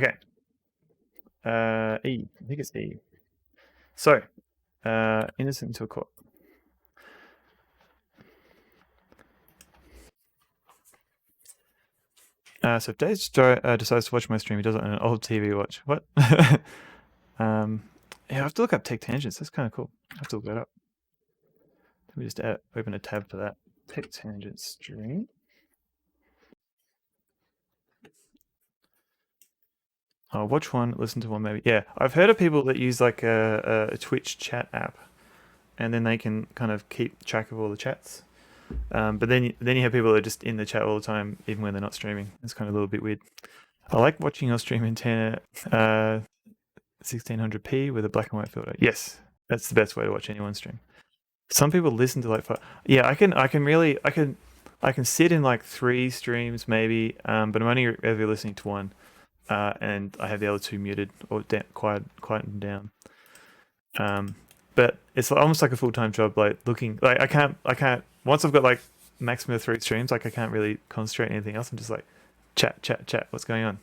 Okay. E. I think it's E. So, innocent until caught. So if Dave decides to watch my stream, he does it on an old TV watch. What? Yeah, I have to look up Tech Tangents. That's kind of cool. I have to look that up. Let me just open a tab for that. Tech Tangents stream. Oh, watch one, listen to one, maybe. Yeah, I've heard of people that use like a Twitch chat app, and then they can kind of keep track of all the chats. But then you have people that are just in the chat all the time, even when they're not streaming. It's kind of a little bit weird. I like watching your stream in 1600p with a black and white filter. Yes, that's the best way to watch anyone's stream. Some people listen to like yeah, I can sit in like 3 streams maybe, but I'm only ever listening to one, and I have the other 2 muted or quietened down. But it's almost like a full-time job. Like looking, like I can't. Once I've got like maximum of 3 streams, like I can't really concentrate on anything else. I'm just like chat. What's going on?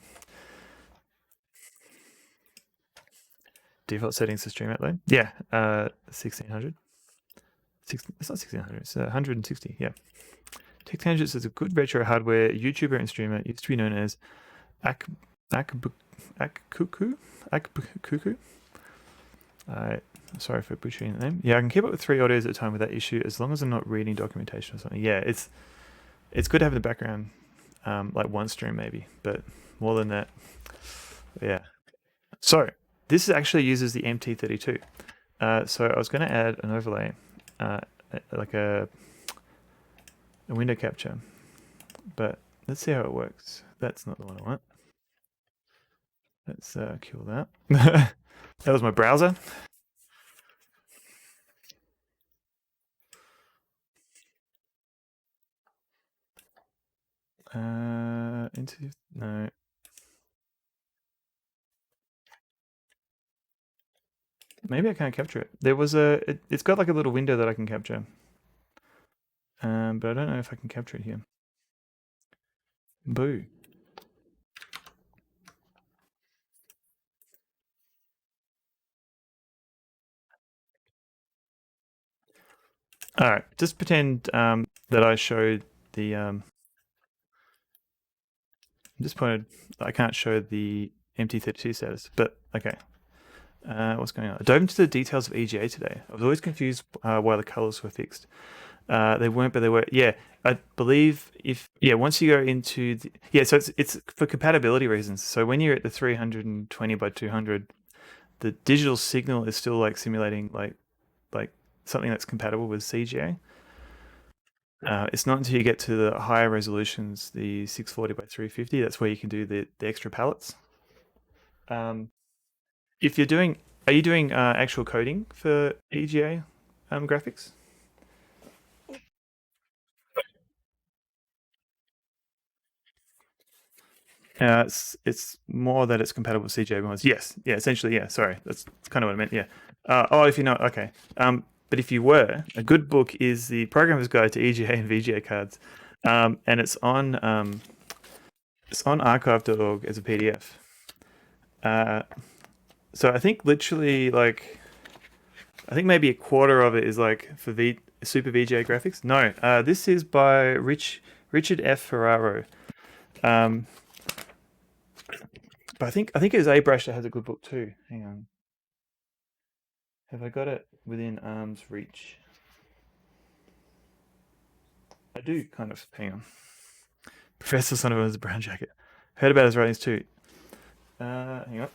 Default settings to stream outload. Yeah, 1600. It's not 1600. It's 160. Yeah. Tech Tangents is a good retro hardware YouTuber and streamer. Used to be known as Akkuku. Sorry for butchering the name. Yeah, I can keep up with 3 audios at a time without issue as long as I'm not reading documentation or something. Yeah, it's good to have in the background, like one stream maybe, but more than that, yeah. So this actually uses the MT32. So I was going to add an overlay, like a window capture, but let's see how it works. That's not the one I want. Let's kill that. That was my browser. No. Maybe I can't capture it. There was it's got like a little window that I can capture. But I don't know if I can capture it here. Boo. All right, just pretend that I showed the disappointed I can't show the MT32 status, but okay. What's going on? I dove into the details of EGA today. I was always confused why the colors were fixed. They weren't, but they were. Yeah, I believe once you go into so it's for compatibility reasons. So when you're at the 320 by 200, the digital signal is still like simulating like something that's compatible with CGA. It's not until you get to the higher resolutions, the 640 by 350, that's where you can do the extra palettes. If you're doing, are you doing actual coding for EGA graphics? It's more that it's compatible with CGA ones. Yes, yeah, essentially, yeah. Sorry, that's kind of what I meant. Yeah. If you're not, okay. But if you were, a good book is the Programmer's Guide to EGA and VGA cards, and it's on archive.org as a PDF. So I think literally like, I think maybe a quarter of it is like for Super VGA graphics. No, this is by Richard F. Ferraro. But I think it is Abrush that has a good book too. Hang on. Have I got it within arm's reach? I do kind of. Hang on. Professor Sonovan has a brown jacket. Heard about his writings too. Hang on.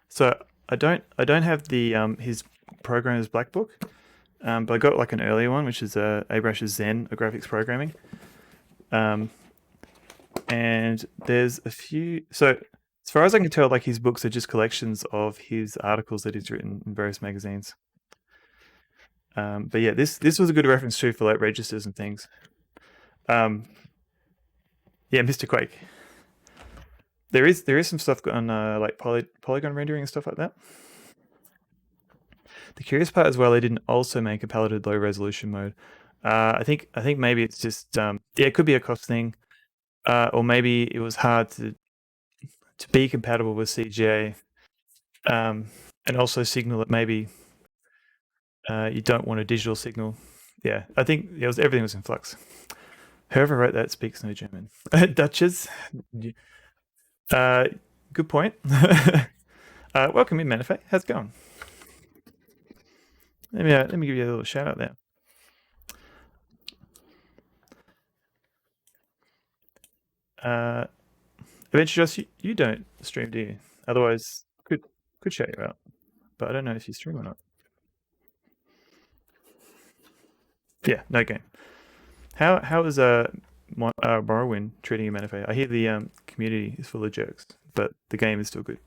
So I don't have the his programmer's black book, but I got like an earlier one, which is Abrush's Zen of graphics programming. And there's a few. So as far as I can tell, like his books are just collections of his articles that he's written in various magazines. But yeah, this was a good reference too for like registers and things. Yeah, Mr. Quake. There is some stuff on like polygon rendering and stuff like that. The curious part as well, they didn't also make a paletted low resolution mode. I think maybe it's just yeah, it could be a cost thing, or maybe it was hard to be compatible with CGA, and also signal that maybe you don't want a digital signal. Yeah, I think everything was in flux. Whoever wrote that speaks no German. Dutchess. Good point. Welcome in, Manifest. How's it going? Let me give you a little shout out there. Eventually, just you don't stream, do you? Otherwise, could shout you out, but I don't know if you stream or not. Yeah, no game. How is Morrowind treating you, Manifest? I hear the community is full of jerks, but the game is still good.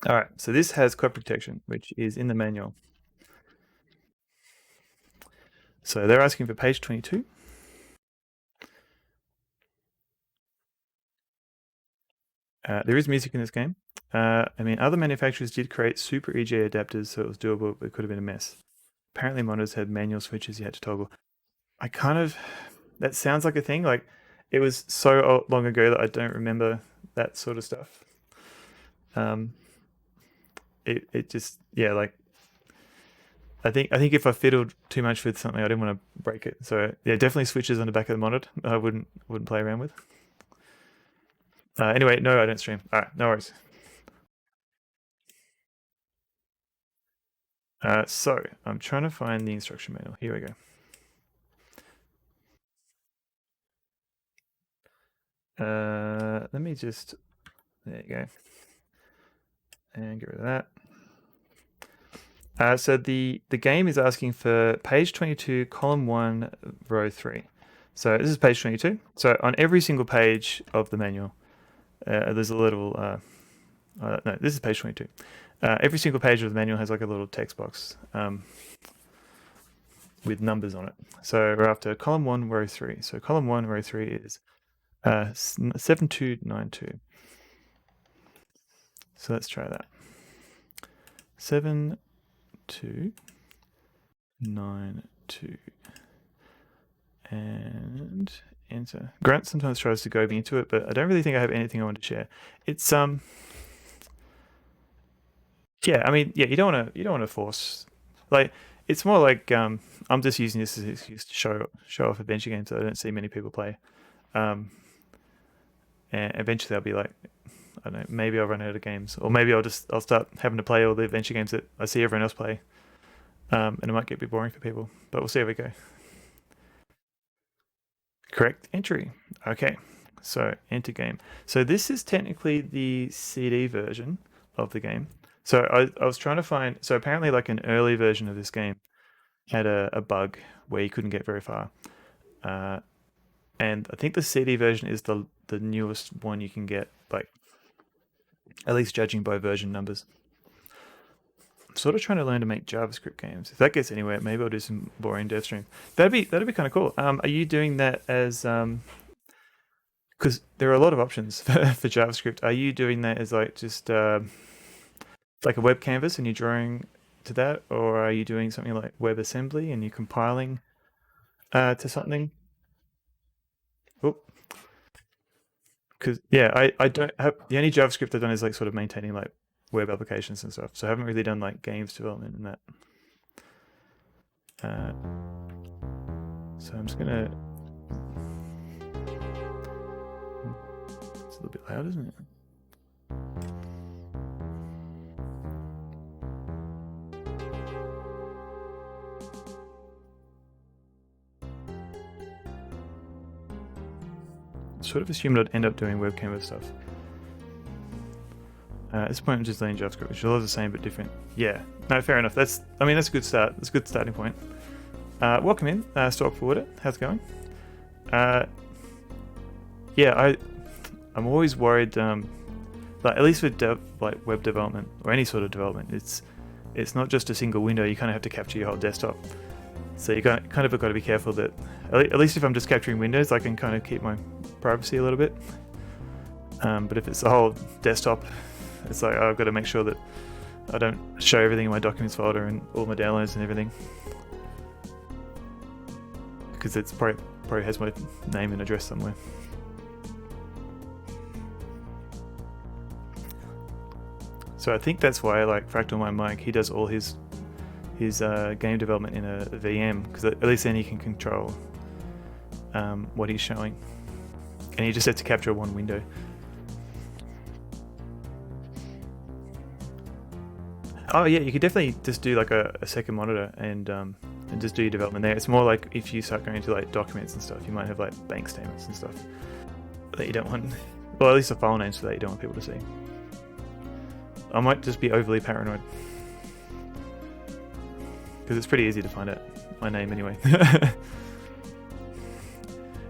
All right, so this has code protection, which is in the manual. So they're asking for page 22. There is music in this game. I mean, other manufacturers did create super EGA adapters, so it was doable, but it could have been a mess. Apparently, monitors had manual switches you had to toggle. That sounds like a thing. Like, it was so long ago that I don't remember that sort of stuff. It just, yeah, like, I think if I fiddled too much with something, I didn't want to break it. So yeah, definitely switches on the back of the monitor. I wouldn't play around with. Anyway, no, I don't stream. All right, no worries. So I'm trying to find the instruction manual. Here we go. Let me just, there you go, and get rid of that. So the game is asking for page 22, column 1, row 3. So this is page 22. So on every single page of the manual, there's a little, no, this is page 22. Every single page of the manual has like a little text box with numbers on it. So we're after column 1, row 3. So column 1, row 3 is 7292. So let's try that. 7292 and enter. Grant sometimes tries to goad me into it, but I don't really think I have anything I want to share. It's yeah, I mean, yeah, you don't want to force, like, it's more like I'm just using this as an excuse to show off adventure games that I don't see many people play. And eventually I'll be like, I don't know, maybe I'll run out of games, or maybe I'll start having to play all the adventure games that I see everyone else play, and it might get a bit boring for people. But we'll see how we go. Correct entry. Okay, so enter game. So this is technically the CD version of the game. So I was trying to find. So apparently, like an early version of this game had a bug where you couldn't get very far. And I think the CD version is the newest one you can get, like, at least judging by version numbers. I'm sort of trying to learn to make JavaScript games. If that gets anywhere, maybe I'll do some boring dev stream. That'd be kind of cool. Are you doing that as because there are a lot of options for JavaScript? Are you doing that as like just like a web canvas and you're drawing to that, or are you doing something like WebAssembly and you're compiling to something? Because yeah, I don't have, the only JavaScript I've done is like sort of maintaining like web applications and stuff. So I haven't really done like games development in that. So I'm just gonna. It's a little bit loud, isn't it? Sort of assumed I'd end up doing web canvas stuff. At this point, I'm just learning JavaScript, which is a lot the same but different. Yeah, no, fair enough. That's a good start. That's a good starting point. Welcome in, Stock Forwarder. How's it going? Yeah, I'm always worried. Like, at least with like web development or any sort of development, it's not just a single window. You kind of have to capture your whole desktop. So you kind of got to be careful that at least if I'm just capturing windows, I can kind of keep my privacy a little bit. But if it's the whole desktop, it's like I've got to make sure that I don't show everything in my documents folder and all my downloads and everything, because it's probably has my name and address somewhere. So I think that's why, like Fractal My Mic, he does all his game development in a VM, because at least then he can control what he's showing, and he just has to capture one window. Oh yeah, you could definitely just do like a second monitor and just do your development there. It's more like if you start going to like documents and stuff, you might have like bank statements and stuff that you don't want, well, at least the file names that you don't want people to see. I might just be overly paranoid, because it's pretty easy to find out my name anyway.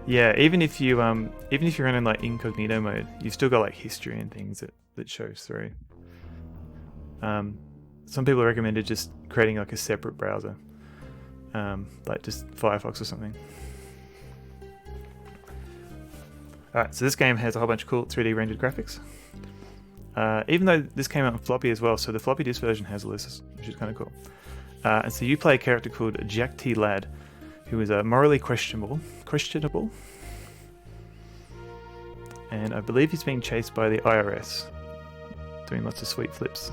Yeah, even if you're running like incognito mode, you've still got like history and things that shows through. Some people recommended just creating like a separate browser, like just Firefox or something. Alright, so this game has a whole bunch of cool 3D rendered graphics. Even though this came out on floppy as well, so the floppy disk version has all this, which is kind of cool. And so you play a character called Jack T. Ladd, who is morally questionable, and I believe he's being chased by the IRS, doing lots of sweet flips.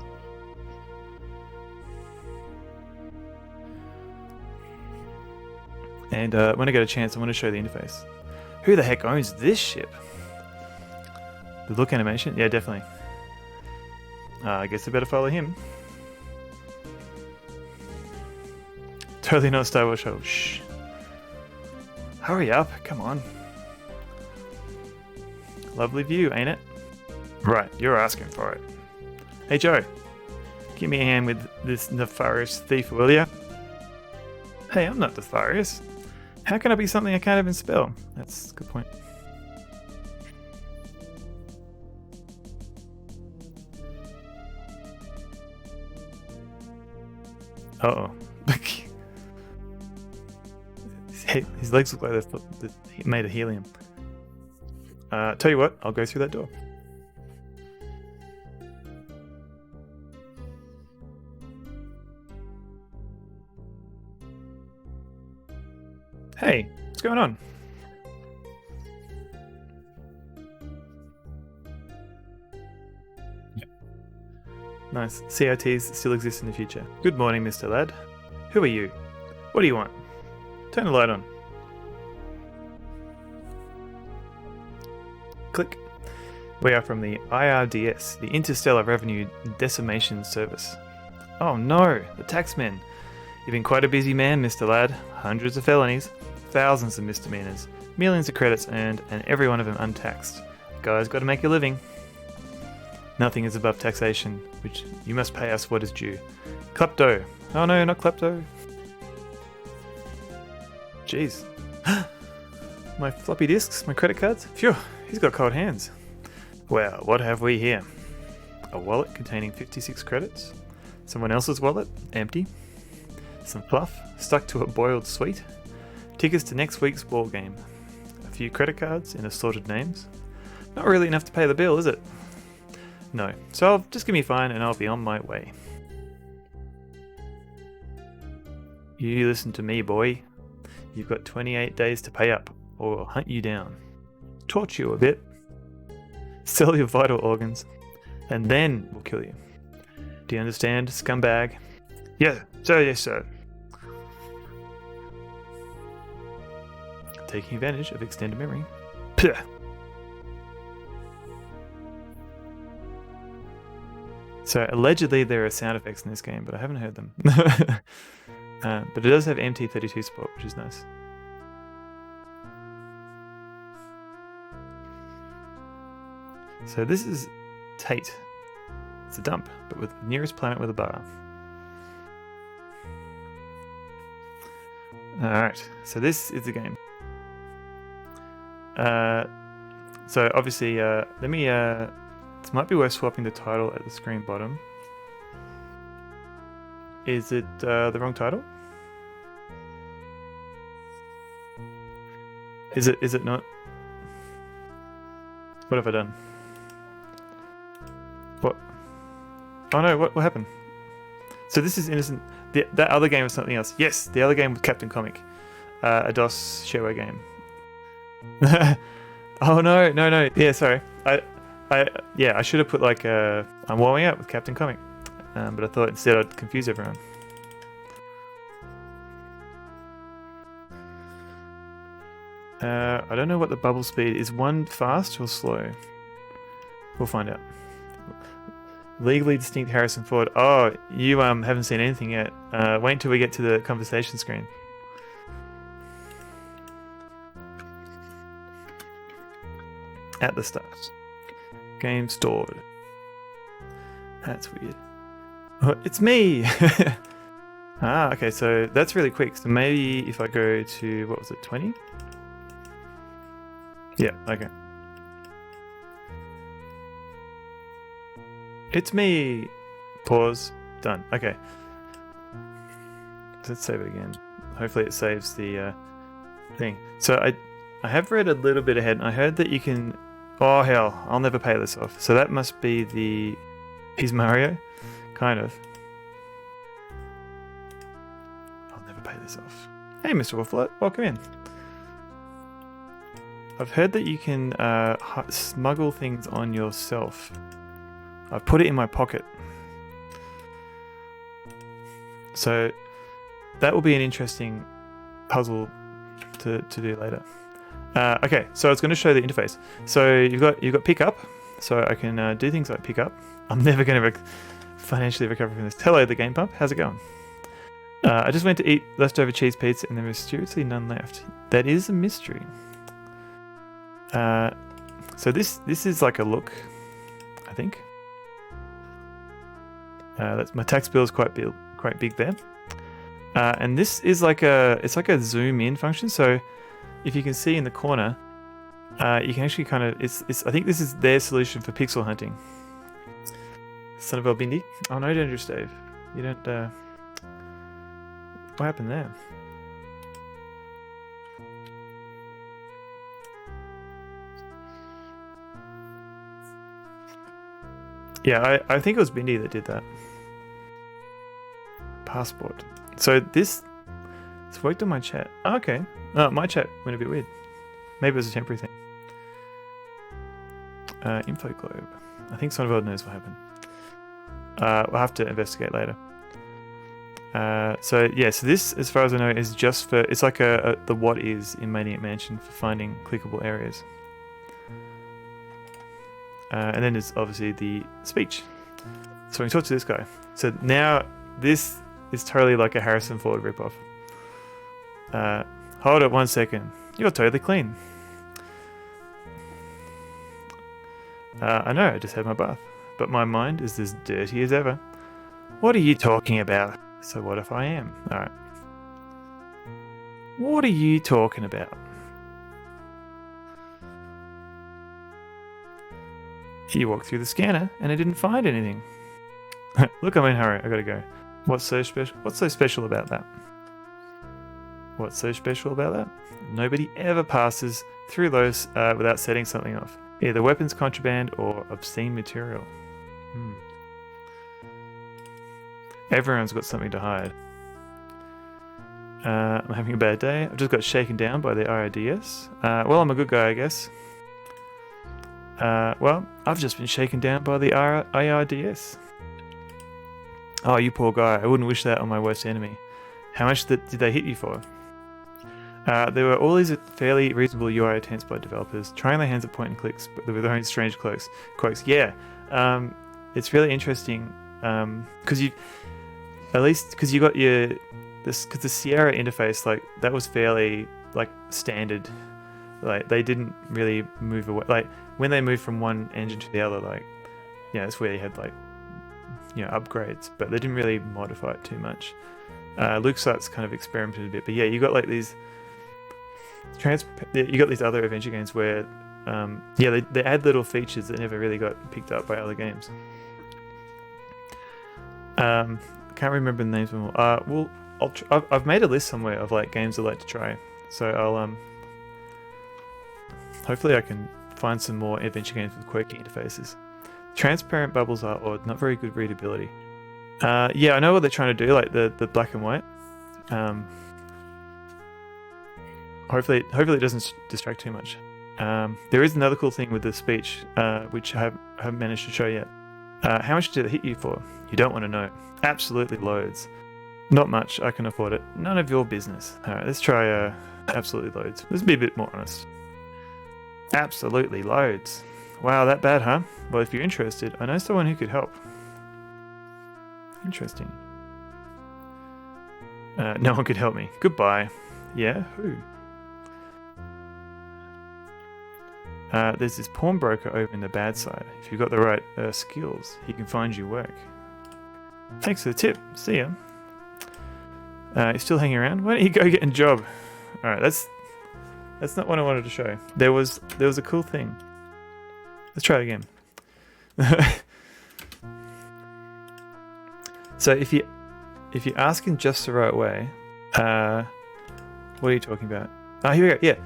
And when I get a chance, I want to show the interface. Who the heck owns this ship? The look animation? Yeah, definitely. I guess I better follow him. Totally not Star Wars show. Shh. Hurry up, come on. Lovely view, ain't it? Right, you're asking for it. Hey Joe, give me a hand with this nefarious thief, will ya? Hey, I'm not nefarious. How can I be something I can't even spell? That's a good point. Uh-oh. His legs look like they're made of helium. Tell you what, I'll go through that door. Hey, what's going on? Nice. CRTs still exist in the future. Good morning, Mr. Ladd. Who are you? What do you want? Turn the light on. Click. We are from the IRDS, the Interstellar Revenue Decimation Service. Oh no, the taxmen. You've been quite a busy man, Mr. Ladd. Hundreds of felonies, thousands of misdemeanors, millions of credits earned, and every one of them untaxed. Guy's got to make a living. Nothing is above taxation, which you must pay us what is due. Klepto. Oh no, not klepto. Jeez. My floppy disks, my credit cards. Phew, he's got cold hands. Well, what have we here? A wallet containing 56 credits. Someone else's wallet, empty. Some fluff stuck to a boiled sweet. Tickets to next week's ball game. A few credit cards in assorted names. Not really enough to pay the bill, is it? No, so just give me a fine and I'll be on my way. You listen to me, boy. You've got 28 days to pay up, or I'll hunt you down. Torture you a bit. Sell your vital organs, and then we'll kill you. Do you understand, scumbag? Yeah, sir, yes, sir. Taking advantage of extended memory. Puh. So allegedly there are sound effects in this game, but I haven't heard them. But it does have MT32 support, which is nice. So this is Tate. It's a dump, but with the nearest planet with a bar. Alright, so this is the game. So obviously, let me... This might be worth swapping the title at the screen bottom. Is it the wrong title? Is it not? What have I done? What? Oh no, what happened? So this is innocent. That other game was something else. Yes, the other game was Captain Comic, a DOS shareware game. Oh no. Yeah, sorry. I should have put like I'm warming up with Captain Comic, but I thought instead I'd confuse everyone. I don't know what the bubble speed is. One fast or slow? We'll find out. Legally distinct Harrison Ford. Oh, you haven't seen anything yet. Wait until we get to the conversation screen. At the start. Game stored. That's weird. Oh, it's me! Okay, so that's really quick. So maybe if I go to, what was it, 20? Yeah, okay. It's me! Pause. Done. Okay. Let's save it again. Hopefully it saves the thing. So I have read a little bit ahead, and I heard that you can... Oh hell, I'll never pay this off. So that must be the... He's Mario? Kind of. I'll never pay this off. Hey Mr. Wolflet, welcome in. I've heard that you can smuggle things on yourself. I've put it in my pocket. So that will be an interesting puzzle to do later. Okay, so I was going to show the interface. So you've got pick up, so I can do things like pick up. I'm never going to financially recover from this. Hello, the Game Pump. How's it going? I just went to eat leftover cheese pizza and there was mysteriously none left. That is a mystery. So this is like a look, I think. That's my tax bill is quite big there. And this is like it's like a zoom in function. So if you can see in the corner, you can actually kind of I think this is their solution for pixel hunting. Son of a Bindi. Oh no, Dangerous Dave. You don't what happened there? Yeah, I think it was Bindi that did that. Passport. So it's worked on my chat. Oh, okay. Oh, my chat went a bit weird. Maybe it was a temporary thing. Info globe. I think Sonneberg knows what happened. We'll have to investigate later. So this, as far as I know, is just for... It's like the what is in Maniac Mansion for finding clickable areas. And then there's obviously the speech. So we can talk to this guy. So now this is totally like a Harrison Ford ripoff. Hold it 1 second. You're totally clean. I know, I just had my bath. But my mind is as dirty as ever. What are you talking about? So what if I am? Alright. What are you talking about? You walked through the scanner and I didn't find anything. Look, I'm in a hurry. I gotta go. What's so special? What's so special about that? What's so special about that? Nobody ever passes through those without setting something off. Either weapons contraband or obscene material. Everyone's got something to hide. I'm having a bad day. I've just got shaken down by the IRDS. Well, I'm a good guy, I guess. Well, I've just been shaken down by the IRDS. Oh, you poor guy. I wouldn't wish that on my worst enemy. How much did they hit you for? There were all these fairly reasonable UI attempts by developers, trying their hands at point and clicks, but with their own strange quirks. Yeah, it's really interesting because you got because the Sierra interface, like that was fairly like standard. Like they didn't really move away. Like when they moved from one engine to the other, like that's where they had like upgrades, but they didn't really modify it too much. LucasArts kind of experimented a bit, but yeah, you got like these you got these other adventure games where they add little features that never really got picked up by other games. Can't remember the names of them all. I've made a list somewhere of like games I'd like to try, so I'll hopefully I can find some more adventure games with quirky interfaces. Transparent bubbles are odd, not very good readability. Yeah, I know what they're trying to do, like the black and white. Hopefully it doesn't distract too much. There is another cool thing with the speech, which I haven't managed to show yet. How much did it hit you for? You don't want to know. Absolutely loads. Not much. I can afford it. None of your business. All right, let's try absolutely loads. Let's be a bit more honest. Absolutely loads. Wow, that bad, huh? Well, if you're interested, I know someone who could help. Interesting. No one could help me. Goodbye. Yeah, who? There's this pawnbroker over in the bad side. If you've got the right skills, he can find you work. Thanks for the tip. See ya. You're still hanging around? Why don't you go get a job? Alright, that's not what I wanted to show. There was a cool thing. Let's try it again. So if you ask in just the right way, what are you talking about? Oh, here we go. Yeah.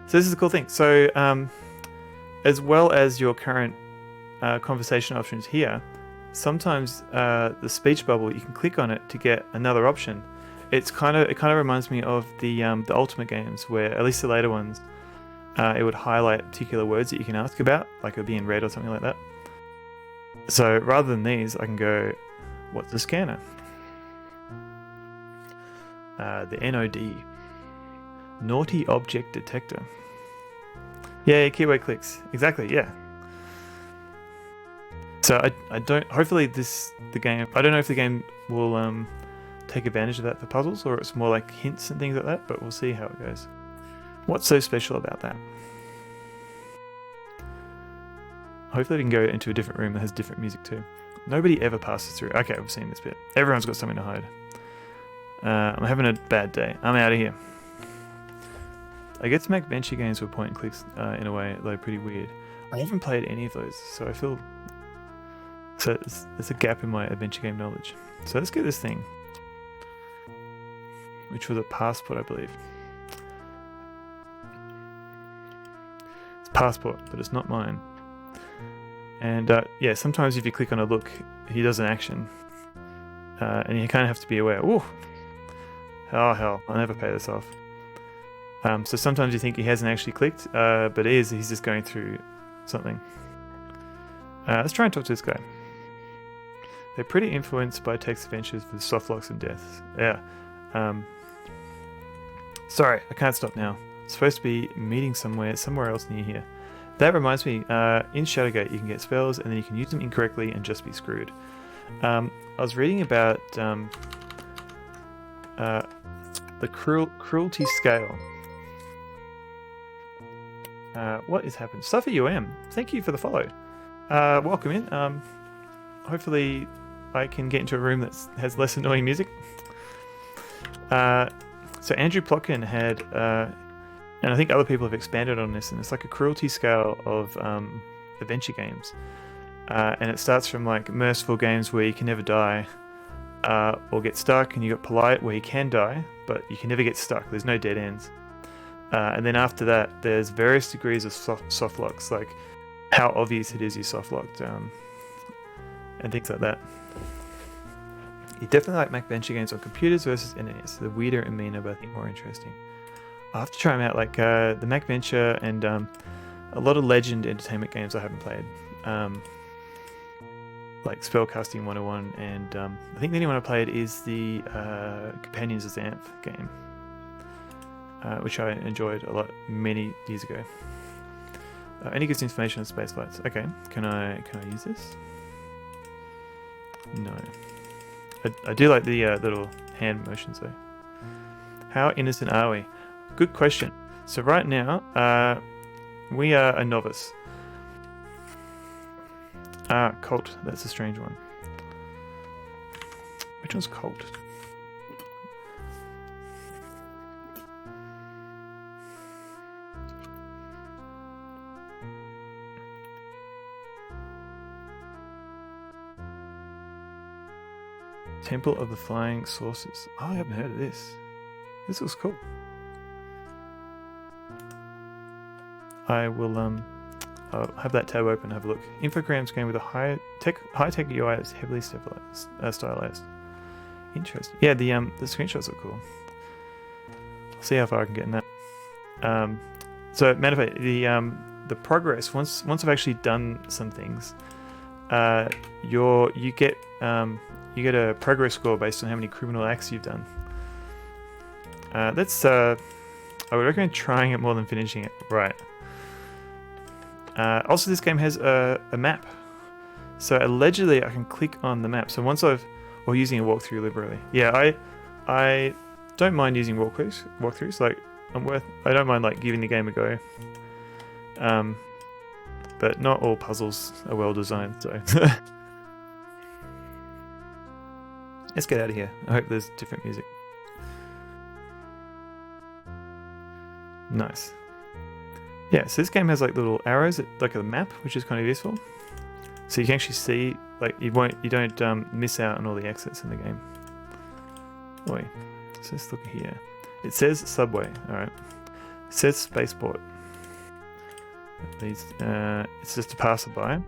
So this is a cool thing. So as well as your current conversation options here, sometimes the speech bubble, you can click on it to get another option. It kind of reminds me of the Ultimate games, where at least the later ones, it would highlight particular words that you can ask about, like it would be in red or something like that. So rather than these, I can go, what's a scanner? The NOD, Naughty Object Detector. Yeah, keyword clicks. Exactly, yeah. So I don't. Hopefully the game. I don't know if the game will take advantage of that for puzzles, or it's more like hints and things like that. But we'll see how it goes. What's so special about that? Hopefully we can go into a different room that has different music too. Nobody ever passes through. Okay, we've seen this bit. Everyone's got something to hide. I'm having a bad day. I'm out of here. I guess Mac Venture games were point and clicks in a way, though pretty weird. I haven't played any of those, so I feel... So there's a gap in my adventure game knowledge. So let's get this thing. Which was a passport, I believe. It's passport, but it's not mine. And yeah, sometimes if you click on a look, he does an action. And you kind of have to be aware. Ooh! Oh hell, I'll never pay this off. So sometimes you think he hasn't actually clicked, but he's just going through something. Let's try and talk to this guy. They're pretty influenced by text adventures with soft locks and deaths. Yeah. Sorry, I can't stop now. It's supposed to be meeting somewhere else near here. That reminds me, in Shadowgate you can get spells and then you can use them incorrectly and just be screwed. I was reading about the cruelty scale. What is happening? Suffer thank you for the follow. Welcome in. Hopefully I can get into a room that has less annoying music. So Andrew Plotkin had, and I think other people have expanded on this, and it's like a cruelty scale of adventure games. And it starts from like merciful games where you can never die or get stuck, and you got polite where you can die, but you can never get stuck. There's no dead ends. And then after that, there's various degrees of soft locks, like how obvious it is you soft locked, and things like that. You definitely like Mac Venture games on computers versus NES. The weirder and meaner, but I think more interesting. I'll have to try them out, like the Mac Venture and a lot of Legend Entertainment games I haven't played. Like Spellcasting 101, and I think the only one I played is the Companions of Xanth game, which I enjoyed a lot many years ago. Any good information on space flights? Okay, can I use this? No. I do like the little hand motions though. How innocent are we? Good question. So right now, we are a novice. Cult. That's a strange one. Which one's cult? Temple of the Flying Saucers. Oh, I haven't heard of this. This looks cool. I'll have that tab open and have a look. Infograms game with a high-tech UI that's heavily stylized. Interesting. Yeah, the screenshots are cool. I'll see how far I can get in that. So matter of fact, the progress once I've actually done some things, you get a progress score based on how many criminal acts you've done. I would recommend trying it more than finishing it. Right. Also, this game has a map, so allegedly I can click on the map. So or using a walkthrough liberally. Yeah, I don't mind using walkthroughs. Like I don't mind like giving the game a go. But not all puzzles are well designed. So let's get out of here. I hope there's different music. Nice. Yeah, so this game has like little arrows, like a map, which is kind of useful. So you can actually see, like you don't miss out on all the exits in the game. Oi, so let's look here. It says subway. All right. It says spaceport. It's just a passerby.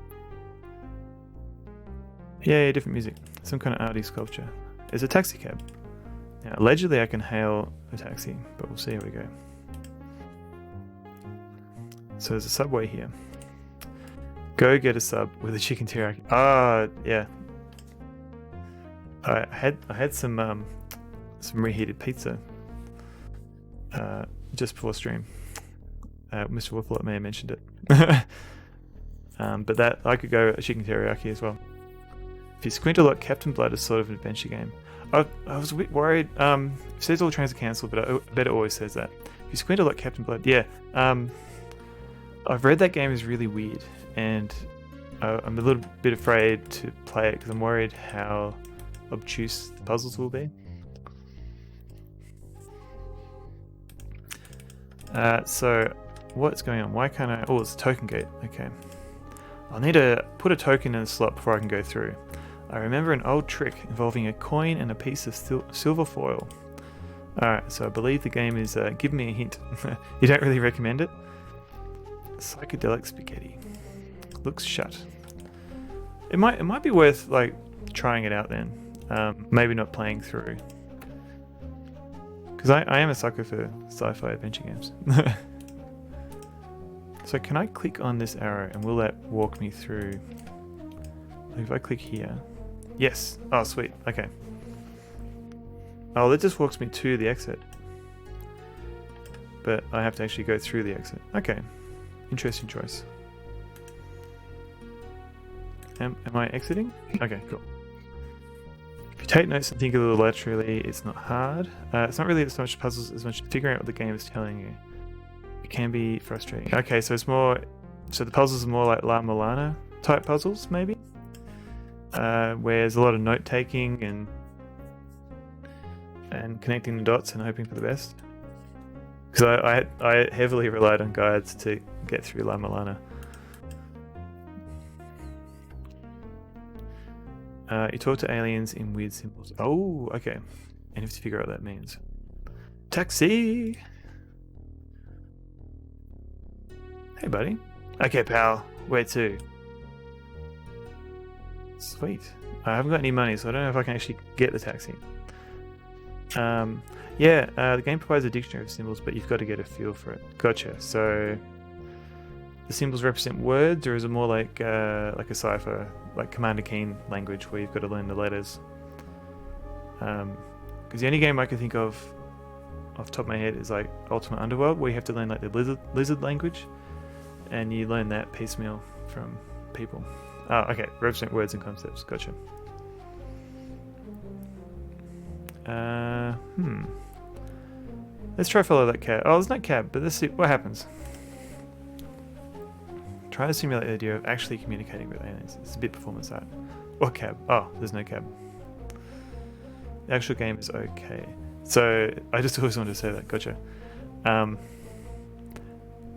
Yeah, different music. Some kind of arty sculpture. There's a taxi cab. Now, allegedly I can hail a taxi, but we'll see how we go. So there's a subway here. Go get a sub with a chicken teriyaki. Yeah. I had some reheated pizza just before stream. Mr. Wolflot may have mentioned it. But that I could go a chicken teriyaki as well. If you squint a lot, Captain Blood is sort of an adventure game. I was a bit worried. It says all trains are cancelled, but I bet it always says that. If you squint a lot, Captain Blood, yeah. I've read that game is really weird, and I'm a little bit afraid to play it because I'm worried how obtuse the puzzles will be. So what's going on? Why can't I? Oh, it's a token gate. Okay. I'll need to put a token in the slot before I can go through. I remember an old trick involving a coin and a piece of silver foil. Alright, so I believe the game is giving me a hint. You don't really recommend it? Psychedelic spaghetti. Looks shut. It might be worth like trying it out then. Maybe not playing through. Because I am a sucker for sci-fi adventure games. So can I click on this arrow and will that walk me through? Like if I click here. Yes. Oh, sweet. Okay. Oh, that just walks me to the exit. But I have to actually go through the exit. Okay. Interesting choice. Am I exiting? Okay, cool. If you take notes and think a little laterally, it's not hard. It's not really so much puzzles as much figuring out what the game is telling you. It can be frustrating. Okay, so it's more... So the puzzles are more like La Milana type puzzles, maybe? Where there's a lot of note-taking and connecting the dots and hoping for the best. Because I heavily relied on guides to get through La Milana. You talk to aliens in weird symbols. Oh, okay. And you have to figure out what that means. Taxi! Hey, buddy. Okay, pal. Where to? Sweet. I haven't got any money, so I don't know if I can actually get the taxi. The game provides a dictionary of symbols, but you've got to get a feel for it. Gotcha. So the symbols represent words, or is it more like a cipher, like Commander Keen language, where you've got to learn the letters? Because the only game I can think of off the top of my head is like Ultimate Underworld, where you have to learn like the lizard language, and you learn that piecemeal from people. Oh, okay. Represent words and concepts. Gotcha. Let's try follow that cab. Oh, there's no cab, but let's see what happens. Try to simulate the idea of actually communicating with aliens. It's a bit performance art. Or cab. Oh, there's no cab. The actual game is okay. So I just always wanted to say that. Gotcha.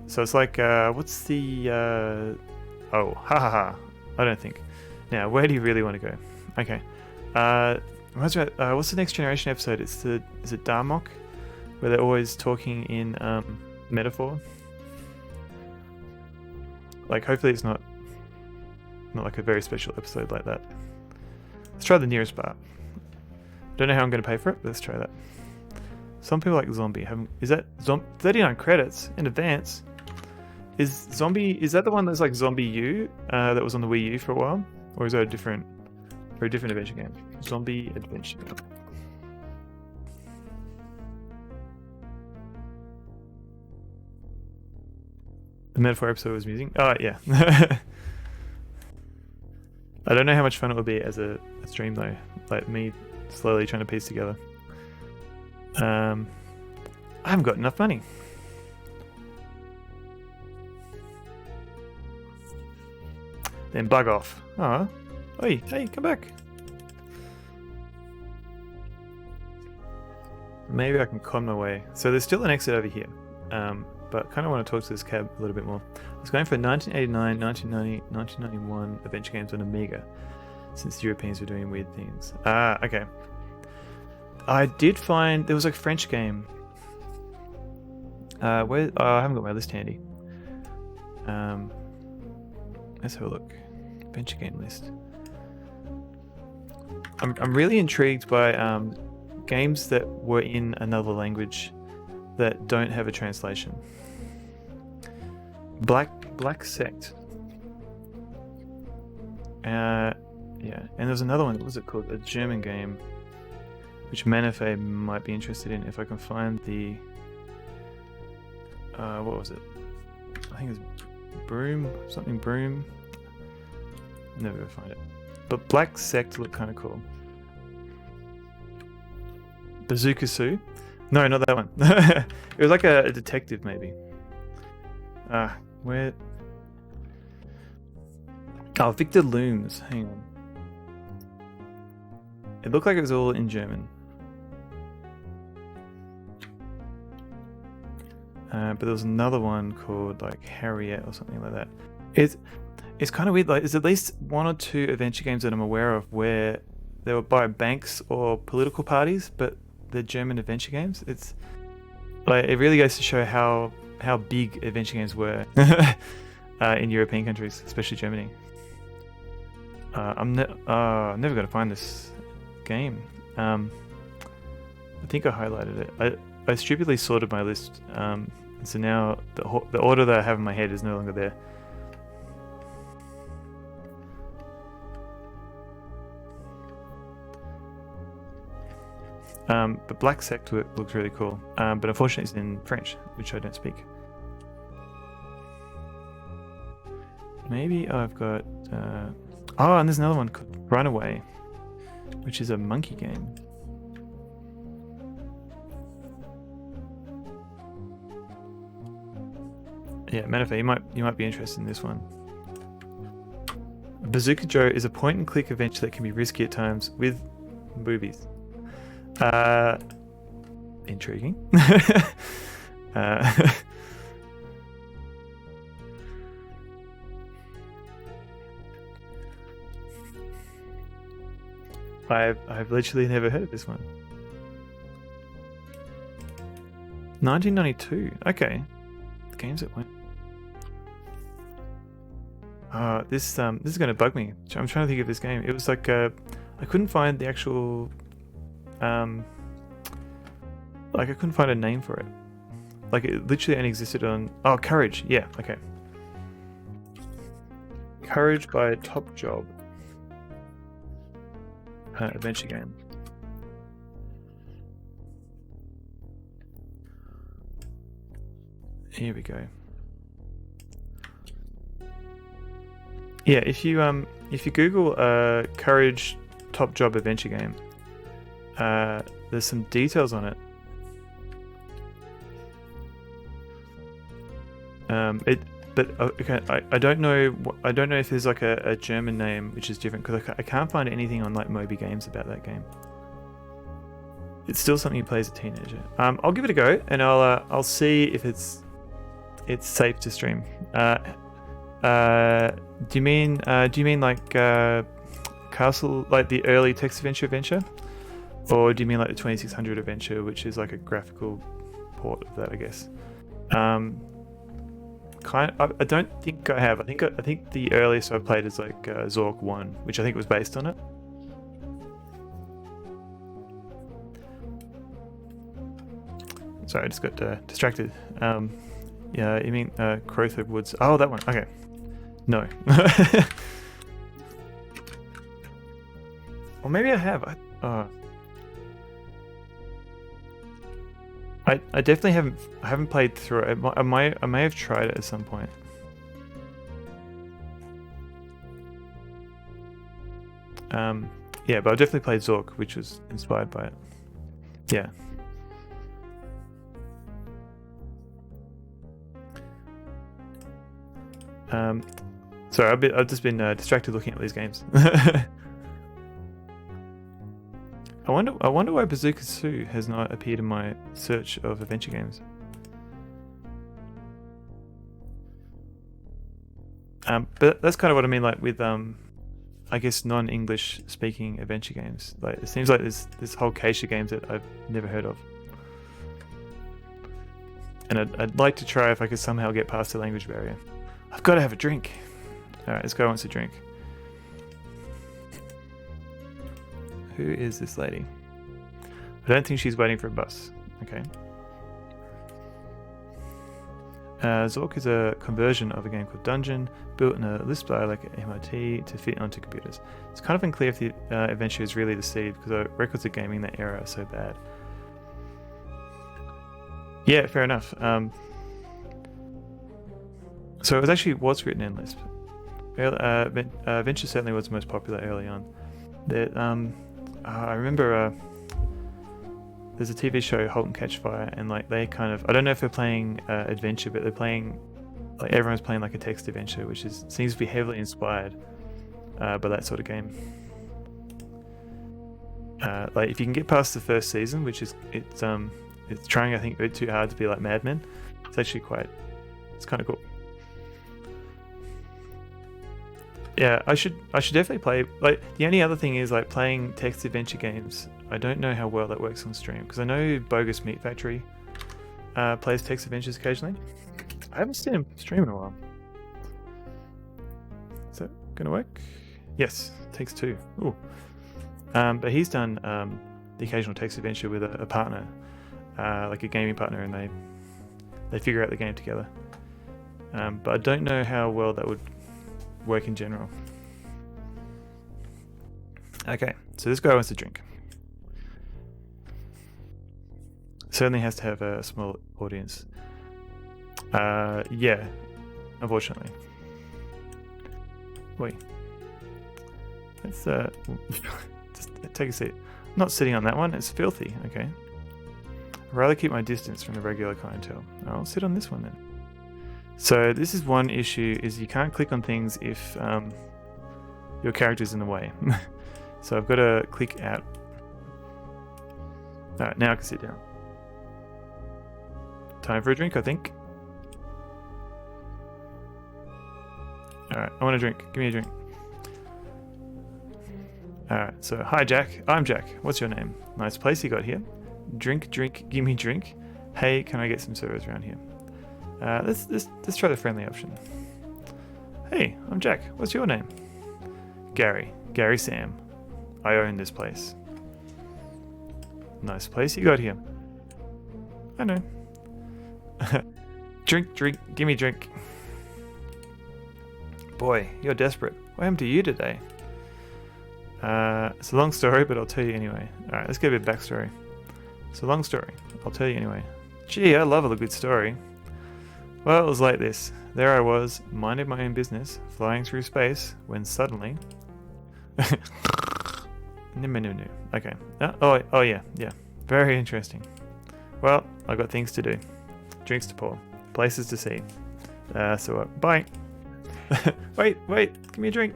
So it's like, what's the... Oh, ha ha ha. I don't think. Now, where do you really want to go? Okay. What's the Next Generation episode? Is it Darmok? Where they're always talking in metaphor? Like, hopefully it's not like a very special episode like that. Let's try the nearest bar. Don't know how I'm going to pay for it, but let's try that. Some people like Zombie. Is that 39 credits in advance? Is that the one that's like Zombie U that was on the Wii U for a while, or is that a different adventure game? Zombie Adventure. The metaphor episode was amusing. Oh yeah. I don't know how much fun it will be as a stream though. Like me slowly trying to piece together. I haven't got enough money. Then bug off. Oh, hey, come back. Maybe I can con my way. So there's still an exit over here, but kind of want to talk to this cab a little bit more. I was going for 1989, 1990, 1991 adventure games on Amiga, since the Europeans were doing weird things. Okay. I did find there was a French game. I haven't got my list handy. Let's have a look. Adventure game list. I'm really intrigued by games that were in another language that don't have a translation. Black Sect. Yeah, and there's another one. What was it called? A German game, which Manafe might be interested in if I can find the. What was it? I think it's Broom. Never gonna find it. But Black Sect looked kind of cool. Bazooka Sue? No, not that one. It was like a detective, maybe. Where? Oh, Victor Looms. Hang on. It looked like it was all in German. But there was another one called like Harriet or something like that. It's kind of weird. Like, there's at least one or two adventure games that I'm aware of where they were by banks or political parties, but they're German adventure games. It's like it really goes to show how big adventure games were in European countries, especially Germany. I'm never going to find this game. I think I highlighted it. I stupidly sorted my list, so now the order that I have in my head is no longer there. But Black Sect looks really cool, but unfortunately it's in French, which I don't speak. Maybe I've got... and there's another one called Runaway, which is a monkey game. Yeah, Metaphor, you might be interested in this one. Bazooka Joe is a point-and-click adventure that can be risky at times with boobies. Intriguing. I've literally never heard of this one. 1992. Okay, the games that went. This is going to bug me. I'm trying to think of this game. It was like I couldn't find the actual. Like I couldn't find a name for it. Like it literally only existed on. Oh, Courage. Yeah. Okay. Courage by Top Job. Adventure game. Here we go. Yeah, if you Google Courage Top Job adventure game, there's some details on it. Okay, I don't know. I don't know if there's like a German name which is different because I can't find anything on like Moby Games about that game. It's still something you play as a teenager. I'll give it a go and I'll see if it's safe to stream. Do you mean like Castle, like the early text adventure, or do you mean like the 2600 adventure, which is like a graphical port of that, I guess? I don't think I have. I think the earliest I've played is like Zork 1, which I think was based on it. Sorry, I just got distracted. Yeah, you mean Crowthorpe Woods? Oh, that one. Okay. No. Or maybe I have. I definitely haven't played through it. I may have tried it at some point. Yeah, but I definitely played Zork, which was inspired by it. Yeah. Sorry, I've just been distracted looking at these games. I wonder why Bazooka Sue has not appeared in my search of adventure games. But that's kind of what I mean, like with I guess non-English speaking adventure games. Like it seems like there's this whole cache of games that I've never heard of, and I'd like to try if I could somehow get past the language barrier. I've got to have a drink. All right, this guy wants a drink. Who is this lady? I don't think she's waiting for a bus. Okay. Zork is a conversion of a game called Dungeon, built in a Lisp dialect at MIT to fit onto computers. It's kind of unclear if the adventure is really the seed, because the records of gaming in that era are so bad. Yeah, fair enough. So it was written in Lisp. Adventure certainly was the most popular early on. I remember there's a TV show, Halt and Catch Fire, and like they kind of, I don't know if they're playing adventure, but they're playing, like everyone's playing like a text adventure, which seems to be heavily inspired by that sort of game. Like if you can get past the first season, which is it's trying, I think, a bit too hard to be like Mad Men. It's actually it's kind of cool. Yeah, I should definitely play. Like the only other thing is like playing text adventure games. I don't know how well that works on stream, because I know Bogus Meat Factory plays text adventures occasionally. I haven't seen him stream in a while. Is that gonna work? Yes, takes two. Ooh. But he's done the occasional text adventure with a partner, like a gaming partner, and they figure out the game together. But I don't know how well that would work in general. Okay, so this guy wants to drink. Certainly has to have a small audience. Yeah, unfortunately. Wait. Let's just take a seat. I'm not sitting on that one, it's filthy, okay. I'd rather keep my distance from the regular clientele. I'll sit on this one then. So this is one issue, is you can't click on things if your character's in the way. So I've got to click out. Alright, now I can sit down. Time for a drink, I think. Alright, I want a drink. Give me a drink. Alright, so hi Jack. I'm Jack. What's your name? Nice place you got here. Drink, give me drink. Hey, can I get some service around here? Let's try the friendly option. Hey, I'm Jack. What's your name? Gary. Gary Sam. I own this place. Nice place you got here. I know. Drink, give me drink. Boy, you're desperate. What happened to you today? It's a long story, but I'll tell you anyway. Alright, let's get a bit of backstory. It's a long story. I'll tell you anyway. Gee, I love a good story. Well, it was like this. There I was, minding my own business, flying through space, when suddenly... No. Okay. Oh yeah. Very interesting. Well, I've got things to do. Drinks to pour. Places to see. Bye. Wait, give me a drink.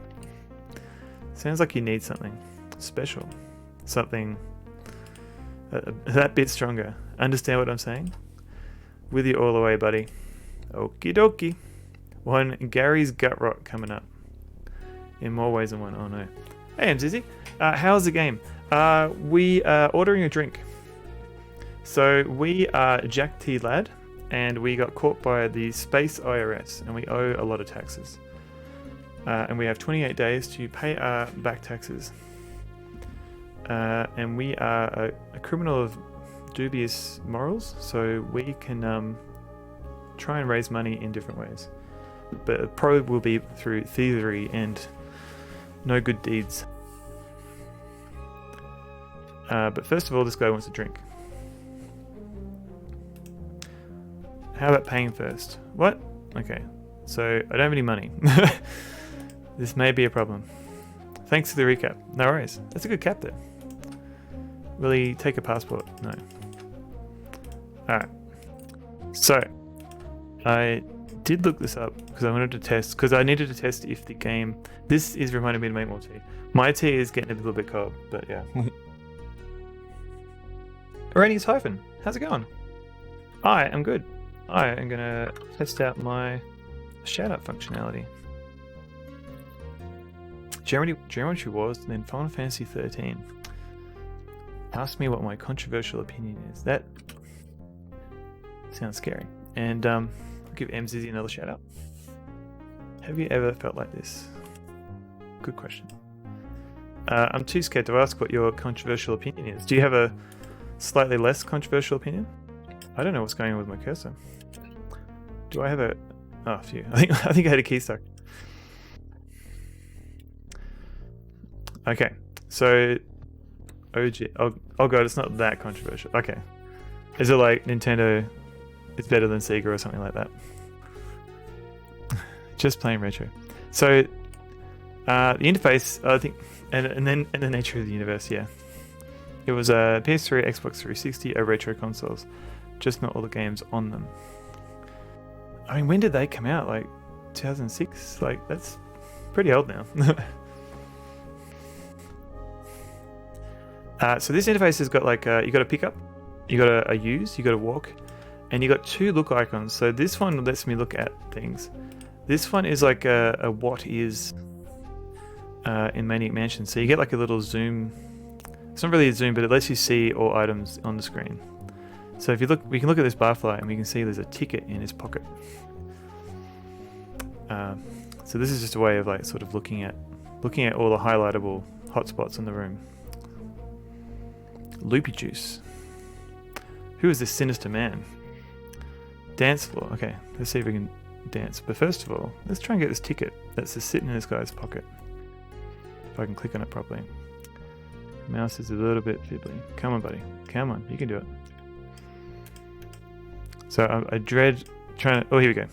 Sounds like you need something special. Something that bit stronger. Understand what I'm saying? With you all the way, buddy. Okie dokie. One Gary's Gut Rot coming up. In more ways than one. Oh no. Hey, I'm Zizzy. How's the game? We are ordering a drink. So we are Jack T. Ladd, and we got caught by the Space IRS, and we owe a lot of taxes. And we have 28 days to pay our back taxes. And we are a criminal of dubious morals, so we can try and raise money in different ways. But it probably will be through thievery and no good deeds. But first of all, this guy wants a drink. How about paying first? What? Okay, so I don't have any money. This may be a problem. Thanks for the recap. No worries. That's a good cap there. Will he take a passport? No. Alright. So, I did look this up because I wanted to test, because I needed to test if the game... This is reminding me to make more tea. My tea is getting a little bit cold, but yeah. Iranian's Hyphen, how's it going? I am good. I am going to test out my shout-out functionality. Geometry Wars, and then Final Fantasy 13. Ask me what my controversial opinion is. That sounds scary. And I'll give MZizzy another shout-out. Have you ever felt like this? Good question. I'm too scared to ask what your controversial opinion is. Do you have a slightly less controversial opinion? I don't know what's going on with my cursor. Do I have a... Oh, phew. I think I had a key stuck. Okay, so... OG... Oh god, it's not that controversial. Okay. Is it like Nintendo is better than Sega or something like that? Just playing retro. So, the interface, I think... And the nature of the universe, yeah. It was a PS3, Xbox 360, retro consoles. Just not all the games on them. I mean, when did they come out? Like 2006? Like, that's pretty old now. So this interface has got like, you got a pick up, you got a use, you got a walk, and you got two look icons. So this one lets me look at things. This one is like a what is in Maniac Mansion. So you get like a little zoom. It's not really a zoom, but it lets you see all items on the screen. So if you look, we can look at this barfly and we can see there's a ticket in his pocket. So this is just a way of like sort of looking at all the highlightable hotspots in the room. Loopy Juice. Who is this sinister man? Dance floor. Okay, let's see if we can dance. But first of all, let's try and get this ticket that's just sitting in this guy's pocket. If I can click on it properly. Mouse is a little bit fiddly. Come on, buddy. Come on, you can do it. So I dread trying to... Oh, here we go.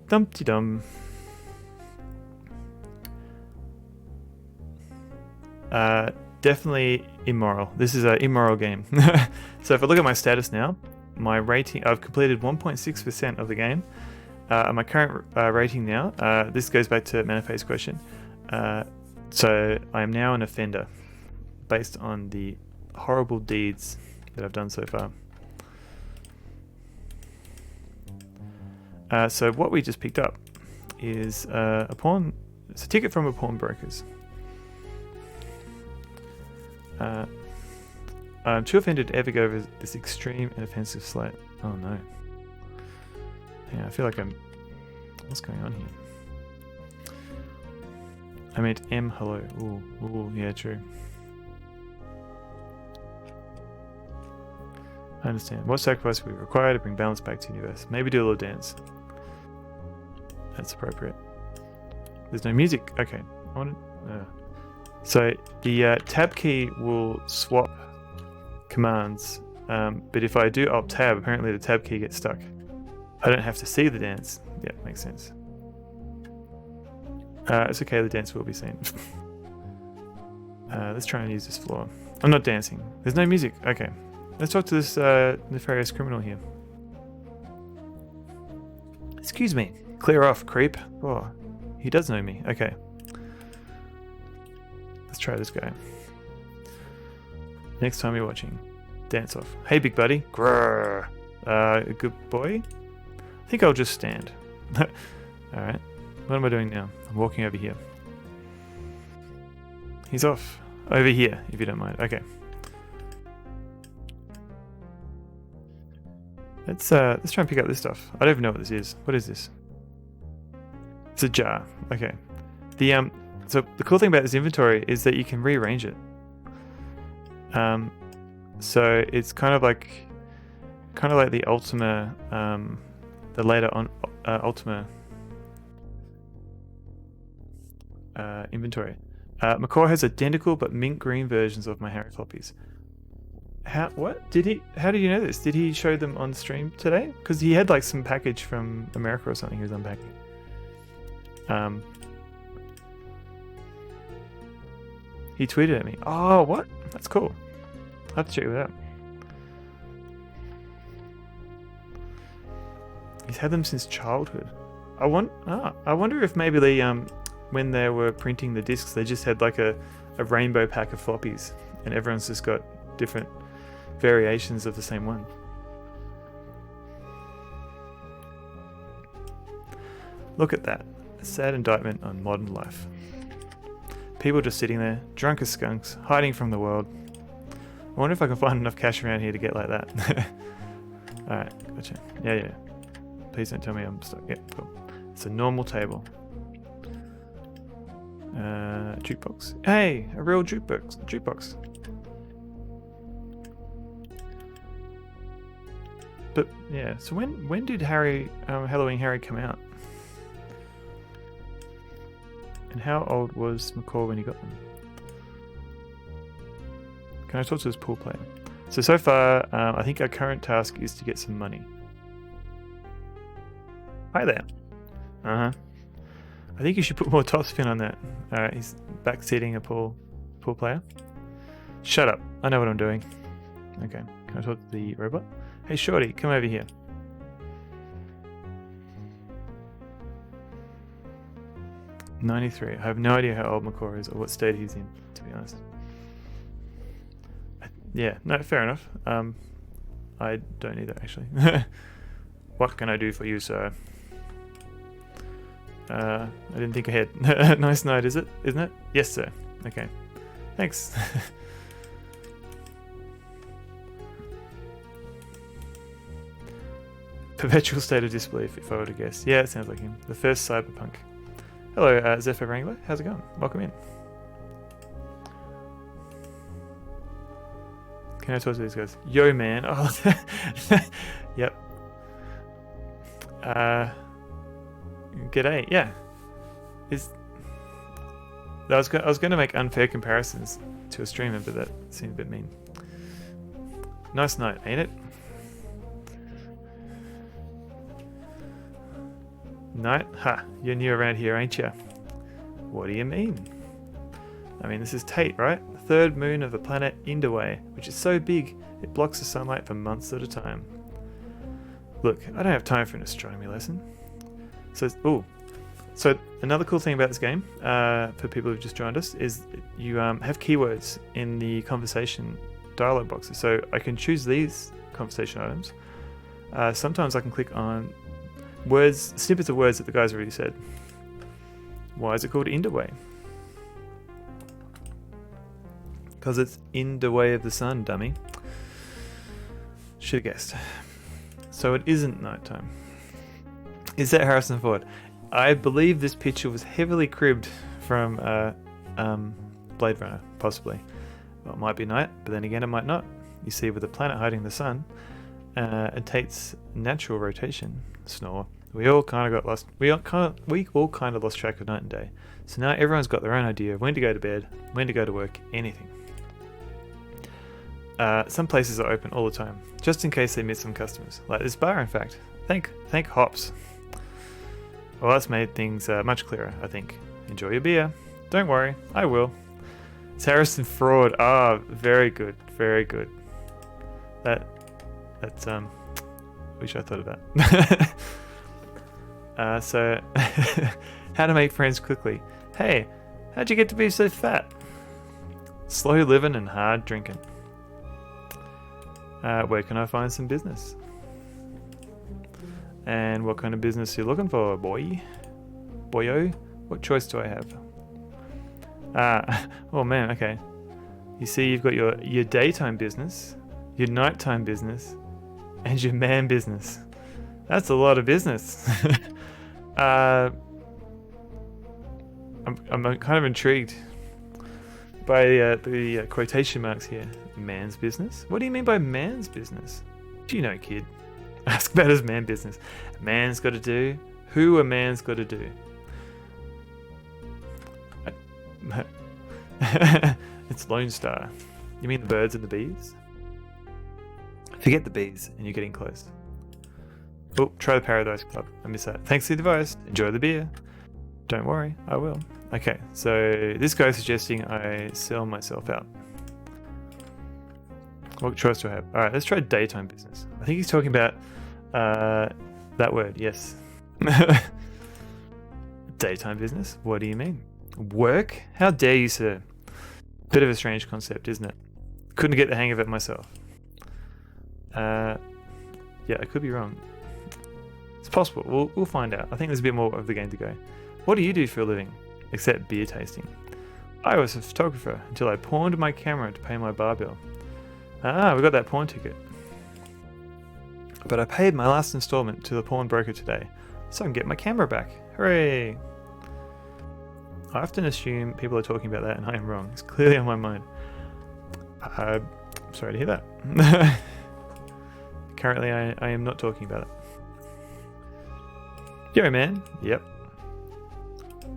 Dumpty-dum. Definitely immoral. This is an immoral game. So if I look at my status now, my rating... I've completed 1.6% of the game. My current rating now, this goes back to Manifest's question. So I am now an offender based on the horrible deeds that I've done so far. So what we just picked up is it's a ticket from a pawnbroker's. I'm too offended to ever go over this extreme and offensive slut. Oh no. Yeah, I feel like what's going on here? I meant hello. Ooh, yeah, true. I understand. What sacrifice will be required to bring balance back to the universe? Maybe do a little dance. That's appropriate. There's no music. Okay. So the tab key will swap commands, but if I do Alt Tab, apparently the tab key gets stuck. I don't have to see the dance. Yeah, makes sense. It's okay, the dance will be seen. Let's try and use this floor. I'm not dancing. There's no music. Okay. Let's talk to this nefarious criminal here. Excuse me. Clear off, creep. Oh, he does know me. Okay. Let's try this guy. Next time you're watching, dance off. Hey, big buddy. Grrr. Good boy. I think I'll just stand. Alright. What am I doing now? I'm walking over here. He's off. Over here, if you don't mind. Okay. Let's try and pick up this stuff. I don't even know what this is. What is this? It's a jar. Okay. So the cool thing about this inventory is that you can rearrange it. So it's kind of like the Ultima, the later on Ultima inventory. McCaw has identical but mint green versions of my Harry floppies. How did you know this? Did he show them on stream today? Because he had like some package from America or something he was unpacking. He tweeted at me. Oh, what? That's cool. I'll have to check that out. He's had them since childhood. I wonder if maybe they when they were printing the discs, they just had like a rainbow pack of floppies, and everyone's just got different variations of the same one. Look at that. A sad indictment on modern life. People just sitting there, drunk as skunks, hiding from the world. I wonder if I can find enough cash around here to get like that. Alright, gotcha. Yeah. Please don't tell me I'm stuck. Yeah, cool. It's a normal table. Jukebox. Hey, a real jukebox. But yeah, so when did Halloween Harry come out? And how old was McCall when he got them? Can I talk to this pool player? So far, I think our current task is to get some money. Hi there. I think you should put more topspin on that. Alright, he's backseating a pool player. Shut up. I know what I'm doing. Okay, can I talk to the robot? Hey Shorty, come over here. '93. I have no idea how old McCaw is or what state he's in, to be honest. Yeah, no, fair enough. I don't either, actually. What can I do for you, sir? I didn't think ahead. Nice night, isn't it? Yes, sir. Okay. Thanks. Perpetual state of disbelief, if I were to guess. Yeah, it sounds like him. The first cyberpunk. Hello, Zephyr Wrangler. How's it going? Welcome in. Can I talk to these guys? Yo, man. Oh, yep. G'day. Yeah. I was going to make unfair comparisons to a streamer, but that seemed a bit mean. Nice night, ain't it? Night? Ha, you're new around here, ain't ya? What do you mean? I mean, this is Tate, right? The third moon of the planet Indaway, which is so big it blocks the sunlight for months at a time. Look, I don't have time for an astronomy lesson. So another cool thing about this game, for people who've just joined us, is you have keywords in the conversation dialog boxes. So I can choose these conversation items. Sometimes I can click on snippets of words that the guys already said. Why is it called Indaway? Because it's in the way of the sun, dummy. Should have guessed. So it isn't nighttime. Is that Harrison Ford? I believe this picture was heavily cribbed from Blade Runner, possibly. Well, it might be night, but then again it might not. You see, with the planet hiding the sun, and Tate's natural rotation, snore, we all kind of got lost. We all kind of lost track of night and day. So now everyone's got their own idea of when to go to bed, when to go to work, anything. Some places are open all the time, just in case they miss some customers. Like this bar, in fact. Thank Hops. Well, that's made things much clearer, I think. Enjoy your beer. Don't worry, I will. It's Harrison Fraud. Ah, very good, very good. That's wish I thought of that. So, how to make friends quickly. Hey, how'd you get to be so fat? Slow living and hard drinking. Where can I find some business? And what kind of business are you looking for, boy? Boyo? What choice do I have? Oh man, okay. You see, you've got your daytime business, your nighttime business, And your man business. That's a lot of business. I'm kind of intrigued by the quotation marks here. Man's business? What do you mean by man's business? Do you know, kid? Ask about his man business. Man's got to do. Who a man's got to do? It's Lone Star. You mean the birds and the bees? Forget the bees, and you're getting close. Oh, try the Paradise Club. I missed that. Thanks for the advice. Enjoy the beer. Don't worry, I will. Okay, so this guy's suggesting I sell myself out. What choice do I have? Alright, let's try daytime business. I think he's talking about that word, yes. Daytime business? What do you mean? Work? How dare you, sir? Bit of a strange concept, isn't it? Couldn't get the hang of it myself. Yeah, I could be wrong. It's possible. We'll find out. I think there's a bit more of the game to go. What do you do for a living? Except beer tasting. I was a photographer until I pawned my camera to pay my bar bill. Ah, we got that pawn ticket. But I paid my last installment to the pawnbroker today, so I can get my camera back. Hooray! I often assume people are talking about that and I am wrong. It's clearly on my mind. I'm sorry to hear that. Currently, I am not talking about it. Yo, man. Yep.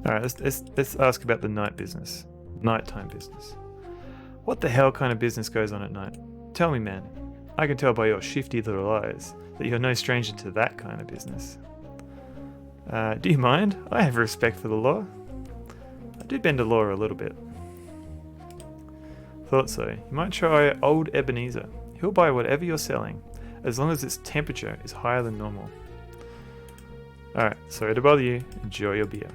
Alright, let's ask about the night business. Nighttime business. What the hell kind of business goes on at night? Tell me, man. I can tell by your shifty little eyes that you're no stranger to that kind of business. Do you mind? I have respect for the law. I do bend the law a little bit. Thought so. You might try old Ebenezer. He'll buy whatever you're selling, as long as its temperature is higher than normal. Alright, sorry to bother you. Enjoy your beer.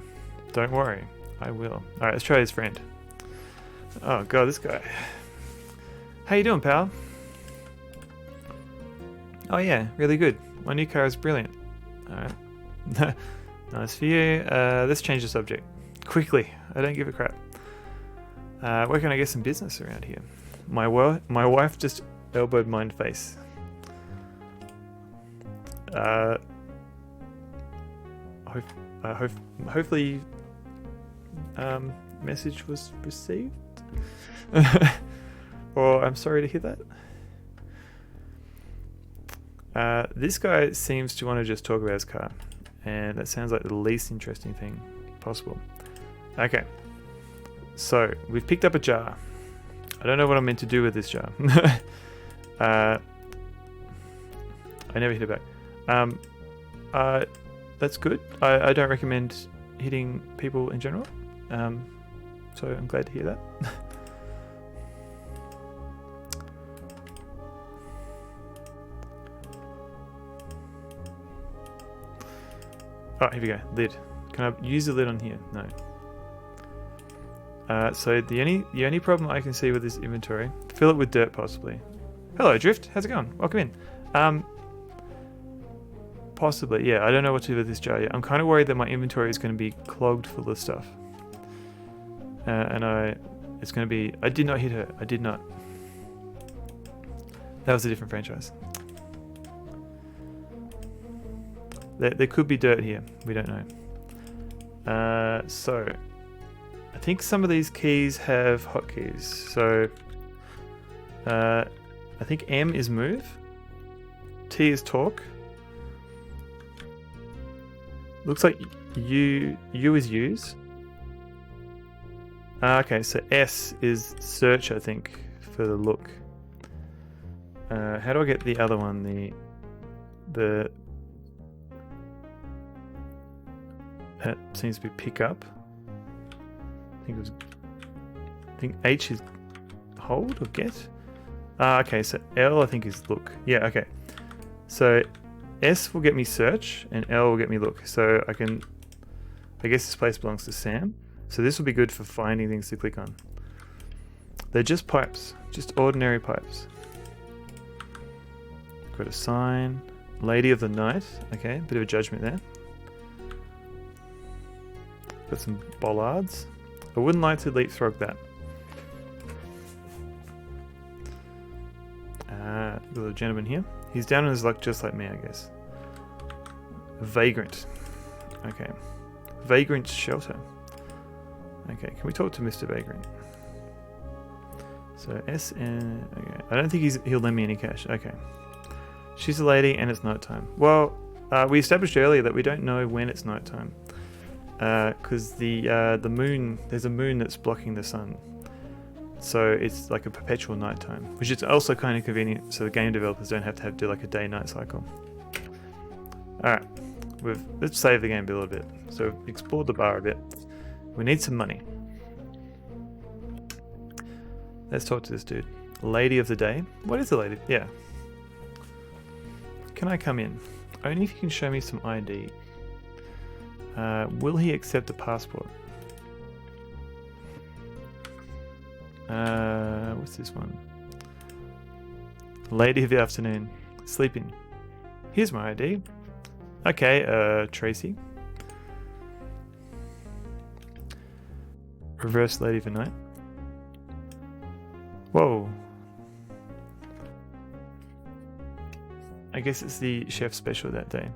Don't worry, I will. Alright, let's try his friend. Oh god, this guy. How you doing, pal? Oh yeah, really good. My new car is brilliant. Alright. Nice for you. Let's change the subject. Quickly, I don't give a crap. Where can I get some business around here? My wife just elbowed my face. Hopefully message was received. Or I'm sorry to hear that. This guy seems to want to just talk about his car, and that sounds like the least interesting thing possible. Okay, so we've picked up a jar. I don't know what I'm meant to do with this jar. I never hit it back. That's good. I don't recommend hitting people in general. So I'm glad to hear that. Oh, here we go. Lid. Can I use the lid on here? No. So the only problem I can see with this inventory, fill it with dirt possibly. Hello, Drift. How's it going? Welcome in. Possibly, yeah. I don't know what to do with this jar yet. I'm kind of worried that my inventory is going to be clogged full of stuff. It's going to be. I did not hit her. I did not. That was a different franchise. There could be dirt here. We don't know. So, I think some of these keys have hotkeys. So, I think M is move. T is talk. Looks like U is use. Okay, so S is search, I think, for the look. How do I get the other one? The that seems to be pick up. I think H is hold or get. Okay, so L I think is look. Yeah, okay. So S will get me search and L will get me look. So I guess this place belongs to Sam. So this will be good for finding things to click on. They're just pipes, just ordinary pipes. Got a sign, Lady of the Night. Okay, bit of a judgment there. Got some bollards. I wouldn't like to leapfrog that. Got a gentleman here. He's down on his luck just like me, I guess. Vagrant. Okay. Vagrant shelter. Okay, can we talk to Mr. Vagrant? So SN. Okay. I don't think he'll lend me any cash. Okay. She's a lady and it's nighttime. Well, we established earlier that we don't know when it's nighttime. Because the moon, there's a moon that's blocking the sun. So it's like a perpetual nighttime, which is also kind of convenient so the game developers don't have to do like a day-night cycle. Alright, let's save the game a little bit. So we've explored the bar a bit. We need some money. Let's talk to this dude. Lady of the day? What is the lady? Yeah. Can I come in? Only if you can show me some ID. Will he accept a passport? What's this one? Lady of the afternoon. Sleeping. Here's my ID. Okay, Tracy. Reverse lady of the night. Whoa. I guess it's the chef special that day.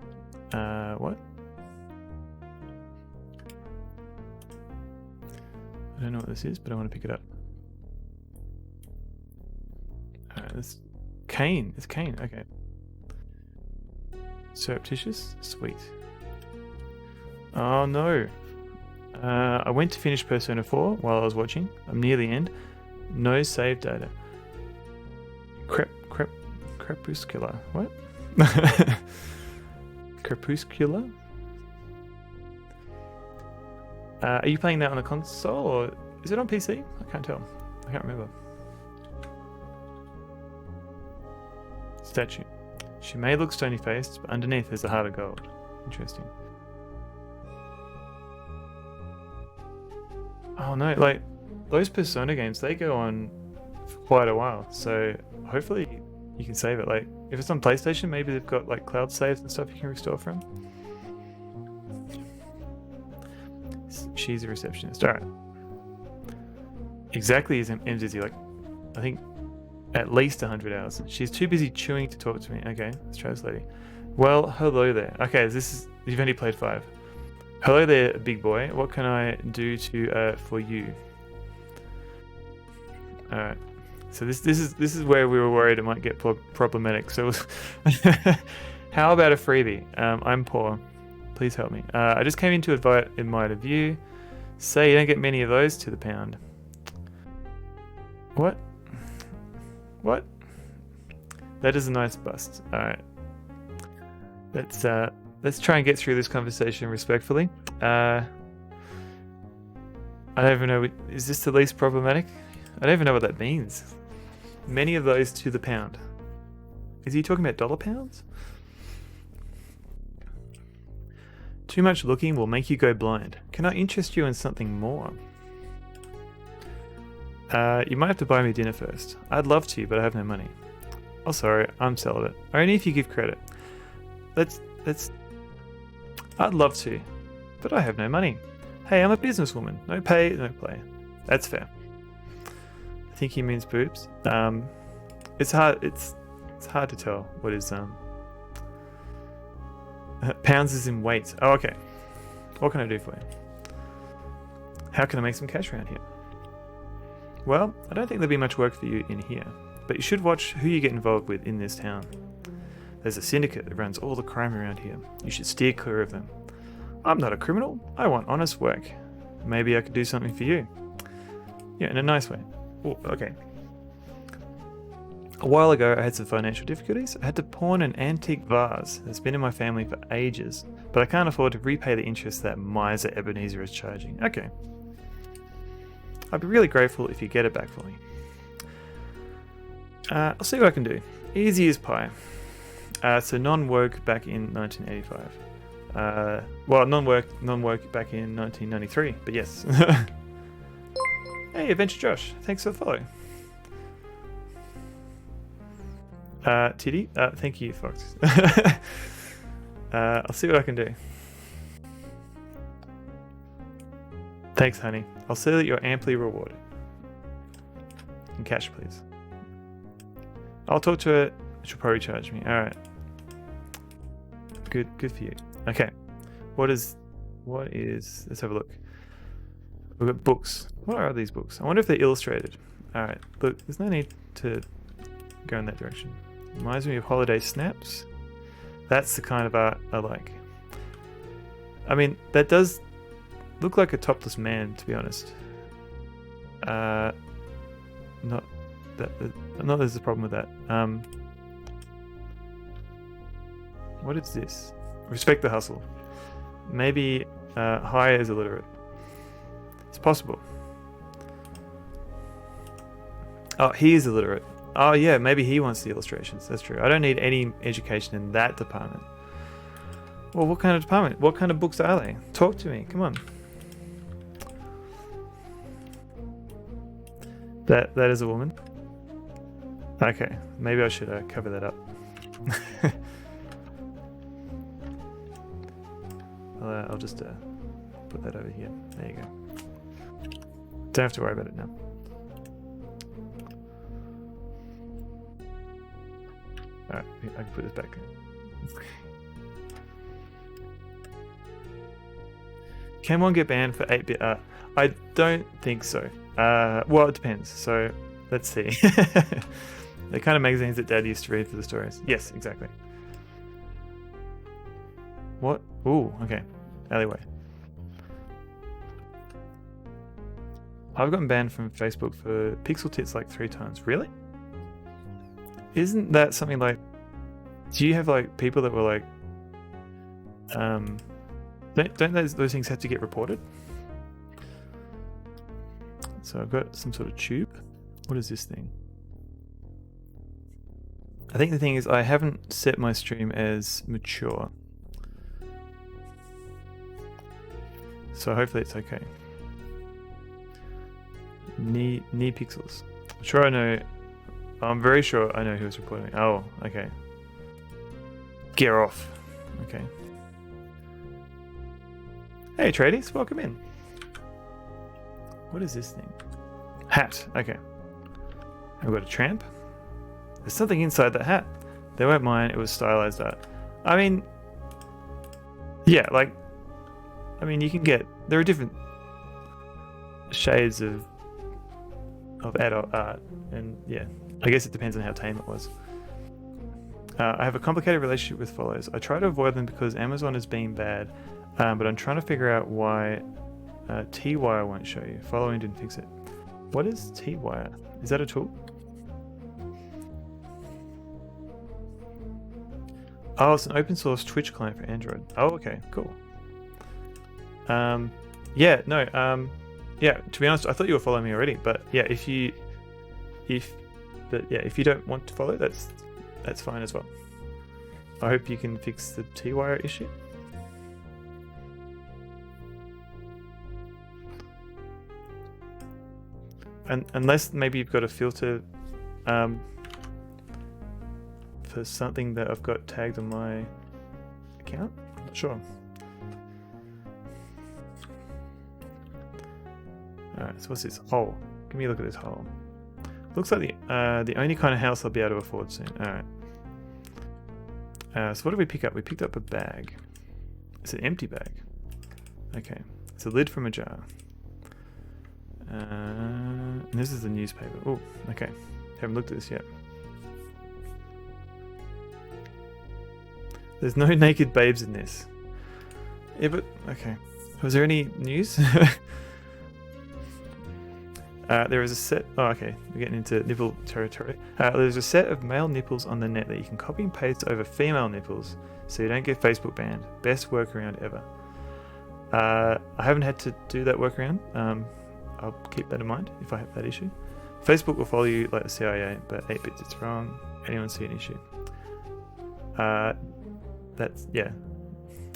What? I don't know what this is, but I want to pick it up. It's Kane. It's Kane. Okay. Surreptitious? Sweet. Oh no. I went to finish Persona 4 while I was watching. I'm near the end. No save data. Crepuscular. What? Crepuscular? Are you playing that on a console or is it on PC? I can't tell. I can't remember. Statue. She may look stony faced, but underneath is a heart of gold. Interesting. Oh no, like those Persona games, they go on for quite a while. So hopefully you can save it. Like if it's on PlayStation, maybe they've got like cloud saves and stuff you can restore from. She's a receptionist. Alright. Exactly as MZZ, like I think at least 100 hours. She's too busy chewing to talk to me. Okay, let's try this lady. Well, hello there. Okay, you've only played 5. Hello there, big boy. What can I do for you? Alright. So this is where we were worried it might get problematic. So how about a freebie? I'm poor. Please help me. I just came in to admire the view. Say you don't get many of those to the pound. What? What? That is a nice bust. Alright. Let's try and get through this conversation respectfully. I don't even know, is this the least problematic? I don't even know what that means. Many of those to the pound. Is he talking about dollar pounds? Too much looking will make you go blind. Can I interest you in something more? You might have to buy me dinner first. I'd love to, but I have no money. Oh, sorry, I'm celibate. Only if you give credit. I'd love to, but I have no money. Hey, I'm a businesswoman. No pay, no play. That's fair. I think he means boobs. It's hard to tell what is pounds is in weight. Oh, okay. What can I do for you? How can I make some cash around here? Well, I don't think there'll be much work for you in here, but you should watch who you get involved with in this town. There's a syndicate that runs all the crime around here. You should steer clear of them. I'm not a criminal. I want honest work. Maybe I could do something for you. Yeah, in a nice way. Oh, okay. A while ago, I had some financial difficulties. I had to pawn an antique vase that's been in my family for ages, but I can't afford to repay the interest that miser Ebenezer is charging. Okay. I'd be really grateful if you get it back for me. I'll see what I can do. Easy as pie. So non-work back in 1985. Well, non-work back in 1993, but yes. Hey, Adventure Josh, thanks for the follow. Titty, thank you, Fox. I'll see what I can do. Thanks, honey. I'll see that you're amply rewarded. In cash, please. I'll talk to her which will probably charge me. All right. Good for you. Okay. What is? Let's have a look. We've got books. What are these books? I wonder if they're illustrated. All right. Look, there's no need to go in that direction. Reminds me of holiday snaps. That's the kind of art I like. I mean, that does look like a topless man, to be honest. Not there's a problem with that. What is this? Respect the hustle. Maybe hire is illiterate. It's possible. Oh, he is illiterate. Oh yeah, maybe he wants the illustrations. That's true. I don't need any education in that department. Well, what kind of department? What kind of books are they? Talk to me. Come on. That is a woman. Okay, maybe I should cover that up. I'll just put that over here. There you go. Don't have to worry about it now. Alright, I can put this back. Can one get banned for 8-bit art? I don't think so. Well, it depends. So, let's see. The kind of magazines that Dad used to read for the stories. Yes, exactly. What? Ooh, okay. Alleyway. I've gotten banned from Facebook for pixel tits like 3 times. Really? Isn't that something like... Do you have like people that were like... Don't those things have to get reported? So I've got some sort of tube. What is this thing? I think the thing is I haven't set my stream as mature. So hopefully it's okay. Knee pixels. I'm sure I know. I'm very sure I know who was reporting. Oh, okay. Get off. Okay. Hey tradies, welcome in. What is this thing? Hat. Okay. I've got a tramp. There's something inside that hat. They weren't mine. It was stylized art. I mean, yeah, like, I mean, you can get. There are different shades of adult art, and yeah, I guess it depends on how tame it was. I have a complicated relationship with follows. I try to avoid them because Amazon is being bad, but I'm trying to figure out why T-Wire won't show you. Following didn't fix it. What is T-Wire? Is that a tool? Oh, it's an open source Twitch client for Android. Oh, okay, cool. Yeah, no, yeah, to be honest, I thought you were following me already, but yeah, if you don't want to follow, that's fine as well. I hope you can fix the T-Wire issue. And unless maybe you've got a filter for something that I've got tagged on my account. I'm not sure. Alright, so what's this hole? Give me a look at this hole. Looks like the only kind of house I'll be able to afford soon. Alright. So what did we pick up? We picked up a bag. It's an empty bag. Okay. It's a lid from a jar. And this is the newspaper. Oh, okay. Haven't looked at this yet. There's no naked babes in this. Yeah, but okay. Was there any news? There is a set. Oh, okay. We're getting into nipple territory. There's a set of male nipples on the net that you can copy and paste over female nipples, so you don't get Facebook banned. Best workaround ever. I haven't had to do that workaround. I'll keep that in mind if I have that issue. Facebook will follow you like the CIA, but 8-bits it's wrong. Anyone see an issue? That's yeah.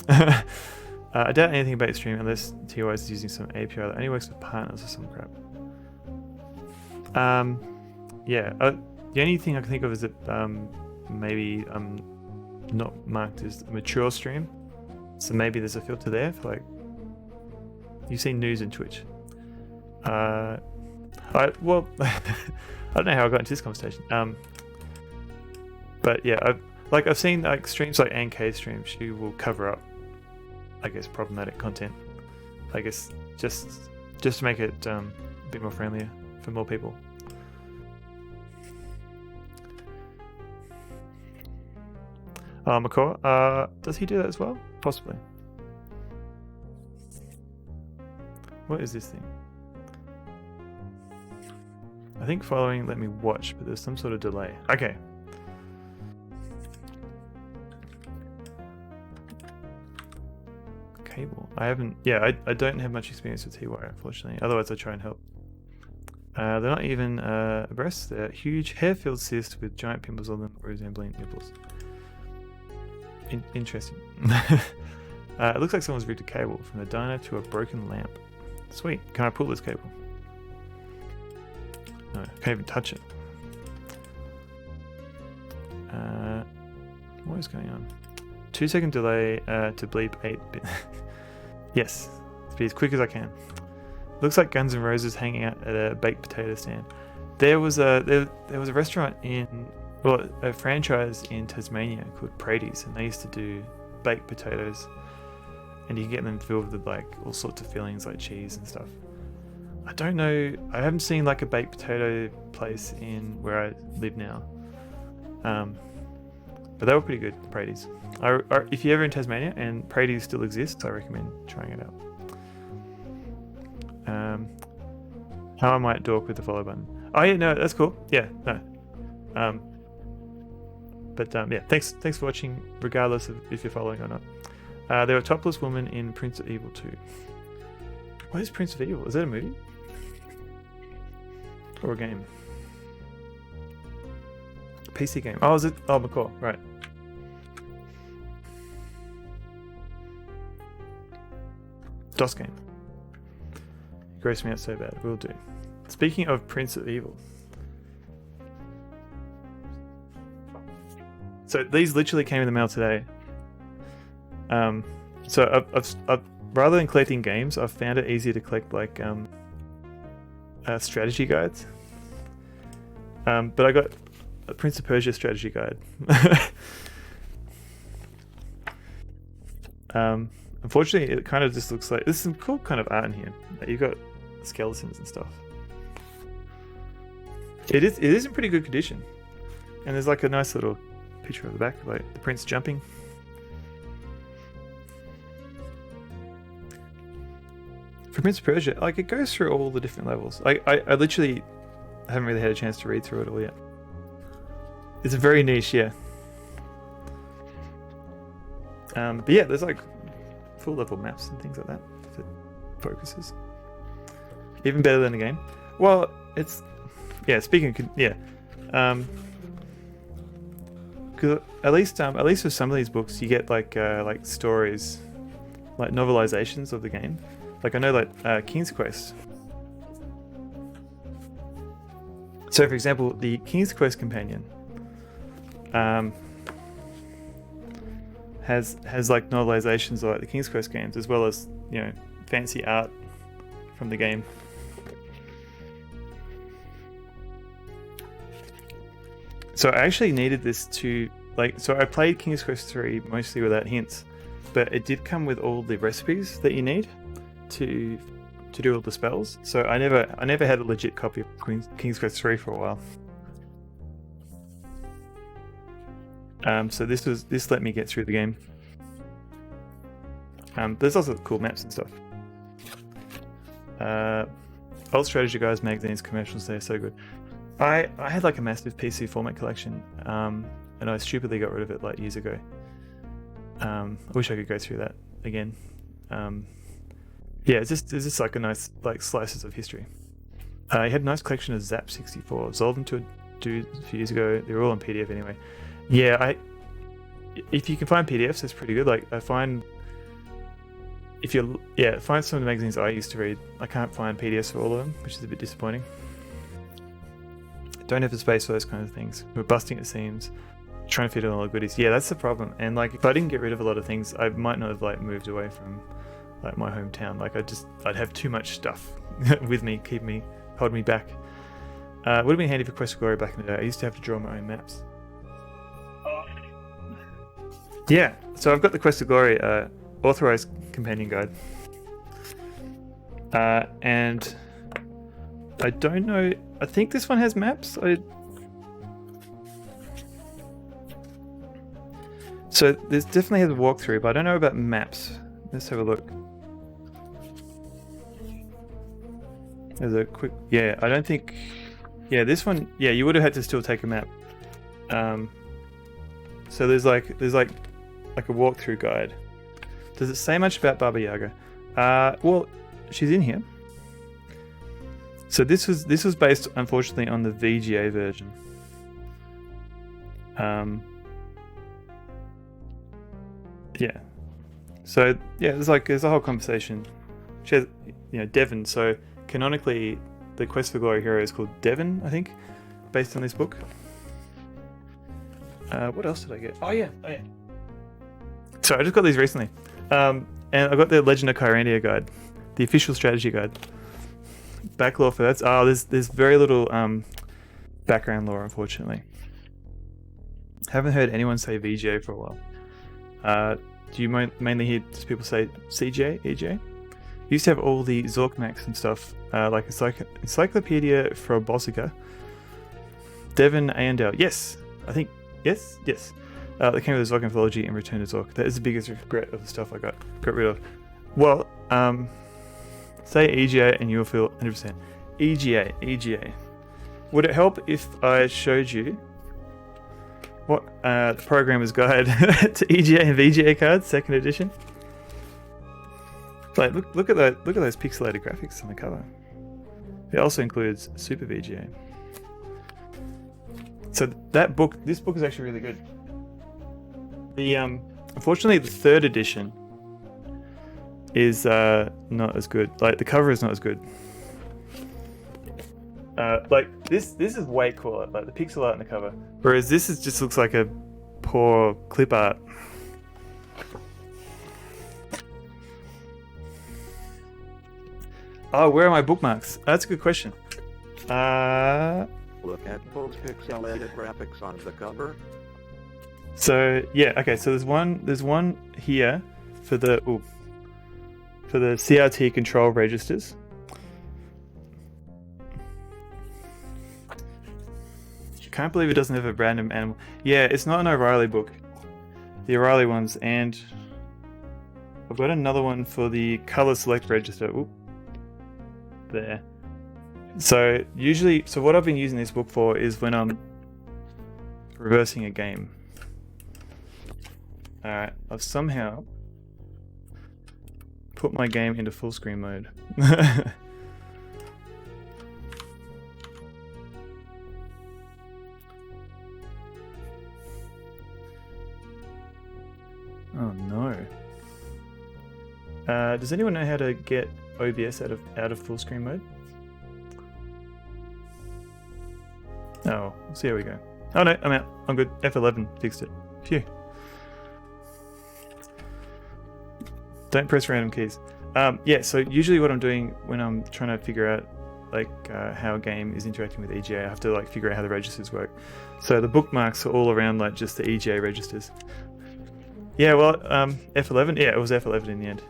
I doubt anything about stream unless TOS is using some API that only works with partners or some crap. Yeah. The only thing I can think of is that maybe I'm not marked as a mature stream, so maybe there's a filter there for like. You've seen news in Twitch. Well, I don't know how I got into this conversation. But yeah, I've seen like streams like NK streams. She will cover up, I guess, problematic content. I guess just to make it a bit more friendlier for more people. Macaw, does he do that as well? Possibly. What is this thing? I think following let me watch, but there's some sort of delay. Okay. Cable. I haven't. Yeah, I don't have much experience with T-Wire, unfortunately. Otherwise, I try and help. They're not even abreast. They're huge hair-filled cysts with giant pimples on them, resembling nipples. Interesting. It looks like someone's rigged a cable from the diner to a broken lamp. Sweet. Can I pull this cable? No, I can't even touch it. What is going on? 2-second delay to bleep 8-bit. Yes, to be as quick as I can. Looks like Guns N' Roses hanging out at a baked potato stand. There was a restaurant a franchise in Tasmania called Praties, and they used to do baked potatoes, and you can get them filled with like all sorts of fillings like cheese and stuff. I don't know. I haven't seen like a baked potato place in where I live now. But they were pretty good, Praties. If you're ever in Tasmania and Praties still exists, I recommend trying it out. How I might dork with the follow button. Oh yeah, no, that's cool. Yeah, no. Yeah, thanks for watching, regardless of if you're following or not. There were a topless woman in Prince of Evil 2. What is Prince of Evil? Is that a movie? Or a game? PC game. Oh, is it? Oh, Macaw, right. DOS game. Gross me out so bad. Will do. Speaking of Prince of Evil. So these literally came in the mail today. So I've rather than collecting games, I've found it easier to collect like strategy guides. But I got a Prince of Persia strategy guide. Unfortunately, it kind of just looks like there's some cool kind of art in here. You've got skeletons and stuff. It is in pretty good condition, and there's like a nice little picture of the back, like the prince jumping. For Prince of Persia, like it goes through all the different levels. I literally haven't really had a chance to read through it all yet. It's a very niche, yeah. But yeah, there's like full level maps and things like that if it focuses. Even better than the game. Well, it's speaking of, yeah. Cause at least with some of these books, you get like stories, like novelizations of the game. Like I know like King's Quest. So for example, the King's Quest companion has like novelizations of like the King's Quest games, as well as, you know, fancy art from the game. So I actually needed this to so I played King's Quest 3 mostly without hints, but it did come with all the recipes that you need to do all the spells. So I never had a legit copy of King's Quest 3 for a while. So this let me get through the game. There's also cool maps and stuff. Old strategy guides, magazines, commercials, they're so good. I had like a massive PC format collection, and I stupidly got rid of it like years ago. I wish I could go through that again. Yeah, it's just like a nice like slices of history. I had a nice collection of Zap 64. Sold them to a dude a few years ago. They were all on PDF anyway. Yeah, if you can find PDFs, that's pretty good. Like I find find some of the magazines I used to read. I can't find PDFs for all of them, which is a bit disappointing. Don't have the space for those kinds of things. We're busting at seams, trying to fit in all the goodies. Yeah, that's the problem. And like if I didn't get rid of a lot of things, I might not have like moved away from like my hometown. Like I'd have too much stuff with me, hold me back. Would have been handy for Quest for Glory back in the day. I used to have to draw my own maps. Yeah, so I've got the Quest to Glory authorized companion guide. And I don't know, I think this one has maps. So this definitely has a walkthrough, but I don't know about maps. Let's have a look. There's a quick, yeah, I don't think, yeah, this one, yeah, you would have had to still take a map. So there's like a walkthrough guide. Does it say much about Baba Yaga? Well, she's in here. So this was based, unfortunately, on the VGA version. Yeah. So yeah, there's a whole conversation. She has, Devon. So canonically, the Quest for Glory hero is called Devon, I think, based on this book. What else did I get? Oh yeah. So I just got these recently, and I got the Legend of Kyrandia guide, the official strategy guide. Backlore for that. Oh, there's very little background lore, unfortunately. Haven't heard anyone say VGA for a while. Do you mainly hear people say CJ, EJ? Used to have all the Zorkmax and stuff, like Encyclopedia for Bossica. Devon Ayandale. Yes, I think, yes. That came with the Zork Anthology and Return to Zork. That is the biggest regret of the stuff I got rid of. Well, say EGA and you'll feel 100%. EGA. Would it help if I showed you what the programmer's guide to EGA and VGA cards, second edition? Like, look at those pixelated graphics on the cover. It also includes Super VGA. So this book is actually really good. The unfortunately, the third edition is not as good. Like, the cover is not as good. Like this is way cooler. Like the pixel art in the cover, whereas this just looks like a poor clip art. Oh, where are my bookmarks? That's a good question. Look at those pixelated graphics on the cover. So yeah, okay. So there's one here for the CRT control registers. Can't believe it doesn't have a random animal. Yeah, it's not an O'Reilly book. The O'Reilly ones, and I've got another one for the color select register. Oop. There. So what I've been using this book for is when I'm reversing a game. Alright, I've somehow put my game into full screen mode. Oh no. Does anyone know how to get OBS out of full screen mode? Oh, see how we go. Oh no, I'm out. I'm good. F11 fixed it. Phew. Don't press random keys. Yeah, so usually what I'm doing when I'm trying to figure out how a game is interacting with EGA, I have to figure out how the registers work. So the bookmarks are all around just the EGA registers. Yeah, well, F11. Yeah, it was F11 in the end.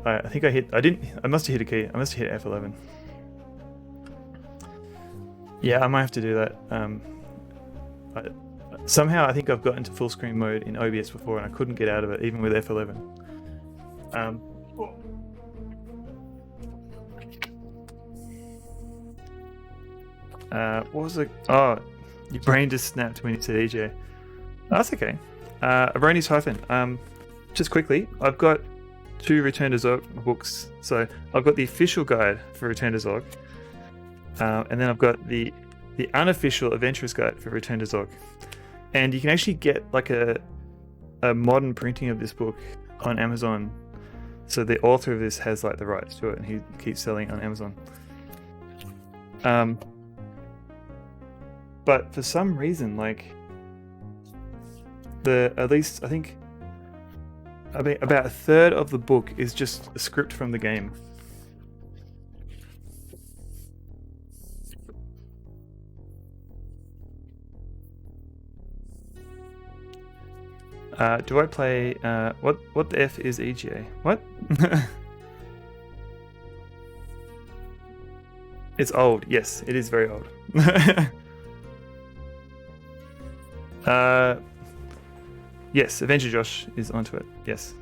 I think I must have hit a key. I must have hit F11. Yeah, I might have to do that. Somehow I think I've got into full screen mode in OBS before and I couldn't get out of it, even with F11. What was it? Oh, your brain just snapped when you said EJ. That's okay. Abroni's Hyphen. Just quickly, I've got 2 Return to Zork books. So I've got the official guide for Return to Zork, and then I've got the unofficial Adventurer's Guide for Return to Zork. And you can actually get a modern printing of this book on Amazon. So the author of this has the rights to it, and he keeps selling it on Amazon. But for some reason, at least I think about a third of the book is just a script from the game. Do I play? What the F is EGA? What? It's old. Yes, it is very old. Yes, Adventure Josh is onto it. Yes.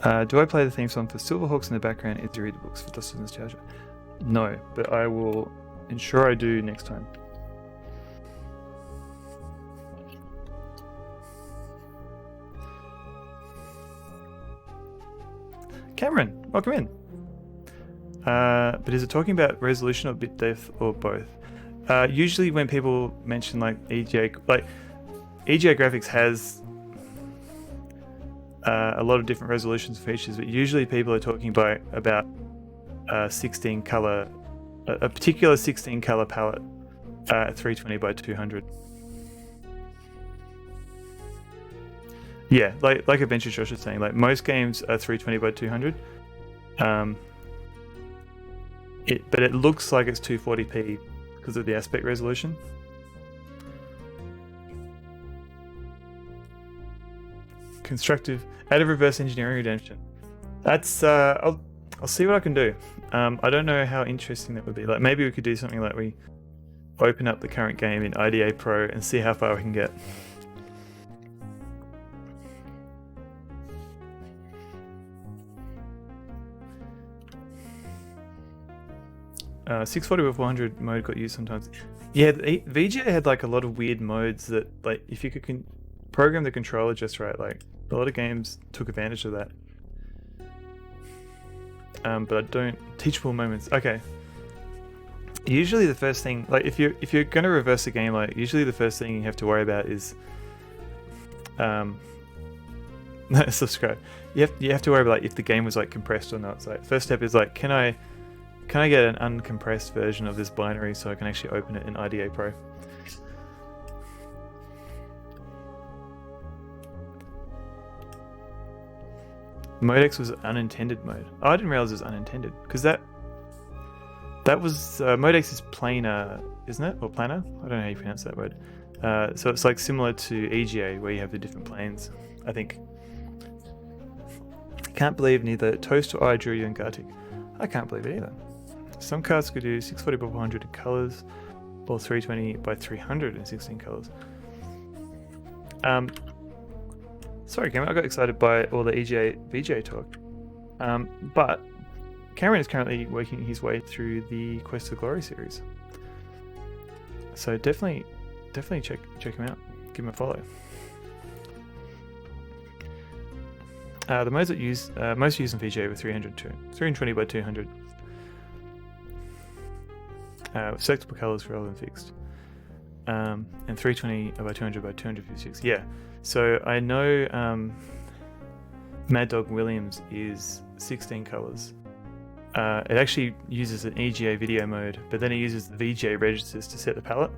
Do I play the theme song for Silverhawks in the background? Is you read the books for Dust of Nostalgia? No, but I will ensure I do next time. Cameron, welcome in. But is it talking about resolution or bit depth or both? Usually when people mention like EGA graphics has a lot of different resolutions and features, but usually people are talking about 16 color, a particular 16 color palette at 320 by 200. Yeah, like Adventure Josh is saying, like most games are 320 by 200. But it looks like it's 240p because of the aspect resolution. Constructive, add a reverse engineering redemption. That's I'll see what I can do. I don't know how interesting that would be. Like maybe we could do something like we open up the current game in IDA Pro and see how far we can get. Uh, 640 by 400 mode got used sometimes. Yeah, the VGA had like a lot of weird modes that, like, if you could program the controller just right, like a lot of games took advantage of that. But I don't. Teachable moments. Okay. Usually the first thing, like if you're gonna reverse a game, like usually the first thing you have to worry about is subscribe. You have to worry about like if the game was like compressed or not. So like, first step is like, can I get an uncompressed version of this binary so I can actually open it in IDA Pro? Modex was unintended mode. Oh, I didn't realize it was unintended because that was Modex is planar, isn't it, or planar? I don't know how you pronounce that word. So it's like similar to EGA where you have the different planes. I think. Can't believe neither Toast or I drew you in Gartic. I can't believe it either. Some cards could do 640 by 400 in colors, or 320 by 300 in 16 colors. Sorry, Cameron, I got excited by all the EGA VJ talk. But Cameron is currently working his way through the Quest for Glory series, so definitely check him out. Give him a follow. The modes that most used in VGA were 320 by 200. Selectable colors rather than fixed. And 320 by 200 by 256. Yeah. So I know Mad Dog Williams is 16 colors. It actually uses an EGA video mode, but then it uses the VGA registers to set the palette.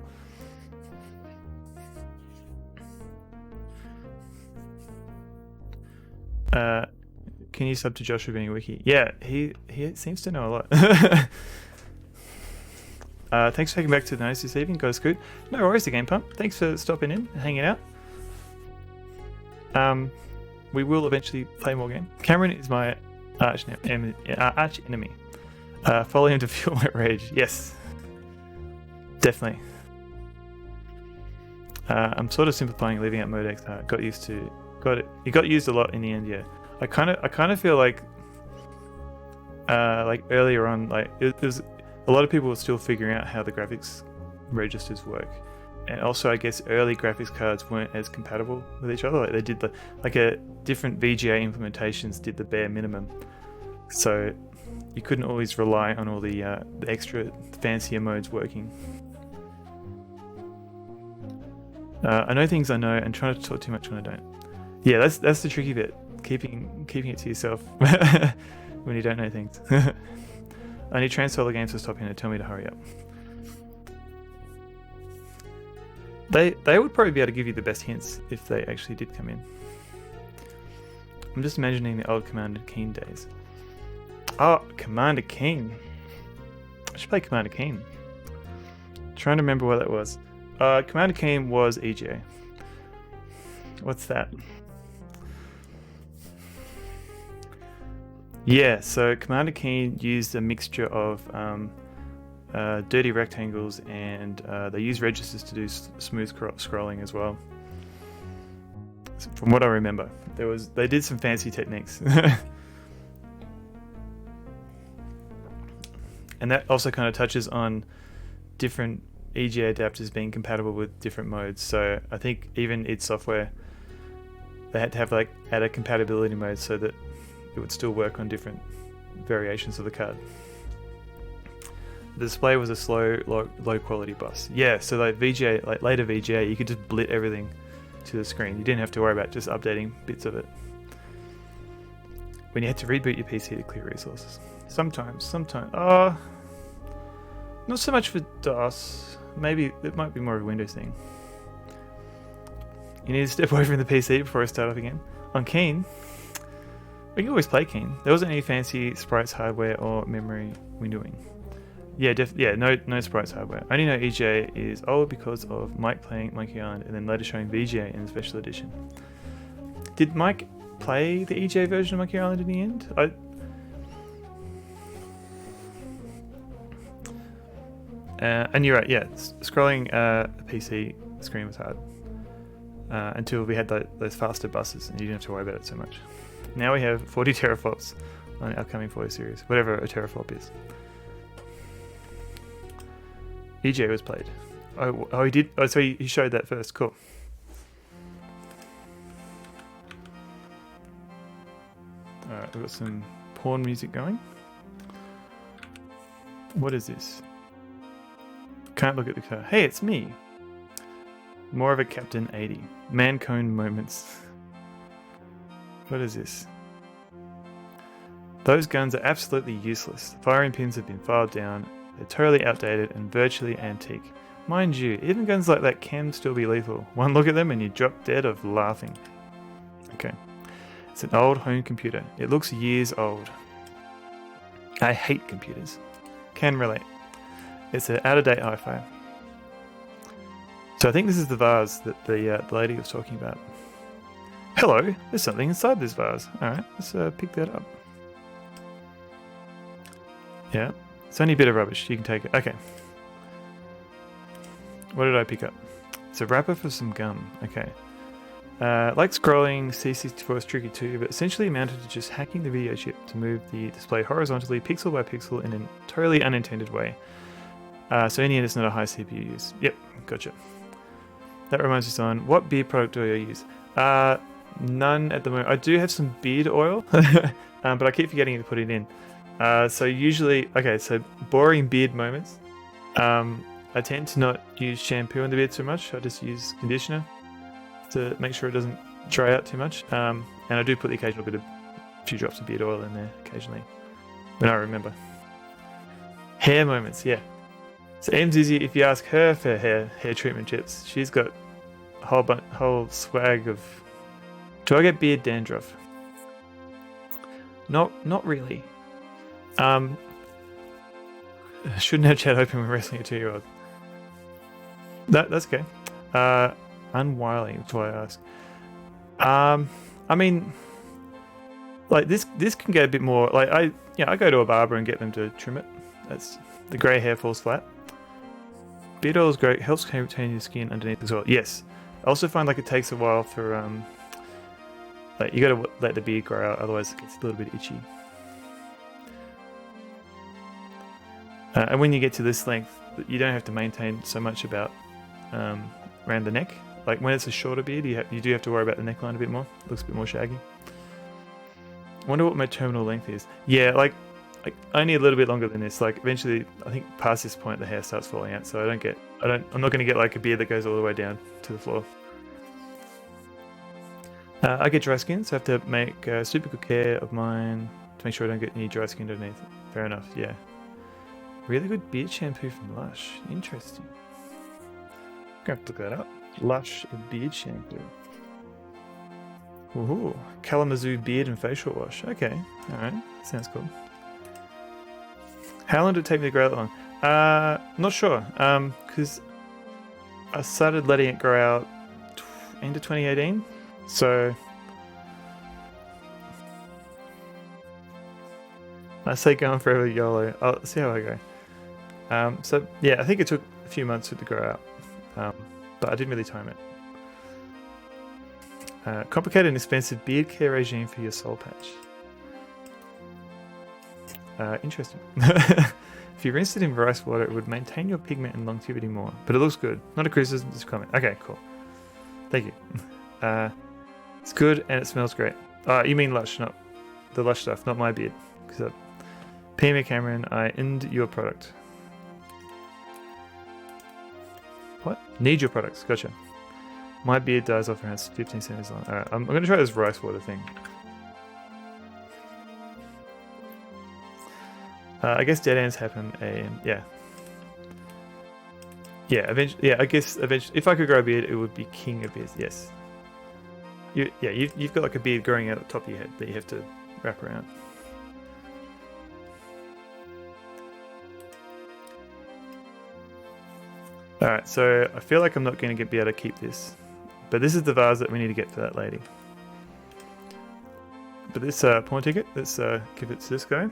Can you sub to Joshua being a wiki? Yeah, he seems to know a lot. Thanks for taking back to the notes this evening, guys. Good. No worries, the Game Pump. Thanks for stopping in and hanging out. We will eventually play more game. Cameron is my arch enemy. Follow him to fuel my rage. Yes, definitely. I'm sort of simplifying, leaving out Modex. Got it. It got used a lot in the end. Yeah, I kind of feel like earlier on, like it was a lot of people were still figuring out how the graphics registers work, and also I guess early graphics cards weren't as compatible with each other. Like they did different VGA implementations did the bare minimum, so you couldn't always rely on all the extra fancier modes working. I know things I know and trying to talk too much when I don't. Yeah, that's the tricky bit. Keeping it to yourself when you don't know things. I need Transsolar Games to stop here and tell me to hurry up. They would probably be able to give you the best hints if they actually did come in. I'm just imagining the old Commander Keen days. Oh, Commander Keen. I should play Commander Keen. Trying to remember what that was. Commander Keen was EGA. What's that? Yeah, so Commander Keen used a mixture of dirty rectangles and they use registers to do smooth scrolling as well. From what I remember, they did some fancy techniques. And that also kind of touches on different EGA adapters being compatible with different modes. So I think even id Software, they had to have like add a compatibility mode so that it would still work on different variations of the card. The display was a slow, low quality bus. Yeah, so like VGA, like later VGA, you could just blit everything to the screen. You didn't have to worry about just updating bits of it. When you had to reboot your PC to clear resources. Sometimes. Not so much for DOS. Maybe it might be more of a Windows thing. You need to step away from the PC before I start up again. On Keen, we can always play Keen. There wasn't any fancy sprites hardware or memory windowing. Yeah, no sprites hardware. I only know EGA is old because of Mike playing Monkey Island and then later showing VGA in the special edition. Did Mike play the EGA version of Monkey Island in the end? And you're right, yeah, scrolling a PC screen was hard until we had those faster buses and you didn't have to worry about it so much. Now we have 40 teraflops on the upcoming 40 series, whatever a teraflop is. EJ was played. Oh, he did. Oh, so he showed that first. Cool. Alright, we've got some porn music going. What is this? Can't look at the car. Hey, it's me. More of a Captain 80. Man-cone moments. What is this? Those guns are absolutely useless. The firing pins have been filed down. They're totally outdated and virtually antique. Mind you, even guns like that can still be lethal. One look at them and you drop dead of laughing. Okay. It's an old home computer. It looks years old. I hate computers. Can relate. It's an out-of-date hi-fi. So I think this is the vase that the lady was talking about. Hello, there's something inside this vase. Alright, let's pick that up. Yeah, it's only a bit of rubbish. You can take it. Okay. What did I pick up? It's a wrapper for some gum. Okay. Like scrolling, C64 is tricky too, but essentially amounted to just hacking the video chip to move the display horizontally, pixel by pixel, in a totally unintended way. So in the end, it's not a high CPU use. Yep, gotcha. That reminds us on, what beard product do I use? None at the moment. I do have some beard oil, but I keep forgetting to put it in. So usually, okay, so boring beard moments. I tend to not use shampoo on the beard so much. I just use conditioner to make sure it doesn't dry out too much. And I do put the occasional few drops of beard oil in there occasionally when I remember. Hair moments, yeah. So Mzizzy, if you ask her for hair treatment tips, she's got a whole swag of. Do I get beard dandruff? Not really. I shouldn't have chat open when wrestling a 2-year-old. That's okay. Unwiling, that's why I ask. I mean, like this can get a bit more. Like I go to a barber and get them to trim it. That's the grey hair falls flat. Beard oil is great. Helps contain your skin underneath as well. Yes. I also find like it takes a while for like you got to let the beard grow out, otherwise it gets a little bit itchy. And when you get to this length, you don't have to maintain so much about around the neck. Like when it's a shorter beard, you do have to worry about the neckline a bit more. It looks a bit more shaggy. I wonder what my terminal length is. Yeah, like only a little bit longer than this. Like eventually, I think past this point, the hair starts falling out. So I'm not going to get like a beard that goes all the way down to the floor. I get dry skin, so I have to make super good care of mine to make sure I don't get any dry skin underneath. Fair enough, yeah. Really good beard shampoo from Lush. Interesting. I'm going to have to look that up. Lush beard shampoo. Ooh, Kalamazoo beard and facial wash. Okay, alright, sounds cool. How long did it take me to grow that long? Not sure, because I started letting it grow out end of 2018, So I say going forever YOLO. I'll see how I go. So yeah, I think it took a few months for it to grow out, but I didn't really time it. Complicated and expensive beard care regime for your soul patch. Interesting. If you rinsed it in rice water, it would maintain your pigment and longevity more. But it looks good. Not a criticism, just a comment. Okay, cool. Thank you. It's good and it smells great. You mean Lush, not the Lush stuff, not my beard. Because PM Cameron, I end your product. What? Need your products. Gotcha. My beard dies off around 15 centimeters long. Alright, I'm going to try this rice water thing. I guess dead ends happen, and yeah. Yeah, eventually. Yeah, I guess eventually, if I could grow a beard, it would be king of beards. Yes. You've got like a beard growing out the top of your head that you have to wrap around. All right, so I feel like I'm not going to be able to keep this, but this is the vase that we need to get for that lady. But this pawn ticket, let's give it to this guy.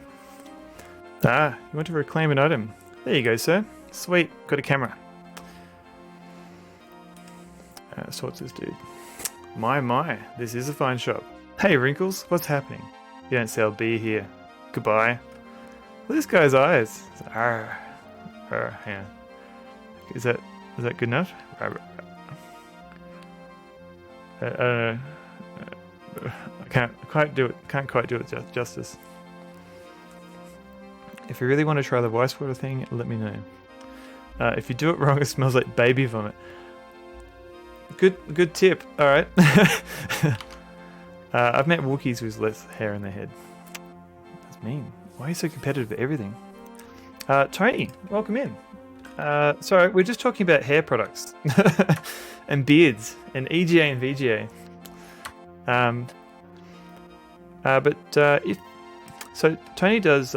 You want to reclaim an item? There you go, sir. Sweet, got a camera. So what's this dude? My, this is a fine shop. Hey, Wrinkles, what's happening? You don't sell beer here. Goodbye. Look at this guy's eyes. Arr, hang on. Is that good enough? I don't know. I can't quite do it justice. If you really want to try the rice water thing, let me know. If you do it wrong, it smells like baby vomit. Good tip. All right. I've met Wookiees with less hair in their head. That's mean. Why are you so competitive at everything? Tony, welcome in. Sorry, we're just talking about hair products and beards and EGA and VGA. So Tony does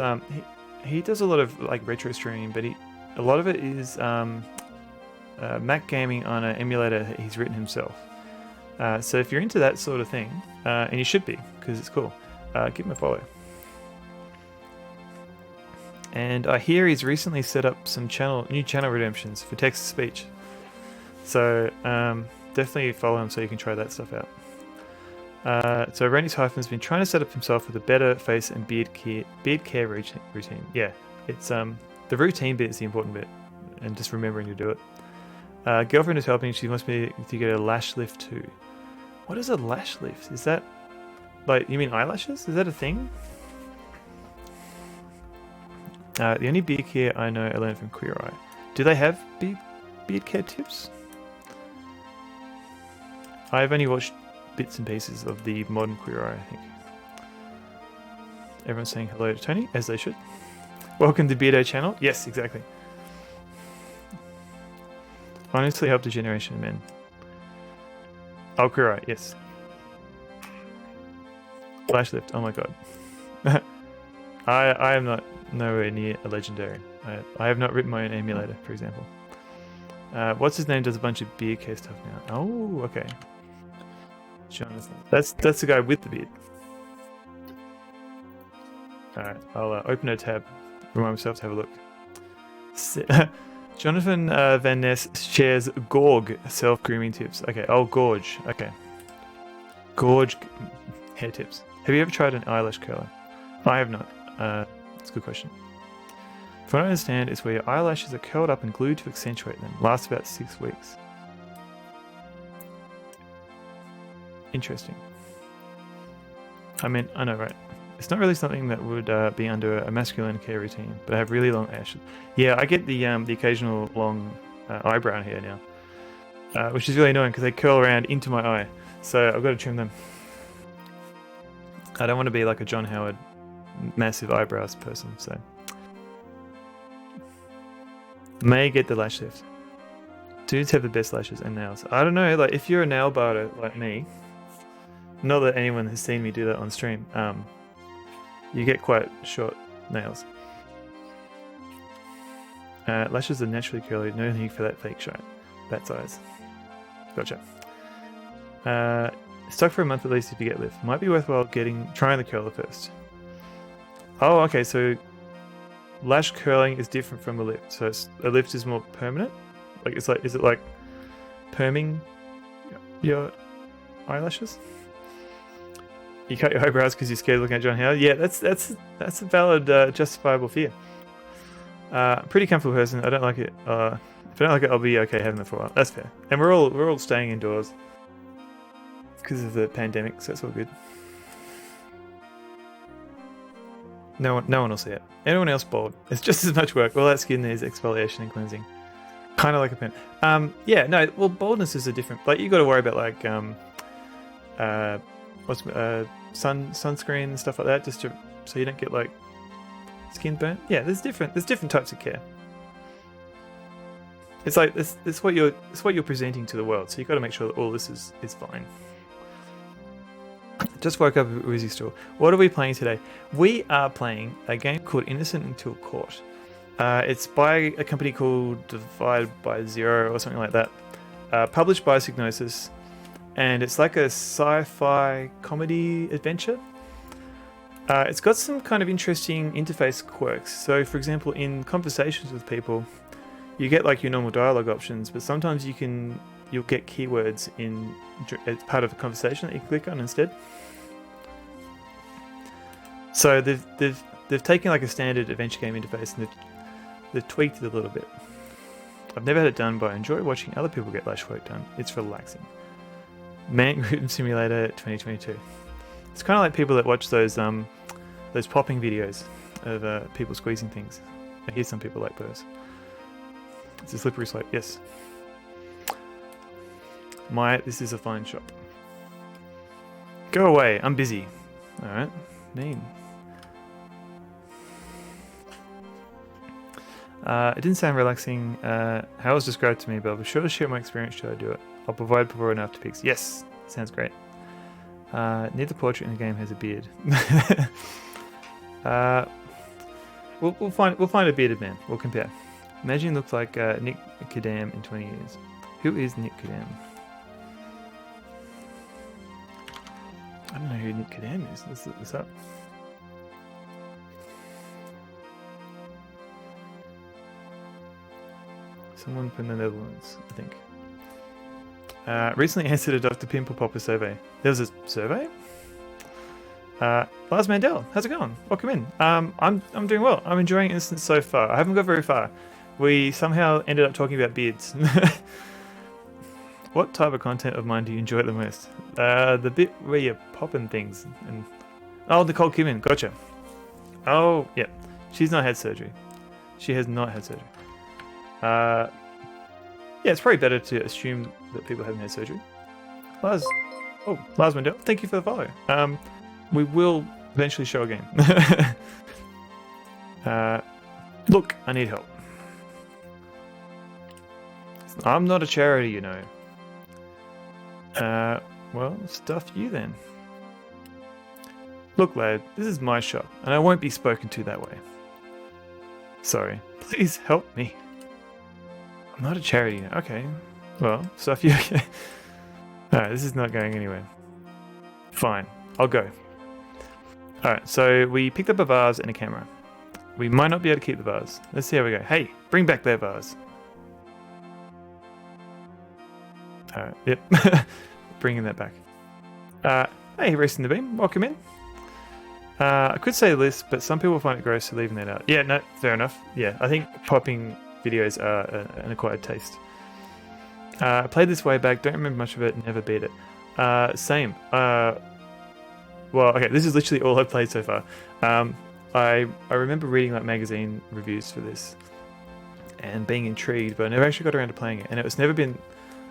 he does a lot of like retro streaming, but a lot of it is Mac gaming on an emulator that he's written himself. So if you're into that sort of thing, and you should be because it's cool, give him a follow. And I hear he's recently set up some new channel redemptions for text to speech. So definitely follow him so you can try that stuff out. So Randy's Hyphen's been trying to set up himself with a better face and beard care routine. Yeah, it's the routine bit is the important bit, and just remembering to do it. Girlfriend is helping. She wants me to get a lash lift too. What is a lash lift? Is that like, you mean eyelashes? Is that a thing? The only beard care I know I learned from Queer Eye. Do they have beard care tips? I've only watched bits and pieces of the modern Queer Eye, I think. Everyone's saying hello to Tony, as they should. Welcome to Beardo channel. Yes, exactly. Honestly helped a generation of men. Oh, Queer Eye, yes. Lash lift, oh my god. I am not nowhere near a legendary. I have not written my own emulator, for example. What's his name does a bunch of beard care stuff now. Oh, okay. Jonathan. That's the guy with the beard. Alright, I'll open a tab. Remind myself to have a look. Jonathan Van Ness shares Gorg self-grooming tips. Okay, oh, Gorge. Okay. Gorge hair tips. Have you ever tried an eyelash curler? I have not. It's a good question. From what I understand, it's where your eyelashes are curled up and glued to accentuate them. Lasts about 6 weeks. Interesting. I mean, I know, right? It's not really something that would be under a masculine care routine, but I have really long lashes. Yeah, I get the occasional long eyebrow hair now, which is really annoying because they curl around into my eye. So I've got to trim them. I don't want to be like a John Howard massive eyebrows person, so may get the lash lift. Dudes have the best lashes and nails. I don't know, like if you're a nail barter like me, not that anyone has seen me do that on stream, you get quite short nails. Lashes are naturally curly, no need for that fake shine. That's eyes. Gotcha. Stuck for a month at least if you get lift. Might be worthwhile trying the curler first. Oh, okay, so lash curling is different from a lift. So a lift is more permanent? Is it like perming your eyelashes? You cut your eyebrows because you're scared of looking at John Howard? Yeah, that's a valid, justifiable fear. Pretty comfortable person. I don't like it. If I don't like it, I'll be okay having it for a while. That's fair. And we're all staying indoors because of the pandemic, so that's all good. No one will see it. Anyone else bald? It's just as much work. All that skin needs exfoliation and cleansing. Kind of like a pen. Yeah, no. Well, baldness is a different. Like you got to worry about like sunscreen and stuff like that, so you don't get like skin burnt. Yeah, there's different types of care. It's like it's what you're presenting to the world. So you got to make sure that all this is fine. Just woke up at Uzi Store. What are we playing today? We are playing a game called Innocent Until Caught. It's by a company called Divide by Zero or something like that. Published by Psygnosis. And it's like a sci-fi comedy adventure. It's got some kind of interesting interface quirks. So, for example, in conversations with people, you get like your normal dialogue options, but sometimes you'll get keywords as part of a conversation that you click on instead. So they've taken like a standard adventure game interface and they've tweaked it a little bit. I've never had it done, but I enjoy watching other people get lash work done. It's relaxing. Man Group Simulator 2022. It's kind of like people that watch those popping videos of people squeezing things. I hear some people like those. It's a slippery slope, yes. This is a fine shop. Go away, I'm busy. Alright, mean. It didn't sound relaxing how it was described to me, but I'll be sure to share my experience should I do it. I'll provide before and after pics. Yes, sounds great. Neither portrait in the game has a beard. We'll find a bearded man. We'll compare. Imagine he looks like Nick Kadam in 20 years. Who is Nick Kadam? I don't know who Nick Kadam is. Let's look this up. Someone from the Netherlands, I think. Recently answered a Dr. Pimple Popper survey. There was a survey? Lars Mandel, how's it going? Welcome in. I'm doing well. I'm enjoying Innocence so far. I haven't got very far. We somehow ended up talking about beards. What type of content of mine do you enjoy the most? The bit where you're popping things. Oh, Nicole Kidman, gotcha. Oh, yeah. She's not had surgery. She has not had surgery. Yeah, it's probably better to assume that people haven't had surgery. Lars Mandel, thank you for the follow. We will eventually show again. Look, I need help. I'm not a charity, you know. Well, stuff you then. Look, lad, this is my shop, and I won't be spoken to that way. Sorry, please help me. I'm not a charity, you know. Okay, well, stuff you. Alright, this is not going anywhere. Fine, I'll go. Alright, so we picked up a vase and a camera. We might not be able to keep the vase. Let's see how we go. Hey, bring back that vase. Alright, yep. Bringing that back. Hey, Racing the Beam, welcome in. I could say this, but some people find it gross, so leaving that out. Yeah, no, fair enough. Yeah, I think popping videos are an acquired taste. I played this way back, don't remember much of it, never beat it. Same. Well, okay, this is literally all I've played so far. I remember reading like magazine reviews for this and being intrigued, but I never actually got around to playing it. And it's never been...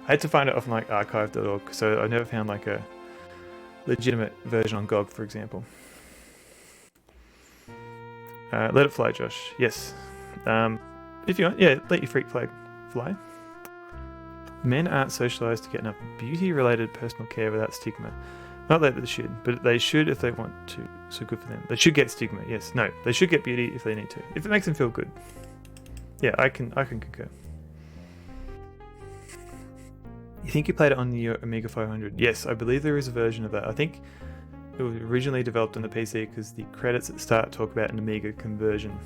I had to find it off like archive.org, so I never found like a legitimate version on GOG, for example. Let it fly, Josh. Yes. If you want, yeah, let your freak flag fly. Men aren't socialized to get enough beauty-related personal care without stigma. Not that they should, but they should if they want to. So good for them. They should get stigma. Yes. No. They should get beauty if they need to. If it makes them feel good. Yeah, I can concur. You think you played it on your Amiga 500? Yes, I believe there is a version of that. I think it was originally developed on the PC because the credits at the start talk about an Amiga conversion.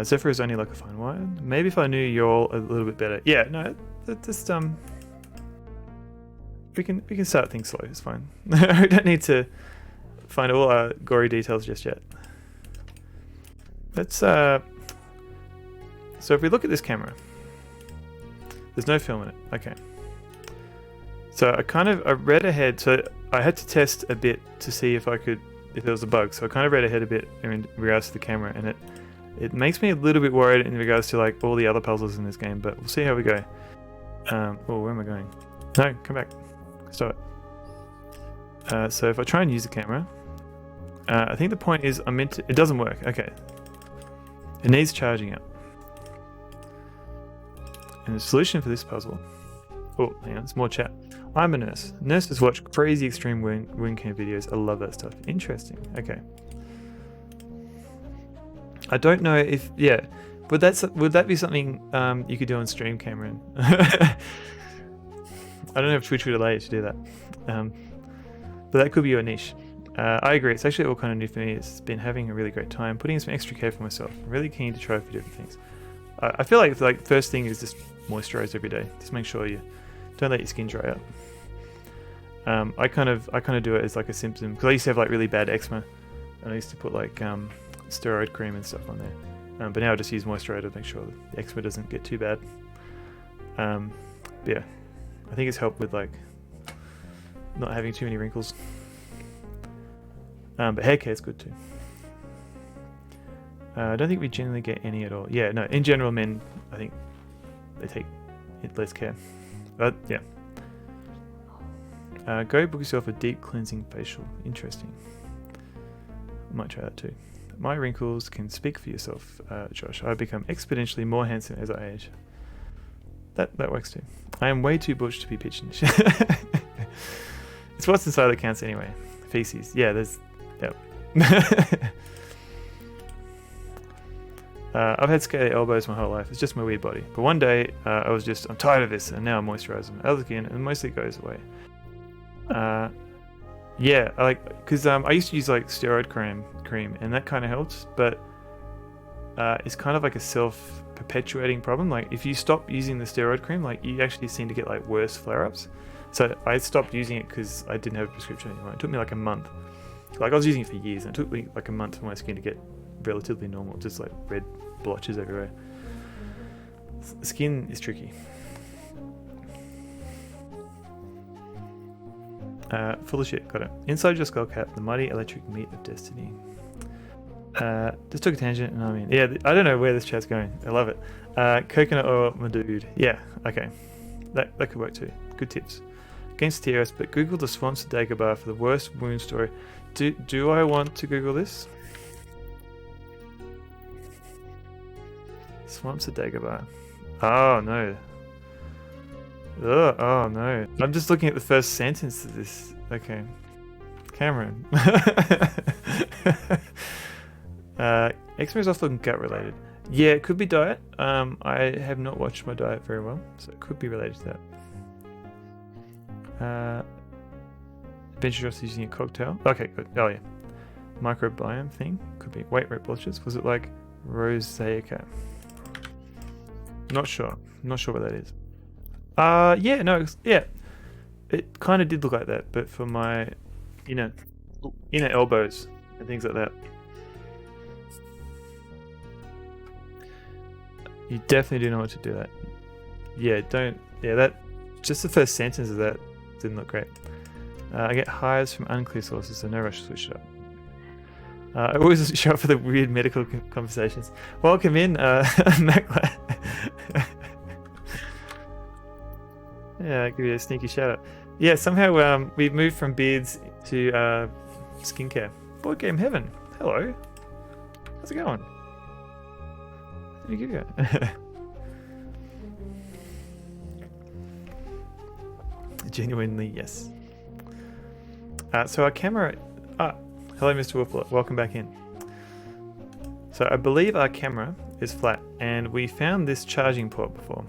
Zephyr is only like a fine wine. Maybe if I knew y'all a little bit better. Yeah, no, just we can start things slow. It's fine. I don't need to find all our gory details just yet. Let's so if we look at this camera, there's no film in it. Okay. So I read ahead. So I had to test a bit to see if there was a bug. So I kind of read ahead a bit in regards to the camera, and it makes me a little bit worried in regards to like all the other puzzles in this game. But we'll see how we go. Oh, where am I going? No, come back. Stop it. So if I try and use the camera, I think the point is it doesn't work. Okay. It needs charging up. And the solution for this puzzle... Oh, hang on, it's more chat. I'm a nurse. Nurses watch crazy extreme wound care videos. I love that stuff. Interesting. Okay. I don't know if... Yeah. Would that be something you could do on stream, Cameron? I don't know if Twitch would allow you to do that. But that could be your niche. I agree. It's actually all kind of new for me. It's been having a really great time, putting in some extra care for myself. I'm really keen to try a few different things. I feel like first thing is just moisturize every day. Just make sure you don't let your skin dry out. I kind of do it as like a symptom because I used to have like really bad eczema, and I used to put like steroid cream and stuff on there. But now I just use moisturizer to make sure the eczema doesn't get too bad. Yeah, I think it's helped with like not having too many wrinkles. But hair care is good too. I don't think we generally get any at all. Yeah, no, in general, men, I think they take less care. But yeah. Go book yourself a deep cleansing facial. Interesting. I might try that too. My wrinkles can speak for yourself, Josh. I become exponentially more handsome as I age. That works too. I am way too butch to be pitching. It's what's inside that counts anyway. Feces. Yeah, there's... Yep. I've had scaly elbows my whole life. It's just my weird body. But one day, I'm tired of this, and now I'm moisturizing my other skin, and mostly it goes away. Yeah, because I used to use like steroid cream, and that kind of helps, but it's kind of like a self-perpetuating problem. Like if you stop using the steroid cream, like you actually seem to get like worse flare-ups. So I stopped using it because I didn't have a prescription anymore. It took me like a month. Like I was using it for years, and it took me like a month for my skin to get relatively normal, just like red blotches everywhere. Skin is tricky. Full of shit, got it. Inside your skull cap, the mighty electric meat of destiny. Just took a tangent, and I mean, yeah, I don't know where this chat's going. I love it. Coconut oil, my dude. Yeah, okay. That could work too. Good tips. Against TOS, but Google the Swamps of Dagobah for the worst wound story. Do I want to Google this? Swamps of Dagobah. Oh no. Ugh, oh no. I'm just looking at the first sentence of this. Okay. Cameron. Eczema is often gut related. Yeah, it could be diet. I have not watched my diet very well, so it could be related to that. Adventure Joss using a cocktail. Okay, good. Oh yeah. Microbiome thing. Could be. Wait, red blotches. Was it like rosacea? Not sure. Not sure what that is. Yeah, no, yeah. It kind of did look like that, but for my inner elbows and things like that. You definitely do know what to do that. Yeah, don't. Yeah, that. Just the first sentence of that didn't look great. I get hives from unclear sources, so no rush to switch it up. I always show up for the weird medical conversations. Welcome in, Macla. Yeah, I'll give you a sneaky shout out. Yeah, somehow we've moved from beards to skincare. Board Game Heaven. Hello. How's it going? How do you go? Genuinely, yes. So our camera... hello, Mr. Wolflot. Welcome back in. So I believe our camera is flat, and we found this charging port before.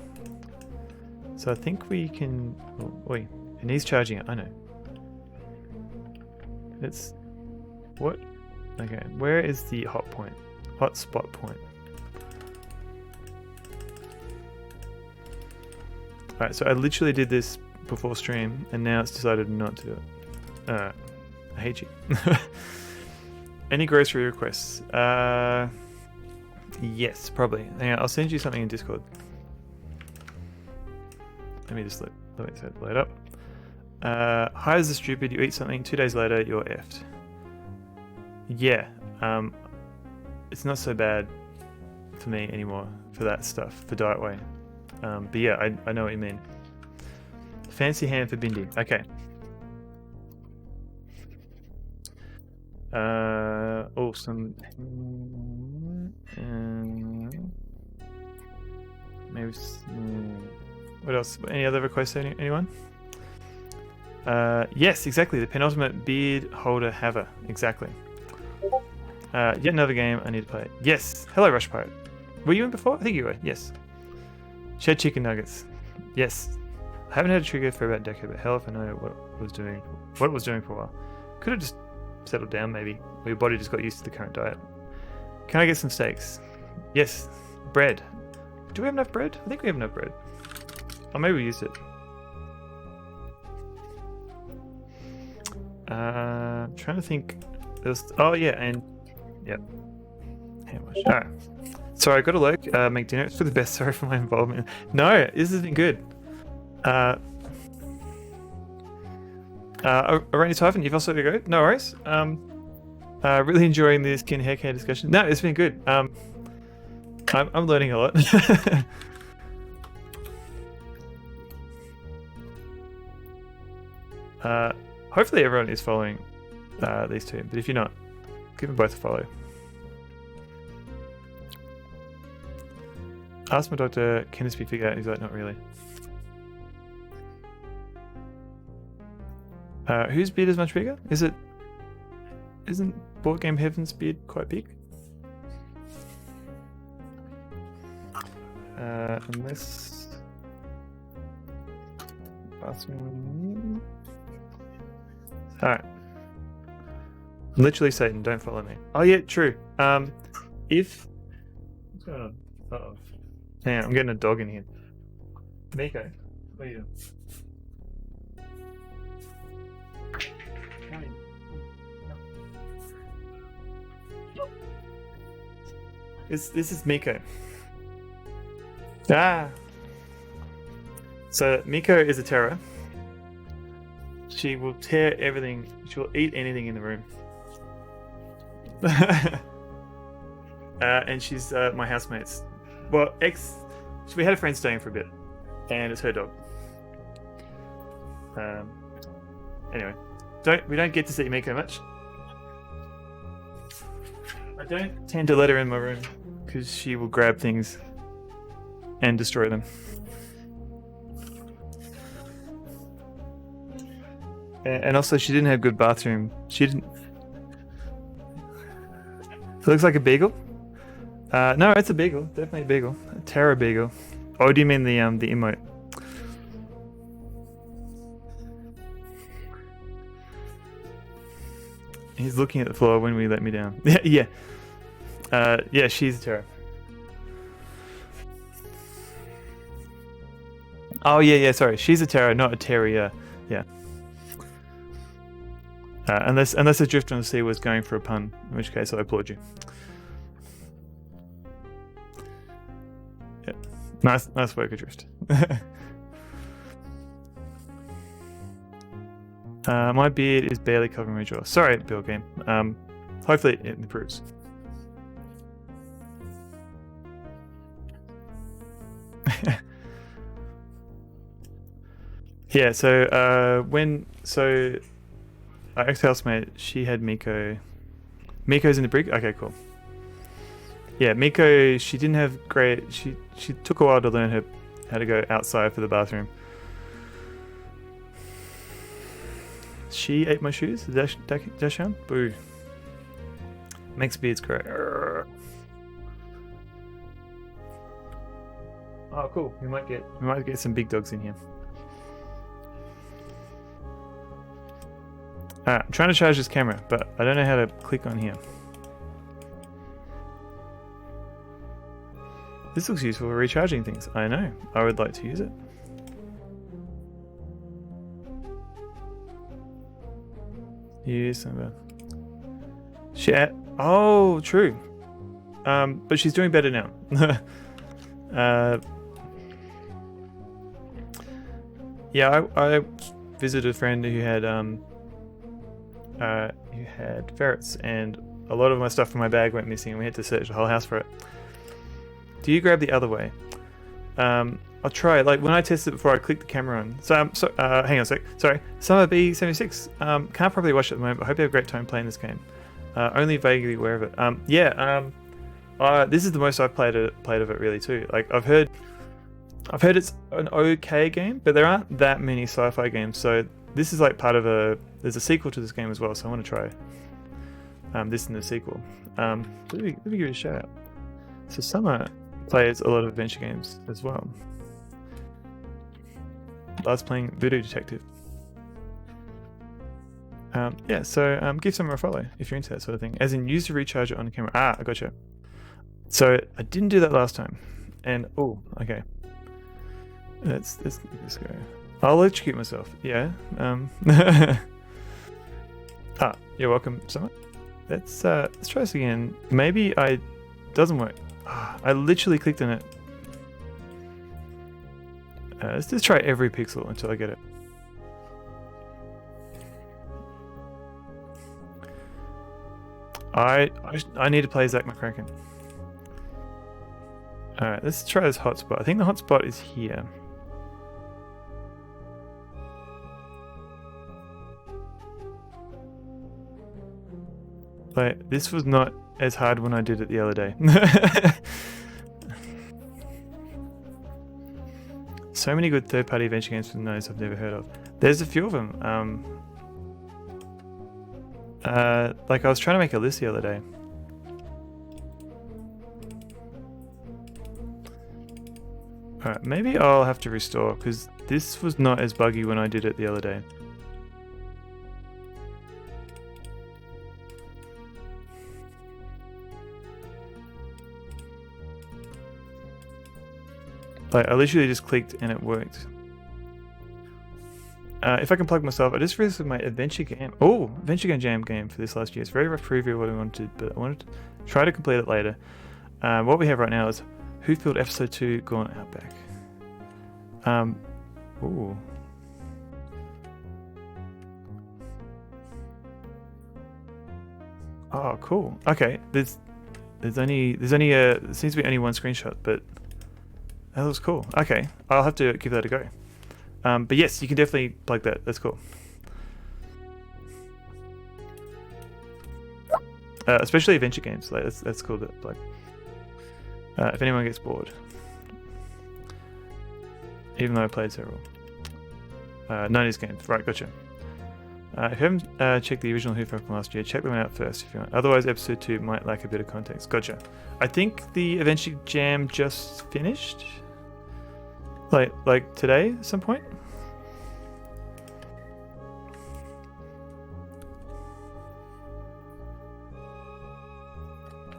So I think we can. Oh, wait, it needs charging it. I know. It's what? Okay, where is the hot point? Hot spot point. Alright, so I literally did this before stream, and now it's decided not to do it. I hate you. Any grocery requests? Yes, probably. Hang on, I'll send you something in Discord. Let me just let it load up. Hi, is the stupid? You eat something, 2 days later, you're effed. Yeah, it's not so bad for me anymore for that stuff, for diet way. But yeah, I know what you mean. Fancy hand for Bindi. Okay. Awesome. Maybe. What else? Any other requests? Anyone? Yes, exactly. The penultimate beard holder haver. Exactly. Yet another game I need to play. Yes. Hello, Rush Pirate. Were you in before? I think you were. Yes. Shed chicken nuggets. Yes. I haven't had a trigger for about a decade, but hell if I know what it was doing for a while. Could have just settled down maybe. Or your body just got used to the current diet. Can I get some steaks? Yes. Bread. Do we have enough bread? I think we have enough bread. Or maybe we used it. I'm trying to think. Oh yeah, and yep. Alright. Sorry, I got a look. Make dinner. It's for the best. Sorry for my involvement. No, this has been good. Arani Typhon, you've also got to go. No worries. Really enjoying this skin hair care discussion. No, it's been good. I'm learning a lot. Hopefully everyone is following these two, but if you're not, give them both a follow. Ask my doctor, can this be figured out? He's like, not really. Whose beard is much bigger? Isn't Board Game Heaven's beard quite big? Unless... Alright. Literally Satan, don't follow me. Oh yeah, true. If... What's going on? Uh-oh. Hang on, I'm getting a dog in here. Miko, what are you doing? This is Miko. Ah. So Miko is a terror. She will tear everything. She will eat anything in the room. And she's my housemate's. Well, we had a friend staying for a bit, and it's her dog. Anyway, we don't get to see Miko much. I don't tend to let her in my room because she will grab things and destroy them. And also, she didn't have good bathroom. She didn't. It looks like a beagle. No, it's a beagle. Definitely a beagle. A terror beagle. Oh, do you mean the emote? He's looking at the floor when we let me down. Yeah. Yeah, she's a terror. Oh, yeah, sorry. She's a terror, not a terrier. Yeah. Unless a drift on the sea was going for a pun, in which case I applaud you. Yeah. Nice work, Adrift. My beard is barely covering my jaw. Sorry, Bill Game. Hopefully it improves. Yeah, so our ex-housemate, she had Miko. Miko's in the brig? Okay, cool. Yeah, Miko, she didn't have great... She took a while to learn how to go outside for the bathroom. She ate my shoes? Dashan? Boo. Makes beards grow. Oh, cool. We might get some big dogs in here. I'm trying to charge this camera, but I don't know how to click on here. This looks useful for recharging things. I know. I would like to use it. Use some. Shit. Oh, true. But she's doing better now. Yeah, I visited a friend who had ferrets, and a lot of my stuff from my bag went missing, and we had to search the whole house for it. Do you grab the other way? I'll try. Like when I tested it before, I clicked the camera on. So, hang on a sec. Sorry, Summer B76. Can't probably watch it at the moment. But I hope you have a great time playing this game. Only vaguely aware of it. This is the most I've played of it really too. Like I've heard it's an okay game, but there aren't that many sci-fi games. So this is like part of there's a sequel to this game as well. So I want to try this in the sequel. Let me give it a shout out. So Summer plays a lot of adventure games as well. Loves playing Voodoo Detective. Give Summer a follow if you're into that sort of thing. As in, use the recharger on the camera. I gotcha. So I didn't do that last time, and okay. Let's go. I'll electrocute myself. Yeah. You're welcome, Summer. Let's try this again. Maybe it doesn't work. I literally clicked on it. Let's just try every pixel until I get it. I need to play Zack McCracken. Alright, let's try this hotspot. I think the hotspot is here. Like, this was not as hard when I did it the other day. So many good third-party adventure games from those I've never heard of. There's a few of them. Like I was trying to make a list the other day. Alright, maybe I'll have to restore, because this was not as buggy when I did it the other day. Like, I literally just clicked and it worked. If I can plug myself, I just released my Adventure Game Jam game for this last year. It's very rough preview of what I wanted, but I wanted to try to complete it later. What we have right now is Whofield Episode 2 Gone Outback. Oh, cool. Okay, there seems to be only one screenshot, but that looks cool. Okay, I'll have to give that a go. But yes, you can definitely plug that. That's cool. Especially adventure games. Like that's cool to plug. If anyone gets bored, even though I played several 90s games. Right, gotcha. If you haven't checked the original Who from last year, check them out first if you want. Otherwise, episode 2 might lack a bit of context. Gotcha. I think the Adventure Jam just finished. Like today at some point.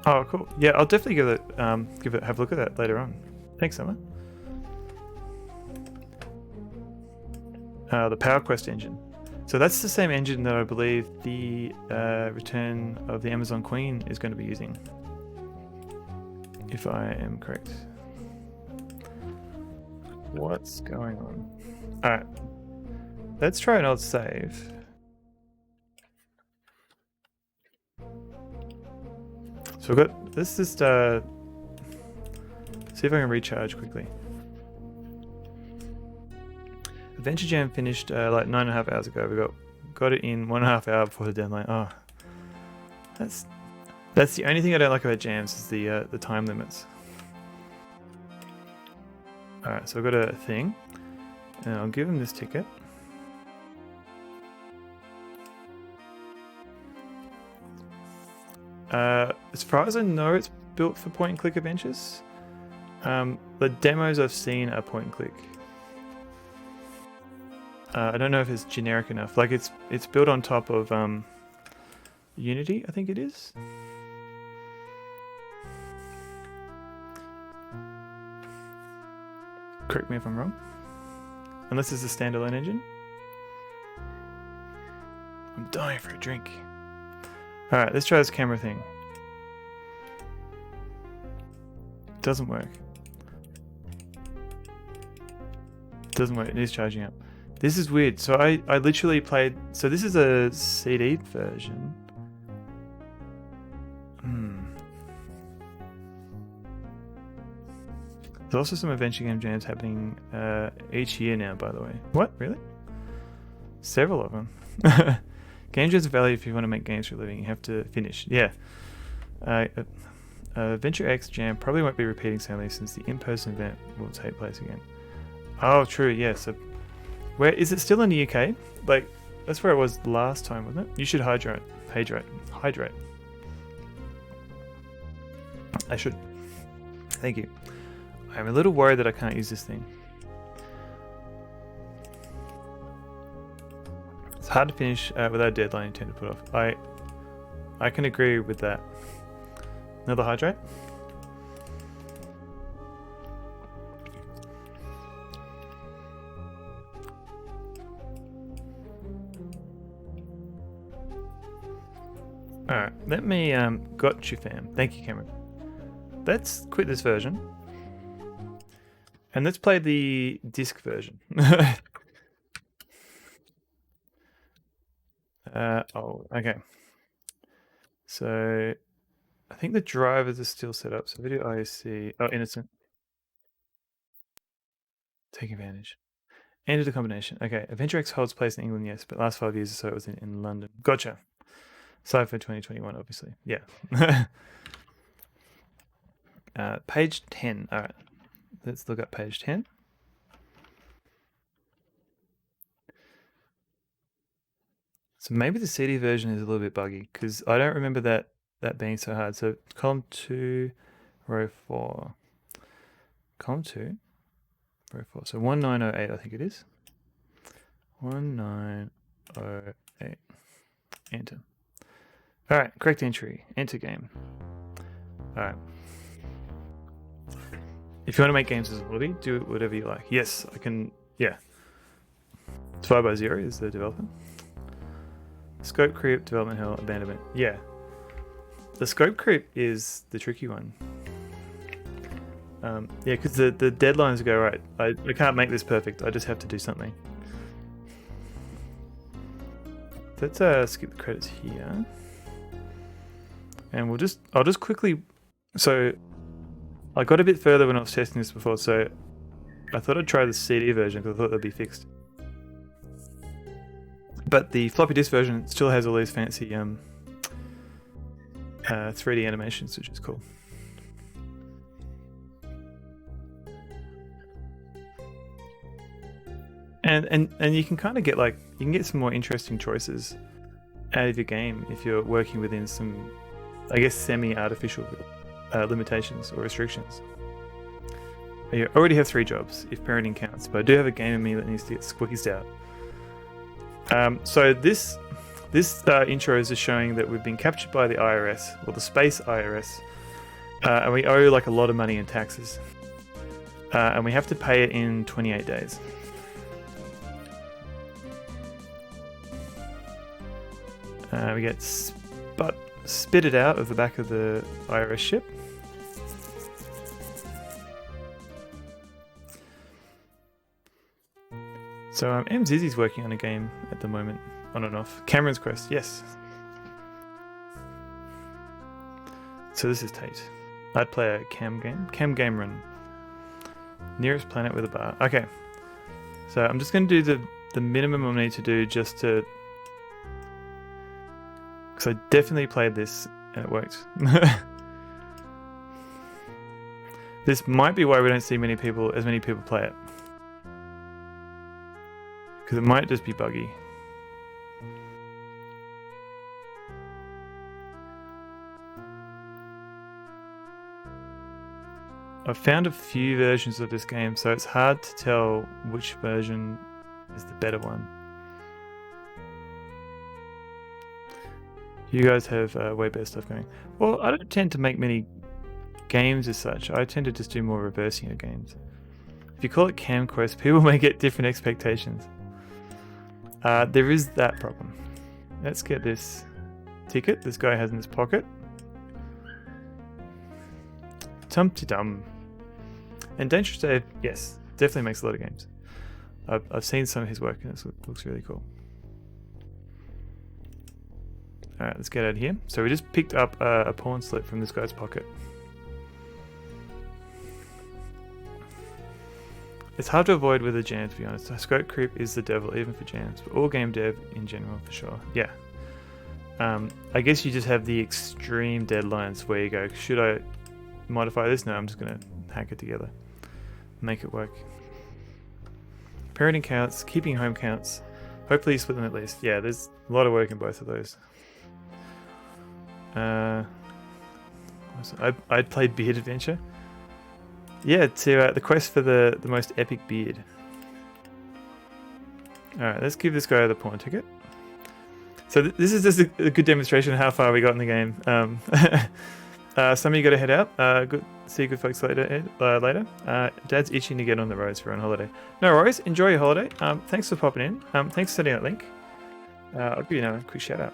Oh, cool. Yeah, I'll definitely have a look at that later on. Thanks, Summer. The Power Quest engine. So that's the same engine that I believe the Return of the Amazon Queen is going to be using, if I am correct. What's going on? Alright. Let's try an old save. So we've got, let's just see if I can recharge quickly. Adventure Jam finished like 9.5 hours ago. We got it in 1.5 hours before the deadline. Oh, that's the only thing I don't like about jams is the time limits. All right, so I've got a thing, and I'll give him this ticket. As far as I know, it's built for point-and-click adventures. The demos I've seen are point and click. I don't know if it's generic enough. Like it's built on top of Unity, I think it is. Correct me if I'm wrong. Unless it's a standalone engine. I'm dying for a drink. Alright, let's try this camera thing. Doesn't work. Doesn't work, it is charging up. This is weird. So I literally played... So this is a CD version. There's also some adventure game jams happening each year now, by the way. What? Really? Several of them. Game jams are valued if you want to make games for a living. You have to finish. Yeah. Venture X Jam probably won't be repeating sadly since the in-person event will take place again. Oh, true. Yeah. So, where is it still in the UK? Like, that's where it was last time, wasn't it? You should hydrate. I should. Thank you. I'm a little worried that I can't use this thing. It's hard to finish without a deadline you tend to put off. I can agree with that. Another hydrate? Alright, let me got you fam. Thank you, Cameron. Let's quit this version. And let's play the disc version. Okay. So I think the drivers are still set up. So video ISC. Oh, innocent. Take advantage. Enter the combination. Okay. Adventure X holds place in England, yes, but last 5 years or so it was in London. Gotcha. Aside for 2021, obviously. Yeah. Page 10. All right. Let's look at page 10. So maybe the CD version is a little bit buggy because I don't remember that being so hard. So column 2, row 4. Column 2, row 4. So 1908, I think it is. 1908. Enter. All right, correct entry. Enter game. All right. If you want to make games as a hobby, do whatever you like. Yes, I can. Yeah. 5x0 is the developer. Scope creep, development hell, abandonment. Yeah. The scope creep is the tricky one. Yeah, because the deadlines go, right, I can't make this perfect. I just have to do something. Let's skip the credits here. And I'll just quickly, so I got a bit further when I was testing this before, so I thought I'd try the CD version because I thought that'd be fixed. But the floppy disk version still has all these fancy 3D animations, which is cool. And you can kind of get you can get some more interesting choices out of your game if you're working within some, I guess, semi-artificial limitations or restrictions. I already have 3 jobs if parenting counts, but I do have a game in me that needs to get squeezed out. So this intro is just showing that we've been captured by the IRS, or the space IRS, and we owe a lot of money in taxes, and we have to pay it in 28 days. We get spitted out of the back of the IRS ship. So Zizzy's working on a game at the moment, on and off. Cameron's Quest, yes. So this is Tate. I'd play a cam game run. Nearest planet with a bar. Okay. So I'm just going to do the minimum I need to do just to... Because I definitely played this and it worked. This might be why we don't see as many people play it. Because it might just be buggy. I've found a few versions of this game, so it's hard to tell which version is the better one. You guys have way better stuff going. Well, I don't tend to make many games as such. I tend to just do more reversing of games. If you call it Cam Quest, people may get different expectations. There is that problem. Let's get this ticket this guy has in his pocket. Tum-ti-dum. And Dangerous Dave, yes, definitely makes a lot of games. I've seen some of his work and it looks really cool. Alright, let's get out of here. So we just picked up a pawn slip from this guy's pocket. It's hard to avoid with a jam, to be honest. Scope creep is the devil, even for jams, but all game dev in general, for sure. Yeah. I guess you just have the extreme deadlines where you go, should I modify this? No, I'm just going to hack it together. Make it work. Parenting counts, keeping home counts. Hopefully you split them at least. Yeah, there's a lot of work in both of those. I played Beard Adventure. Yeah, to the quest for the most epic beard. Alright, let's give this guy the pawn ticket. So this is just a good demonstration of how far we got in the game. Some of you got to head out. See you good folks later. Dad's itching to get on the roads for on holiday. No worries, enjoy your holiday. Thanks for popping in. Thanks for setting that link. I'll give you a quick shout out.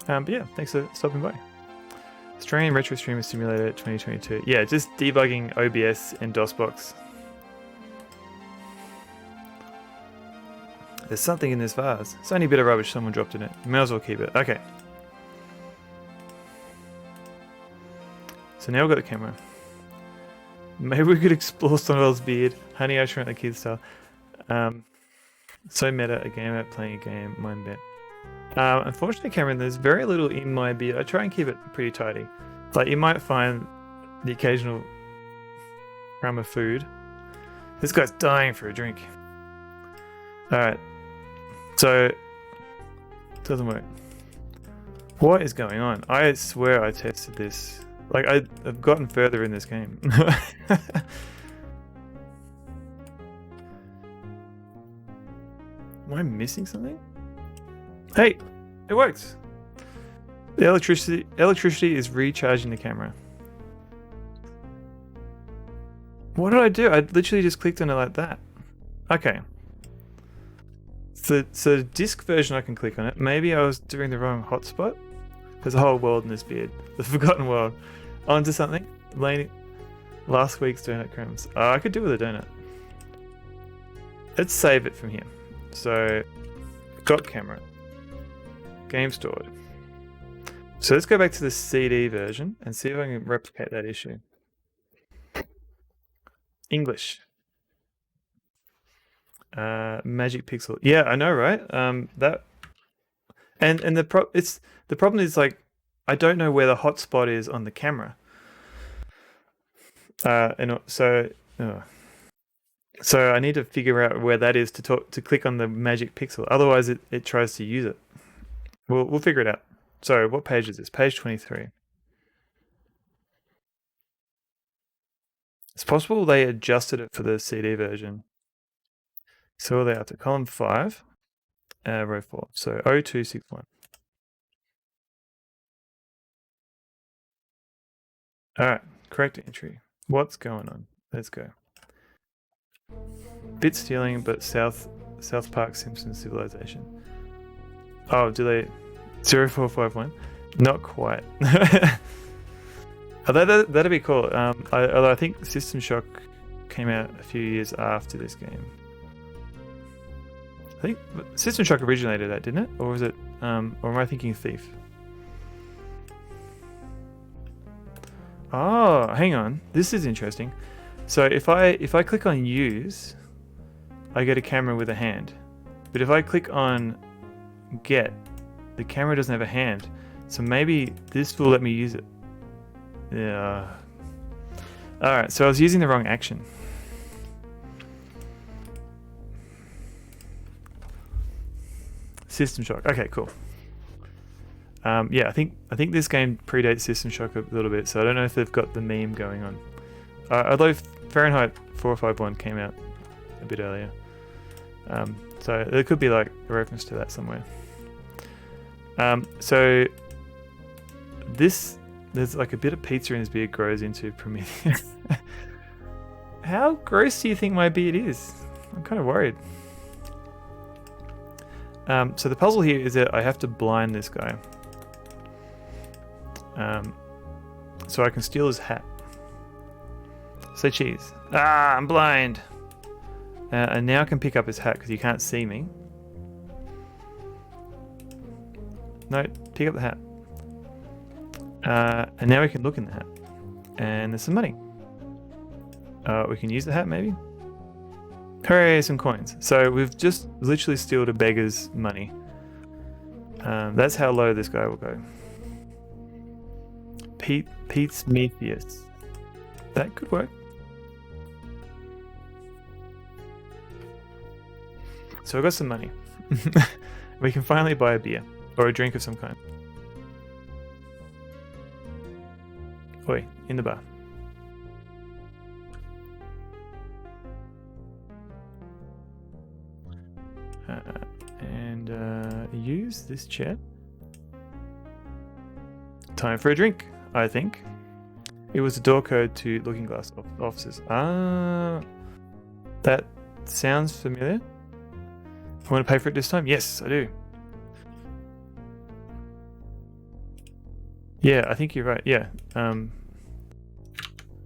But yeah, thanks for stopping by. Australian Retro Streamer Simulator 2022. Yeah, just debugging OBS and DOSBox. There's something in this vase. It's only a bit of rubbish someone dropped in it. You may as well keep it. Okay. So now we've got the camera. Maybe we could explore Stonewall's beard. Honey, I Shrunk the Kids style. So meta, a gamer playing a game, mind bent. Unfortunately, Cameron, there's very little in my beard. I try and keep it pretty tidy. Like, you might find the occasional crumb of food. This guy's dying for a drink. Alright. So, it doesn't work. What is going on? I swear I tested this. Like, I've gotten further in this game. Am I missing something? Hey, it works. The electricity is recharging the camera. What did I do? I literally just clicked on it like that. Okay. So the disc version, I can click on it. Maybe I was doing the wrong hotspot. There's a whole world in this beard. The forgotten world. Onto something. Last week's donut crumbs. I could do with a donut. Let's save it from here. So, got camera. Game stored. So let's go back to the CD version and see if I can replicate that issue. English. Magic pixel. Yeah, I know, right? The problem is, like, I don't know where the hotspot is on the camera. So I need to figure out where that is to click on the magic pixel. Otherwise, it tries to use it. We'll figure it out. So what page is this? Page 23. It's possible they adjusted it for the CD version. So they have to column 5, row 4. So 0261. Alright, correct entry. What's going on? Let's go. Bit stealing, but South Park Simpsons Civilization. Oh, do they? 0451? Not quite. That'd be cool. Although I think System Shock came out a few years after this game. I think System Shock originated that, didn't it? Or was it? Or am I thinking Thief? Oh, hang on. This is interesting. So if I click on use, I get a camera with a hand. But if I click on get, the camera doesn't have a hand. So maybe this will let me use it. Yeah. Alright, so I was using the wrong action. System Shock. Okay, cool. Yeah, I think this game predates System Shock a little bit, so I don't know if they've got the meme going on. Although Fahrenheit 451 came out a bit earlier, so there could be like a reference to that somewhere. So there's like a bit of pizza in his beard grows into Prometheus. How gross do you think my beard is? I'm kind of worried. So the puzzle here is that I have to blind this guy. So I can steal his hat. Say cheese. Ah, I'm blind. And now I can pick up his hat because he can't see me. No, pick up the hat. And now we can look in the hat. And there's some money. We can use the hat maybe? Hooray, some coins. So we've just literally stealed a beggar's money. That's how low this guy will go. Pete's Prometheus. That could work. So I got some money. We can finally buy a beer or a drink of some kind. Oi, in the bar. And use this chair. Time for a drink, I think. It was a door code to Looking Glass offices. Ah, that sounds familiar. I want to pay for it this time? Yes, I do. Yeah, I think you're right. Yeah. Am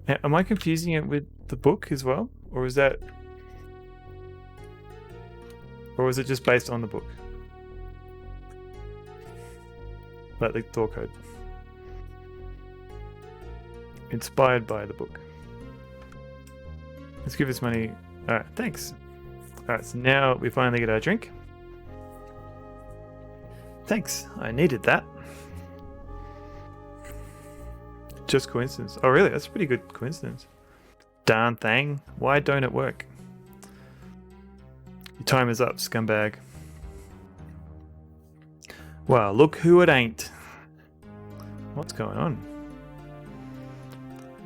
I confusing it with the book as well? Or is that... Or was it just based on the book? Like the door code. Inspired by the book. Let's give this money... Alright, thanks. Alright, so now we finally get our drink. Thanks, I needed that. Just coincidence. Oh really? That's a pretty good coincidence. Darn thing. Why don't it work? Your time is up, scumbag. Wow, look who it ain't. What's going on?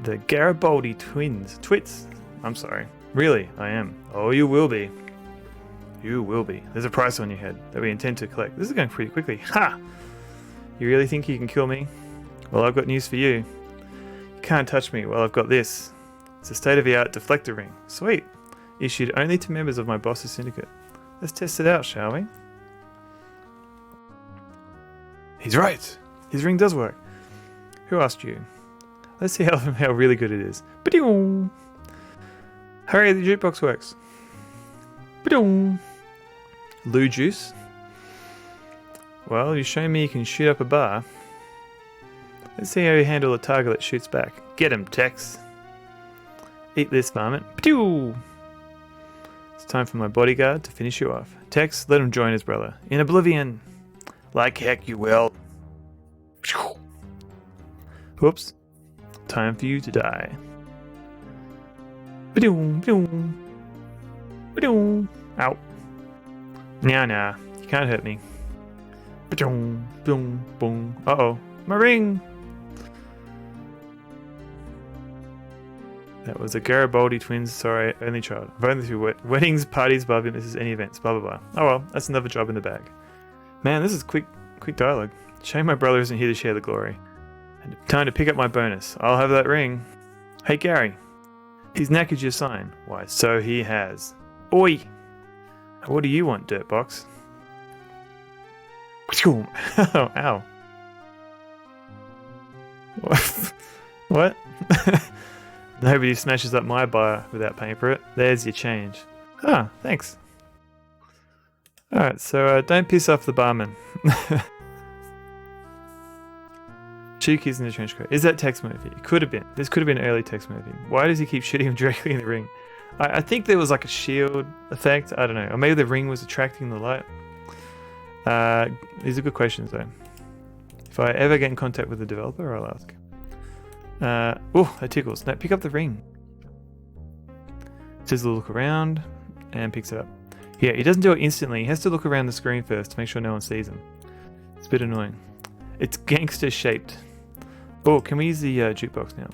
The Garibaldi Twits. I'm sorry. Really, I am. Oh, you will be. You will be. There's a price on your head that we intend to collect. This is going pretty quickly. Ha! You really think you can kill me? Well, I've got news for you. You can't touch me. Well, I've got this. It's a state-of-the-art deflector ring. Sweet. Issued only to members of my boss's syndicate. Let's test it out, shall we? He's right. His ring does work. Who asked you? Let's see how really good it is. Ba-ding! Hurry, the jukebox works. Ba-ding! Lou juice? Well, you show me you can shoot up a bar. Let's see how you handle a target that shoots back. Get him, Tex. Eat this, varmint. Ba-ding! It's time for my bodyguard to finish you off. Tex, let him join his brother. In oblivion. Like heck you will. Whoops. Time for you to die. Ba-doom, ba-doom. Ba-doom. Ow. Nah. You can't hurt me. Ba-doom, boom, boom. Uh-oh. My ring! That was the Garibaldi twins. Sorry, only child. I've only through weddings, parties, barbie, misses any events, blah, blah, blah. Oh well, that's another job in the bag. Man, this is quick dialogue. Shame my brother isn't here to share the glory. And time to pick up my bonus. I'll have that ring. Hey, Gary. His knack is your sign. Why, so he has. Oi! What do you want, Dirtbox? Oh, ow. What? Nobody smashes up my bar without paying for it. There's your change. Ah, thanks. Alright, so don't piss off the barman. Two kids in the trench coat. Is that Tex Murphy? It could have been. This could have been early Tex Murphy. Why does he keep shooting him directly in the ring? I think there was like a shield effect. I don't know. Or maybe the ring was attracting the light. These are good questions though. If I ever get in contact with the developer, I'll ask. Oh, that tickles. No, pick up the ring. Says to look around and picks it up. Yeah, he doesn't do it instantly. He has to look around the screen first to make sure no one sees him. It's a bit annoying. It's gangster shaped. Oh, can we use the jukebox now?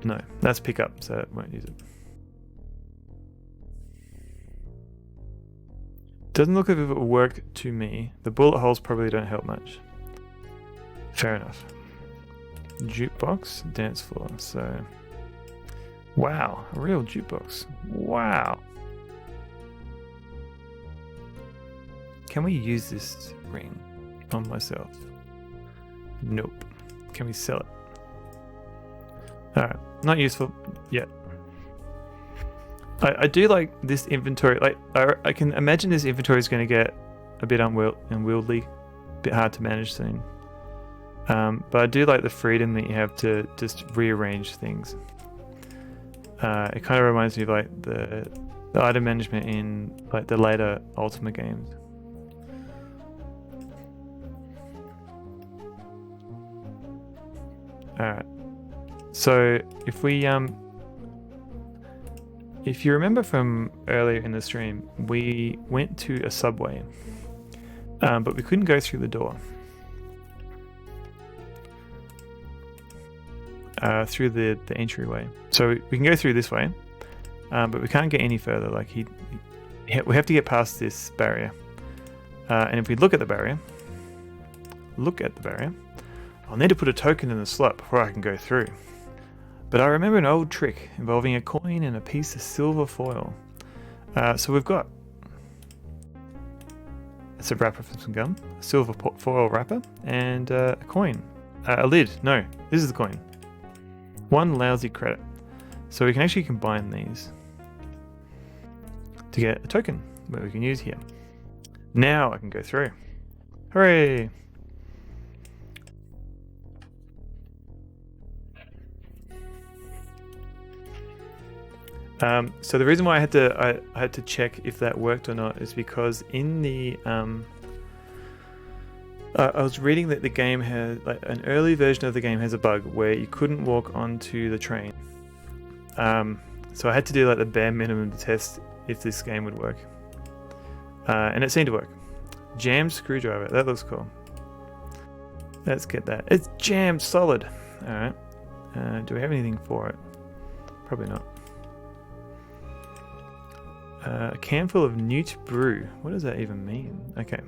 No, that's pickup, so I won't use it. Doesn't look as if it will work to me. The bullet holes probably don't help much. Fair enough. Jukebox, dance floor. So, wow, a real jukebox. Wow. Can we use this ring on myself? Nope. Can we sell it? Alright, not useful yet. I do like this inventory. Like I can imagine this inventory is going to get a bit unwieldy, a bit hard to manage soon. But I do like the freedom that you have to just rearrange things. It kind of reminds me of like the item management in like the later Ultima games. Alright. So if we if you remember from earlier in the stream, we went to a subway, but we couldn't go through the door. Through the entryway. So we can go through this way, but we can't get any further. Like we have to get past this barrier. And if we look at the barrier, I'll need to put a token in the slot before I can go through. But I remember an old trick involving a coin and a piece of silver foil. So we've got it's a wrapper for some gum, a silver foil wrapper, and a coin. A lid. No, this is the coin. 1 lousy credit. So we can actually combine these to get a token that we can use here. Now I can go through. Hooray! So the reason why I had to check if that worked or not is because in the I was reading that the game has like an early version of the game has a bug where you couldn't walk onto the train. So I had to do like the bare minimum to test if this game would work, and it seemed to work. Jammed screwdriver, that looks cool. Let's get that. It's jammed solid. All right. Do we have anything for it? Probably not. A can full of Newt Brew. What does that even mean? Okay.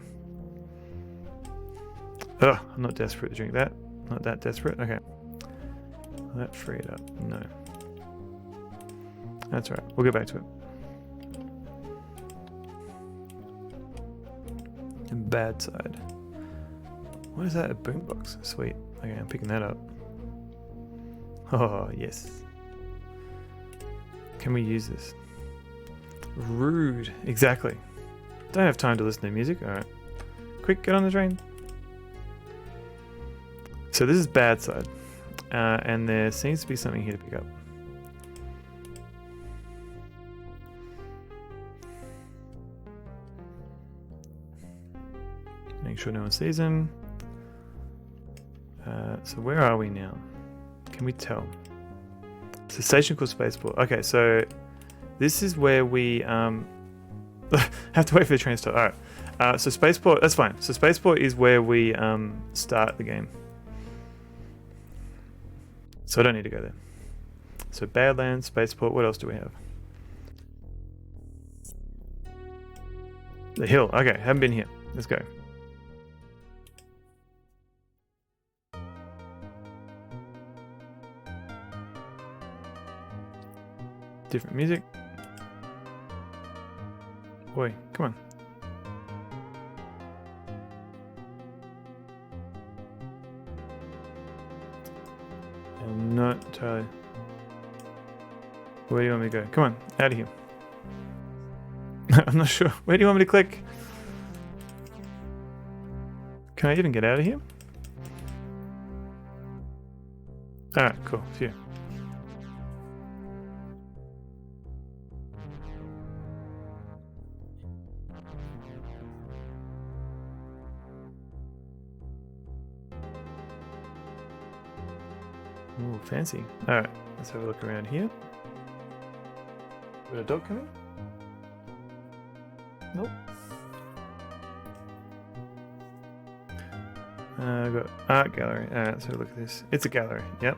Oh, I'm not desperate to drink that. Not that desperate. Okay. Will that free it up? No. That's all right. We'll get back to it. And bad side. What is that? A boombox? Sweet. Okay, I'm picking that up. Oh, yes. Can we use this? Rude. Exactly. Don't have time to listen to music. Alright. Quick, get on the train. So this is bad side. And there seems to be something here to pick up. Make sure no one sees him. So where are we now? Can we tell? It's a station called Spaceport. Okay, so this is where we have to wait for the train to stop. Alright. So Spaceport, that's fine. So Spaceport is where we start the game. So I don't need to go there. So Badlands, Spaceport, what else do we have? The hill. Okay, haven't been here. Let's go. Different music. Boy, come on. I'm not entirely. Where do you want me to go? Come on, out of here. I'm not sure. Where do you want me to click? Can I even get out of here? Alright, cool. Phew. Ooh, fancy. Alright, let's have a look around here. Got a dog coming? Nope. I've got art gallery. Alright, so look at this. It's a gallery. Yep.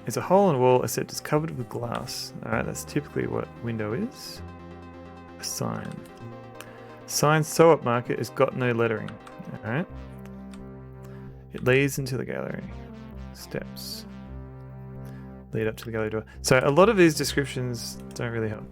It's a hole in the wall except it's covered with glass. Alright, that's typically what window is. A sign. Sign so upmarket has got no lettering. Alright. It leads into the gallery. Steps lead up to the gallery door. So a lot of these descriptions don't really help.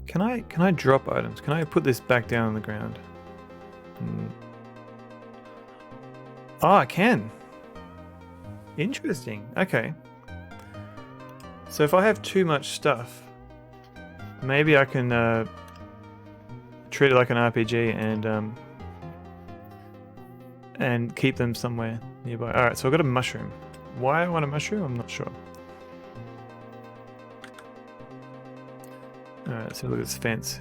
Can I drop items? Can I put this back down on the ground? Oh, I can. Interesting. Okay. So if I have too much stuff, maybe I can treat it like an RPG and keep them somewhere nearby. All right. So I've got a mushroom. Why I want a mushroom, I'm not sure. Alright, so look at this fence.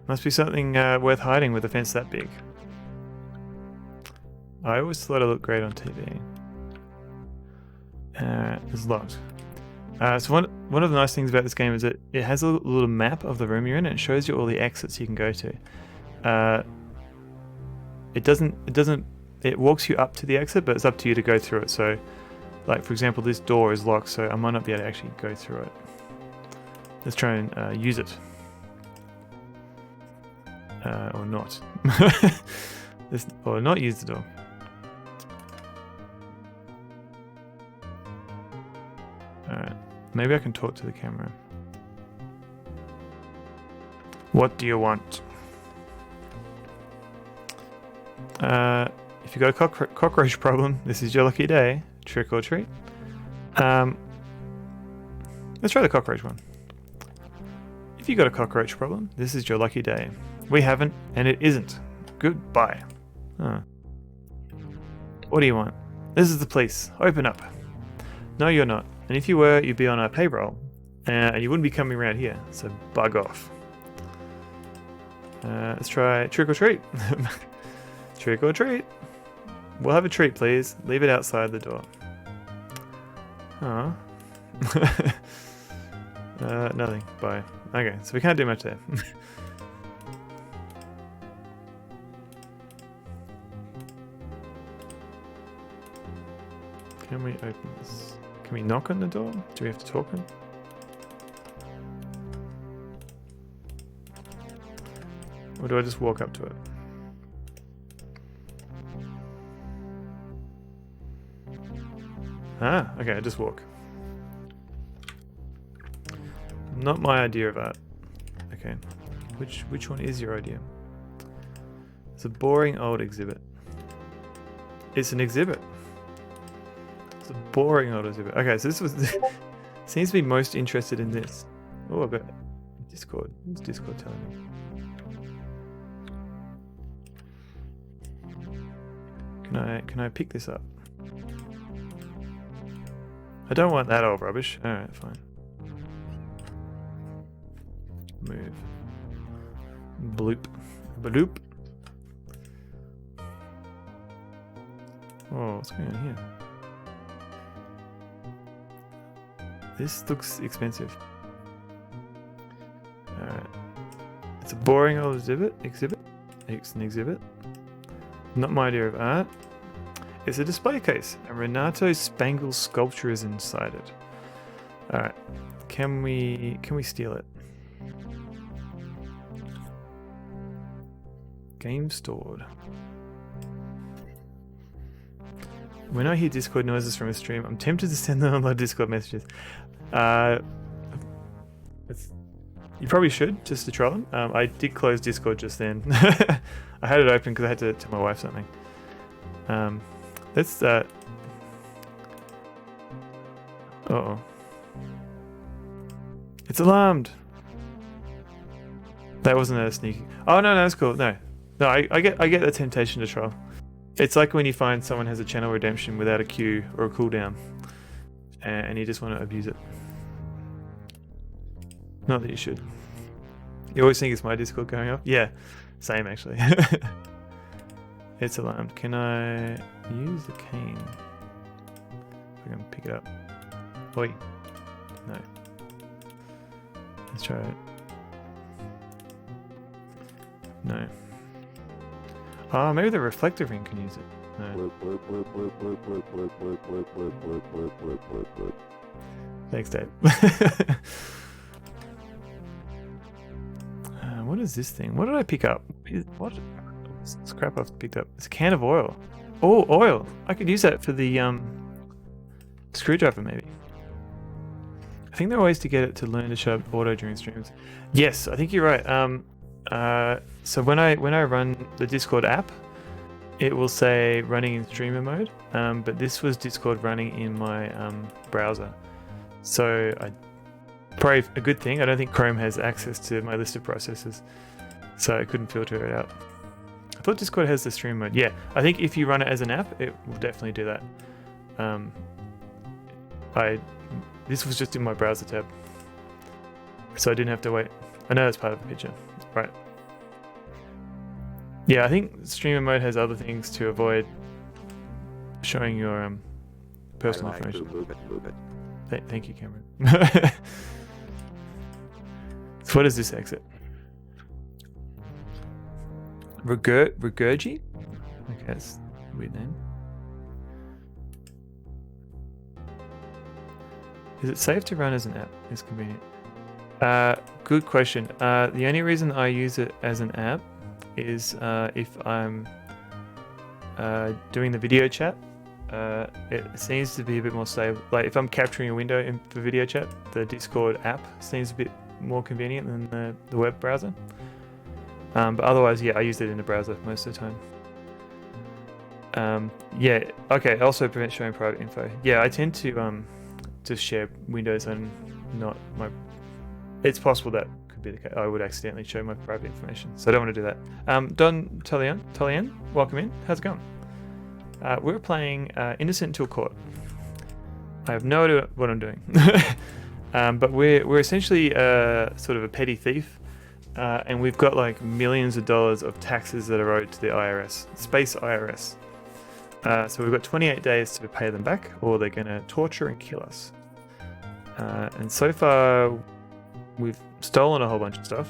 Must be something worth hiding with a fence that big. I always thought it looked great on TV. It's locked. So one of the nice things about this game is that it has a little map of the room you're in, and it shows you all the exits you can go to. It walks you up to the exit, but it's up to you to go through it. So, like for example, this door is locked, so I might not be able to actually go through it. Let's try and use it. Or not. Or not use the door. Alright. Maybe I can talk to the camera. What do you want? If you got a cockroach problem, this is your lucky day. Trick or treat. Let's try the cockroach one. If you got a cockroach problem, this is your lucky day. We haven't, and it isn't. Goodbye. Huh. What do you want? This is the police. Open up. No, you're not. And if you were, you'd be on our payroll. And you wouldn't be coming around here, so bug off. Let's try trick or treat. Trick or treat. We'll have a treat, please. Leave it outside the door. Huh. Nothing. Bye. Okay, so we can't do much there. Can we open this? Can we knock on the door? Do we have to talk on? Or do I just walk up to it? Ah, okay, I just walk. Not my idea of art. Okay. Which one is your idea? It's a boring old exhibit. It's an exhibit. It's a boring old exhibit. Okay, so this was seems to be most interested in this. Oh, I've got Discord. What's Discord telling me? Can I pick this up? I don't want that old rubbish. Alright, fine. Move. Bloop. Bloop. Oh, what's going on here? This looks expensive. Alright. It's a boring old exhibit. It's an exhibit. Not my idea of art. It's a display case. A Renato Spangle sculpture is inside it. Alright. Can we steal it? Game stored. When I hear Discord noises from a stream, I'm tempted to send them a lot of Discord messages. You probably should, just to troll them. I did close Discord just then. I had it open because I had to tell my wife something. Let's uh-oh. It's alarmed. That wasn't a sneaky. Oh no, that's cool. No, I get the temptation to troll. It's like when you find someone has a channel redemption without a queue or a cooldown, and you just want to abuse it. Not that you should. You always think it's my Discord going off? Yeah, same actually. It's alarmed. Can I use the cane? I can pick it up. Oi. No. Let's try it. No. Oh, maybe the reflector ring can use it. No. Thanks, Dave. What is this thing? What did I pick up? What? This crap I've picked up. It's a can of oil. Oh, oil. I could use that for the screwdriver, maybe. I think there are ways to get it to learn to shut up auto during streams. Yes, I think you're right. So when I run the Discord app, it will say running in streamer mode. But this was Discord running in my browser. So probably a good thing. I don't think Chrome has access to my list of processes, so I couldn't filter it out. I thought Discord has the stream mode. Yeah, I think if you run it as an app, it will definitely do that. This was just in my browser tab, so I didn't have to wait. I know that's part of the picture, right? Yeah, I think streamer mode has other things to avoid showing your personal information. Move it. Thank you, Cameron. So what is this exit? Regurgi? Okay, that's a weird name. Is it safe to run as an app? It's convenient. Good question. The only reason I use it as an app is if I'm doing the video chat. It seems to be a bit more stable. Like if I'm capturing a window for video chat, the Discord app seems a bit more convenient than the web browser. But otherwise, yeah, I use it in the browser most of the time. Yeah, okay. Also prevents showing private info. Yeah, I tend to just share windows and not my. It's possible that could be the case. I would accidentally show my private information, so I don't want to do that. Don Talian, welcome in. How's it going? We're playing Innocent Until Court. I have no idea what I'm doing, but we're essentially sort of a petty thief, and we've got like millions of dollars of taxes that are owed to the IRS, Space IRS. So we've got 28 days to pay them back, or they're going to torture and kill us. And so far, we've stolen a whole bunch of stuff,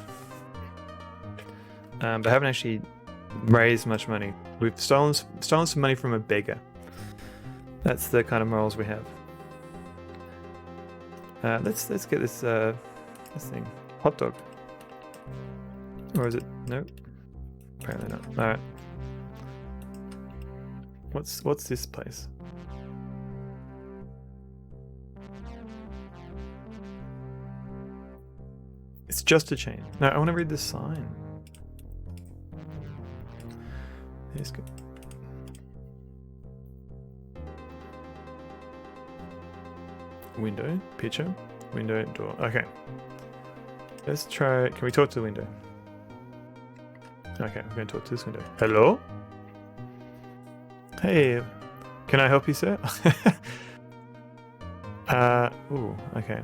but haven't actually raised much money. We've stolen some money from a beggar. That's the kind of morals we have. Let's get this thing. Hot dog. Or is it? No. Apparently not. All right. What's this place? It's just a chain. No, I want to read the sign. Here's good. Window, picture, window, door. Okay. Let's try. Can we talk to the window? Okay, I'm going to talk to this window. Hello? Hey, can I help you, sir? Ooh, okay.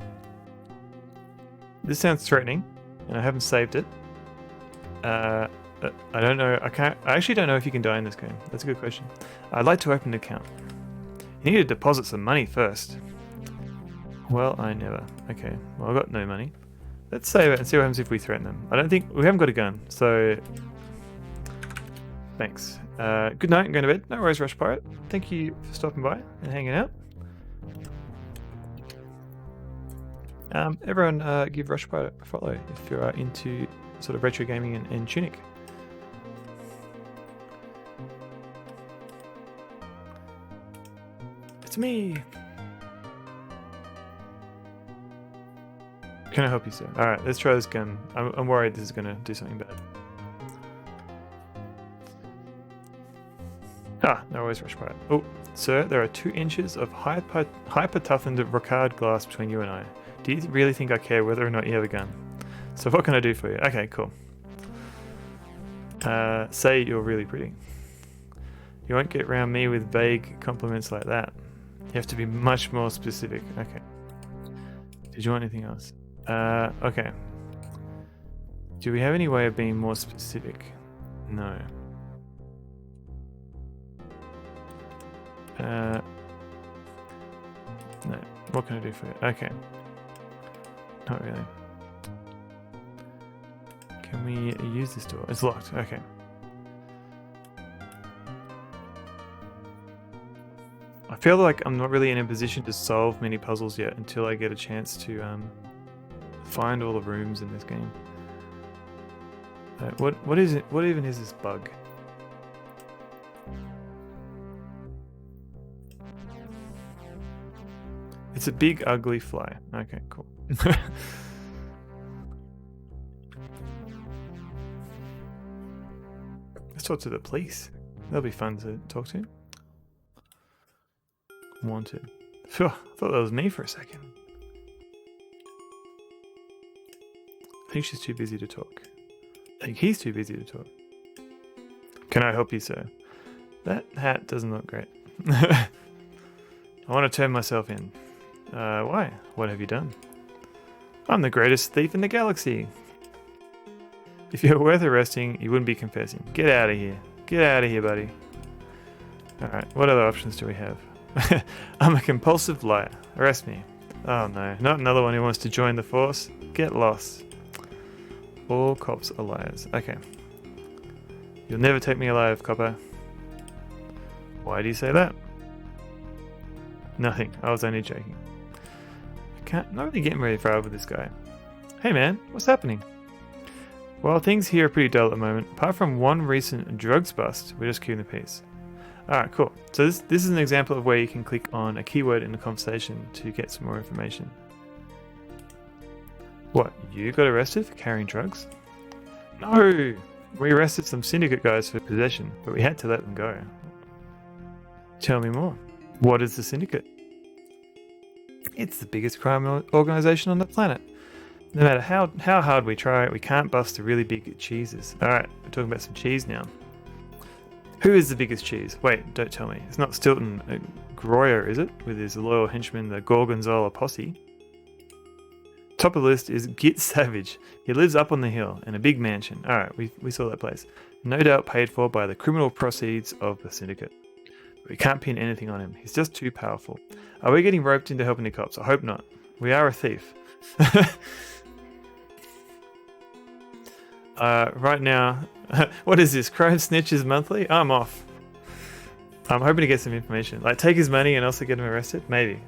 This sounds threatening, and I haven't saved it. I don't know. I actually don't know if you can die in this game. That's a good question. I'd like to open an account. You need to deposit some money first. Well, I never. Okay. Well, I've got no money. Let's save it and see what happens if we threaten them. I don't think we haven't got a gun, so thanks. Good night. I'm going to bed. No worries, Rush Pirate. Thank you for stopping by and hanging out. Everyone, give Rush Pirate a follow if you're into sort of retro gaming and Tunic. It's me. Can I help you, sir? All right, let's try this gun. I'm worried this is going to do something bad. No worries, Rush Pirate. Oh, sir, there are 2 inches of hyper-toughened Rocard glass between you and I. Do you really think I care whether or not you have a gun? So what can I do for you? Okay, cool. Say you're really pretty. You won't get around me with vague compliments like that. You have to be much more specific. Okay. Did you want anything else? Okay. Do we have any way of being more specific? No. What can I do for you? Okay. Not really. Can we use this door? It's locked. Okay. I feel like I'm not really in a position to solve many puzzles yet until I get a chance to find all the rooms in this game. What is it? What even is this bug? It's a big ugly fly. Okay, cool. Let's talk to the police. That'll be fun to talk to. Wanted. Phew, I thought that was me for a second. I think she's too busy to talk. I think he's too busy to talk. Can I help you, sir? That hat doesn't look great. I want to turn myself in. Why? What have you done? I'm the greatest thief in the galaxy. If you're worth arresting, you wouldn't be confessing. Get out of here. Get out of here, buddy. Alright, what other options do we have? I'm a compulsive liar. Arrest me. Oh no, not another one who wants to join the force. Get lost. All cops are liars. Okay. You'll never take me alive, copper. Why do you say that? Nothing. I was only joking. Not really getting very far with this guy. Hey man, what's happening? Well, things here are pretty dull at the moment. Apart from one recent drugs bust, we're just keeping the peace. Alright, cool. So this is an example of where you can click on a keyword in the conversation to get some more information. What, you got arrested for carrying drugs? No! We arrested some syndicate guys for possession, but we had to let them go. Tell me more. What is the syndicate? It's the biggest crime organization on the planet. No matter how hard we try, we can't bust the really big cheeses. Alright, we're talking about some cheese now. Who is the biggest cheese? Wait, don't tell me. It's not Stilton Groyer, is it? With his loyal henchman, the Gorgonzola posse. Top of the list is Git Savage. He lives up on the hill in a big mansion. Alright, we saw that place. No doubt paid for by the criminal proceeds of the syndicate. We can't pin anything on him. He's just too powerful. Are we getting roped into helping the cops? I hope not. We are a thief. Right now, what is this? Crime Snitches Monthly? I'm off. I'm hoping to get some information. Like, take his money and also get him arrested? Maybe.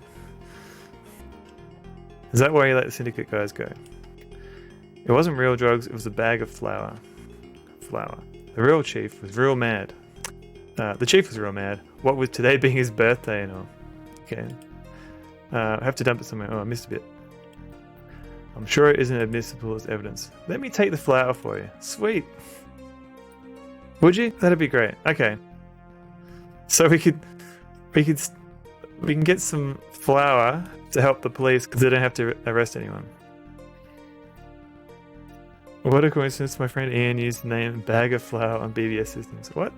Is that why you let the syndicate guys go? It wasn't real drugs, it was a bag of flour. Flour. The real chief was real mad. The chief was real mad. What with today being his birthday and all. Okay. I have to dump it somewhere. Oh, I missed a bit. I'm sure it isn't admissible as evidence. Let me take the flour for you. Sweet. Would you? That'd be great. Okay. So we can get some flour to help the police because they don't have to arrest anyone. What a coincidence! My friend Ian used the name "bag of flour" on BBS systems. What?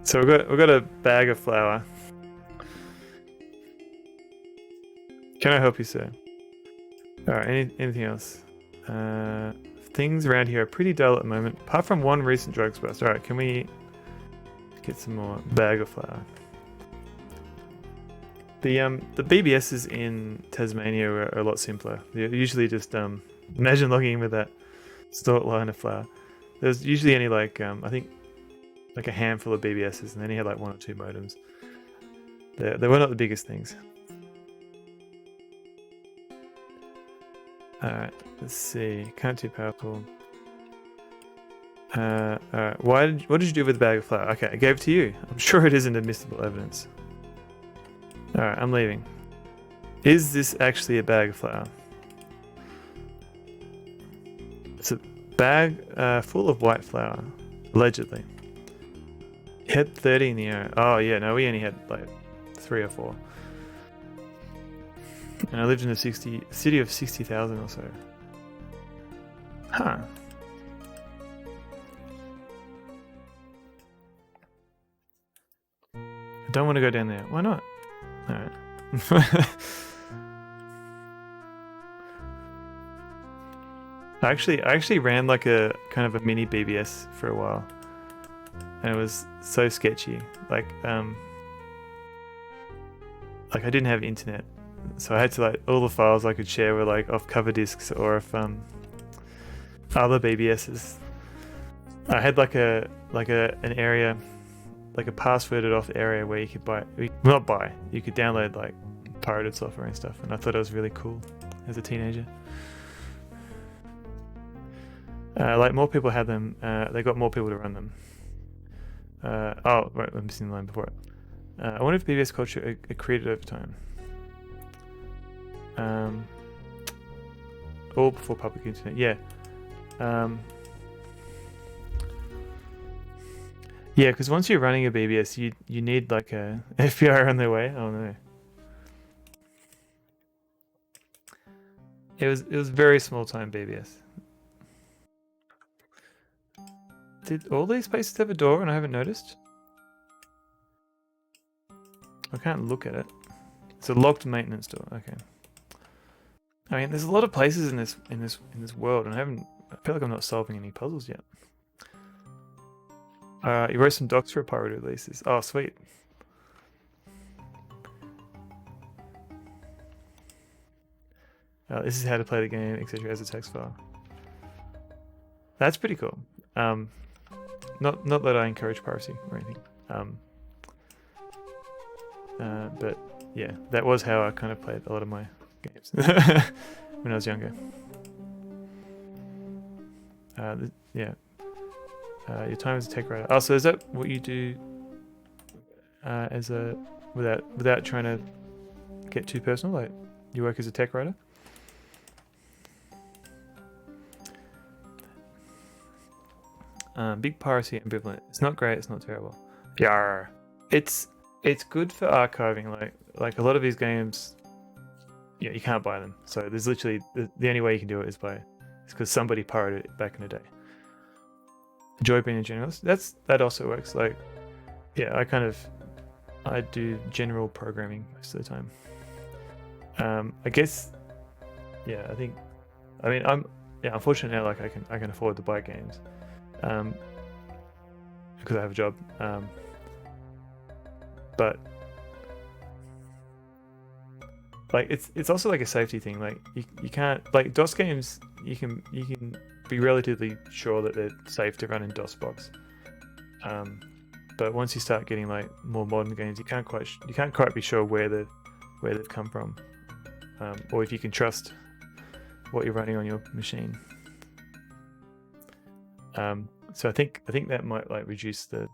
So we've got a bag of flour. Can I help you, sir? Alright, anything else? Things around here are pretty dull at the moment, apart from one recent drugs bust. Alright, can we get some more bag of flour? The BBSs in Tasmania are a lot simpler. They're usually just imagine logging in with that stalk line of flour. There's usually only like I think like a handful of BBSs, and then you had like one or two modems. They were not the biggest things. Alright, let's see. Can't too powerful. Alright, what did you do with the bag of flour? Okay, I gave it to you. I'm sure it isn't admissible evidence. Alright, I'm leaving. Is this actually a bag of flour? It's a bag full of white flour, allegedly. You had 30 in the air. Oh yeah, no, we only had like 3 or 4. And I lived in a city of 60,000 or so. Huh. I don't want to go down there. Why not? Alright. I actually ran like a kind of a mini BBS for a while. And it was so sketchy. Like, like I didn't have internet, so I had to like all the files I could share were like off cover discs or if other BBSs. I had like an area, like a passworded off area where you could you could download like pirated software and stuff, and I thought it was really cool as a teenager. Like more people had them, they got more people to run them. Oh, right, I'm missing the line before it. I wonder if BBS culture accreted over time. All before public internet, yeah. Yeah, because once you're running a BBS, you need like a FBI on their way. Oh no. It was very small time BBS. Did all these places have a door and I haven't noticed? I can't look at it. It's a locked maintenance door. Okay. I mean, there's a lot of places in this world, and I feel like I'm not solving any puzzles yet. You wrote some docs for pirate releases. Oh, sweet. This is how to play the game, etc. as a text file. That's pretty cool. Not that I encourage piracy or anything. But yeah, that was how I kind of played a lot of my games when I was younger. Yeah. Your time as a tech writer. Oh, so is that what you do without trying to get too personal? Like, you work as a tech writer? Big piracy ambivalent. It's not great. It's not terrible. Yeah. It's good for archiving. Like a lot of these games, yeah, you can't buy them. So there's literally the only way you can do it is because somebody pirated it back in the day. Enjoy being a generalist. That also works. Like, yeah, I do general programming most of the time. I guess, yeah, I'm fortunate now. Like I can afford to buy games, because I have a job. But like it's also like a safety thing. Like you can't, like DOS games. You can be relatively sure that they're safe to run in DOSBox. But once you start getting like more modern games, you can't quite be sure where they've come from, or if you can trust what you're running on your machine. So I think that might like reduce the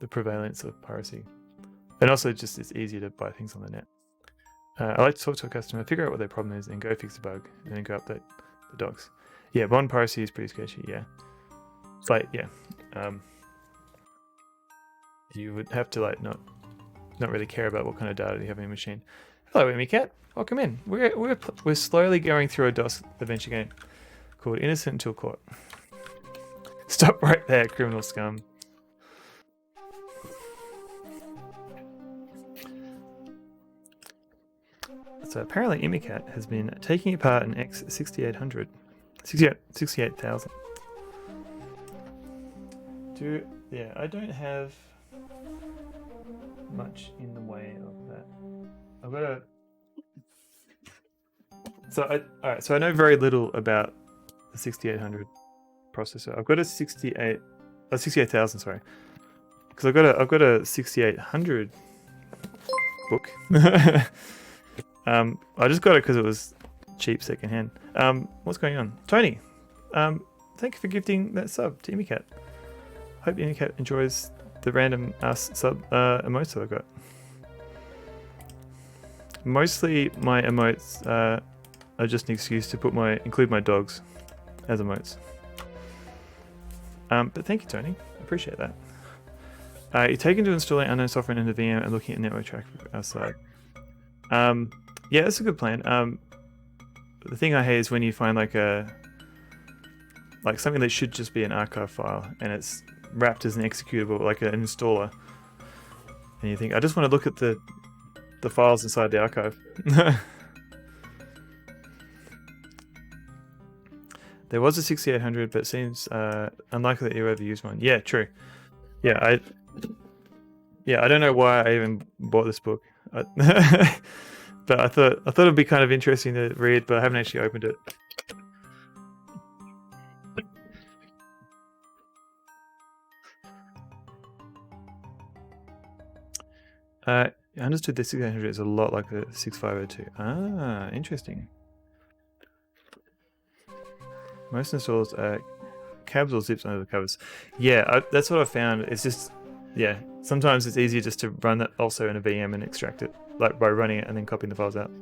prevalence of piracy, and also just it's easier to buy things on the net. I like to talk to a customer, figure out what their problem is, and go fix the bug, and then go update the docs. Yeah, bond piracy is pretty sketchy. Yeah, it's like you would have to like not really care about what kind of data you have in your machine. Hello, Emmy Cat. Welcome in. We're slowly going through a DOS adventure game called Innocent Until Caught. Stop right there, criminal scum. So apparently Imicat has been taking apart an X6800. 68,000. Yeah, I don't have much in the way of that. I've got a... So I know very little about the 6800 processor. I've got a 68,000, sorry. Because I've got a 6800 book. I just got it because it was cheap secondhand. What's going on? Tony, thank you for gifting that sub to Imicat. Hope Imicat enjoys the random sub emotes that I got. Mostly my emotes are just an excuse to include my dogs as emotes. But thank you, Tony. I appreciate that. You're taken to installing unknown software into the VM and looking at network traffic outside. Yeah, that's a good plan. The thing I hate is when you find like something that should just be an archive file and it's wrapped as an executable, like an installer, and you think, I just want to look at the files inside the archive. There was a 6800, but it seems unlikely that you ever used one. Yeah, true. Yeah, I don't know why I even bought this book. But I thought it'd be kind of interesting to read, but I haven't actually opened it. I understood the 6800 is a lot like the 6502. Ah, interesting. Most installers are cabs or zips under the covers. Yeah, that's what I found. It's just, yeah, sometimes it's easier just to run that also in a VM and extract it, like by running it and then copying the files out.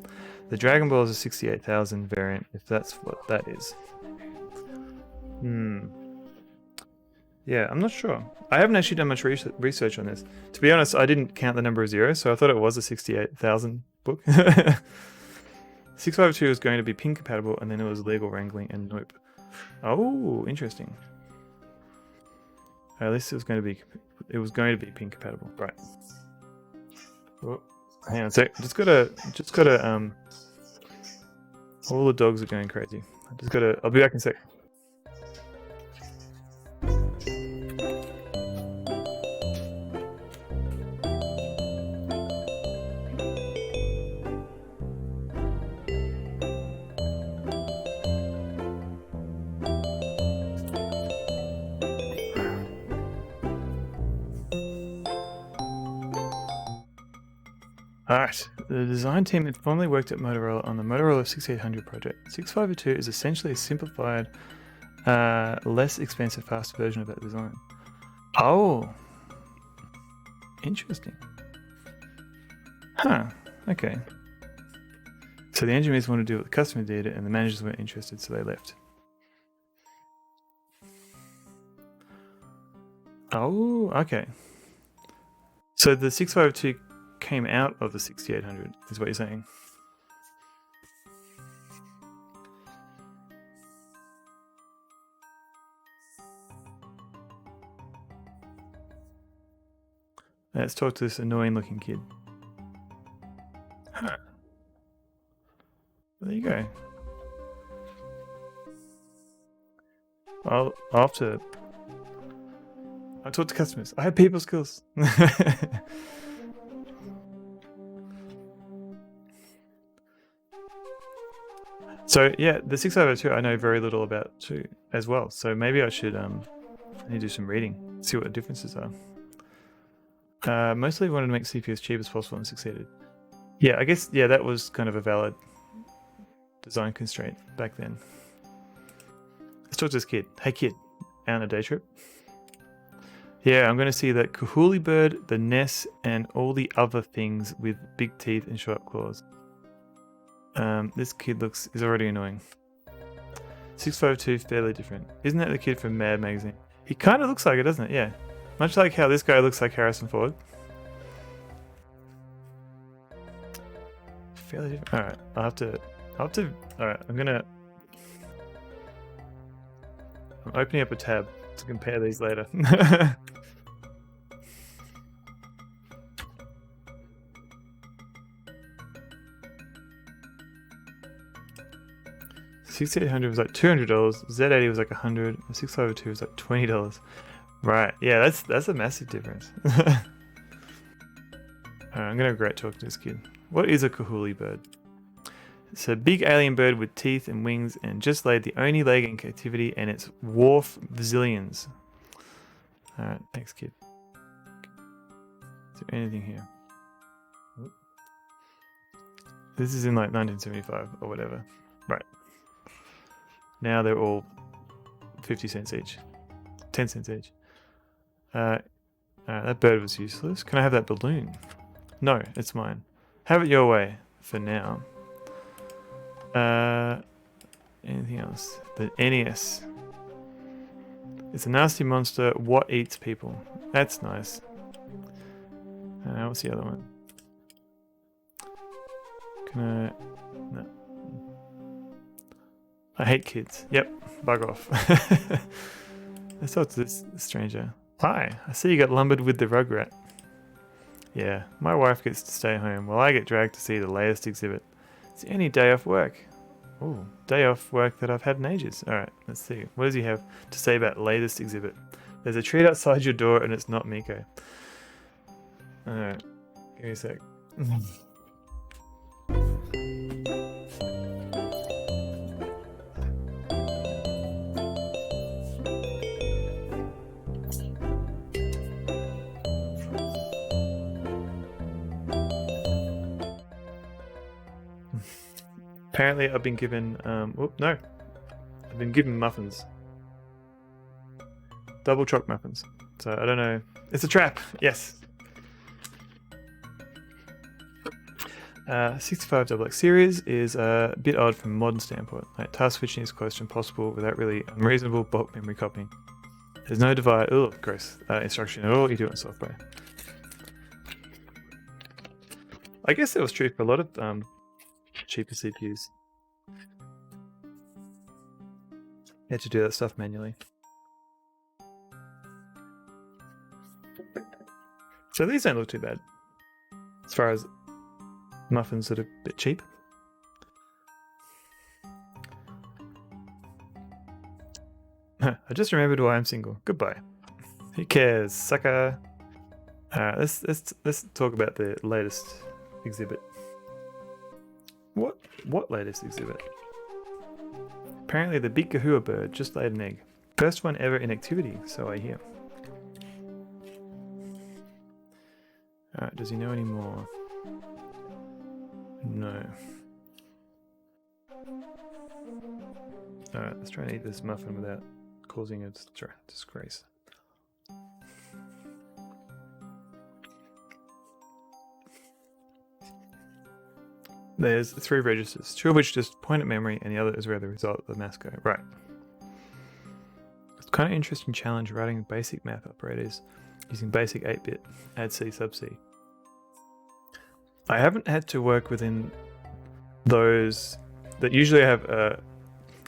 The Dragon Ball is a 68,000 variant, if that's what that is. Yeah, I'm not sure. I haven't actually done much research on this. To be honest, I didn't count the number of zeros, so I thought it was a 68,000 book. 652 was going to be pin compatible, and then it was legal wrangling and nope. Oh, interesting. At least it was going to be pin compatible, right? Oh, hang on a sec. Just gotta. All the dogs are going crazy. I'll be back in a sec. Alright, the design team had formerly worked at Motorola on the Motorola 6800 project. 6502 is essentially a simplified, less expensive, faster version of that design. Oh, interesting. Huh, okay. So the engineers wanted to do what the customer did, and the managers weren't interested, so they left. Oh, okay. So the 6502 came out of the 6800, is what you're saying? Let's talk to this annoying looking kid. Huh. There you go. I'll talk to customers. I have people skills. So yeah, the 6502 I know very little about too as well. So maybe I should I need to do some reading, see what the differences are. Mostly wanted to make CPU as cheap as possible and succeeded. Yeah, I guess that was kind of a valid design constraint back then. Let's talk to this kid. Hey kid, out on a day trip? Yeah, I'm going to see that Kahuli bird, the Ness, and all the other things with big teeth and sharp claws. This kid is already annoying. 652, fairly different. Isn't that the kid from Mad Magazine? He kind of looks like it, doesn't it? Yeah. Much like how this guy looks like Harrison Ford. Fairly different. Alright, I'll have to... Alright, I'm opening up a tab to compare these later. 6800 was like $200. Z80 was like $100. 652 was like $20. Right? Yeah, that's a massive difference. Alright, I'm gonna regret talking to this kid. What is a Kahuli bird? It's a big alien bird with teeth and wings, and just laid the only leg in captivity, and it's wharf zillions. Alright, thanks, kid. Is there anything here? This is in like 1975 or whatever. Right. Now they're all 50 cents each. 10 cents each. That bird was useless. Can I have that balloon? No, it's mine. Have it your way for now. Anything else? The NES. It's a nasty monster. What eats people? That's nice. What's the other one? Can I... No. I hate kids. Yep, bug off. Let's talk to this stranger. Hi, I see you got lumbered with the rugrat. Yeah, my wife gets to stay home while I get dragged to see the latest exhibit. It's the only day off work. Oh, day off work that I've had in ages. Alright, let's see. What does he have to say about latest exhibit? There's a treat outside your door and it's not Miko. Alright, give me a sec. Apparently, I've been given. No, I've been given muffins. Double choc muffins. So I don't know. It's a trap. Yes. 65XX series is a bit odd from a modern standpoint. Like, task switching is close to impossible without really unreasonable bulk memory copying. There's no divide. Oh, gross. Instruction at all. You do it in software. I guess that was true for a lot of cheaper CPUs. You had to do that stuff manually. So these don't look too bad. As far as muffins that are a bit cheap. I just remembered why I'm single. Goodbye. Who cares, sucker? Let's talk about the latest exhibit. What latest exhibit? Apparently the big kahua bird just laid an egg. First one ever in activity, so I hear. Alright, does he know any more? No. Alright, let's try and eat this muffin without causing a disgrace. There's 3 registers, 2 of which just point at memory and the other is where the result of the math go. Right. It's kind of interesting challenge writing basic math operators using basic 8-bit add C sub C. I haven't had to work within those that usually have a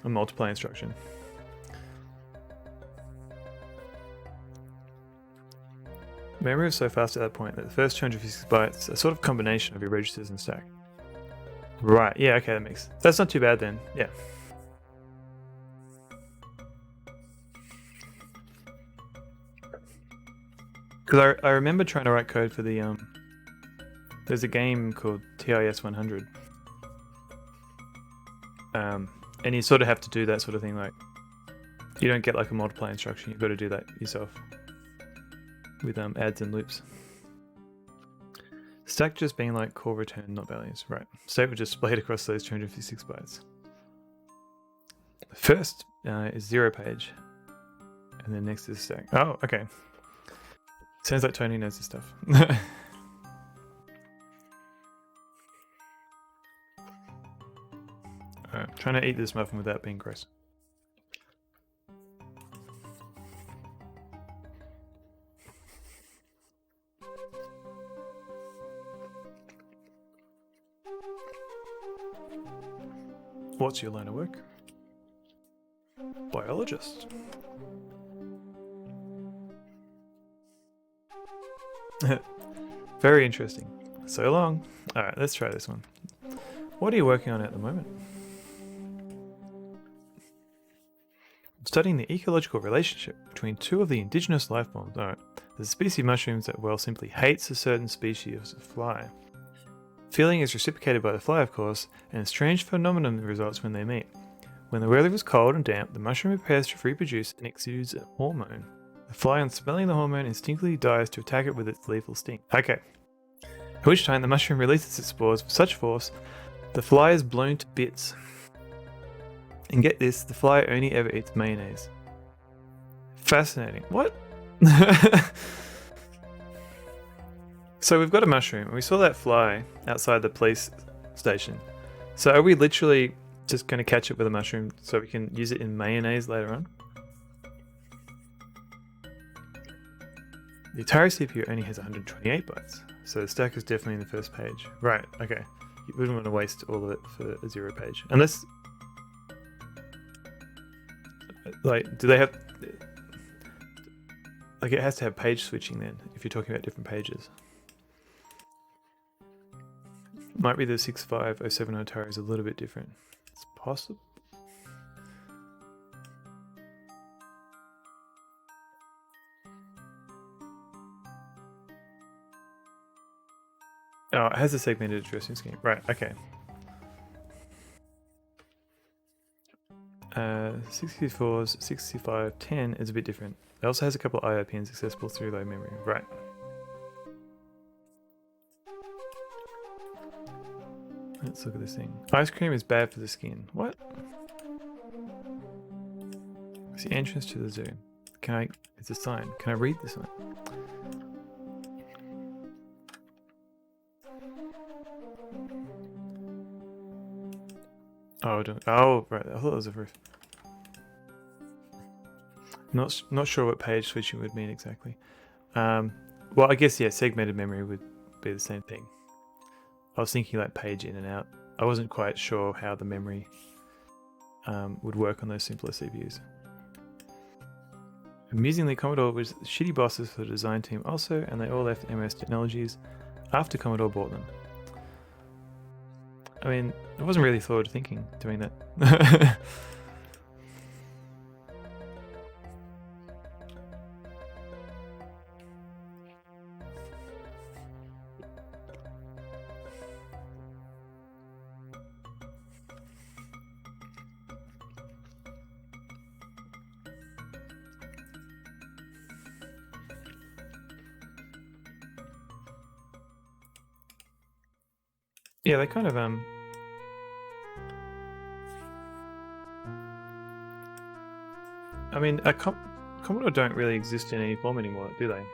multiply instruction. Memory was so fast at that point that the first 256 bytes are sort of combination of your registers and stack. Right, yeah, okay, that's not too bad then, yeah. Because I remember trying to write code for the, there's a game called TIS 100. And you sort of have to do that sort of thing, like, you don't get like a multiply instruction, you've got to do that yourself. With adds and loops. Stack just being like call return, not values. Right. State would just split across those 256 bytes. The first is 0 page. And then next is stack. Oh, okay. Sounds like Tony knows this stuff. Alright, trying to eat this muffin without being gross. What's your line of work? Biologist. Very interesting. So long. Alright, let's try this one. What are you working on at the moment? I'm studying the ecological relationship between 2 of the indigenous life forms. Alright. There's a species of mushrooms that, well, simply hates a certain species of fly. Feeling is reciprocated by the fly, of course, and a strange phenomenon results when they meet. When the weather is cold and damp, the mushroom prepares to reproduce and exudes a hormone. The fly, on smelling the hormone, instinctively dives to attack it with its lethal sting. Okay. At which time the mushroom releases its spores with such force, the fly is blown to bits. And get this, the fly only ever eats mayonnaise. Fascinating. What? So we've got a mushroom, and we saw that fly outside the police station. So are we literally just going to catch it with a mushroom so we can use it in mayonnaise later on? The Atari CPU only has 128 bytes, so the stack is definitely in the first page. Right, okay. You wouldn't want to waste all of it for a 0 page. Unless... Like, do they have... Like, it has to have page switching then, if you're talking about different pages. Might be the 6507 Atari is a little bit different. It's possible. Oh, it has a segmented addressing scheme. Right, okay. 64's 6510 is a bit different. It also has a couple of IO pins accessible through low memory. Right. Let's look at this thing. Ice cream is bad for the skin. What? It's the entrance to the zoo. Can I... It's a sign. Can I read this one? Oh, right. I thought it was a roof. Not sure what page switching would mean exactly. Well, I guess, yeah, segmented memory would be the same thing. I was thinking like page in and out. I wasn't quite sure how the memory would work on those simpler CPUs. Amusingly, Commodore was shitty bosses for the design team also, and they all left MS Technologies after Commodore bought them. I mean, it wasn't really forward thinking doing that. Yeah, they kind of I mean, Commodore don't really exist in any form anymore, do they?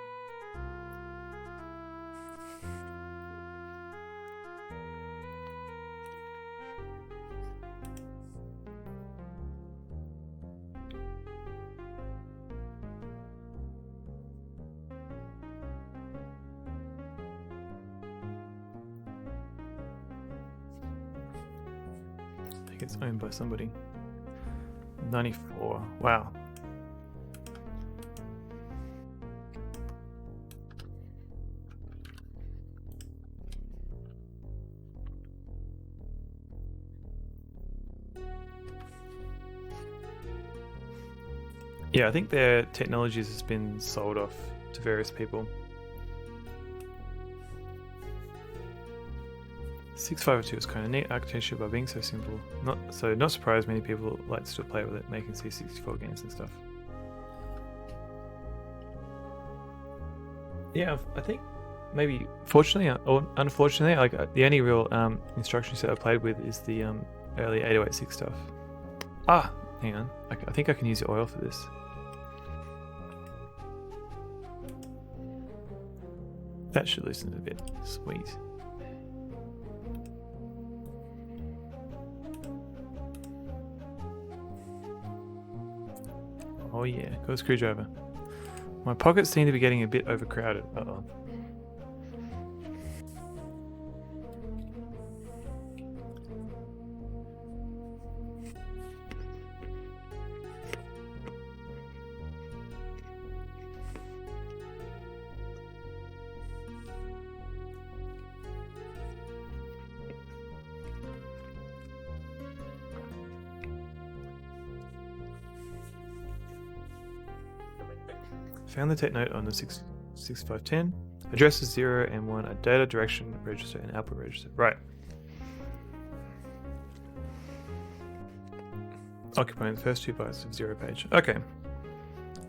I think it's owned by somebody. 94. Wow. Yeah, I think their technologies has been sold off to various people. 6502 is kind of neat architecture by being so simple. Not surprised many people like to still play with it, making C64 games and stuff. Yeah, I think maybe fortunately or unfortunately, like the only real instruction set I played with is the early 8086 stuff. Ah, hang on. I think I can use the oil for this. That should loosen it a bit. Sweet. Oh yeah, got a screwdriver. My pockets seem to be getting a bit overcrowded. Uh-oh. Found the tech note on the 6510. Addresses 0 and 1 are data direction register and output register. Right. Occupying the first 2 bytes of 0 page. Okay.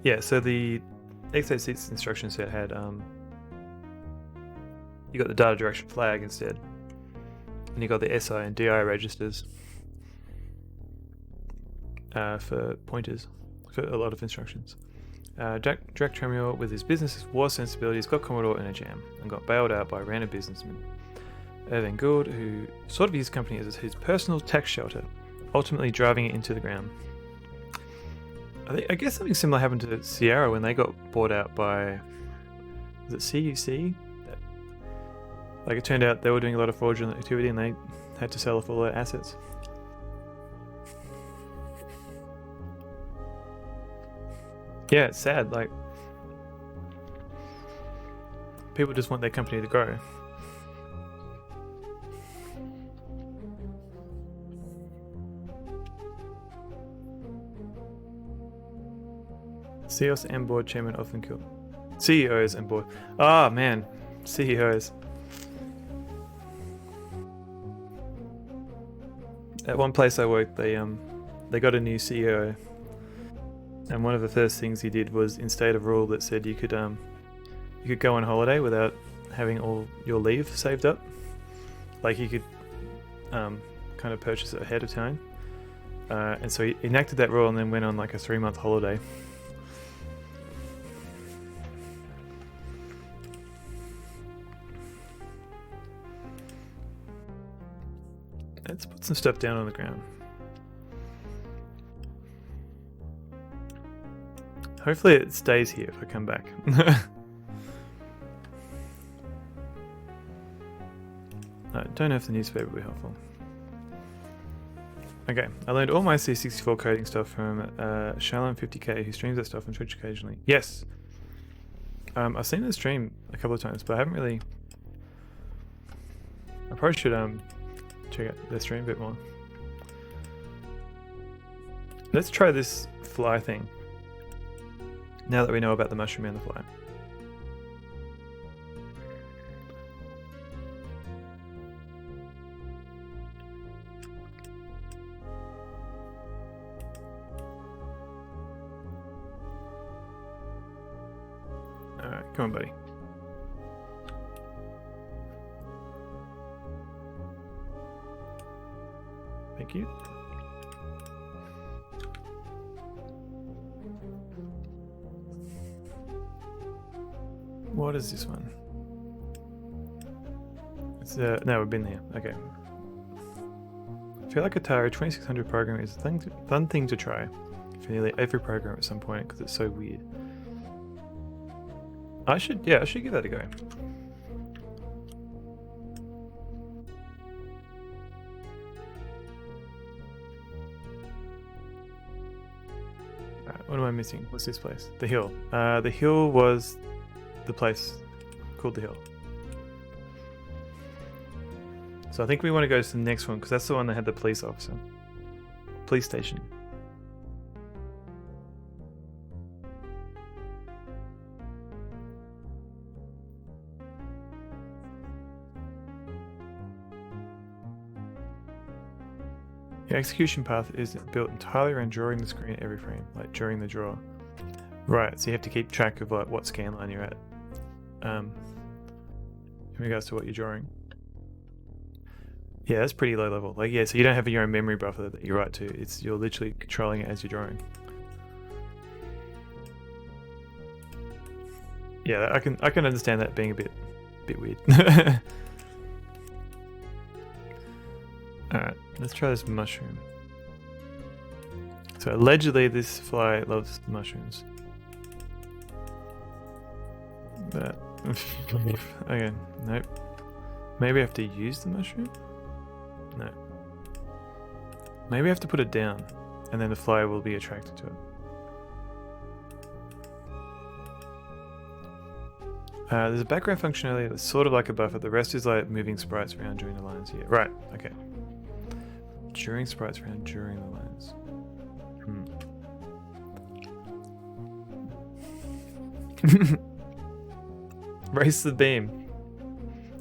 Yeah, so the x86 instruction set had you got the data direction flag instead. And you got the SI and DI registers for pointers for a lot of instructions. Jack Tramiel, with his business war sensibilities, got Commodore in a jam and got bailed out by a random businessman, Irving Gould, who sort of used the company as his personal tax shelter, ultimately driving it into the ground. I guess something similar happened to Sierra when they got bought out by, was it CUC? Like it turned out they were doing a lot of fraudulent activity and they had to sell off all their assets. Yeah, it's sad. Like, people just want their company to grow. CEOs and board chairman often killed. CEOs and board. Ah, man. CEOs. At one place I worked, they got a new CEO, and one of the first things he did was instate a rule that said you could go on holiday without having all your leave saved up. Like you could kind of purchase it ahead of time. And so he enacted that rule and then went on like a 3-month holiday. Let's put some stuff down on the ground. Hopefully it stays here if I come back. I don't know if the newspaper will be helpful. Okay, I learned all my C64 coding stuff from Shalom50k, who streams that stuff on Twitch occasionally. Yes! I've seen the stream a couple of times, but I haven't really... I probably should check out their stream a bit more. Let's try this fly thing, now that we know about the mushroom and the fly. Alright, come on, buddy. Thank you. What is this one? It's no, we've been there. Okay. I feel like Atari 2600 program is a fun thing to try for nearly every program at some point because it's so weird. I should give that a go. Alright, what am I missing? What's this place? The Hill. The Hill was the place called The Hill. So I think we want to go to the next one because that's the one that had the police officer. Police station. The execution path is built entirely around drawing the screen every frame, like during the draw. Right, so you have to keep track of like what scan line you're at. In regards to what you're drawing. Yeah, that's pretty low level. Like, yeah, so you don't have your own memory buffer that you write to. You're literally controlling it as you're drawing. Yeah, I can understand that being a bit weird. Alright, let's try this mushroom. So allegedly this fly loves mushrooms. But okay, nope. Maybe I have to use the mushroom? No. Maybe I have to put it down and then the fly will be attracted to it. There's a background functionality that's sort of like a buffer. The rest is like moving sprites around during the lines here. Right, okay. During sprites around during the lines. Race the beam.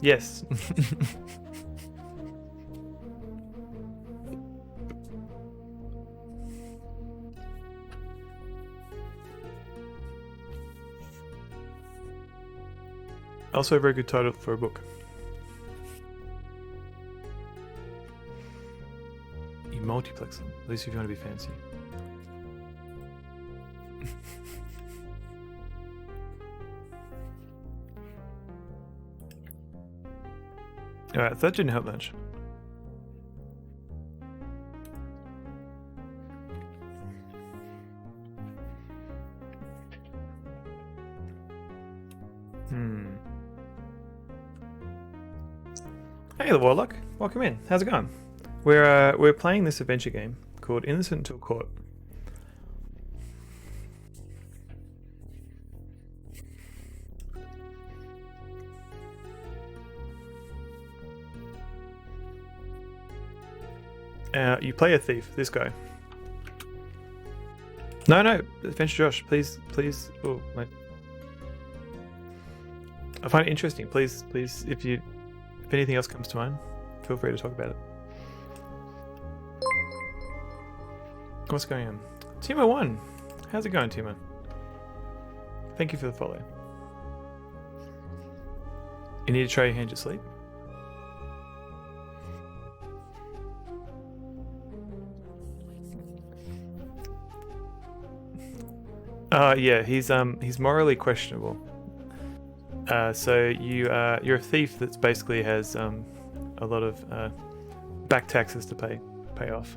Yes. Also a very good title for a book. You multiplex them, at least if you want to be fancy. Alright, that didn't help much. Hey, the Warlock. Welcome in. How's it going? We're playing this adventure game called Innocent Until Caught. You play a thief, this guy. No, Adventure Josh, please. Oh, wait. I find it interesting. Please, if anything else comes to mind, feel free to talk about it. What's going on? Timo1. How's it going, Timo? Thank you for the follow. You need to try your hand to sleep? Yeah, he's morally questionable. So you're a thief that basically has a lot of back taxes to pay off.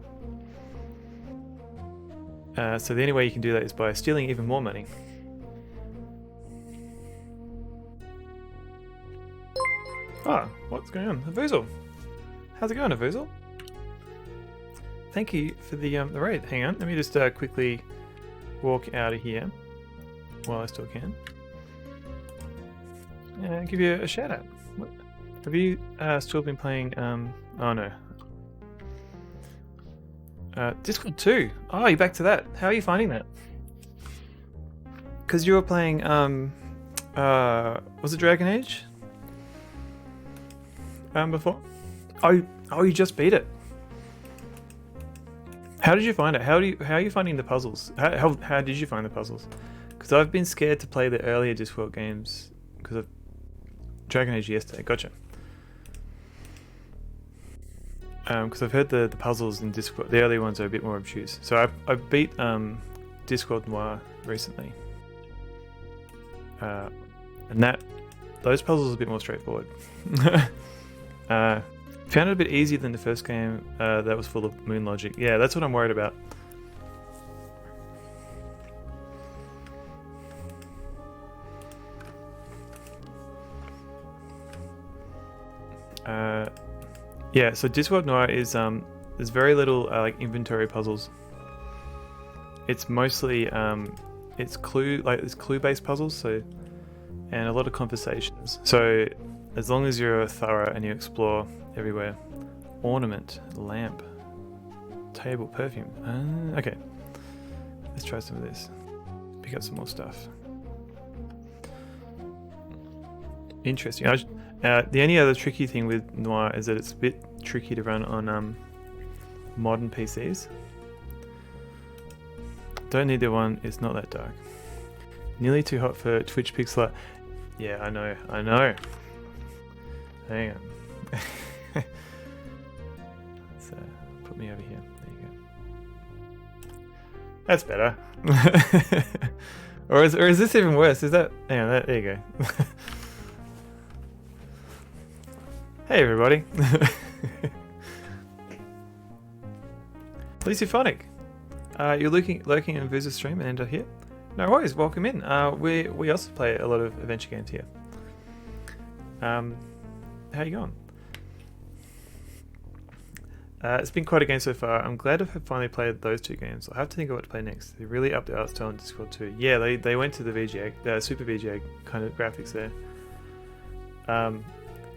So the only way you can do that is by stealing even more money. Oh, what's going on? Avuzal. How's it going, Avuzal? Thank you for the raid. Hang on, let me just quickly walk out of here while I still can. And give you a shout out. What? Have you still been playing oh no. Discord 2. Oh, you're back to that. How are you finding that? Because you were playing was it Dragon Age? Before? Oh, you just beat it. How did you find it? How are you finding the puzzles? How did you find the puzzles? Because I've been scared to play the earlier Discworld games because of Dragon Age yesterday. Gotcha. Because I've heard the puzzles in Discworld, the early ones are a bit more obtuse. So I beat Discworld Noir recently, and those puzzles are a bit more straightforward. Found it a bit easier than the first game that was full of moon logic. Yeah, that's what I'm worried about. Yeah, so Discworld Noir is there's very little like inventory puzzles. It's mostly it's clue-based puzzles, so and a lot of conversations. So as long as you're thorough and you explore everywhere. Ornament, lamp, table, perfume. Okay, let's try some of this. Pick up some more stuff. Interesting. The only other tricky thing with Noir is that it's a bit tricky to run on modern PCs. Don't need the one, it's not that dark. Nearly too hot for Twitch pixel. Yeah, I know. Hang on. So put me over here. There you go. That's better. or is this even worse? Is that? Hang on. There you go. Hey everybody. Lucyphonic. You're lurking in Vuza's stream and here. No worries. Welcome in. We also play a lot of adventure games here. How you going? It's been quite a game so far. I'm glad I've finally played those two games. I'll have to think of what to play next. They really upped the art style in Discord 2. Yeah, they went to the VGA, Super VGA kind of graphics there.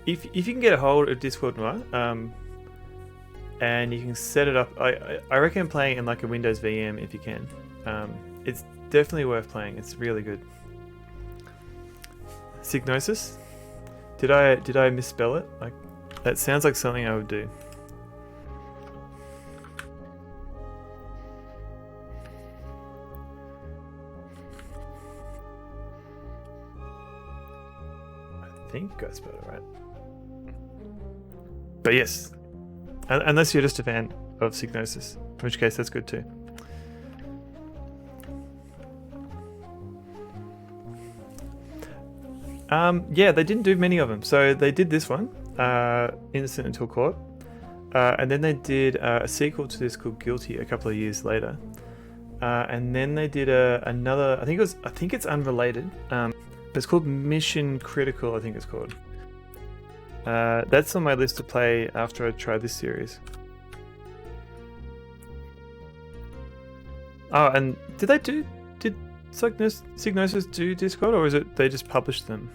If you can get a hold of Discord Noir, and you can set it up, I recommend playing in like a Windows VM if you can. It's definitely worth playing. It's really good. Signosis? Did I misspell it? Like that sounds like something I would do. I think I spelled it right. But yes, unless you're just a fan of Signosis, in which case that's good too. Yeah, they didn't do many of them. So they did this one, Innocent Until Caught, and then they did a sequel to this called Guilty a couple of years later, and then they did another. I think it's unrelated. But it's called Mission Critical. I think it's called. That's on my list to play after I try this series. Oh, and did Signosis do Discord, or is it they just published them?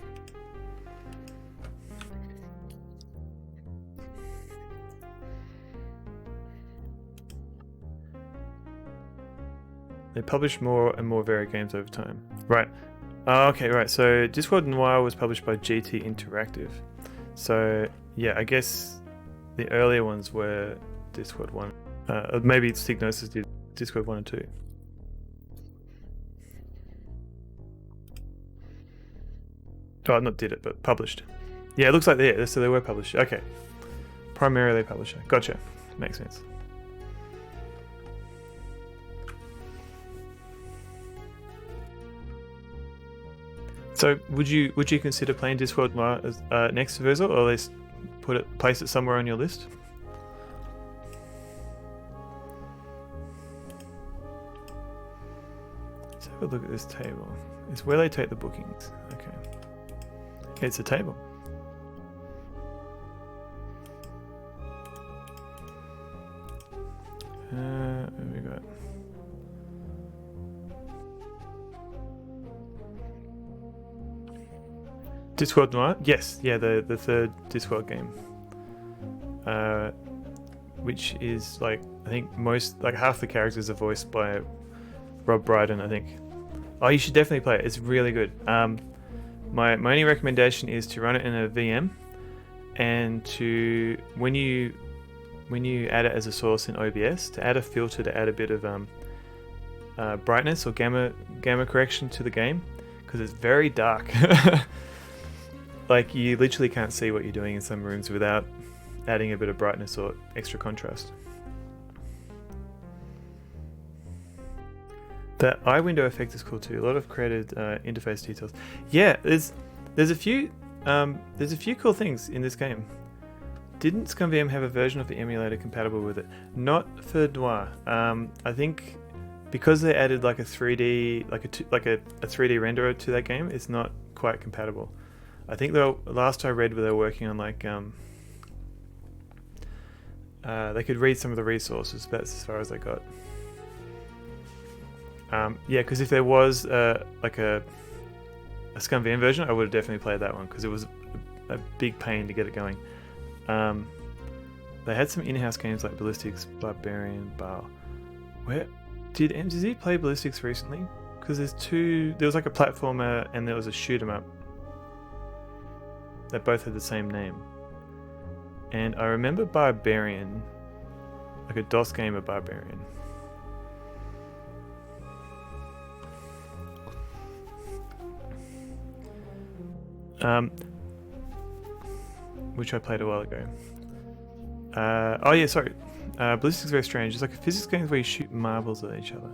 They publish more and more varied games over time. Right. Okay, right. So Discord Noir was published by GT Interactive. So yeah, I guess the earlier ones were Discord 1. Maybe Signosis did Discord 1 and 2. Oh, not did it, but published. Yeah, it looks like so they were published. Okay. Primarily publisher. Gotcha. Makes sense. So would you consider playing Discord Noir as next to Versa, or at least place it somewhere on your list? Let's have a look at this table. It's where they take the bookings. Okay. It's a table. What have we got? Discord Noir? Yes, yeah, the third Discord game. Which is like, I think half the characters are voiced by Rob Brydon, I think. Oh, you should definitely play it. It's really good. My only recommendation is to run it in a VM, and to when you add it as a source in OBS, to add a filter to add a bit of brightness or gamma correction to the game, because it's very dark. Like, you literally can't see what you're doing in some rooms without adding a bit of brightness or extra contrast. That eye window effect is cool too. A lot of created interface details. Yeah, there's a few cool things in this game. Didn't ScumVM have a version of the emulator compatible with it? Not for Noir. I think because they added like a 3D, like a 3D renderer to that game, it's not quite compatible. I think though, last I read, they were working on like they could read some of the resources, but that's as far as I got. Yeah, because if there was like a ScumVM version, I would have definitely played that one, because it was a big pain to get it going. They had some in-house games like Ballistics, Barbarian, Bar. Where did MZZ play Ballistics recently? Because there was like a platformer and there was a shoot 'em up. They both had the same name. And I remember Barbarian, like a DOS game of Barbarian. Which I played a while ago. Oh yeah, sorry. Ballistics is very strange. It's like a physics game where you shoot marbles at each other.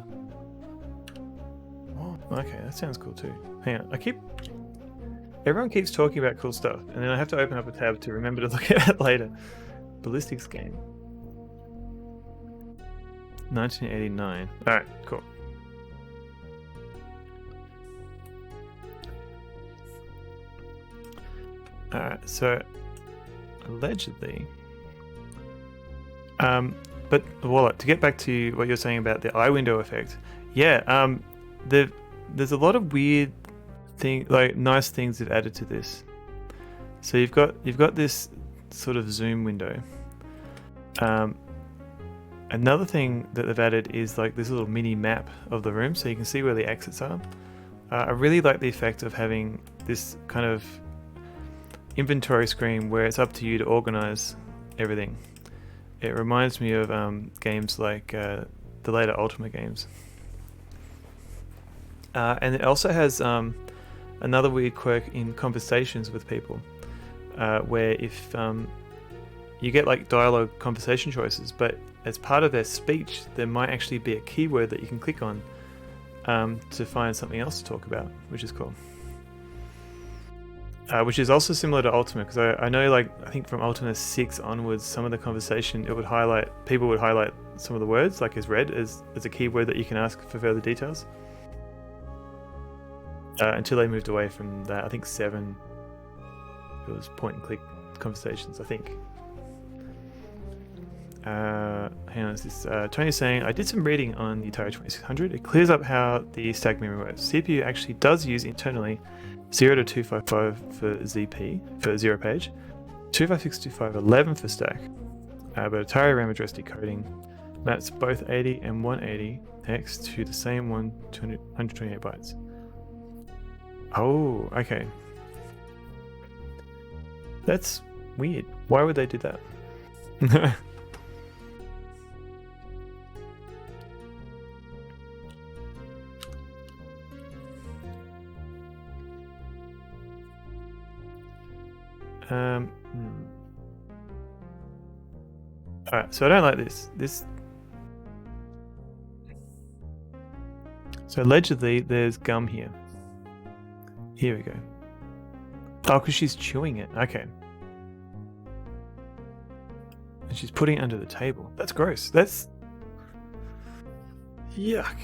Oh, okay, that sounds cool too. Hang on, everyone keeps talking about cool stuff, and then I have to open up a tab to remember to look at it later. Ballistics game. 1989. Alright, cool. Alright, so allegedly, but Wallet, to get back to what you're saying about the eye window effect, yeah, there's a lot of weird nice things they've added to this. So you've got this sort of zoom window. Another thing that they've added is like this little mini map of the room, so you can see where the exits are. I really like the effect of having this kind of inventory screen where it's up to you to organize everything. It reminds me of games like the later Ultima games. And it also has another weird quirk in conversations with people, where if you get like dialogue conversation choices, but as part of their speech there might actually be a keyword that you can click on to find something else to talk about, which is cool. Which is also similar to Ultima, because I know, I think from Ultima 6 onwards, some of the conversation people would highlight some of the words like as read as a keyword that you can ask for further details. Until they moved away from that. I think 7, it was point and click conversations, I think. Hang on, this Tony's saying, I did some reading on the Atari 2600. It clears up how the stack memory works. CPU actually does use internally 0 to 255 for ZP, for 0 page, 256 to 511 for stack, but Atari RAM address decoding maps both 80 and 180 hex to the same 128 bytes. Oh, okay. That's weird. Why would they do that? Alright, so I don't like this. So allegedly there's gum here. Here we go. Oh, because she's chewing it. Okay. And she's putting it under the table. That's gross. That's... Yuck.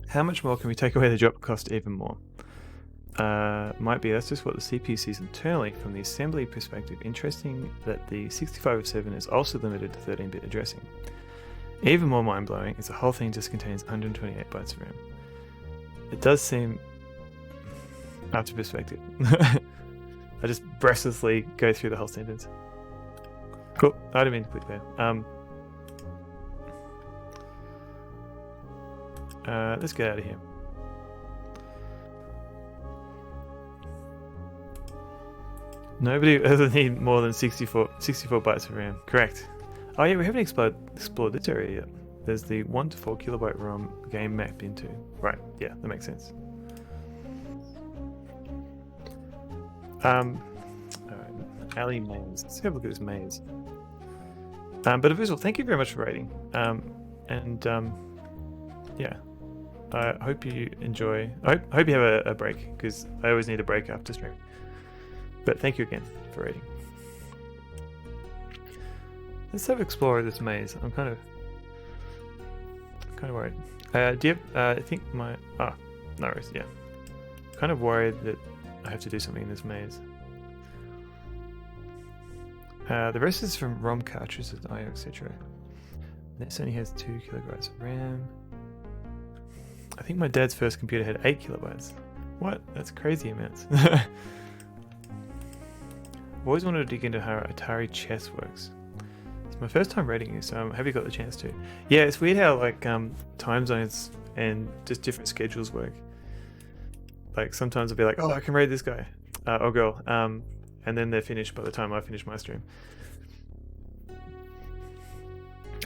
How much more can we take away the drop cost even more? Might be that's just what the CPU sees internally from the assembly perspective. Interesting that the 6507 is also limited to 13-bit addressing. Even more mind-blowing is the whole thing just contains 128 bytes of RAM. It does seem out of perspective. I just breathlessly go through the whole sentence. Cool. I didn't mean to click there. Let's get out of here. Nobody ever need more than 64 bytes of RAM. Correct. Oh yeah, we haven't explored this area yet. There's the 1 to 4 kilobyte ROM game map into. Right, yeah, that makes sense. Alright, alley maze. Let's have a look at this maze. But a visual, thank you very much for rating. Yeah. I hope you enjoy. I hope you have a break, because I always need a break after stream. But thank you again for rating. Let's have explore this maze. I'm kind of worried. Do you have, I think my no worries. Yeah, kind of worried that I have to do something in this maze. The rest is from ROM cartridges, IO, etc. This only has 2 kilobytes of RAM. I think my dad's first computer had 8 kilobytes. What? That's crazy amounts. I've always wanted to dig into how Atari chess works. It's my first time reading it, so I'm happy I got the chance to. Yeah, it's weird how like time zones and just different schedules work. Like sometimes I'll be like, oh, I can raid this guy or girl, and then they're finished by the time I finish my stream.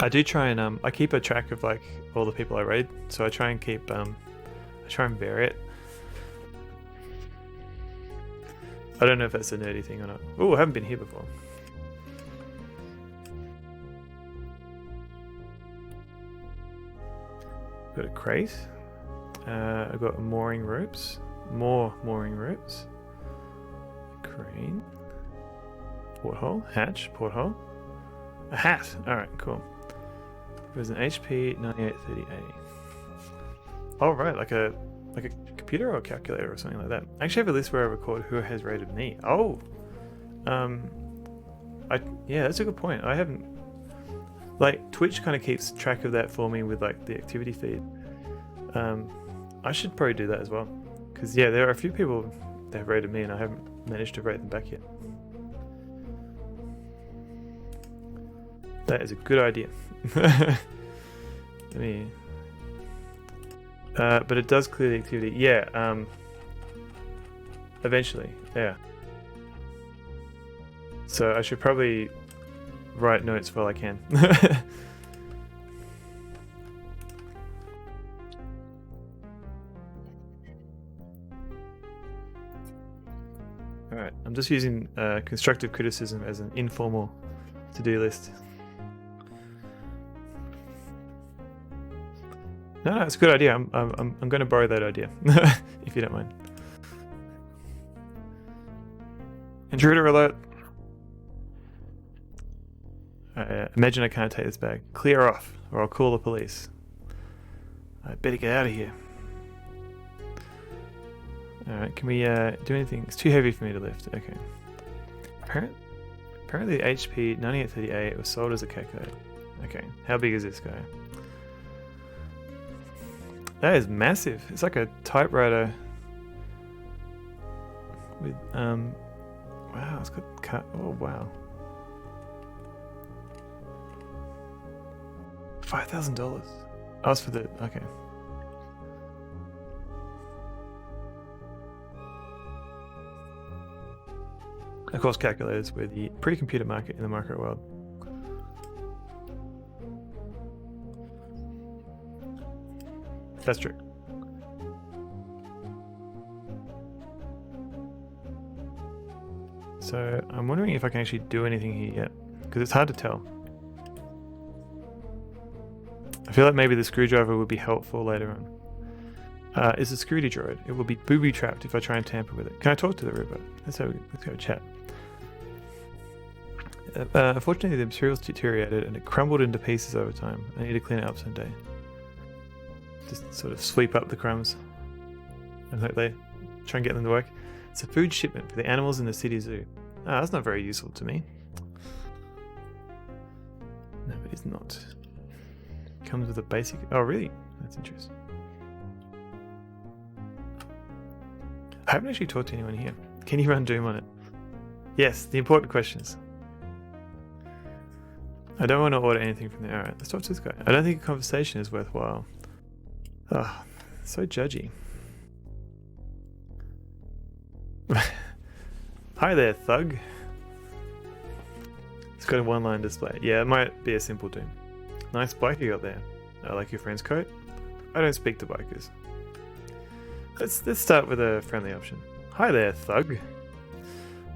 I do try and I keep a track of like all the people I raid, so I try and keep I try and vary it. I don't know if that's a nerdy thing or not. Oh, I haven't been here before. Got a crate. I've got mooring ropes. More mooring ropes. Crane. Porthole. Hatch. Porthole. A hat. Alright, cool. There's an HP 9830A. Oh, right, like a computer or a calculator or something like that. I actually have a list where I record who has rated me. Oh! Yeah, that's a good point. I haven't... Like, Twitch kind of keeps track of that for me with, like, the activity feed. I should probably do that as well. Because, yeah, there are a few people that have rated me and I haven't managed to rate them back yet. That is a good idea. Let me... but it does clear the activity. Yeah, eventually, yeah. So I should probably write notes while I can. Alright, I'm just using constructive criticism as an informal to-do list. No, it's a good idea. I'm going to borrow that idea, if you don't mind. Intruder alert! Imagine I can't take this bag. Clear off, or I'll call the police. I better get out of here. Alright, can we do anything? It's too heavy for me to lift. Okay. Apparently the HP 9830A was sold as a calculator. Okay, how big is this guy? That is massive. It's like a typewriter with wow, it's got cut. Oh wow, $5,000. Oh, it's for the okay. Of course, calculators were the pre-computer market in the micro world. That's true. So I'm wondering if I can actually do anything here yet, because it's hard to tell. I feel like maybe the screwdriver would be helpful later on. Is a Screwdy droid. It will be booby trapped if I try and tamper with it. Can I talk to the robot? Let's go chat. Unfortunately, the materials deteriorated and it crumbled into pieces over time. I need to clean it up someday. Just sort of sweep up the crumbs and hope they try and get them to work. It's a food shipment for the animals in the city zoo. Ah, that's not very useful to me. No, it is not. Comes with a basic... Oh, really? That's interesting. I haven't actually talked to anyone here. Can you run Doom on it? Yes, the important questions. I don't want to order anything from there. Alright, let's talk to this guy. I don't think a conversation is worthwhile. Ah, so judgy. Hi there, thug. It's got a one-line display. Yeah, it might be a simple Doom. Nice bike you got there. I like your friend's coat. I don't speak to bikers. Let's start with a friendly option. Hi there, thug.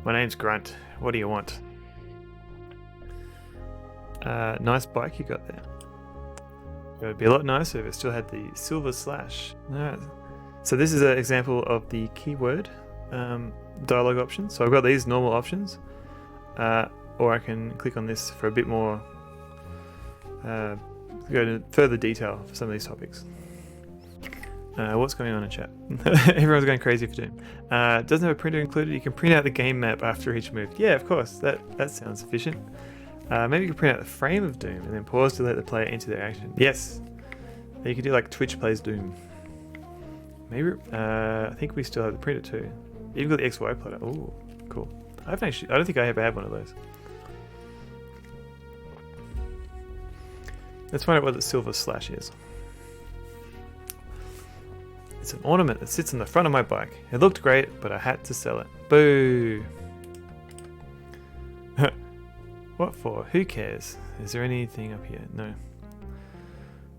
My name's Grunt. What do you want? Nice bike you got there. It would be a lot nicer if it still had the silver slash. Alright. So this is an example of the keyword dialogue options. So I've got these normal options, or I can click on this for a bit more, go into further detail for some of these topics. What's going on in chat? Everyone's going crazy for Doom. Doesn't have a printer included. You can print out the game map after each move. Yeah, of course. That sounds efficient. Maybe you can print out the frame of Doom and then pause to let the player enter their action. Yes. You could do like Twitch plays Doom. Maybe I think we still have the printer too. Even got the XY plotter. Ooh, cool. I don't think I ever had one of those. Let's find out what the silver slash is. It's an ornament that sits on the front of my bike. It looked great, but I had to sell it. Boo! What for? Who cares? Is there anything up here? No.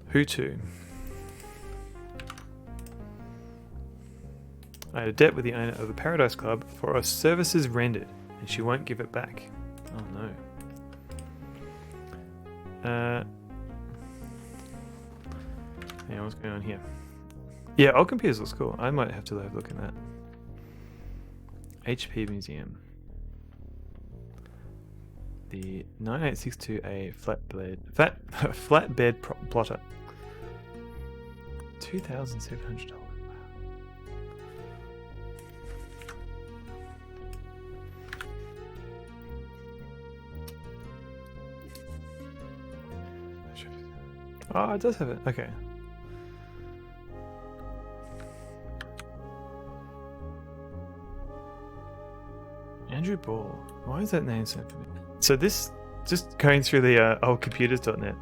Who to? I had a debt with the owner of the Paradise Club for our services rendered, and she won't give it back. Oh no. Yeah, what's going on here? Yeah, old computers looks cool. I might have to have a look at that. HP Museum. The 9862A flatbed plotter. $2,700. Wow. Oh, it does have it. Okay. Andrew Ball. Why is that name so familiar? So this, just going through the oldcomputers.net.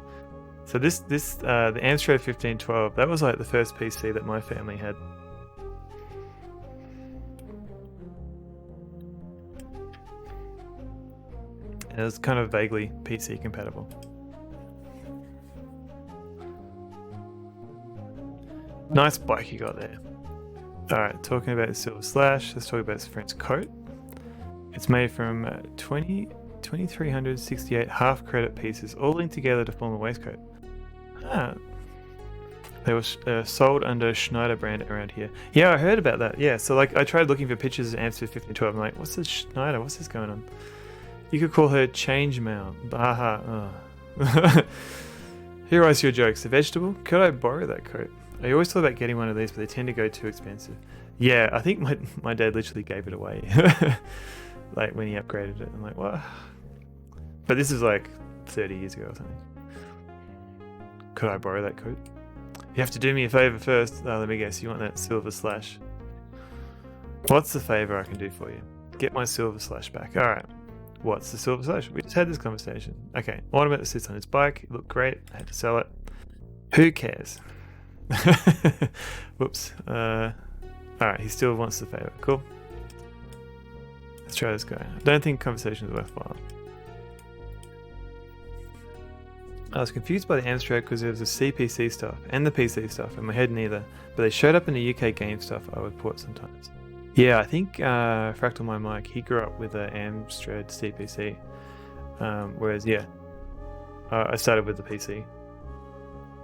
So the Amstrad 1512, that was like the first PC that my family had. And it was kind of vaguely PC compatible. Nice bike you got there. Alright, talking about the silver slash, let's talk about his friend's coat. It's made from 2,368 half credit pieces, all linked together to form a waistcoat. Ah. They were sold under Schneider brand around here. Yeah, I heard about that. Yeah, so like I tried looking for pictures of Amstrad 1512. I'm like, what's this Schneider? What's this going on? You could call her Change Mount. Baha. Oh. Here are your jokes. The vegetable? Could I borrow that coat? I always thought about getting one of these, but they tend to go too expensive. Yeah, I think my dad literally gave it away. Like when he upgraded it. I'm like, what? But this is like 30 years ago or something. Could I borrow that coat? You have to do me a favor first. Let me guess, you want that silver slash. What's the favor I can do for you? Get my silver slash back. Alright. What's the silver slash? We just had this conversation. Okay, ornament that sits on his bike. It looked great. I had to sell it. Who cares? Whoops. Alright, he still wants the favor. Cool. Let's try this guy. I don't think conversation is worthwhile. I was confused by the Amstrad because there was the CPC stuff and the PC stuff, and my head neither, but they showed up in the UK game stuff I would port sometimes. Yeah, I think Fractal My Mike, he grew up with an Amstrad CPC, whereas yeah, I started with the PC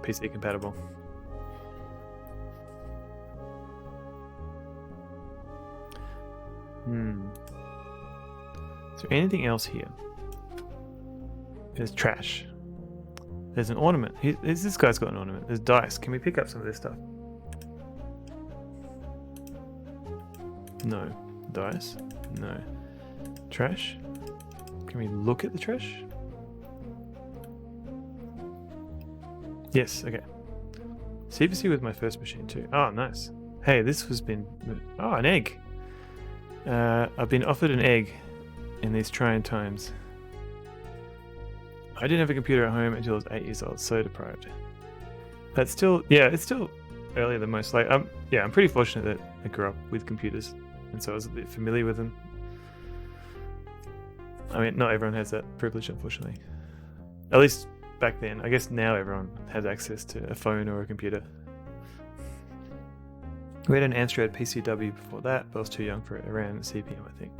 compatible. Is there anything else here? There's trash. There's an ornament. This guy's got an ornament. There's dice. Can we pick up some of this stuff? No. Dice? No. Trash? Can we look at the trash? Yes, okay. CPC was my first machine too. Oh, nice. Hey, this has been... Oh, an egg! I've been offered an egg in these trying times. I didn't have a computer at home until I was 8 years old, so deprived. That's still... Yeah, it's still earlier than most. Like, yeah, I'm pretty fortunate that I grew up with computers, and so I was a bit familiar with them. I mean, not everyone has that privilege, unfortunately. At least back then. I guess now everyone has access to a phone or a computer. We had an Amstrad PCW before that, but I was too young for it, around CPM, I think.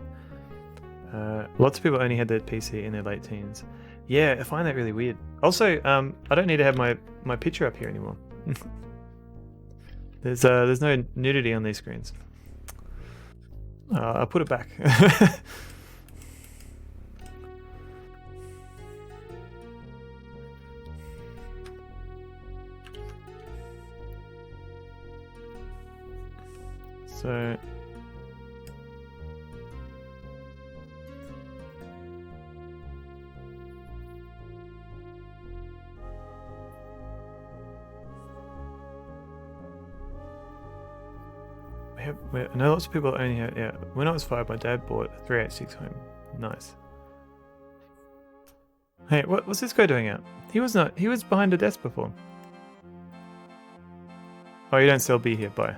Lots of people only had their PC in their late teens. Yeah, I find that really weird. Also, I don't need to have my picture up here anymore. There's no nudity on these screens. I'll put it back. So I know lots of people only have, yeah. When I was 5, my dad bought a 386 home. Nice. Hey, what's this guy doing out? He was behind a desk before. Oh, you don't sell beer here, bye.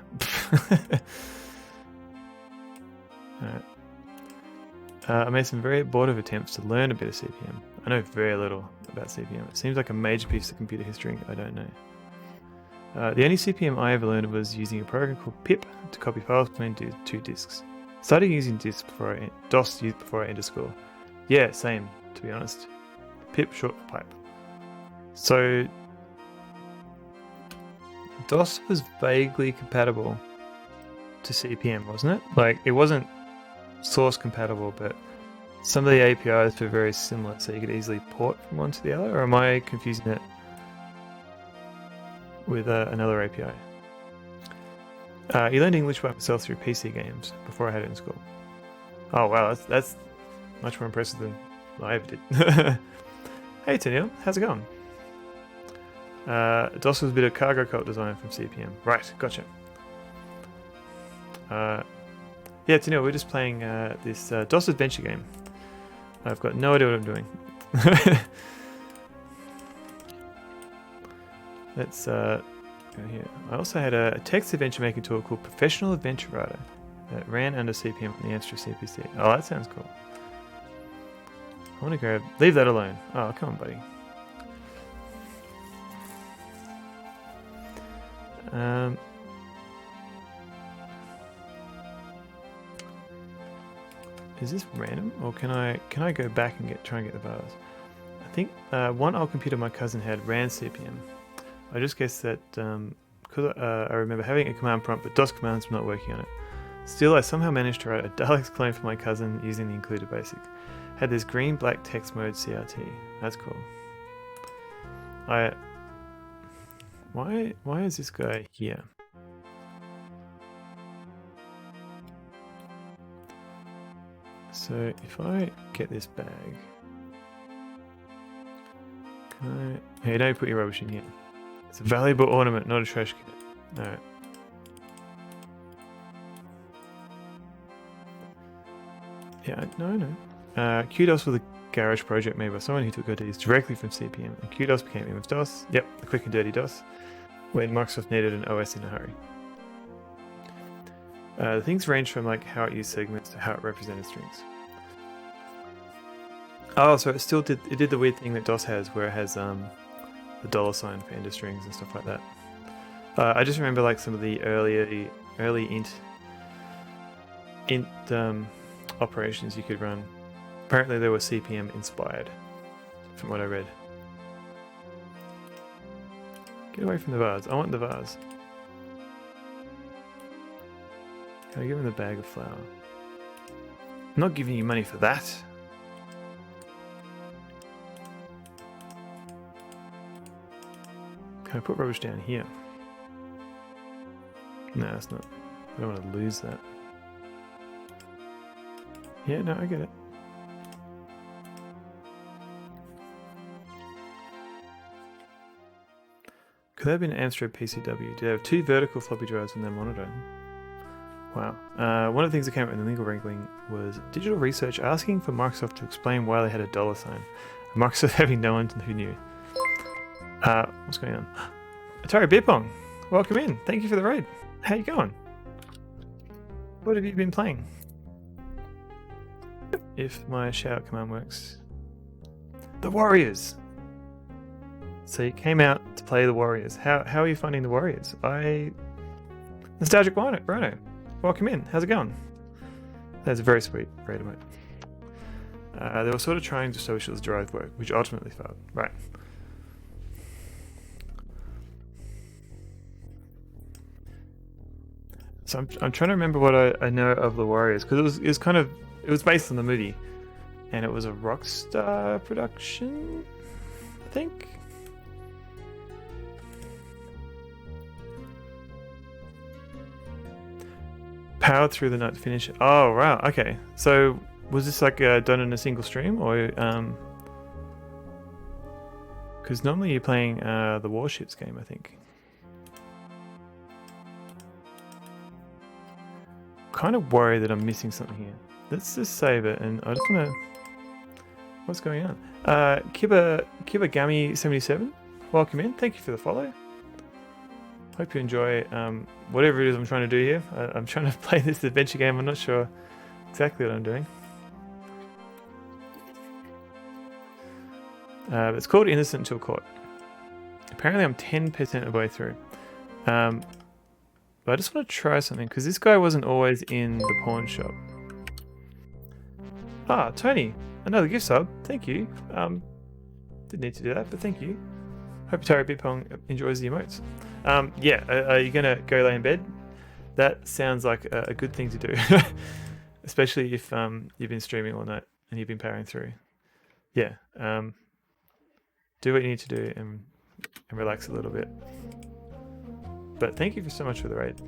Alright. I made some very abortive attempts to learn a bit of CPM. I know very little about CPM. It seems like a major piece of computer history I don't know. The only CPM I ever learned was using a program called pip to copy files between 2 disks. Started using DOS before I entered school. Yeah, same, to be honest. Pip, short for pipe. So DOS was vaguely compatible to CPM, wasn't it? Like, it wasn't source compatible, but some of the APIs were very similar, so you could easily port from one to the other, or am I confusing it with another API? You learned English by myself through PC games before I had it in school. Oh wow, that's much more impressive than I ever did. Hey Tennille, how's it going? DOS was a bit of cargo cult design from CPM. Right, gotcha. Yeah, Tennille, we're just playing this DOS adventure game. I've got no idea what I'm doing. Let's go here. I also had a text adventure making tool called Professional Adventure Writer that ran under CPM on the Amstrad CPC. Oh, that sounds cool. I want to grab... Leave that alone. Oh, come on, buddy. Is this random, or can I go back and try and get the bars? I think one old computer my cousin had ran CPM. I just guessed that because I remember having a command prompt, but DOS commands were not working on it. Still, I somehow managed to write a Daleks clone for my cousin using the included basic. Had this green-black text mode CRT. That's cool. Why is this guy here? So if I get this bag, can I... Hey, don't put your rubbish in here. It's a valuable ornament, not a trash can. Alright. Yeah, no. QDOS was a garage project made by someone who took ideas directly from CPM, and QDOS became MS-DOS. Yep, the quick and dirty DOS, when Microsoft needed an OS in a hurry. The things range from like how it used segments to how it represented strings. Oh, so it did the weird thing that DOS has, where it has the $sign for end of strings and stuff like that. I just remember like some of the early int int operations you could run. Apparently they were CPM inspired, from what I read. Get away from the vase. I want the vase. Can I give him the bag of flour? I'm not giving you money for that. Can I put rubbish down here? No, that's not. I don't want to lose that. Yeah, no, I get it. Could they have been Amstrad PCW? Do they have 2 vertical floppy drives in their monitor? Wow. One of the things that came up in the legal wrangling was Digital Research asking for Microsoft to explain why they had a $sign. And Microsoft having no one who knew. What's going on? Atari Beer Pong, welcome in. Thank you for the raid. How you going? What have you been playing? If my shout command works. The Warriors! So you came out to play the Warriors. How are you finding the Warriors? Nostalgic Rhino, welcome in. How's it going? That's a very sweet raid away. They were sort of trying to socials drive work, which ultimately failed. Right. So I'm trying to remember what I know of the Warriors, because it was based on the movie, and it was a Rockstar production, I think. Powered through the night to finish it. Oh wow, okay. So was this like done in a single stream, or because normally you're playing the Warships game, I think. Kind of worried that I'm missing something here. Let's just save it, and I just want to. What's going on? Kibagami77, welcome in. Thank you for the follow. Hope you enjoy whatever it is I'm trying to do here. I'm trying to play this adventure game. I'm not sure exactly what I'm doing. It's called Innocent Until Caught. Apparently I'm 10% of the way through. But I just want to try something, because this guy wasn't always in the pawn shop. Ah, Tony, another gift sub. Thank you. Didn't need to do that, but thank you. Hope Atari Beer Pong enjoys the emotes. Yeah, are you going to go lay in bed? That sounds like a good thing to do. Especially if you've been streaming all night and you've been powering through. Yeah, do what you need to do and relax a little bit. But thank you so much for the raid.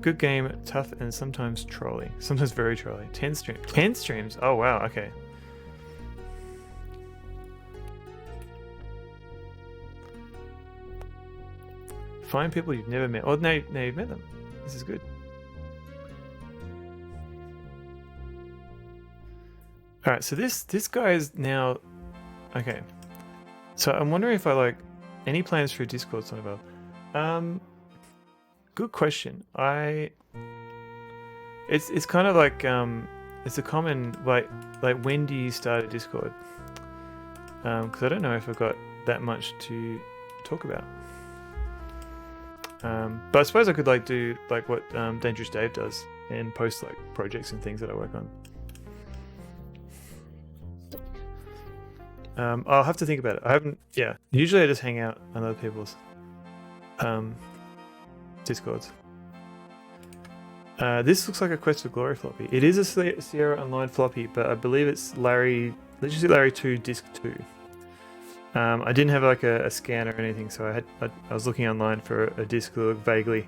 Good game, tough and sometimes trolly. Sometimes very trolly. 10 streams. 10 streams? Oh wow, okay. Find people you've never met. Oh, now you've met them. This is good. Alright, so this guy is now... Okay. So I'm wondering if I like... Any plans for Discord, son of a... Good question. It's kind of like... It's a common... Like when do you start a Discord? Because I don't know if I've got that much to talk about. But I suppose I could like do like what Dangerous Dave does and post like projects and things that I work on. I'll have to think about it. I haven't. Yeah, usually I just hang out on other people's Discords. This looks like a Quest for Glory floppy. It is a Sierra Online floppy, but I believe it's Larry. Let's just say Larry 2 Disc 2. I didn't have like a scan or anything, so I was looking online for a disc that looked vaguely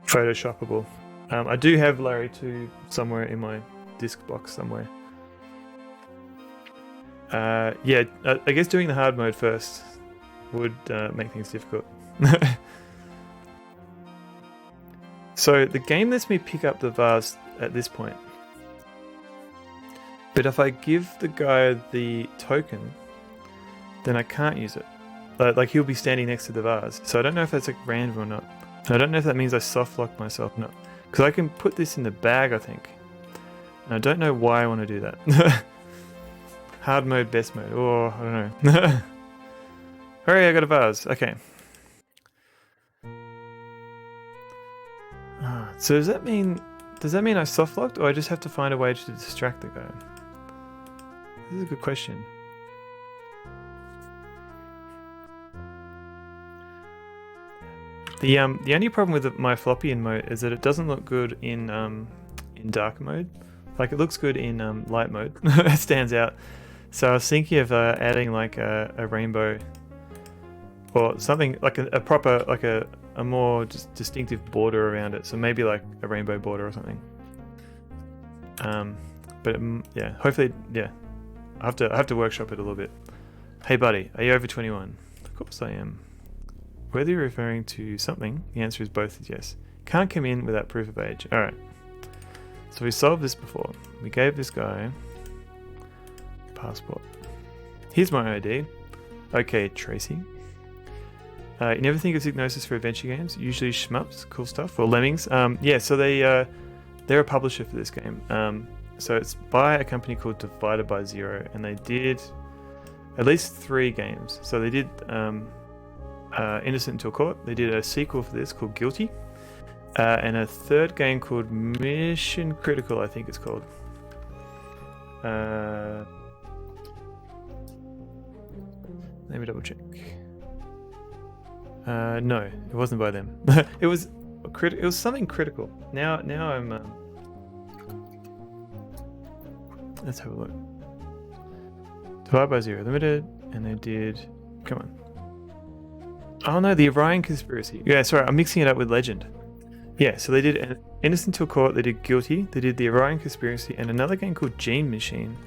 photoshoppable. I do have Larry 2 somewhere in my disc box somewhere. Yeah, I guess doing the hard mode first would make things difficult. So the game lets me pick up the vase at this point. But if I give the guy the token, then I can't use it. Like he'll be standing next to the vase. So I don't know if that's like random or not. I don't know if that means I soft lock myself or not. Because I can put this in the bag, I think. And I don't know why I want to do that. Hard mode, best mode. Oh, I don't know. Hooray, I got a vase. Okay. So does that mean I soft locked, or I just have to find a way to distract the guy? This is a good question. The only problem with my floppy in mode is that it doesn't look good in dark mode. Like, it looks good in light mode. It stands out. So I was thinking of adding like a rainbow or something like a proper, like a more distinctive border around it. So maybe like a rainbow border or something. But yeah, hopefully, yeah. I have to workshop it a little bit. Hey buddy, are you over 21? Of course I am. Whether you're referring to something, the answer is both yes. Can't come in without proof of age. Alright. So we solved this before. We gave this guy passport. Here's my ID. Okay, Tracy. You never think of Psygnosis for adventure games? Usually shmups, cool stuff, or Lemmings. Yeah, so they're a publisher for this game. So it's by a company called Divided by Zero, and they did at least 3 games. So they did Innocent Until Caught. They did a sequel for this called Guilty, and a 3rd game called Mission Critical, I think it's called. Let me double check. No, it wasn't by them. It was something critical. Now I'm. Let's have a look. Divided by Zero Limited, and they did. Come on. Oh no, the Orion Conspiracy. Yeah, sorry, I'm mixing it up with Legend. Yeah, so they did Innocent Till Caught. They did Guilty. They did the Orion Conspiracy, and another game called Gene Machine.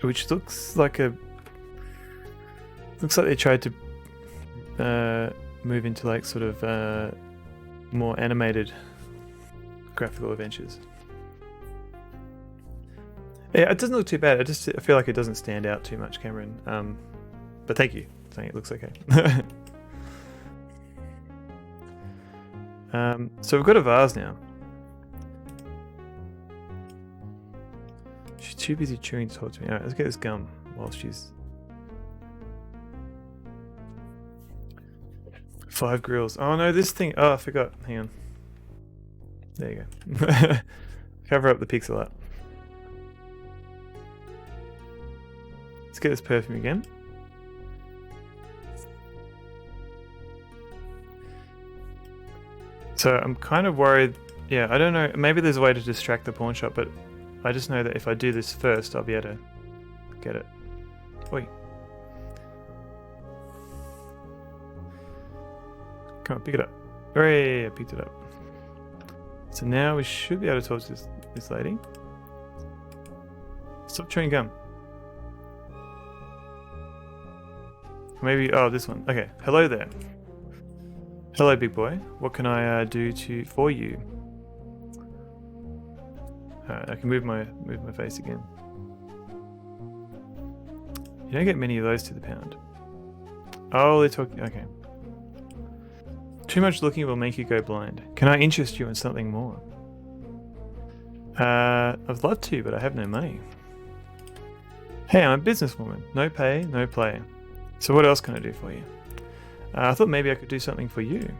Which looks like they tried to move into like sort of more animated graphical adventures. Yeah, it doesn't look too bad. I feel like it doesn't stand out too much, Cameron. But thank you saying it looks okay. So we've got a vase now. She's too busy chewing to talk to me. Alright, let's get this gum while she's... 5 grills. Oh no, this thing... Oh, I forgot. Hang on. There you go. Cover up the pixel art. Let's get this perfume again. So I'm kind of worried. Yeah, I don't know. Maybe there's a way to distract the pawn shop, but I just know that if I do this first, I'll be able to get it. Oi. Come on, pick it up. Hooray, I picked it up. So now we should be able to talk to this lady. Stop chewing gum. Maybe, oh, this one. Okay, hello there. Hello, big boy. What can I do for you? I can move my face again. You don't get many of those to the pound. Oh, they're talking. Okay. Too much looking will make you go blind. Can I interest you in something more? I'd love to, but I have no money. Hey, I'm a businesswoman. No pay, no play. So what else can I do for you? I thought maybe I could do something for you.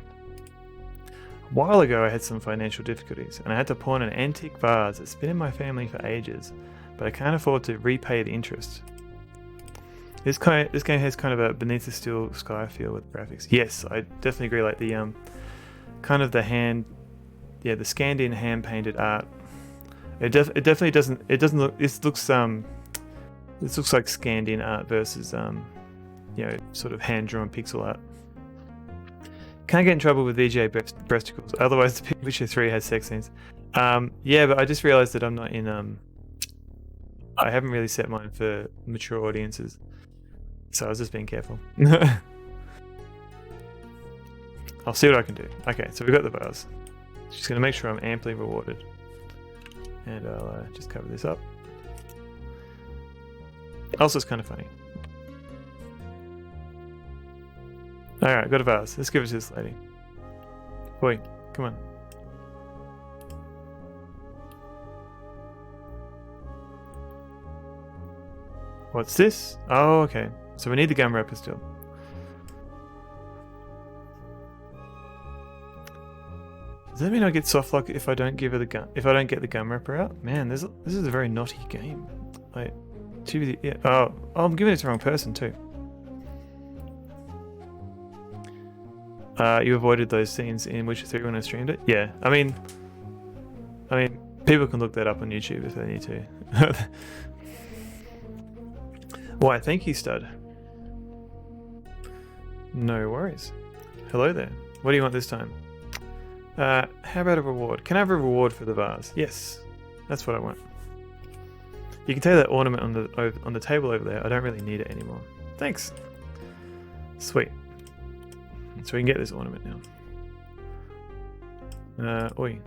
A while ago I had some financial difficulties and I had to pawn an antique vase that's been in my family for ages, but I can't afford to repay the interest. This game has kind of a beneath the steel sky feel with graphics. Yes, I definitely agree. Like the kind of the the scanned in hand painted art. It definitely doesn't. It doesn't look. This looks like scanned in art versus sort of hand drawn pixel art. Can't get in trouble with VGA breasticles, otherwise the Witcher 3 has sex scenes. Yeah, but I just realised that I'm not in. I haven't really set mine for mature audiences, so I was just being careful. I'll see what I can do. Okay, so we've got the bars. Just going to make sure I'm amply rewarded, and I'll just cover this up. Also, it's kind of funny. Alright, got a vase. Let's give it to this lady. Boy, come on. What's this? Oh, okay. So we need the gum wrapper still. Does that mean I get soft lock if I don't give her the gun? If I don't get the gun wrapper out? Man, this is a very naughty game. Like, yeah. Oh, I'm giving it to the wrong person too. You avoided those scenes in Witcher 3 when I streamed it? Yeah, I mean, people can look that up on YouTube if they need to. Why, thank you, stud. No worries. Hello there. What do you want this time? How about a reward? Can I have a reward for the vase? Yes, that's what I want. You can take that ornament on the table over there. I don't really need it anymore. Thanks. Sweet. So we can get this ornament now. Oi.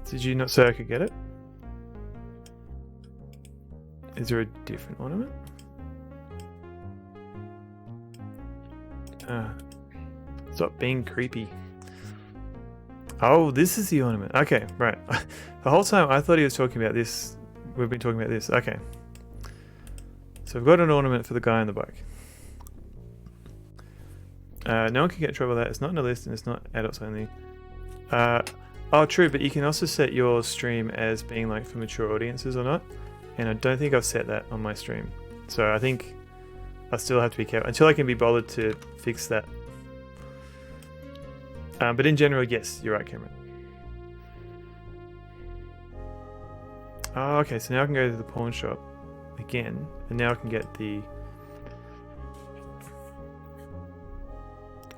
Did you not say I could get it? Is there a different ornament? Stop being creepy. Oh, this is the ornament. Okay, right. The whole time I thought he was talking about this. We've been talking about this. Okay. So we've got an ornament for the guy on the bike. No one can get in trouble with that. It's not in the list and it's not adults only. Oh, true, but you can also set your stream as being like for mature audiences or not. And I don't think I've set that on my stream. So I think I still have to be careful until I can be bothered to fix that. But in general, yes, you're right, Cameron. Oh, okay, so now I can go to the pawn shop again, and now I can get the...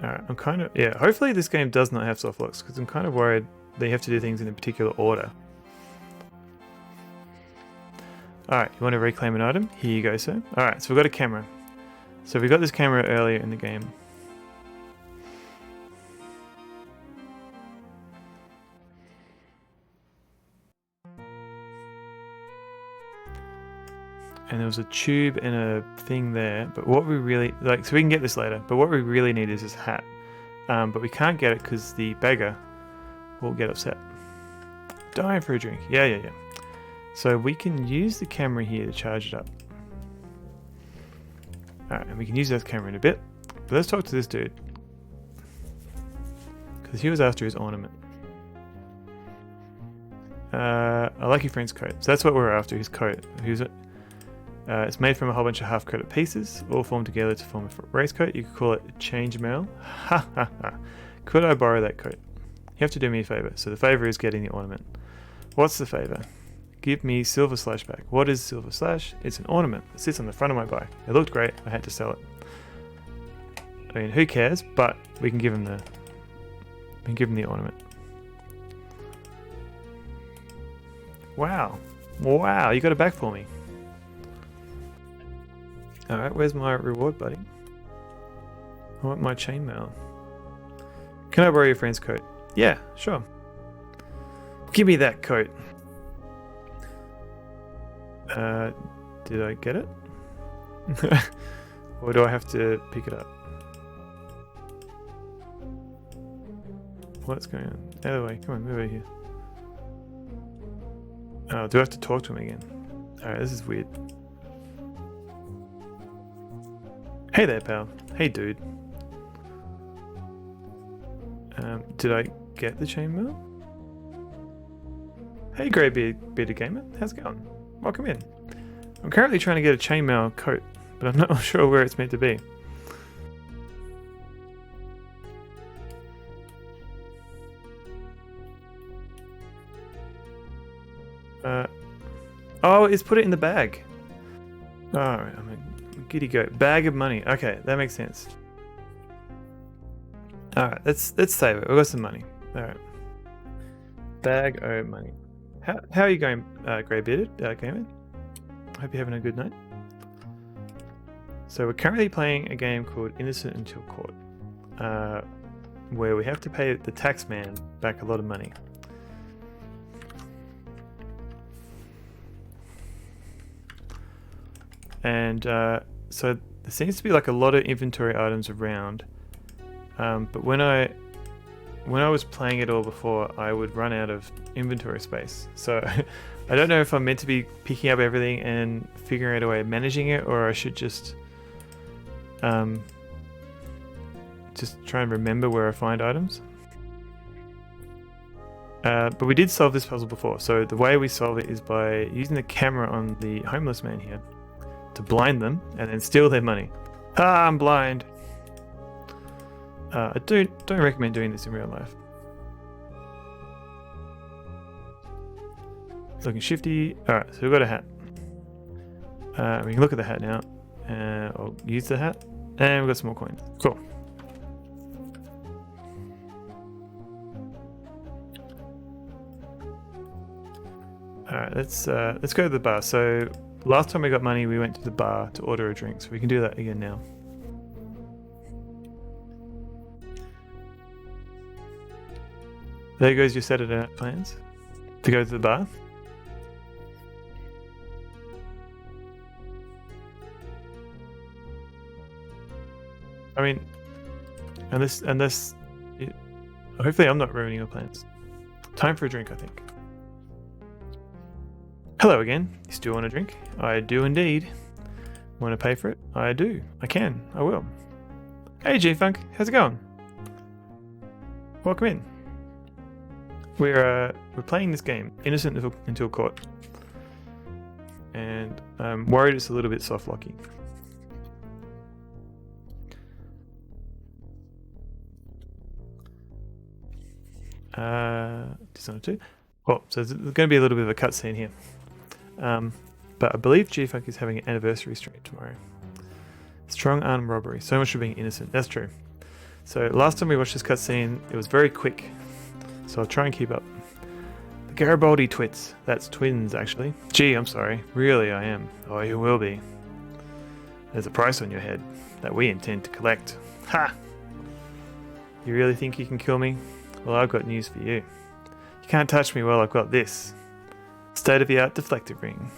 Alright, I'm kind of... Yeah, hopefully this game does not have soft locks, because I'm kind of worried they have to do things in a particular order. Alright, you want to reclaim an item? Here you go, sir. Alright, so we've got a camera. So we got this camera earlier in the game. And there was a tube and a thing there, but what we really like, so we can get this later, but what we really need is this hat. But we can't get it because the beggar will get upset. Dying for a drink. Yeah. So we can use the camera here to charge it up. Alright, and we can use that camera in a bit. But let's talk to this dude. Because he was after his ornament. I like your friend's coat. So that's what we're after, his coat. It's made from a whole bunch of half-credit pieces, all formed together to form a race coat. You could call it change mail. Ha ha ha. Could I borrow that coat? You have to do me a favour. So the favour is getting the ornament. What's the favour? Give me Silver Slash back. What is Silver Slash? It's an ornament. It sits on the front of my bike. It looked great. I had to sell it. I mean, who cares? But we can give him the ornament. Wow. Wow, you got it back for me. Alright, where's my reward, buddy? I want my chainmail. Can I borrow your friend's coat? Yeah, sure. Give me that coat. Did I get it? Or do I have to pick it up? What's going on? Out of the way. Come on, move over here. Oh, do I have to talk to him again? Alright, this is weird. Hey there, pal. Hey, dude. Did I get the chainmail? Hey, grey bearded gamer. How's it going? Welcome in. I'm currently trying to get a chainmail coat, but I'm not sure where it's meant to be. Oh, it's put it in the bag. Alright, I'm a giddy goat. Bag of money. Okay, that makes sense. Alright, let's save it. We've got some money. Alright. Bag of money. How are you going, grey-bearded gamer? Hope you're having a good night. So we're currently playing a game called Innocent Until Caught, where we have to pay the tax man back a lot of money. And so there seems to be like a lot of inventory items around, but when I was playing it all before, I would run out of inventory space. So I don't know if I'm meant to be picking up everything and figuring out a way of managing it, or I should just try and remember where I find items. But we did solve this puzzle before. So the way we solve it is by using the camera on the homeless man here to blind them and then steal their money. Ah, I'm blind. I don't recommend doing this in real life. Looking shifty. Alright, so we've got a hat. We can look at the hat now. I'll use the hat. And we've got some more coins. Cool. Alright, let's go to the bar. So last time we got money, we went to the bar to order a drink. So we can do that again now. There goes your Saturday night plans. To go to the bar. I mean, unless hopefully I'm not ruining your plans. Time for a drink, I think. Hello again. You still want a drink? I do indeed. Want to pay for it? I do. I can. I will. Hey G-Funk, how's it going? Welcome in. We're playing this game, Innocent Until Caught. And I'm worried it's a little bit soft-locky. Dishonored 2. Well, so there's going to be a little bit of a cutscene here. But I believe G-Funk is having an anniversary stream tomorrow. Strong arm robbery. So much for being innocent. That's true. So last time we watched this cutscene, it was very quick. So I'll try and keep up. The Garibaldi twits. That's twins, actually. Gee, I'm sorry. Really, I am. Oh, you will be. There's a price on your head that we intend to collect. Ha! You really think you can kill me? Well, I've got news for you. You can't touch me while I've got this. State-of-the-art deflector ring.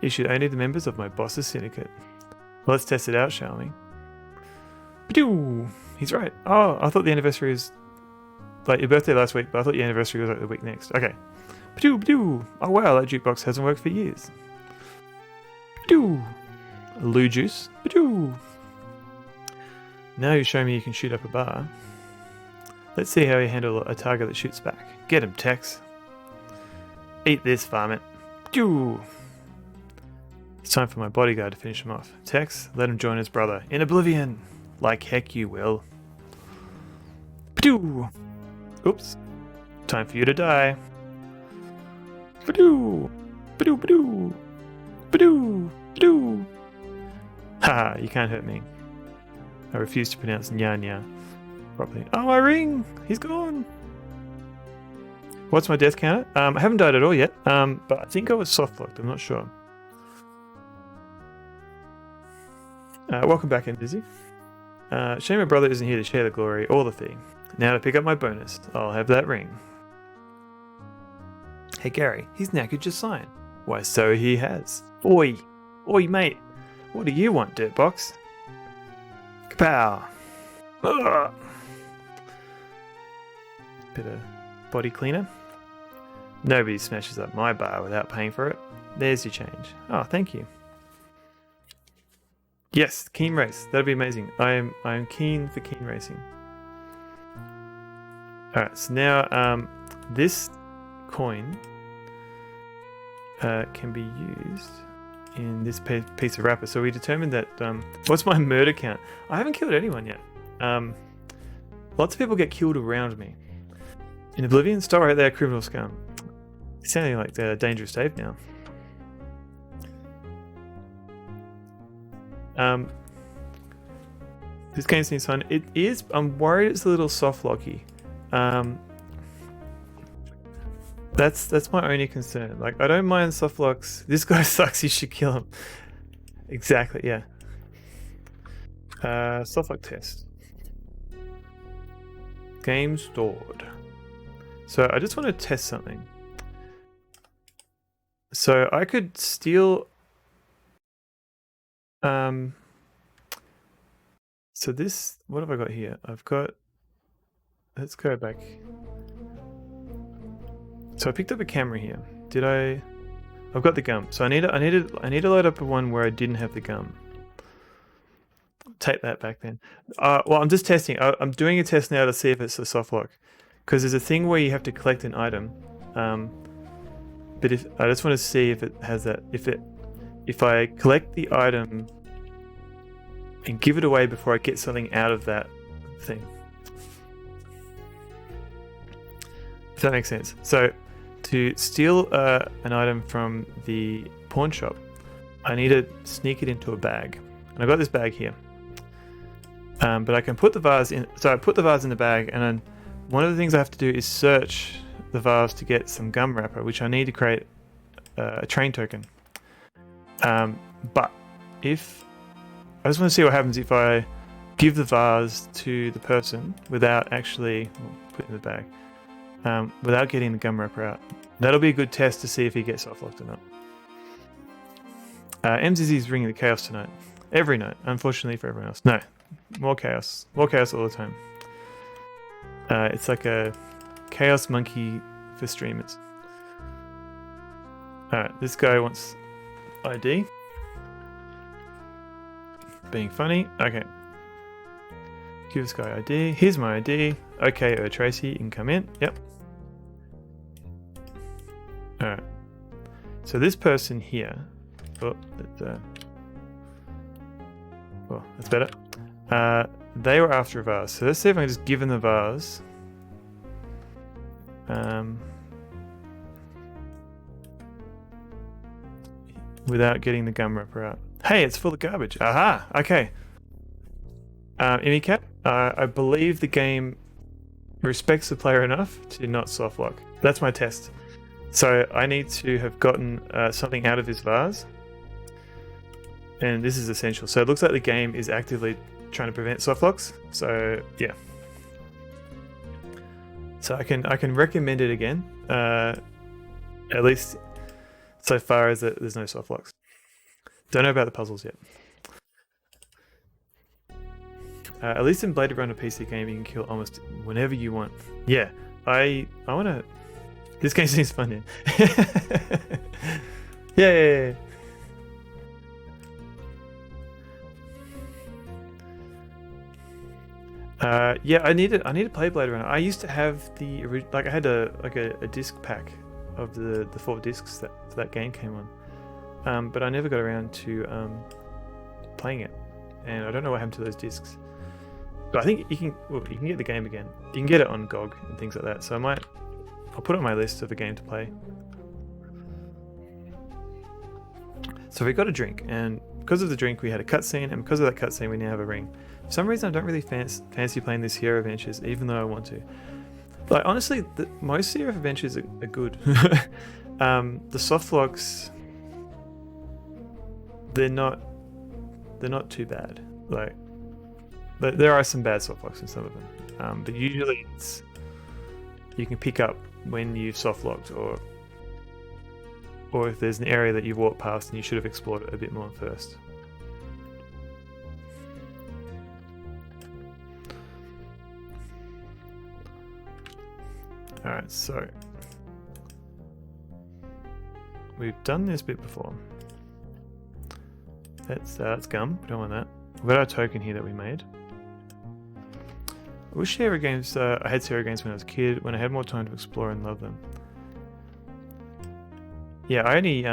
Issued only to members of my boss's syndicate. Well, let's test it out, shall we? Ba-doo! He's right. Oh, I thought the anniversary was like your birthday last week, but I thought your anniversary was like the week next. Okay. Ba-doo, ba-doo. Oh wow, that jukebox hasn't worked for years. Ba-doo. Loo juice. Ba-doo. Now you show me you can shoot up a bar. Let's see how you handle a target that shoots back. Get him, Tex. Eat this, varmint. Ba-doo. It's time for my bodyguard to finish him off. Tex, let him join his brother in oblivion. Like heck you will. Ba-doo. Oops. Time for you to die. Ba-doo. Ba-doo, ba-doo. Ba-doo. Ba-doo. Ha, you can't hurt me. I refuse to pronounce nya properly. Oh, my ring! He's gone! What's my death counter? I haven't died at all yet, but I think I was soft-locked. I'm not sure. Welcome back in, Dizzy. Shame my brother isn't here to share the glory or the fee. Now to pick up my bonus. I'll have that ring. Hey Gary, he's knackered your sign. Why, so he has. Oi! Oi, mate! What do you want, dirtbox? Kapow! Ugh. Bit of body cleaner. Nobody smashes up my bar without paying for it. There's your change. Oh, thank you. Yes, keen race. That'd be amazing. I am keen for keen racing. Alright, so now this coin can be used in this piece of wrapper. So we determined that what's my murder count? I haven't killed anyone yet. Lots of people get killed around me. In Oblivion, stop right there, criminal scum. It's sounding like Dangerous Dave now. This game seems fun. It is. I'm worried it's a little soft-locky. That's my only concern. Like, I don't mind soft locks. This guy sucks. You should kill him. Exactly. Yeah. Soft lock test. Game stored. So I just want to test something. So I could steal. So this. What have I got here? I've got. Let's go back. So I picked up a camera here. Did I? I've got the gum. So I need to load up a one where I didn't have the gum. Take that back then. Well, I'm just testing. I'm doing a test now to see if it's a soft lock, because there's a thing where you have to collect an item. But if I just want to see if it has that, if I collect the item and give it away before I get something out of that thing. If that makes sense. So to steal an item from the pawn shop, I need to sneak it into a bag. And I've got this bag here. But I can put the vase in. So I put the vase in the bag, and then one of the things I have to do is search the vase to get some gum wrapper, which I need to create a train token. But if I just want to see what happens if I give the vase to the person without actually put it in the bag, without getting the gum wrapper out. That'll be a good test to see if he gets soft locked or not. MZZ's ringing the chaos tonight. Every night, unfortunately for everyone else. No, more chaos. More chaos all the time. It's like a chaos monkey for streamers. Alright, this guy wants ID. Being funny. Okay. Give this guy ID. Here's my ID. Okay, Tracy, you can come in. Yep. Alright. So this person here. Oh, that's better. They were after a vase. So let's see if I can just give them the vase. Without getting the gum wrapper out. Hey, it's full of garbage. Aha! Okay. Emicap, I believe the game respects the player enough to not soft lock. That's my test. So I need to have gotten something out of his vase. And this is essential. So it looks like the game is actively trying to prevent soft locks. So yeah. So I can recommend it again. At least so far as that there's no soft locks. Don't know about the puzzles yet. At least in Blade Runner PC game, you can kill almost whenever you want. Yeah, I want to. This game seems fun. Yeah. Yeah, I need to play Blade Runner. I used to have I had a disc pack of the 4 discs that game came on, but I never got around to playing it, and I don't know what happened to those discs. But I think you can get the game again. You can get it on GOG and things like that. So I'll put it on my list of a game to play. So we got a drink, and because of the drink we had a cutscene, and because of that cutscene we now have a ring. For some reason I don't really fancy playing these Hero Adventures, even though I want to. Like honestly, most Hero Adventures are good. The soft locks, they're not too bad. But there are some bad soft locks in some of them. But usually you can pick up when you've soft locked, or if there's an area that you've walked past and you should have explored it a bit more first. Alright, so we've done this bit before. That's gum. We don't want that. We've got our token here that we made. I wish Sierra games. I had Sierra games when I was a kid, when I had more time to explore and love them. Yeah, I only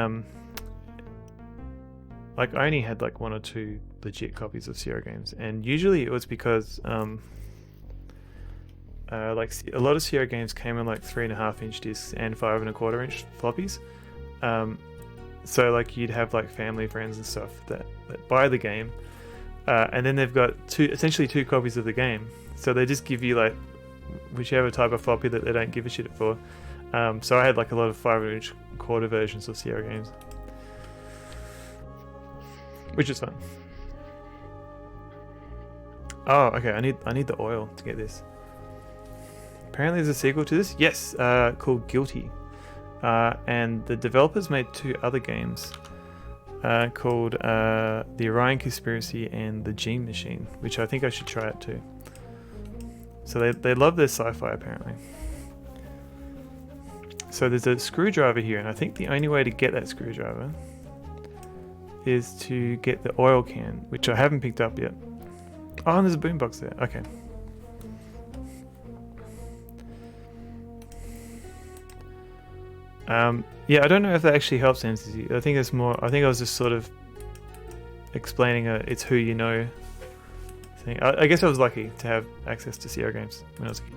had like 1 or 2 legit copies of Sierra games, and usually it was because like a lot of Sierra games came in like 3.5-inch discs and 5.25-inch floppies. So like you'd have like family, friends and stuff that buy the game, and then they've got essentially 2 copies of the game. So they just give you like whichever type of floppy that they don't give a shit for. So I had like a lot of 5-inch quarter versions of Sierra games, which is fun. Oh, okay. I need the oil to get this. Apparently, there's a sequel to this. Yes, called Guilty, and the developers made 2 other games called The Orion Conspiracy and The Gene Machine, which I think I should try out too. So they love their sci-fi apparently. So there's a screwdriver here, and I think the only way to get that screwdriver is to get the oil can, which I haven't picked up yet. Oh, and there's a boombox there. Okay. Yeah, I don't know if that actually helps entity. I think it's more. I think I was just sort of explaining it's who you know thing. I guess I was lucky to have access to CR games when I was a kid.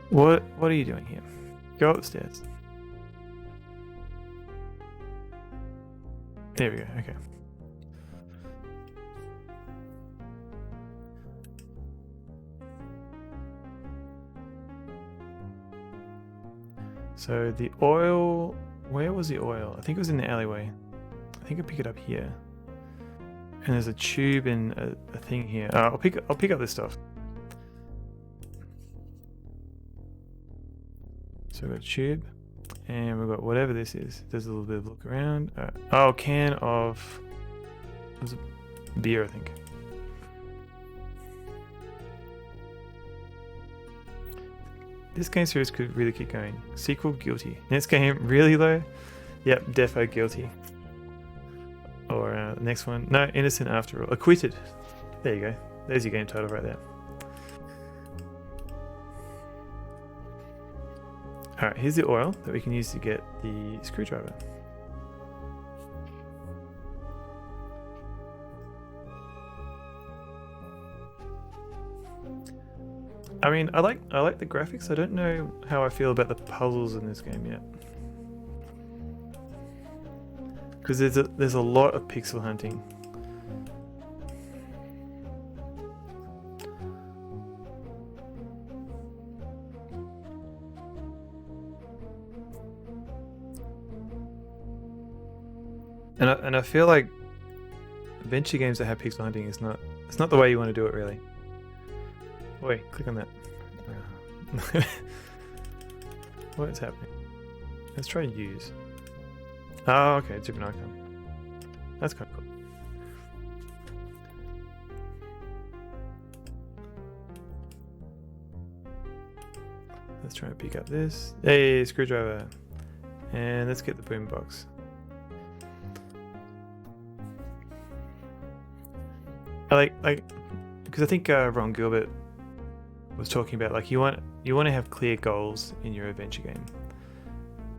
What are you doing here? Go up the stairs. There we go. Okay. So the oil. Where was the oil? I think it was in the alleyway. I think I pick it up here. And there's a tube and a thing here. I'll pick up this stuff. So we've got a tube, and we've got whatever this is. There's a little bit of look around. Oh, can of. It was a beer, I think. This game series could really keep going. Sequel, guilty. Next game, really low? Yep, defo guilty. Or next one, no, innocent after all. Acquitted. There you go. There's your game title right there. Alright, here's the oil that we can use to get the screwdriver. I mean, I like the graphics. I don't know how I feel about the puzzles in this game yet. Because there's a lot of pixel hunting. And I feel like adventure games that have pixel hunting it's not the way you want to do it really. Wait, click on that. What is happening? Let's try use. Oh, okay, different icon. That's kind of cool. Let's try and pick up this. Hey, screwdriver. And let's get the boombox. I like because I think Ron Gilbert was talking about like you want to have clear goals in your adventure game.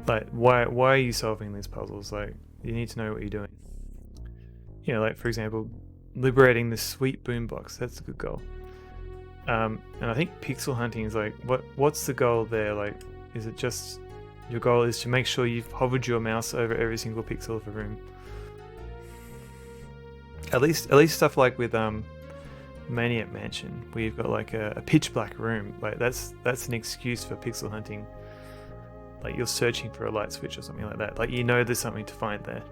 Like why are you solving these puzzles? Like you need to know what you're doing. You know, like for example, liberating this sweet boombox. That's a good goal. And I think pixel hunting is like what's the goal there? Like, is it just your goal is to make sure you've hovered your mouse over every single pixel of a room? At least stuff like with Maniac Mansion, where you've got like a pitch black room. Like that's an excuse for pixel hunting. Like you're searching for a light switch or something like that. Like you know there's something to find there.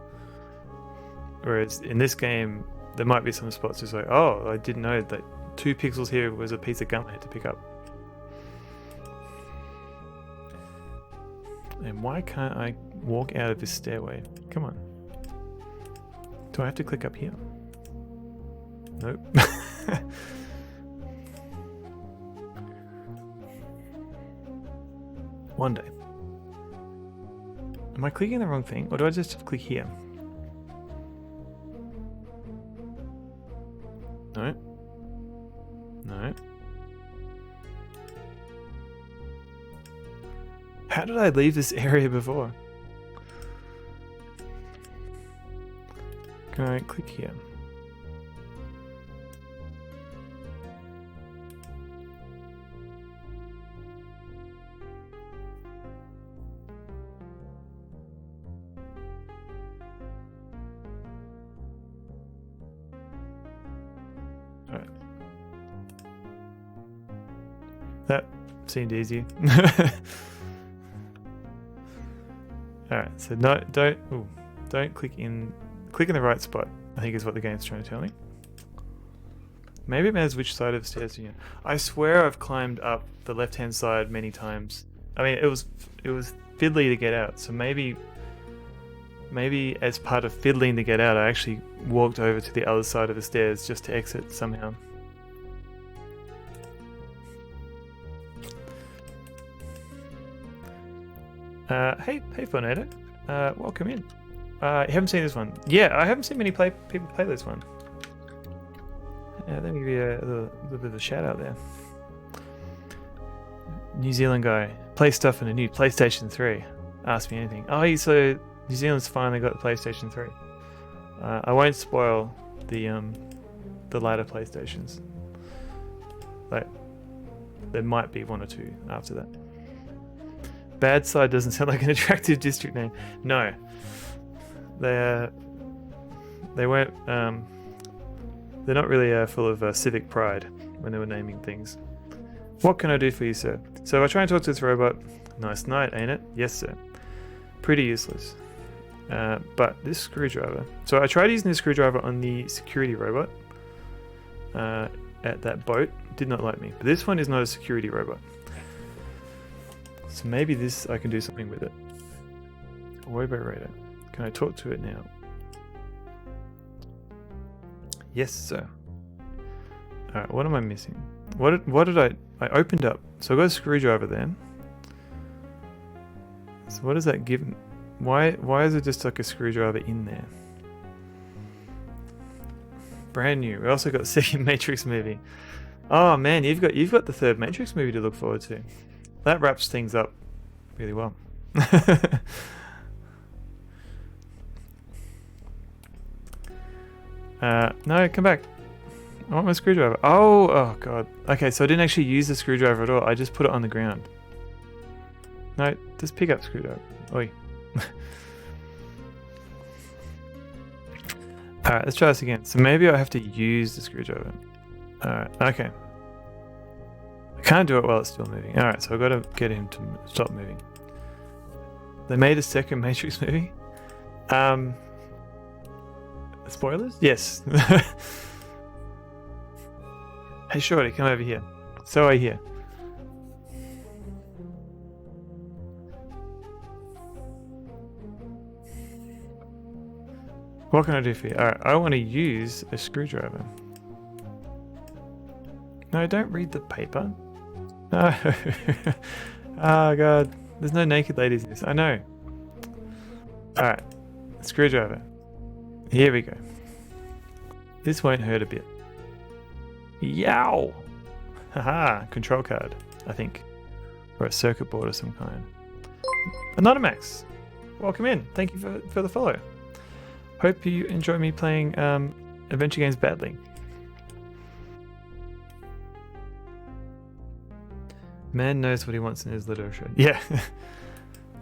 Whereas in this game, there might be some spots just like, oh, I didn't know that 2 pixels here was a piece of gum I had to pick up. And why can't I walk out of this stairway? Come on. Do I have to click up here? Nope. One day. Am I clicking the wrong thing? Or do I just have to click here? No. No. How did I leave this area before? Can I click here? Alright. That seemed easy. Alright, so no, don't click in the right spot, I think is what the game's trying to tell me. Maybe it matters which side of the stairs you're in. I swear I've climbed up the left-hand side many times. I mean, it was fiddly to get out, so maybe as part of fiddling to get out, I actually walked over to the other side of the stairs just to exit somehow. Hey Fornado, welcome in. You haven't seen this one? Yeah, I haven't seen many people play this one. Let me give you a little bit of a shout out there. New Zealand guy, play stuff in a new PlayStation 3. ask me anything. Oh, so New Zealand's finally got the PlayStation 3. I won't spoil the latter PlayStations. Like, there might be one or two after that. Bad Side doesn't sound like an attractive district name. No, they weren't. They're not really full of civic pride when they were naming things. What can I do for you, sir? So I try and talk to this robot. Nice night, ain't it? Yes, sir. Pretty useless. But this screwdriver. So I tried using this screwdriver on the security robot at that boat. Did not like me. But this one is not a security robot. So maybe this, I can do something with it. Wobo radar. Can I talk to it now? Yes, sir. Alright, what am I missing? What did I opened up. So I got a screwdriver then. So what does that give? Why is it just like a screwdriver in there? Brand new. We also got the second Matrix movie. Oh man, you've got the third Matrix movie to look forward to. That wraps things up really well. No, come back. I want my screwdriver. Oh god. Okay, so I didn't actually use the screwdriver at all. I just put it on the ground. No, just pick up screwdriver. Oi. Alright, let's try this again. So maybe I have to use the screwdriver. Alright, okay. I can't do it while it's still moving. Alright, so I've got to get him to stop moving. They made a second Matrix movie. Spoilers? Yes. Hey Shorty, come over here. So I hear. What can I do for you? Alright, I want to use a screwdriver. No, don't read the paper. No. Oh god. There's no naked ladies in this. I know. Alright. Screwdriver. Here we go. This won't hurt a bit. Yow! Haha, control card, I think. Or a circuit board of some kind. Anonymax! Welcome in. Thank you for the follow. Hope you enjoy me playing adventure games badly. Man knows what he wants in his literature. Yeah.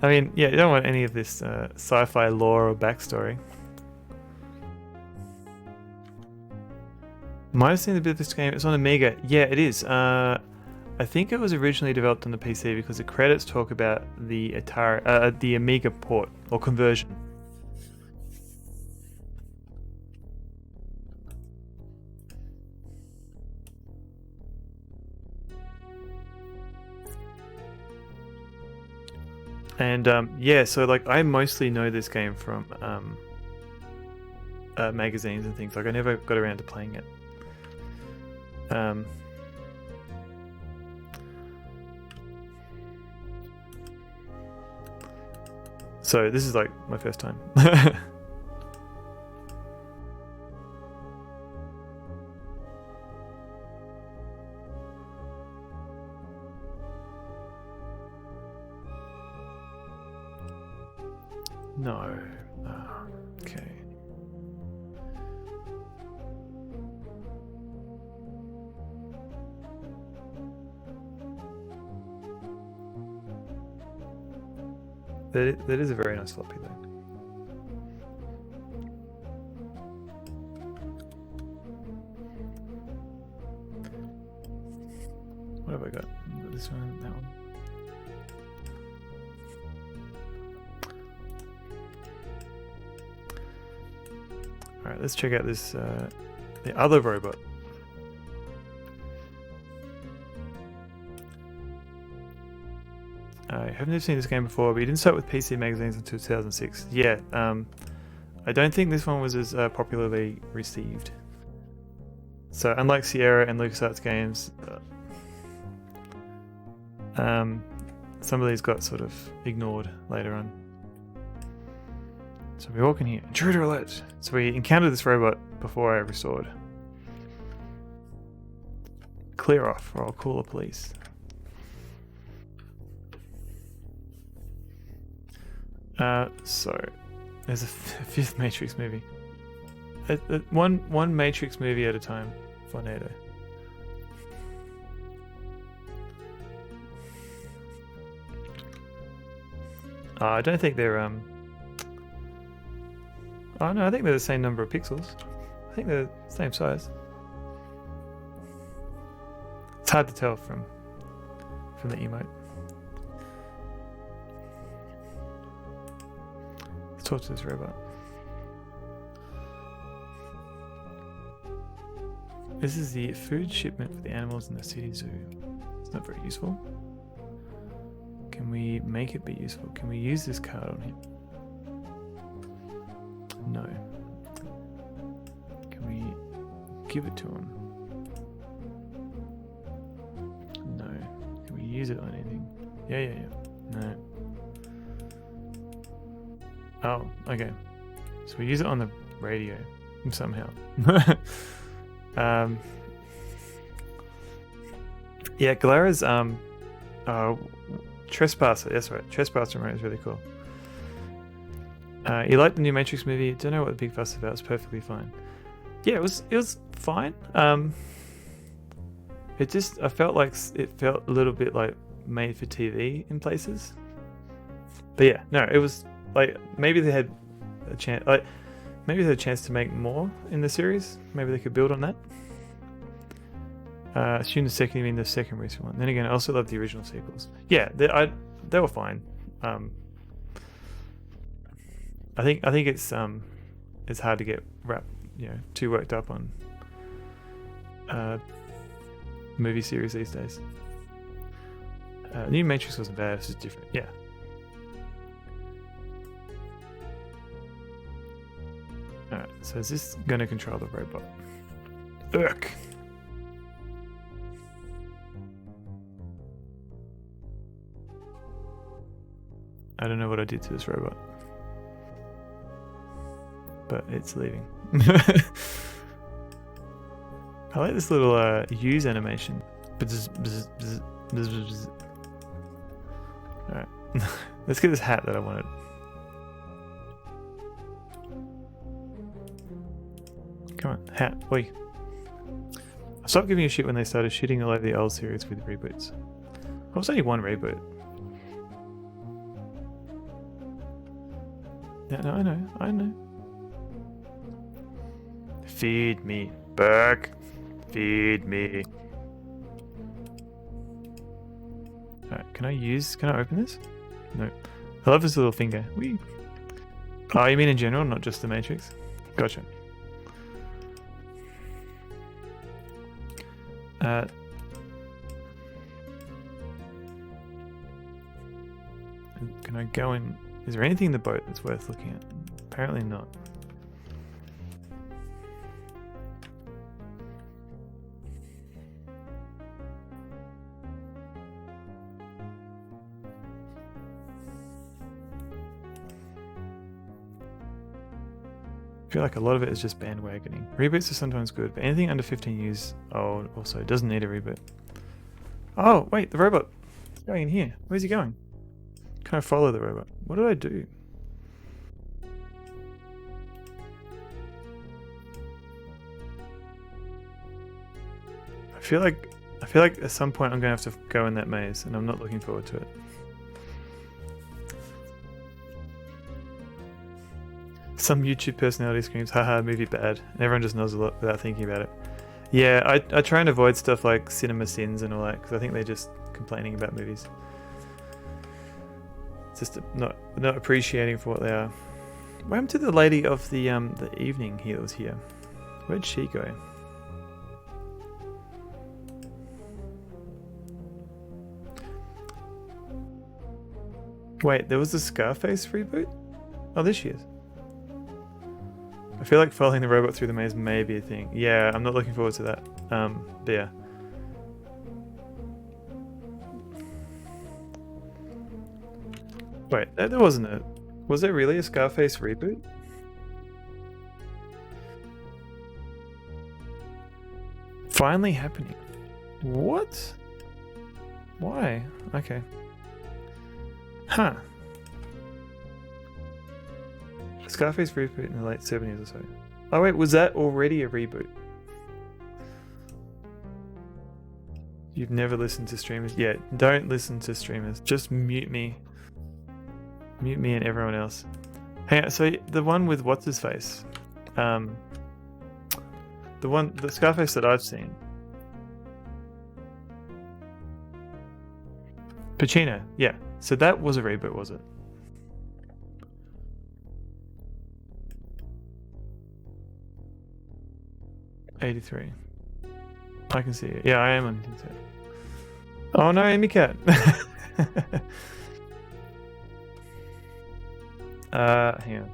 I mean, yeah, you don't want any of this sci-fi lore or backstory. Might have seen a bit of this game. It's on Amiga. Yeah, it is. I think it was originally developed on the PC because the credits talk about the the Amiga port or conversion. And yeah, so like I mostly know this game from magazines and things. Like I never got around to playing it. So this is like my first time. No. Oh, okay. That is a very nice floppy though. What have I got? This one, that one. Alright, let's check out this, the other robot. I haven't seen this game before, but you didn't start with PC magazines until 2006. Yeah, I don't think this one was as popularly received. So unlike Sierra and LucasArts games, some of these got sort of ignored later on. So we walk in here. Intruder alert! So we encountered this robot before I restored. Clear off, or I'll call the police. So there's a fifth Matrix movie. One Matrix movie at a time for NATO. I don't think they're oh no, I think they're the same number of pixels. I think they're the same size. It's hard to tell from the emote. Let's talk to this robot. This is the food shipment for the animals in the city zoo. It's not very useful. Can we make it be useful? Can we use this card on him? No. Can we give it to him? No. Can we use it on anything? Yeah. No. Oh, okay. So we use it on the radio somehow. Yeah, Galera's Trespasser, that's right. Trespasser remote is really cool. You like the new Matrix movie? Don't know what the big fuss is about. It's perfectly fine. Yeah, it was fine. I felt like it felt a little bit like made for TV in places. But yeah, no, it was like maybe they had a chance. Like maybe they had a chance to make more in the series. Maybe they could build on that. Assume the second, you mean the second recent one. Then again, I also love the original sequels. Yeah, they were fine. I think it's hard to get too worked up on movie series these days. New Matrix wasn't bad. It's just different. Yeah. All right. So is this going to control the robot? Ugh. I don't know what I did to this robot, but it's leaving. I like this little use animation. Alright, let's get this hat that I wanted. Come on, hat, oi. I stopped giving a shit when they started shitting all over the old series with reboots. It was only one reboot. Yeah, no, I know. Feed me, Burke. Feed me. Alright, can I open this? No. I love this little finger. Whee. Oh, you mean in general, not just the Matrix? Gotcha. Can I go in? Is there anything in the boat that's worth looking at? Apparently not. I feel like a lot of it is just bandwagoning. Reboots are sometimes good, but anything under 15 years old also doesn't need a reboot. Oh, wait, the robot. He's going in here. Where's he going? Can I follow the robot? What did I do? I feel like at some point I'm gonna have to go in that maze, and I'm not looking forward to it. Some YouTube personality screams, haha, movie bad, and everyone just nods a lot without thinking about it. Yeah, I try and avoid stuff like cinema sins and all that, because I think they're just complaining about movies. Just not appreciating for what they are. What happened to the lady of the evening here that was here? Where'd she go? Wait, there was the Scarface reboot? Oh, there she is. I feel like following the robot through the maze may be a thing. Yeah, I'm not looking forward to that. But yeah. Wait, there wasn't a... Was there really a Scarface reboot? Finally happening. What? Why? Okay. Huh. Scarface reboot in the late 70s or so. Oh wait, was that already a reboot? You've never listened to streamers? Yeah, don't listen to streamers. Just mute me. Mute me and everyone else. Hang on, so the one with what's his face? The Scarface that I've seen. Pacino, yeah. So that was a reboot, was it? '83. I can see it. Yeah, I am on Tinted. Oh no, Amy Cat. Hang on.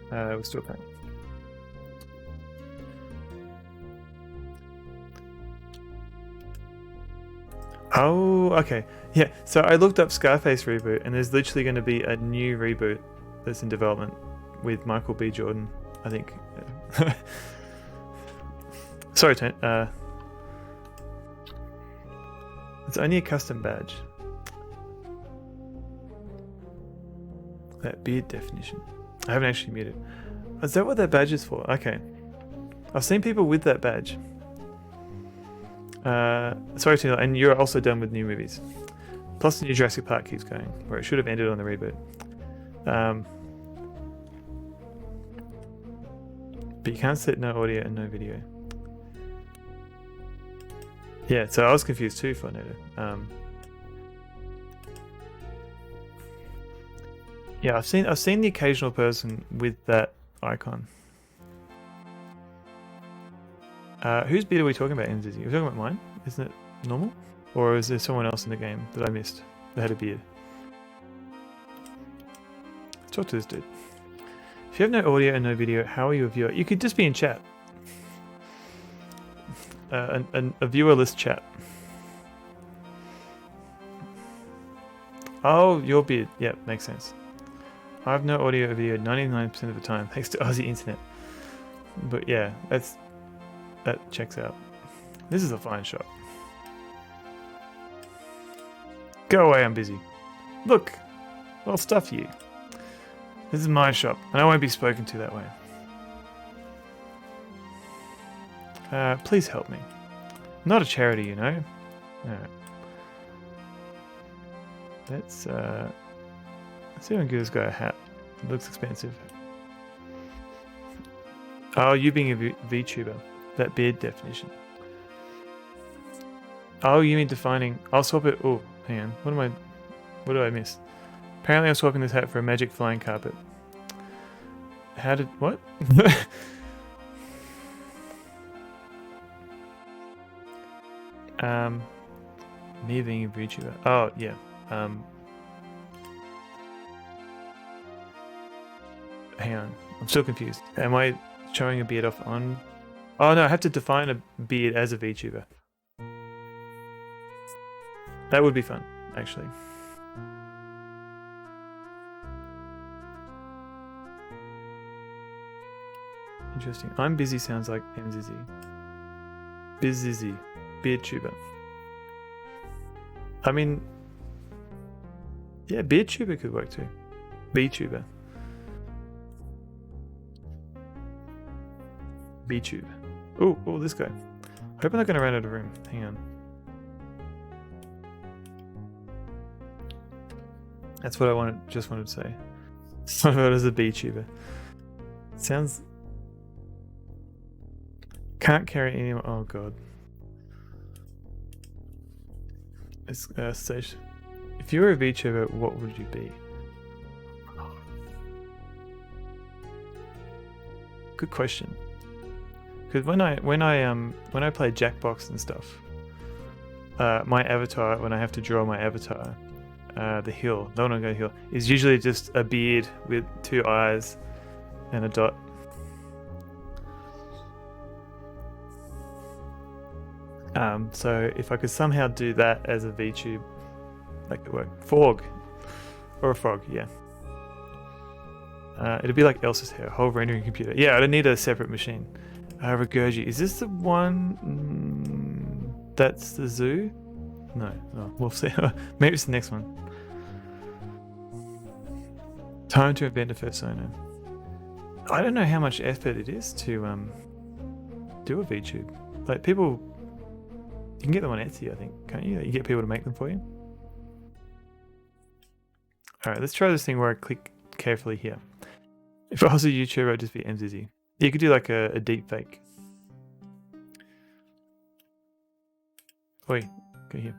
We're still playing. Oh, okay. Yeah, so I looked up Scarface reboot, and there's literally going to be a new reboot that's in development with Michael B. Jordan, I think. Sorry, Tony. It's only a custom badge. That beard definition. I haven't actually muted. Is that what that badge is for? Okay. I've seen people with that badge. Sorry, Tina, and you're also done with new movies. Plus the new Jurassic Park keeps going, where it should have ended on the reboot. But you can't set no audio and no video. Yeah, so I was confused too for Neta. Yeah, I've seen the occasional person with that icon. Whose beard are we talking about, NZZ? Are we talking about mine? Isn't it normal? Or is there someone else in the game that I missed that had a beard? Talk to this dude. If you have no audio and no video, how are you a viewer? You could just be in chat. A viewerless chat. Oh, your beard. Yeah, makes sense. I have no audio or video 99% of the time, thanks to Aussie internet. But yeah, that checks out. This is a fine shop. Go away, I'm busy. Look, I'll stuff you. This is my shop, and I won't be spoken to that way. Please help me. Not a charity, you know. Alright. Let's see if I can give this guy a hat. It looks expensive. Oh, you being a VTuber. That beard definition. Oh, you mean defining. I'll swap it. Oh, hang on. What do I miss? Apparently I'm swapping this hat for a magic flying carpet. How did... what? Me being a VTuber. Oh, yeah. Hang on. I'm still confused. Am I showing a beard off on... Oh no, I have to define a beard as a VTuber. That would be fun, actually. Interesting. I'm busy sounds like MZZ. Bizizzy. Beardtuber. I mean... yeah, Beardtuber could work too. VTuber. VTube. Oh, this guy. I hope I'm not going to run out of room. Hang on. That's what I just wanted to say. Someone as a VTuber. Sounds... can't carry anyone. Oh god. It's stage. If you were a VTuber, what would you be? Good question. Because when I play Jackbox and stuff, my avatar, when I have to draw my avatar, the one I'm going to heal, is usually just a beard with 2 eyes and a dot. So if I could somehow do that as a VTube, that could work. Forg. Or a frog, yeah. It'd be like Elsa's hair, whole rendering computer. Yeah, I don't need a separate machine. Regurgi. Is this the one that's the zoo? No, we'll see. Maybe it's the next one. Time to invent a persona. I don't know how much effort it is to do a VTube. Like people, you can get them on Etsy, I think, can't you? You get people to make them for you. All right, let's try this thing where I click carefully here. If I was a YouTuber, I'd just be MZZ. You could do like a deep fake. Oi, go here.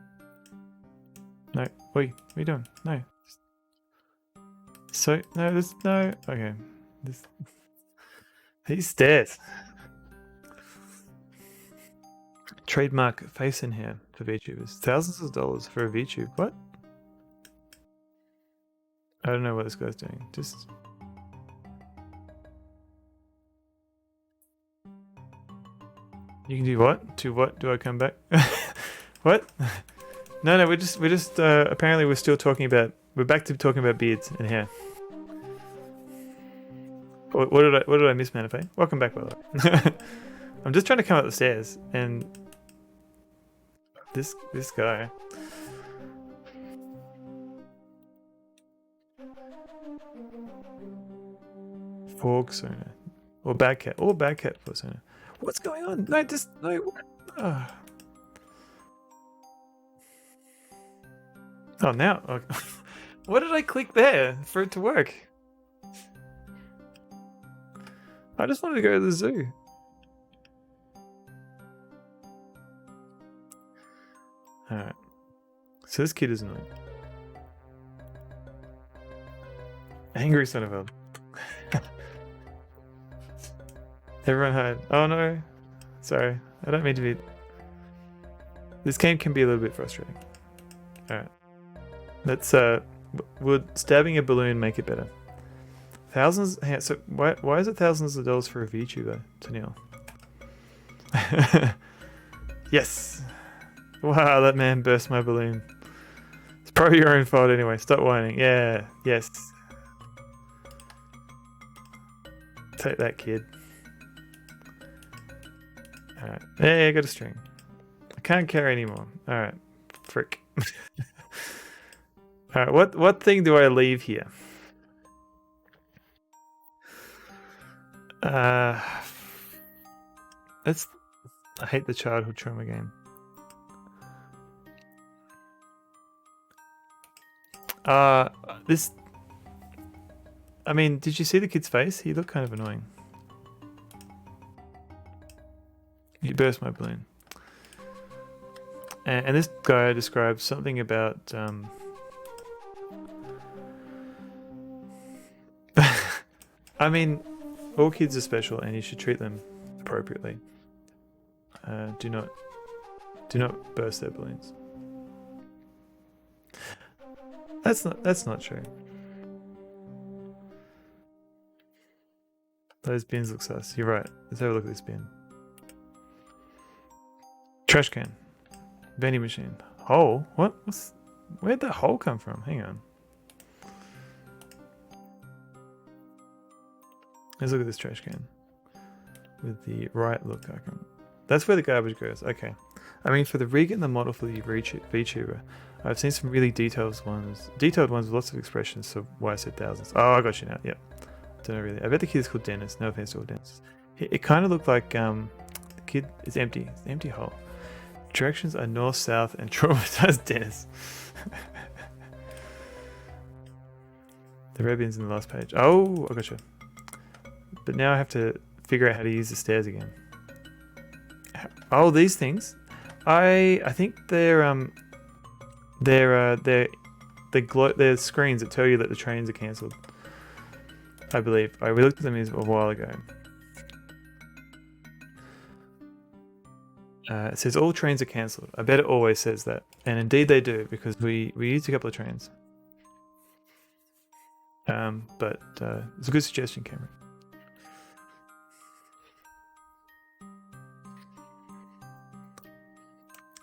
No, oi, what are you doing? No. So, no, there's no, okay. This, these stairs. Trademark face in here for VTubers. Thousands of dollars for a VTube. What? I don't know what this guy's doing. Just. You can do what? To what do I come back? What? No, we're just apparently we're still talking about, we're back to talking about beards and hair. What did I miss, Manife? Welcome back, by the way. I'm just trying to come up the stairs and this guy. Fork persona. Or bad cat persona. What's going on? No, just no. Oh, now. Okay. What did I click there for it to work? I just wanted to go to the zoo. Alright. So this kid is annoying. Angry son of a. Everyone hide. Oh no. Sorry. I don't mean to be. This game can be a little bit frustrating. Alright. Let's would stabbing a balloon make it better? Thousands. So why is it thousands of dollars for a VTuber, Tennille? Yes. Wow, that man burst my balloon. It's probably your own fault anyway. Stop whining. Yeah. Yes. Take that, kid. Alright. Hey, I got a string. I can't carry anymore. Alright. Frick. Alright, what thing do I leave here? That's. I hate the childhood trauma game. This. I mean, did you see the kid's face? He looked kind of annoying. He burst my balloon. And this guy describes something about. I mean, all kids are special, and you should treat them appropriately. Do not burst their balloons. That's not true. Those bins look sus. You're right. Let's have a look at this bin. Trash can. Vending machine. Hole? What? Where'd that hole come from? Hang on. Let's look at this trash can. With the right look icon. That's where the garbage goes. Okay. I mean, for the rig and the model for the VTuber, I've seen some really detailed ones with lots of expressions, so why I said thousands. Oh, I got you now. Yep. Don't know really. I bet the kid is called Dennis. No offense to all Dennis. It kind of looked like the kid is empty. It's an empty hole. Directions are north, south, and traumatized Dennis. The red bin's in the last page. Oh, I gotcha. But now I have to figure out how to use the stairs again. Oh, these things. I think they're screens that tell you that the trains are cancelled. I believe. We looked at them a while ago. It says all trains are cancelled. I bet it always says that. And indeed they do, because we used a couple of trains. But it's a good suggestion, Cameron.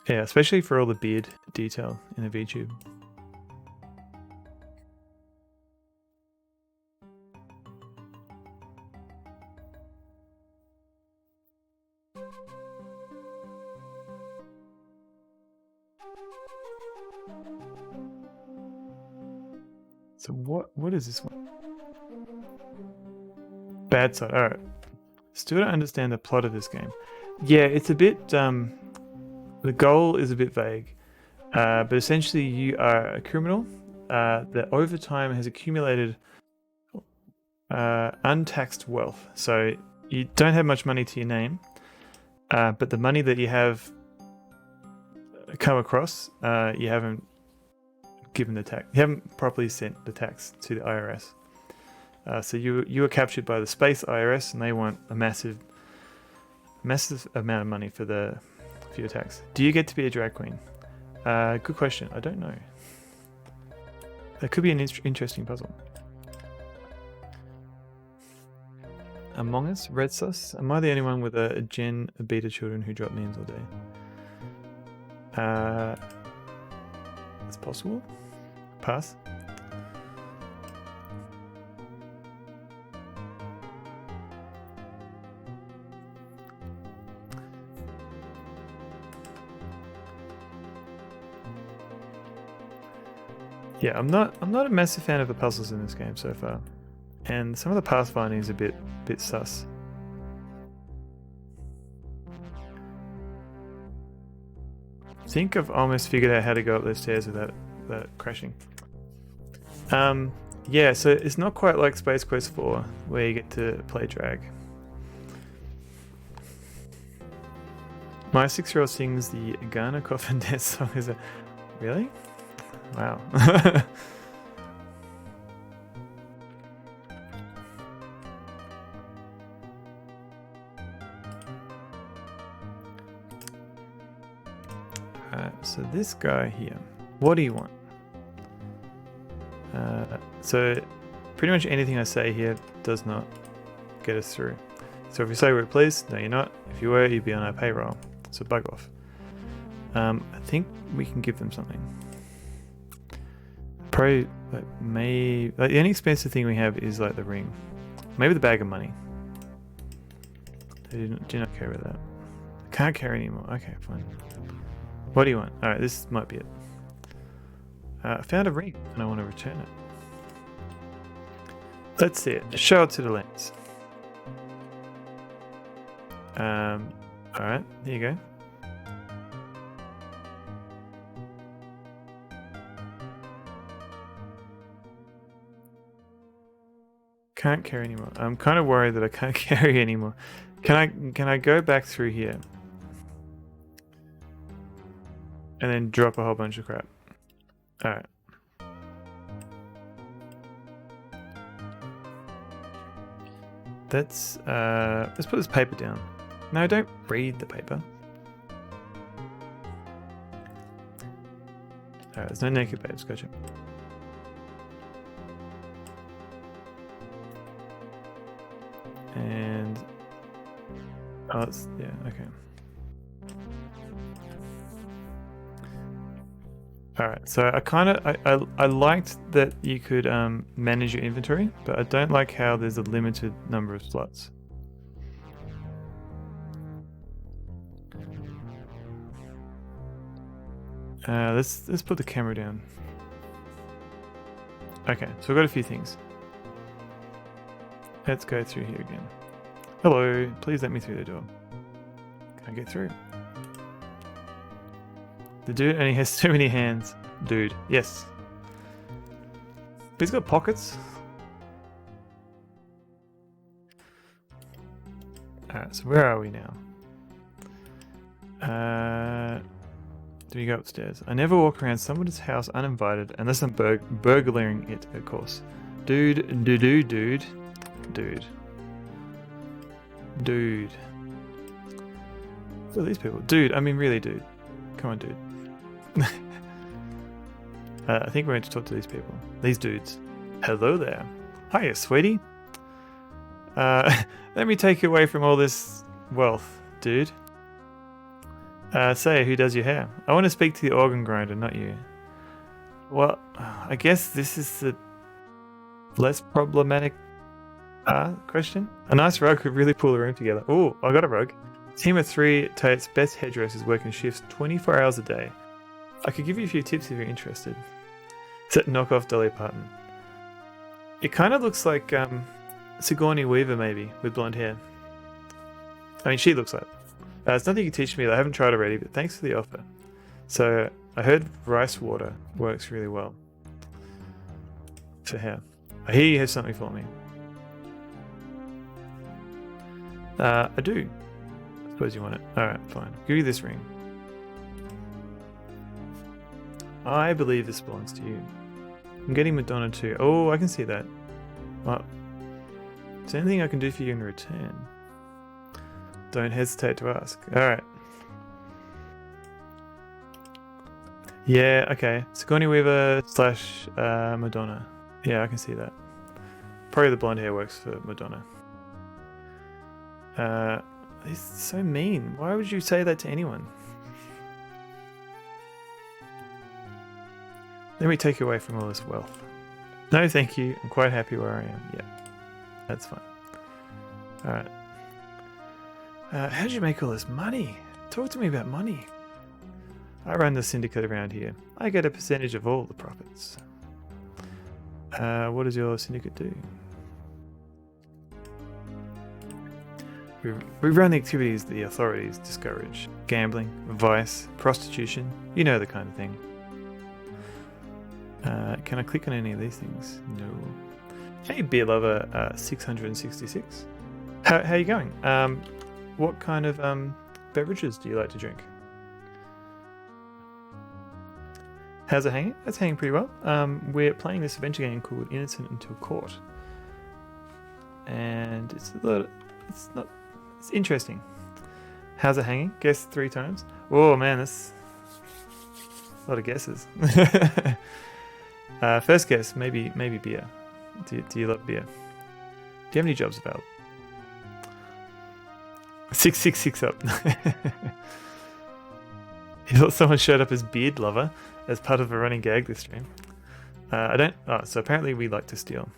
Yeah, especially for all the beard detail in a VTube. So what is this one? Bad side. All right. Still don't understand the plot of this game. Yeah, it's a bit. The goal is a bit vague, but essentially you are a criminal that over time has accumulated untaxed wealth. So you don't have much money to your name, but the money that you have come across, you haven't given the tax. You haven't properly sent the tax to the IRS. So you were captured by the space IRS, and they want a massive amount of money for your tax. Do you get to be a drag queen? Good question. I don't know. That could be an interesting puzzle. Among Us, Red Sus. Am I the only one with a Gen beta children who drop memes all day? It's possible. Pass. Yeah, I'm not a massive fan of the puzzles in this game so far, and some of the pathfinding is a bit sus. I think I've almost figured out how to go up those stairs without crashing. Yeah, so it's not quite like Space Quest 4 where you get to play drag. My 6-year-old sings the Ghana Coffin Death song. Is it really? Wow. So this guy here, what do you want? So pretty much anything I say here does not get us through. So if you say we're pleased, no you're not. If you were, you'd be on our payroll. So bug off. I think we can give them something. Probably the only expensive thing we have is like the ring. Maybe the bag of money. They do not care about that. I can't carry anymore. Okay, fine. What do you want? Alright, this might be it. I found a ring and I want to return it. Let's see it. Show it to the lens. Alright, there you go. Can't carry anymore. I'm kind of worried that I can't carry anymore. Can I go back through here? And then drop a whole bunch of crap. Alright. Let's put this paper down. No, don't read the paper. Alright, there's no naked babes, gotcha. And oh, it's, yeah, okay. All right, so I liked that you could manage your inventory, but I don't like how there's a limited number of slots. Let's put the camera down. Okay, so we've got a few things. Let's go through here again. Hello, please let me through the door. Can I get through? The dude only has so many hands. Dude, yes. But he's got pockets. Alright, so where are we now? Do we go upstairs? I never walk around somebody's house uninvited unless I'm burglaring it, of course. Dude. Who are these people? Dude, I mean really, dude. Come on, dude. I think we're going to talk to these people. These dudes. Hello there. Hiya, sweetie. Let me take you away from all this wealth, dude. Say, who does your hair? I want to speak to the organ grinder, not you. Well, I guess this is the less problematic question. A nice rug could really pull the room together. Oh, I got a rug. Team of 3 Tate's best hairdressers working shifts 24 hours a day. I could give you a few tips if you're interested. It's that knockoff Dolly Parton. It kind of looks like Sigourney Weaver, maybe, with blonde hair. I mean, she looks like it. It's nothing you can teach me that I haven't tried already, but thanks for the offer. So, I heard rice water works really well for hair. I hear you have something for me. I do. I suppose you want it. Alright, fine. Give you this ring. I believe this belongs to you. I'm getting Madonna too. Oh, I can see that. Well, is there anything I can do for you in return? Don't hesitate to ask. Alright. Yeah, okay. Sigourney Weaver / Madonna. Yeah, I can see that. Probably the blonde hair works for Madonna. He's so mean. Why would you say that to anyone? Let me take you away from all this wealth. No, thank you. I'm quite happy where I am. Yeah, that's fine. Alright. How did you make all this money? Talk to me about money. I run the syndicate around here. I get a percentage of all the profits. What does your syndicate do? We run the activities the authorities discourage. Gambling, vice, prostitution, you know the kind of thing. Can I click on any of these things? No. Hey, beer lover 666. How are you going? What kind of beverages do you like to drink? How's it hanging? It's hanging pretty well. We're playing this adventure game called Innocent Until Caught. And it's interesting. How's it hanging? Guess 3 times. Oh man, that's a lot of guesses. First guess, maybe beer. Do you love beer? Do you have any jobs available? 666 up. You thought someone showed up as beard lover as part of a running gag this stream. I don't. Oh, so apparently we like to steal.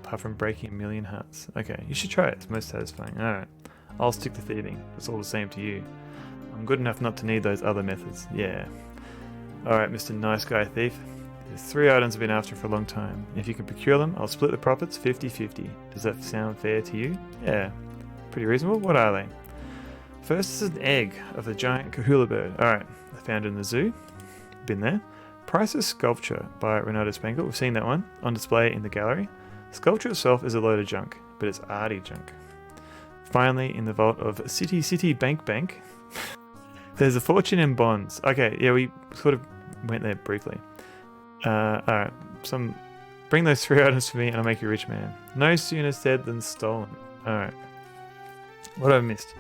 Apart from breaking 1,000,000 hearts. Okay, you should try it. It's most satisfying. Alright. I'll stick to thieving. It's all the same to you. I'm good enough not to need those other methods. Yeah. Alright, Mr. Nice Guy Thief. There's 3 items I've been after for a long time. If you can procure them, I'll split the profits 50-50. Does that sound fair to you? Yeah. Pretty reasonable. What are they? First is an egg of the giant kahula bird. Alright. I found it in the zoo. Been there. Priceless sculpture by Renato Spangle. We've seen that one on display in the gallery. The sculpture itself is a load of junk, but it's arty junk. Finally, in the vault of City Bank, there's a fortune in bonds. Okay, yeah, we sort of went there briefly. Alright, bring those 3 items for me and I'll make you a rich man. No sooner said than stolen. Alright. What have I missed?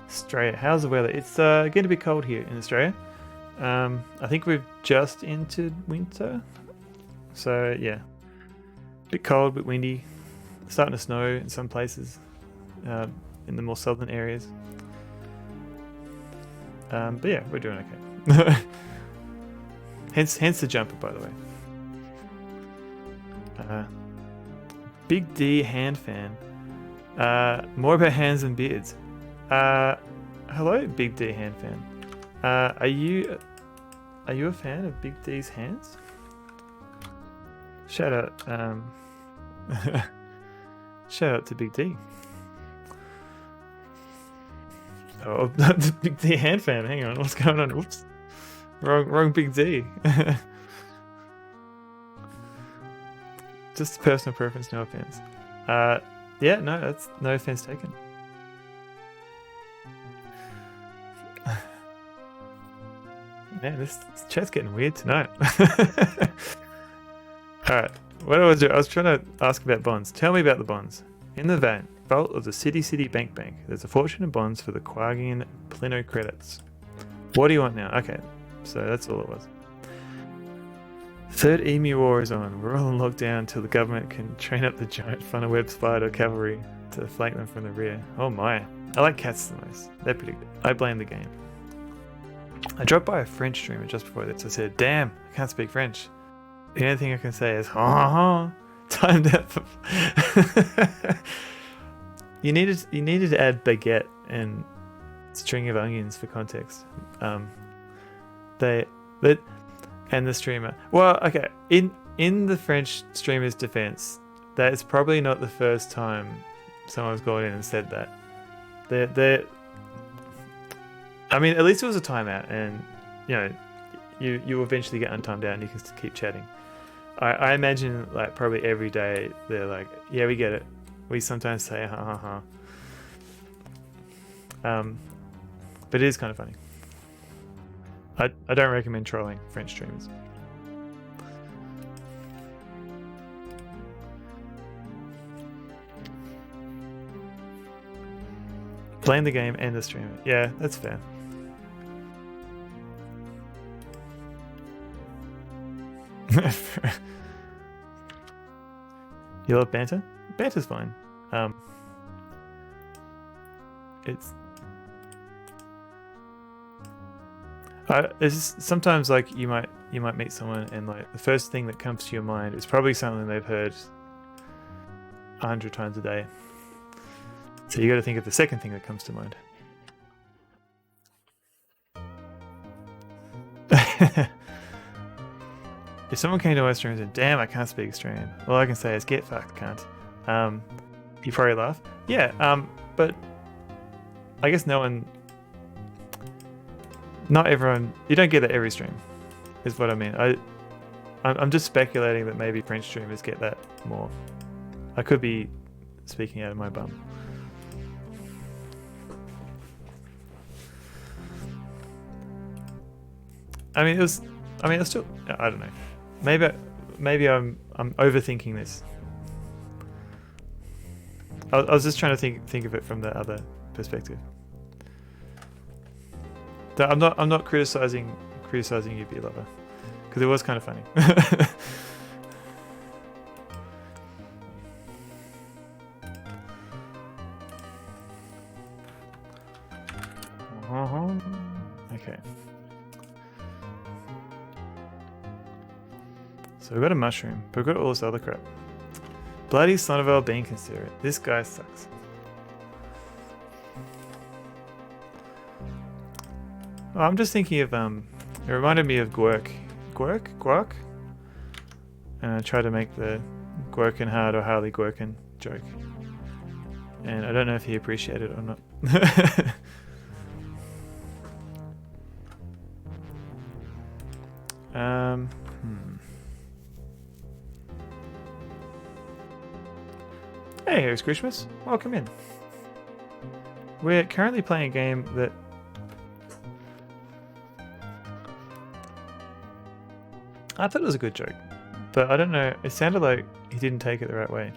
Australia, how's the weather? It's getting a bit cold here in Australia. I think we've just entered winter. So yeah, a bit cold, a bit windy, starting to snow in some places, in the more southern areas. But yeah, we're doing okay. hence the jumper, by the way. Big D hand fan. More about hands and beards. Hello, Big D hand fan. Are you a fan of Big D's hands? Shout out, shout out to Big D. Oh, Big D hand fan. Hang on, what's going on? Oops, wrong Big D. Just personal preference, no offense. Yeah, no, that's no offense taken. Man, this chat's getting weird tonight. Alright, what I was doing, I was trying to ask about bonds. Tell me about the bonds. In the vault of the City Bank, there's a fortune in bonds for the Quagian Plino credits. What do you want now? Okay, so that's all it was. Third Emu War is on. We're all in lockdown until the government can train up the giant funnel web spider cavalry to flank them from the rear. Oh my. I like cats the most. They're pretty good. I blame the game. I dropped by a French streamer just before this. I said, damn, I can't speak French. The only thing I can say is, timed out for... You needed to add baguette and string of onions for context. And the streamer. Well, okay. in the French streamer's defense, that is probably not the first time someone's gone in and said that. I mean, at least it was a timeout, and you know, you eventually get untimed out and you can keep chatting. I imagine like probably every day they're like, yeah, we get it. We sometimes say ha ha ha. But it is kind of funny. I don't recommend trolling French streamers. Playing the game and the streamer. Yeah, that's fair. You love banter? Banter's fine. It's just, sometimes like you might meet someone and like the first thing that comes to your mind is probably something they've heard 100 times a day. So you got to think of the second thing that comes to mind. If someone came to my stream and said, damn, I can't speak Australian, all I can say is get fucked, cunt. You probably laugh. Yeah, but I guess not everyone, you don't get that every stream, is what I mean. I'm just speculating that maybe French streamers get that more. I could be speaking out of my bum. I mean, it's still, I don't know. Maybe I'm overthinking this. I was just trying to think of it from the other perspective. I'm not criticizing you, Beer Lover, because it was kind of funny. Okay. So we've got a mushroom, but we've got all this other crap. Bloody son of a being considerate. This guy sucks. Oh, I'm just thinking of it reminded me of Gwerk. Gwerk? And I tried to make the Gwerkin hard or Harley Gwerkin joke. And I don't know if he appreciated it or not. Hey, here's Christmas. Welcome in. We're currently playing a game that I thought it was a good joke, but I don't know. It sounded like he didn't take it the right way.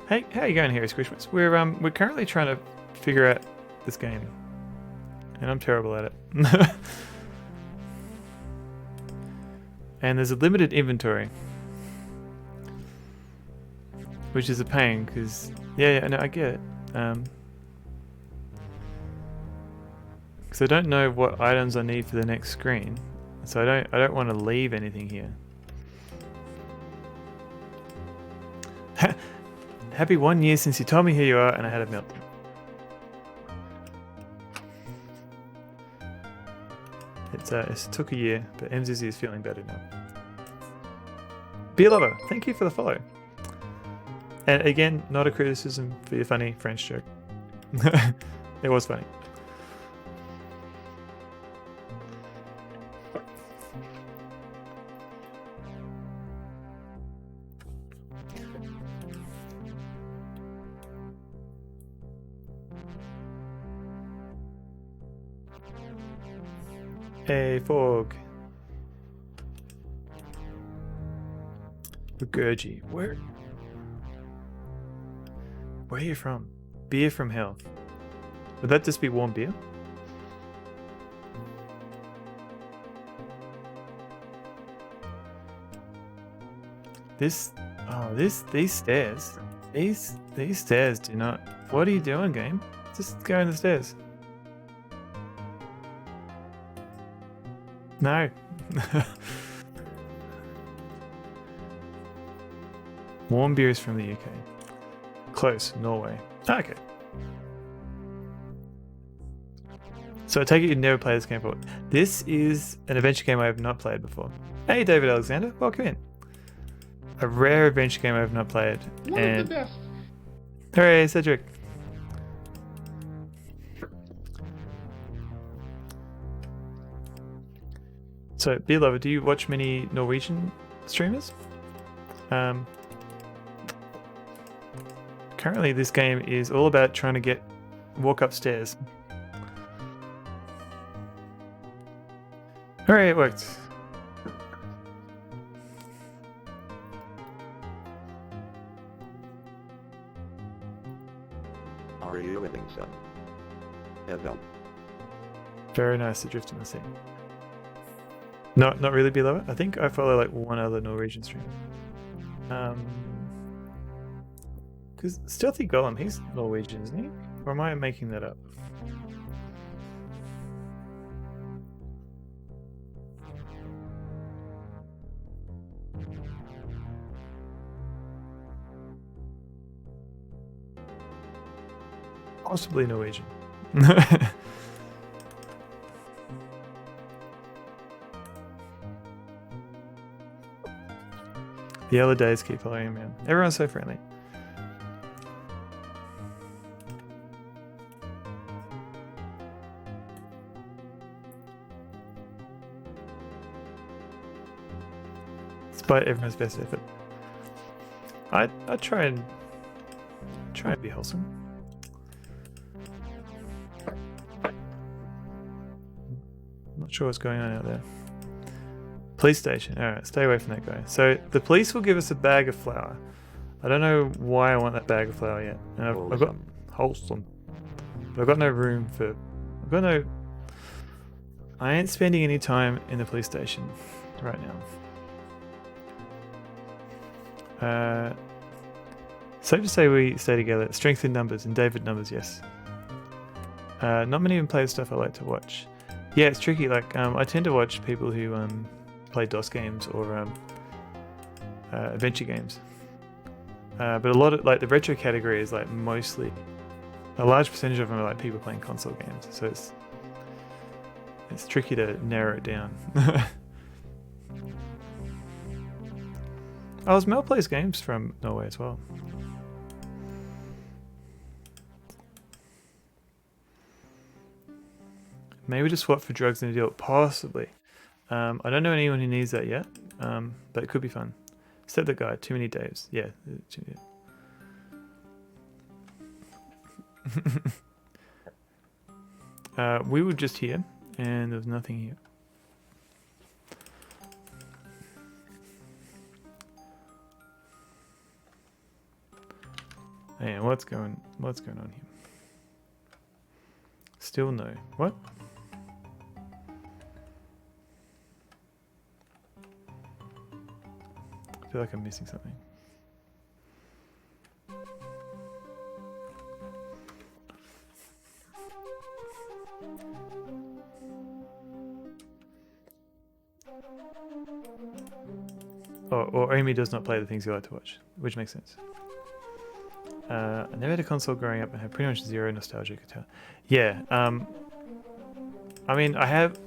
Hey, how you going here, Squishmas? We're currently trying to figure out this game, and I'm terrible at it. And there's a limited inventory, which is a pain because no, I get it. Because I don't know what items I need for the next screen, so I don't want to leave anything here. Happy 1 year since you told me who you are and I had a meltdown. It took a year, but MZZ is feeling better now. Beer Lover, thank you for the follow. And again, not a criticism for your funny French joke. It was funny. Hey, Fog. Gurgi. Where are you from? Beer from hell. Would that just be warm beer? These stairs. These stairs do not. What are you doing, game? Just go in the stairs. No. Warm beers from the UK. Close, Norway. Okay. So I take it you've never played this game before. This is an adventure game I have not played before. Hey, David Alexander, welcome in. A rare adventure game I have not played. One of the best. Hooray, Cedric. So, Beer Lover, do you watch many Norwegian streamers? Currently, this game is all about trying to walk upstairs. Hooray, it worked. Are you living, son? Evel. Very nice to drift in the sea. Not really Beer Lover. I think I follow like one other Norwegian streamer. Because Stealthy Golem, he's Norwegian, isn't he? Or am I making that up? Possibly Norwegian. The other days keep following, man. Everyone's so friendly. Despite everyone's best effort. I try and be wholesome. Not sure what's going on out there. Police station. Alright, stay away from that guy. So the police will give us a bag of flour. I don't know why I want that bag of flour yet. And I've got wholesome. But I've got no room for I ain't spending any time in the police station right now. Safe to say we stay together. Strength in numbers and David numbers, yes. Not many even play the stuff I like to watch. Yeah, it's tricky. Like I tend to watch people who play DOS games or adventure games. But a lot of like the retro category is like mostly a large percentage of them are like people playing console games. So it's tricky to narrow it down. Oh, Mel plays games from Norway as well. Maybe just swap for drugs in a deal. Possibly. I don't know anyone who needs that yet, but it could be fun. Except that guy. Too many Daves. Yeah. We were just here, and there was nothing here. Hey, what's going on here? Still no. What? I feel like I'm missing something. Or Amy does not play the things you like to watch, which makes sense. I never had a console growing up and had pretty much zero nostalgia. Yeah, I mean, I had.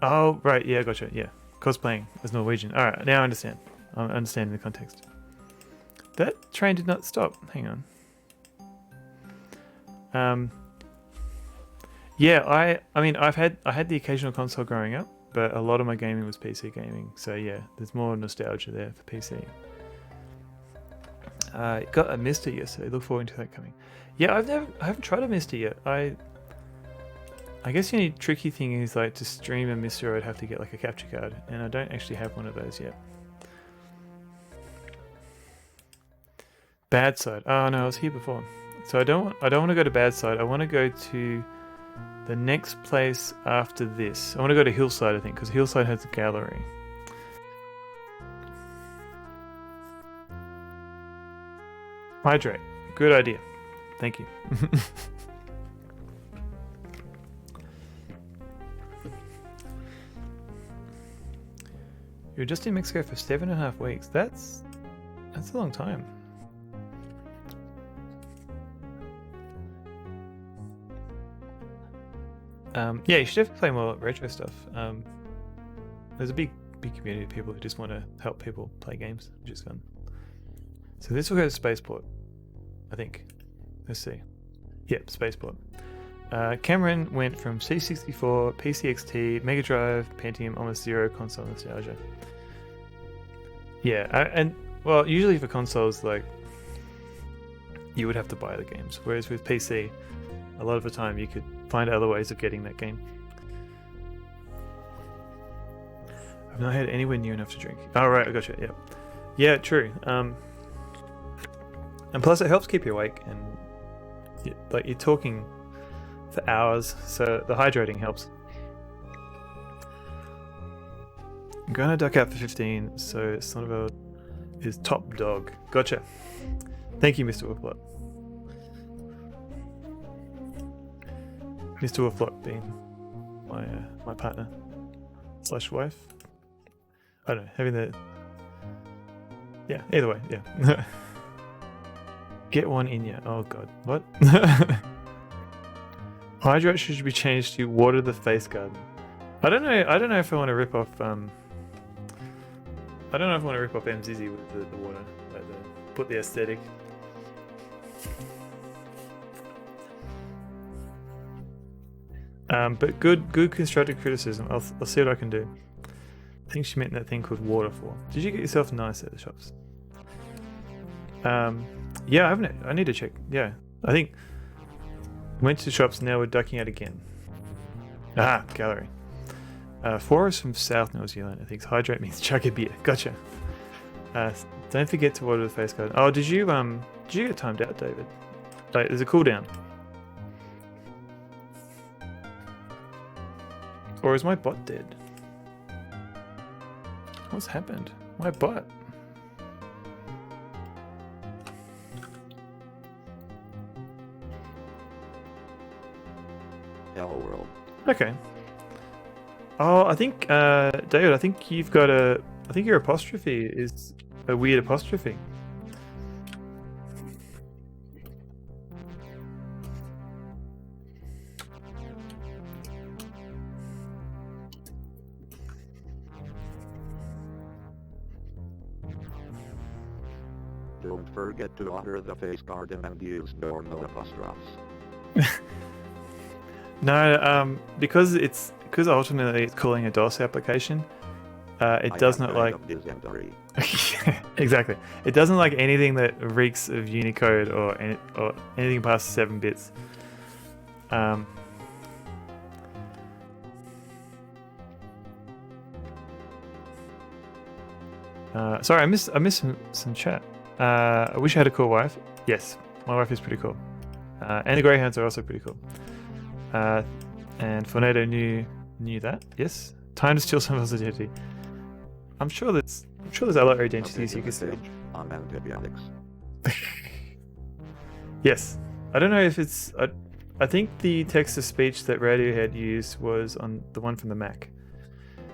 Oh, right, yeah, gotcha, yeah. Cosplaying as Norwegian. Alright, now I understand. I'm understanding the context. That train did not stop. Hang on. Yeah, I mean, I had the occasional console growing up, but a lot of my gaming was PC gaming. So yeah, there's more nostalgia there for PC. Got a Mister yesterday. Look forward to that coming. Yeah, I haven't tried a Mister yet. I guess the only tricky thing is like to stream a Mister, I'd have to get like a capture card, and I don't actually have one of those yet. Bad side. Oh no, I was here before. So I don't want to go to bad side. I want to go to the next place after this. I want to go to Hillside, I think, because Hillside has a gallery. Hydrate. Good idea. Thank you. You were just in Mexico for 7.5 weeks. That's a long time. Yeah, you should definitely play more retro stuff. There's a big community of people who just want to help people play games, which is fun. So this will go to Spaceport, I think. Let's see. Yep, Spaceport. Cameron went from C64, PCXT, Mega Drive, Pentium, almost zero console nostalgia. Yeah, and well, usually for consoles, like, you would have to buy the games, whereas with PC, a lot of the time you could find other ways of getting that game. I've not had anywhere near enough to drink. Oh right, I gotcha. Yeah, yeah, true. And plus, it helps keep you awake, and like you're talking for hours, so the hydrating helps. I'm gonna duck out for 15, so Sonneville is top dog. Gotcha. Thank you, Mr. Wolflot. Mr. Wolflot being my partner / wife. I don't know, having the... Yeah, either way, yeah. Get one in ya. Oh god, what? Hydrate should be changed to water the face garden. I don't know if I want to rip off I don't know if I want to rip off MZZ with the water, like put the aesthetic. But good constructive criticism. I'll see what I can do. I think she meant that thing called waterfall. Did you get yourself nice at the shops? Yeah, I haven't. I need to check. Yeah, I think went to the shops. Now we're ducking out again. Ah, gallery. Forest from South New Zealand. I think hydrate means chug a beer. Gotcha. Don't forget to water the face garden. Oh, did you get timed out, David? Like, there's a cooldown. Or is my bot dead? What's happened? My bot. Hello world. Okay. Oh, I think, David, I think you've got I think your apostrophe is a weird apostrophe. Don't forget to water the face garden and use no apostrophes. No, because ultimately it's calling a DOS application. It does not like exactly. It doesn't like anything that reeks of Unicode or anything past 7 bits. Sorry, I missed some chat. I wish I had a cool wife. Yes, my wife is pretty cool. And the Greyhounds are also pretty cool. And Fornado knew that. Yes, time to steal someone's identity. I'm sure there's other identities you could steal. On antibiotics. Yes, I don't know if it's. I think the text to speech that Radiohead used was on the one from the Mac.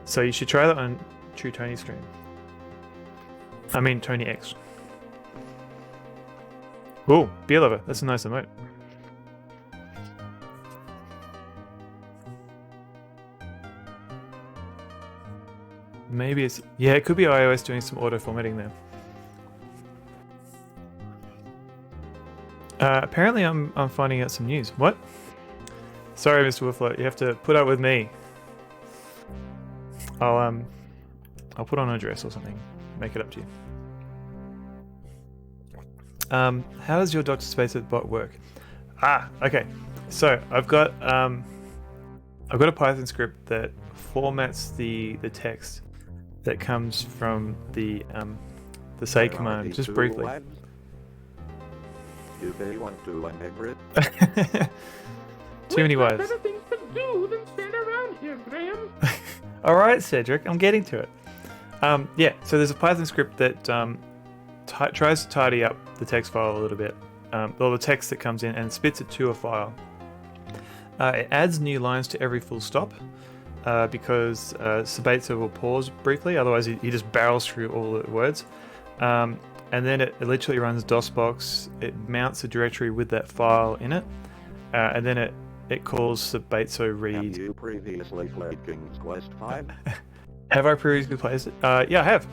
So you should try that on True Tony stream. I mean Tony X. Oh, beer lover. That's a nice emote. Maybe it's... Yeah, it could be iOS doing some auto formatting there. Apparently I'm finding out some news. What? Sorry, Mr. Wolflight, you have to put up with me. I'll put on a dress or something. Make it up to you. How does your Dr. Space bot work? Ah, okay. So I've got a Python script that formats the text that comes from the say command, just briefly. Do they want to emigrate? Too many wives. Better things to do than stand around here, Graham. All right, Cedric, I'm getting to it. Yeah, so there's a Python script that tries to tidy up the text file a little bit, or the text that comes in, and spits it to a file. It adds new lines to every full stop, because Sabatza will pause briefly, otherwise he just barrels through all the words. And then it literally runs DOSBox, it mounts a directory with that file in it, and then it it calls Sabatso Have Reed. you previously played King's Quest V? Have I previously played it? Yeah, I have.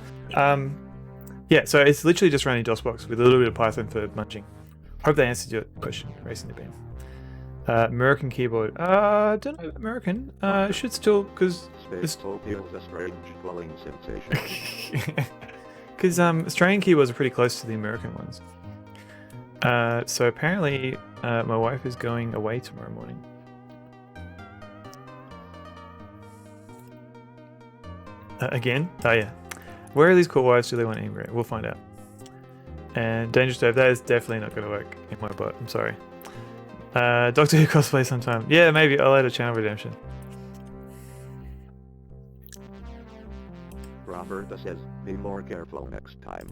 Yeah, so it's literally just running DOSBox with a little bit of Python for munching. Hope that answers your question, Racing the Beam. American keyboard. Don't know American. It should still, because Space feels a strange glowing sensation. because Australian keyboards are pretty close to the American ones. So apparently, my wife is going away tomorrow morning. Again? Oh yeah. Where are these cool wives do they want to immigrate? We'll find out. And Dangerous Dave, that is definitely not going to work in my bot. I'm sorry. Doctor Who cosplay sometime. Yeah, maybe. I'll add a channel redemption. Roberta says, be more careful next time.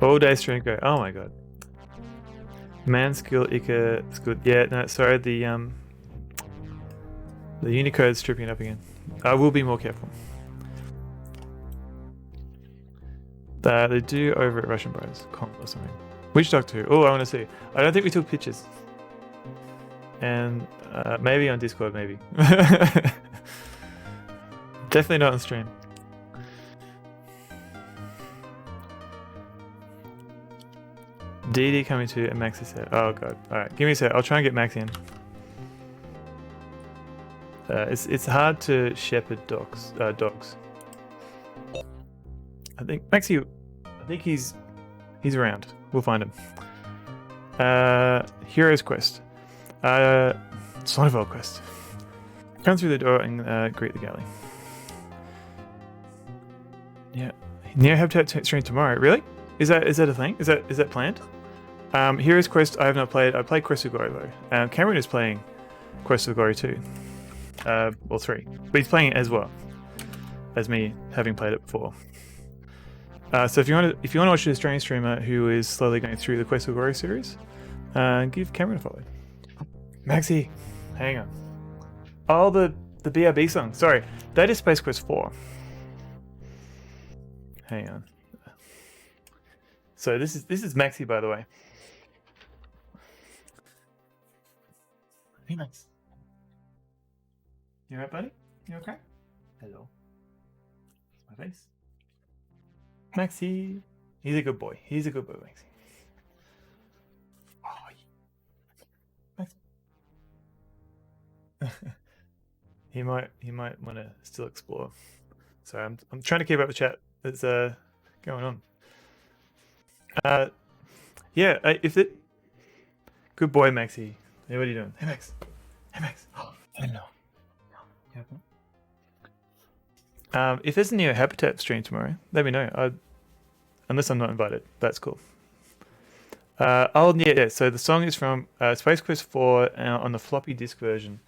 All day stream go. Oh my god. Man skill Ika skill. Yeah, no, sorry. The Unicode's tripping up again. I will be more careful. They do over at Russian Bros. Comp or something. Which Doctor Who? Oh, I want to see. I don't think we took pictures. And maybe on Discord, maybe. Definitely not on stream. DD coming to a Maxi set. Oh god. Alright, give me a sec. I'll try and get Max in. It's hard to shepherd dogs. I think Maxi. I think he's around. We'll find him. Heroes Quest. Sonneville Quest. Come through the door and greet the galley. Yeah. Neo Habitat stream tomorrow. Really? Is that a thing? Is that planned? Heroes Quest I have not played. I played Quest of Glory though. Cameron is playing Quest of Glory 2. Well 3. But he's playing it as well as me, having played it before. So if you want to watch an Australian streamer who is slowly going through the Quest of Glory series, give Cameron a follow. Maxi, hang on. Oh, the BRB song. Sorry, that is Space Quest 4. Hang on. So this is Maxi, by the way. Hey Max. You alright, buddy? You okay? Hello. That's my face. Maxi. He's a good boy. He's a good boy, Maxi. Oh, Maxi. he might want to still explore. So I'm trying to keep up with chat that's going on. Yeah, if it. Good boy, Maxi. Hey, what are you doing? Hey, Max. Hey, Max. Oh, hello. If there's a Neo Habitat stream tomorrow, let me know. Unless I'm not invited, that's cool. Yeah. So the song is from Space Quest 4 on the floppy disk version,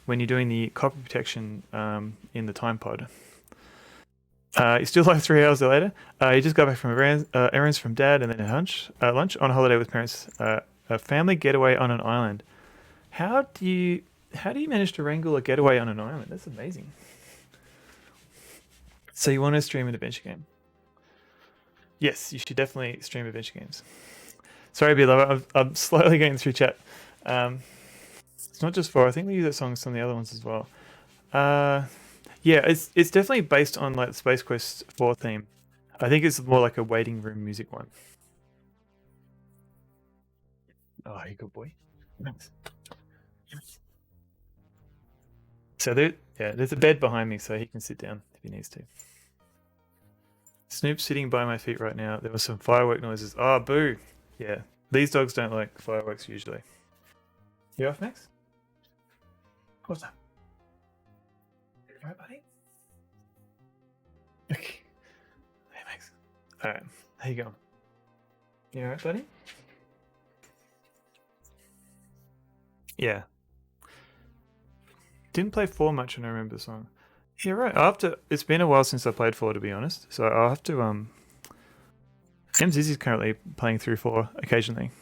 when you're doing the copy protection in the time pod. He's still like 3 hours later. He just got back from errands from dad and then lunch on a holiday with parents. A family getaway on an island. How do you manage to wrangle a getaway on an island? That's amazing. So you want to stream an adventure game? Yes, you should definitely stream adventure games. Sorry, B-Lover, I'm slowly going through chat. It's not just 4. I think we use that song in some of the other ones as well. Yeah, it's definitely based on like the Space Quest 4 theme. I think it's more like a waiting room music one. Oh, you good boy. Thanks. So there's a bed behind me, so he can sit down if he needs to. Snoop's sitting by my feet right now. There were some firework noises. Oh, boo! Yeah, these dogs don't like fireworks usually. You off, Max? What's up? You alright, buddy? Okay. Hey, Max. Alright, how you going? You alright, buddy? Yeah. Didn't play 4 much when I remember the song. Yeah, right. It's been a while since I played 4, to be honest. So I'll have to Zizzy's currently playing through 4 occasionally.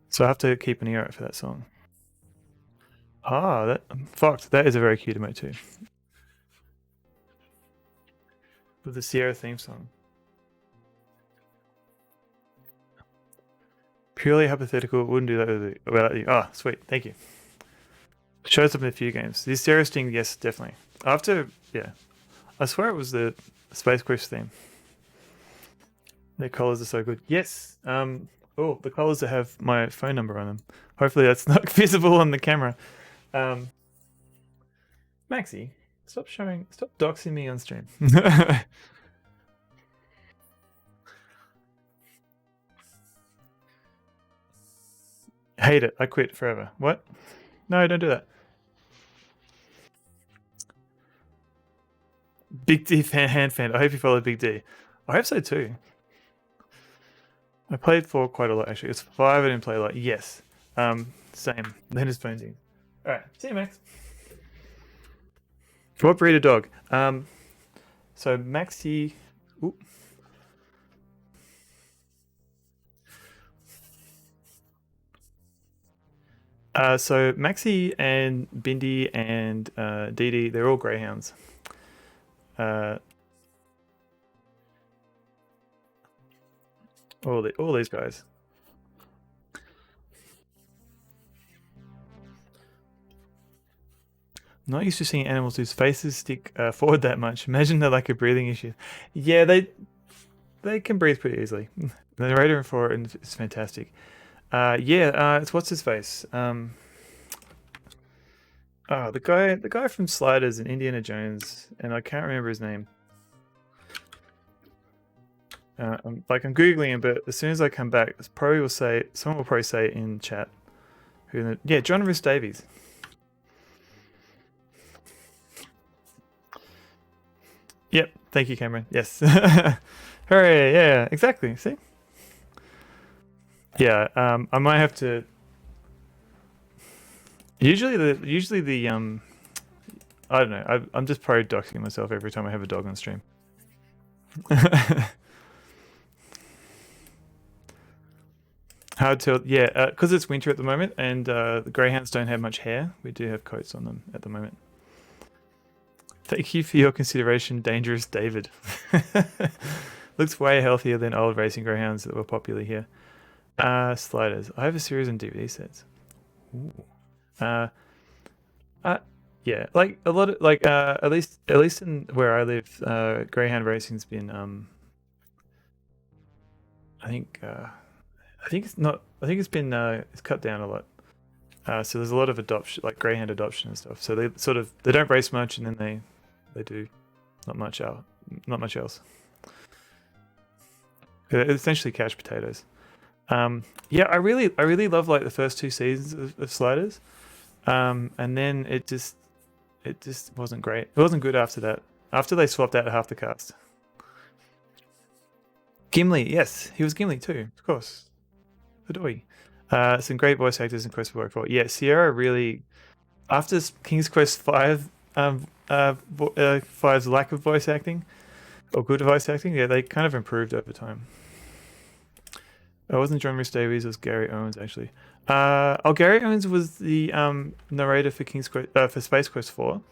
So I have to keep an ear out for that song. Ah, fucked. That is a very cute emote too. With the Sierra theme song. Purely hypothetical. Wouldn't do that without you. Oh, sweet. Thank you. Shows up in a few games. The Stereo Sting, yes, definitely. After, yeah. I swear it was the Space Quest theme. Their colors are so good. Yes. Oh, the colors that have my phone number on them. Hopefully that's not visible on the camera. Maxi, stop doxing me on stream. Hate it. I quit forever. What? No, don't do that. Big D hand fan. I hope you follow Big D. I hope so too. I played 4 quite a lot actually. It's 5 I didn't play a lot. Yes. Same. Then his phone's in. Alright, see you, Max. What breed of dog? So Maxi. Ooh. So Maxi and Bindi and Dee Dee, they're all greyhounds. All these guys. Not used to seeing animals whose faces stick forward that much. Imagine they're like a breathing issue. Yeah, they can breathe pretty easily. The narrator for it is fantastic. It's what's his face? The guy from Sliders and Indiana Jones, and I can't remember his name. I'm googling him, but as soon as I come back, someone will probably say in chat. John Rhys Davies. Yep, thank you, Cameron. Yes, hooray! Yeah, exactly. See. Yeah, I might have to. Usually the I don't know. I'm just pro doxing myself every time I have a dog on stream. Hard to tell. Yeah, because it's winter at the moment, and the greyhounds don't have much hair. We do have coats on them at the moment. Thank you for your consideration, Dangerous David. Looks way healthier than old racing greyhounds that were popular here. Sliders. I have a series on DVD sets. Ooh. Yeah, like a lot of at least in where I live, greyhound racing's been I think it's been it's cut down a lot. So there's a lot of adoption, like greyhound adoption and stuff. So they don't race much, and then they do not much else. They're essentially couch potatoes. I really love like the first 2 seasons of Sliders, and then it just wasn't great. It wasn't good after that. After they swapped out half the cast. Gimli, yes, he was Gimli too, of course. Adoy. Some great voice actors in Quest for Work 4. Yeah, Sierra really, after King's Quest 5, 5's lack of voice acting, or good voice acting, yeah, they kind of improved over time. It wasn't John Rhys Davies, it was Gary Owens actually. Gary Owens was the narrator for for Space Quest 4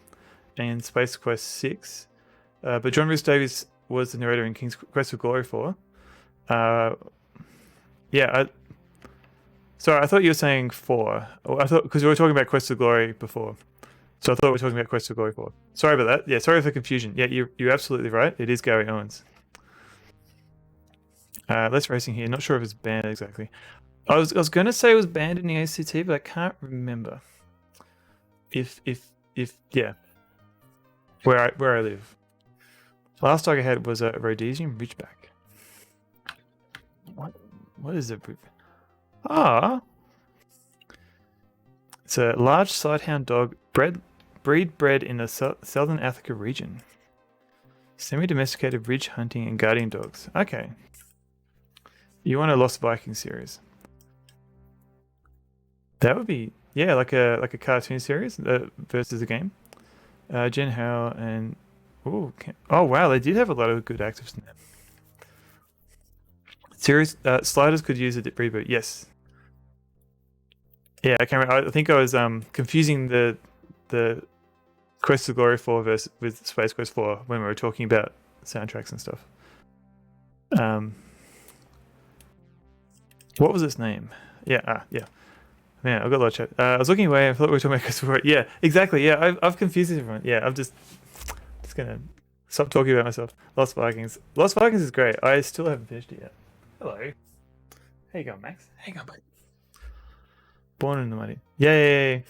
and Space Quest 6, but John Rhys Davies was the narrator in King's Quest of Glory 4. Sorry, I thought you were saying 4. I thought because we were talking about Quest of Glory before, so I thought we were talking about Quest of Glory 4. Sorry about that. Yeah, sorry for confusion. Yeah, you're absolutely right. It is Gary Owens. Let's Racing here. Not sure if it's banned exactly. I was gonna say it was banned in the ACT, but I can't remember. If yeah, where I live. Last dog I had was a Rhodesian Ridgeback. What is it? It's a large sighthound dog bred in the southern Africa region. Semi-domesticated ridge hunting and guardian dogs. Okay. You want a Lost Viking series? That would be like a cartoon series versus a game. Jen Howe and oh wow, they did have a lot of good actors in that series. Sliders could use a reboot. Yes. Yeah, I think I was confusing the Quest of Glory 4 with Space Quest 4 when we were talking about soundtracks and stuff. What was its name? Yeah, yeah. Man, I've got a lot of chat. I was looking away. I thought we were talking about Christopher Robin. Yeah, exactly. Yeah, I've confused everyone. Yeah, I'm just gonna stop talking about myself. Lost Vikings. Lost Vikings is great. I still haven't finished it yet. Hello. How you going, Max? How you going, mate? Born in the money. Yay!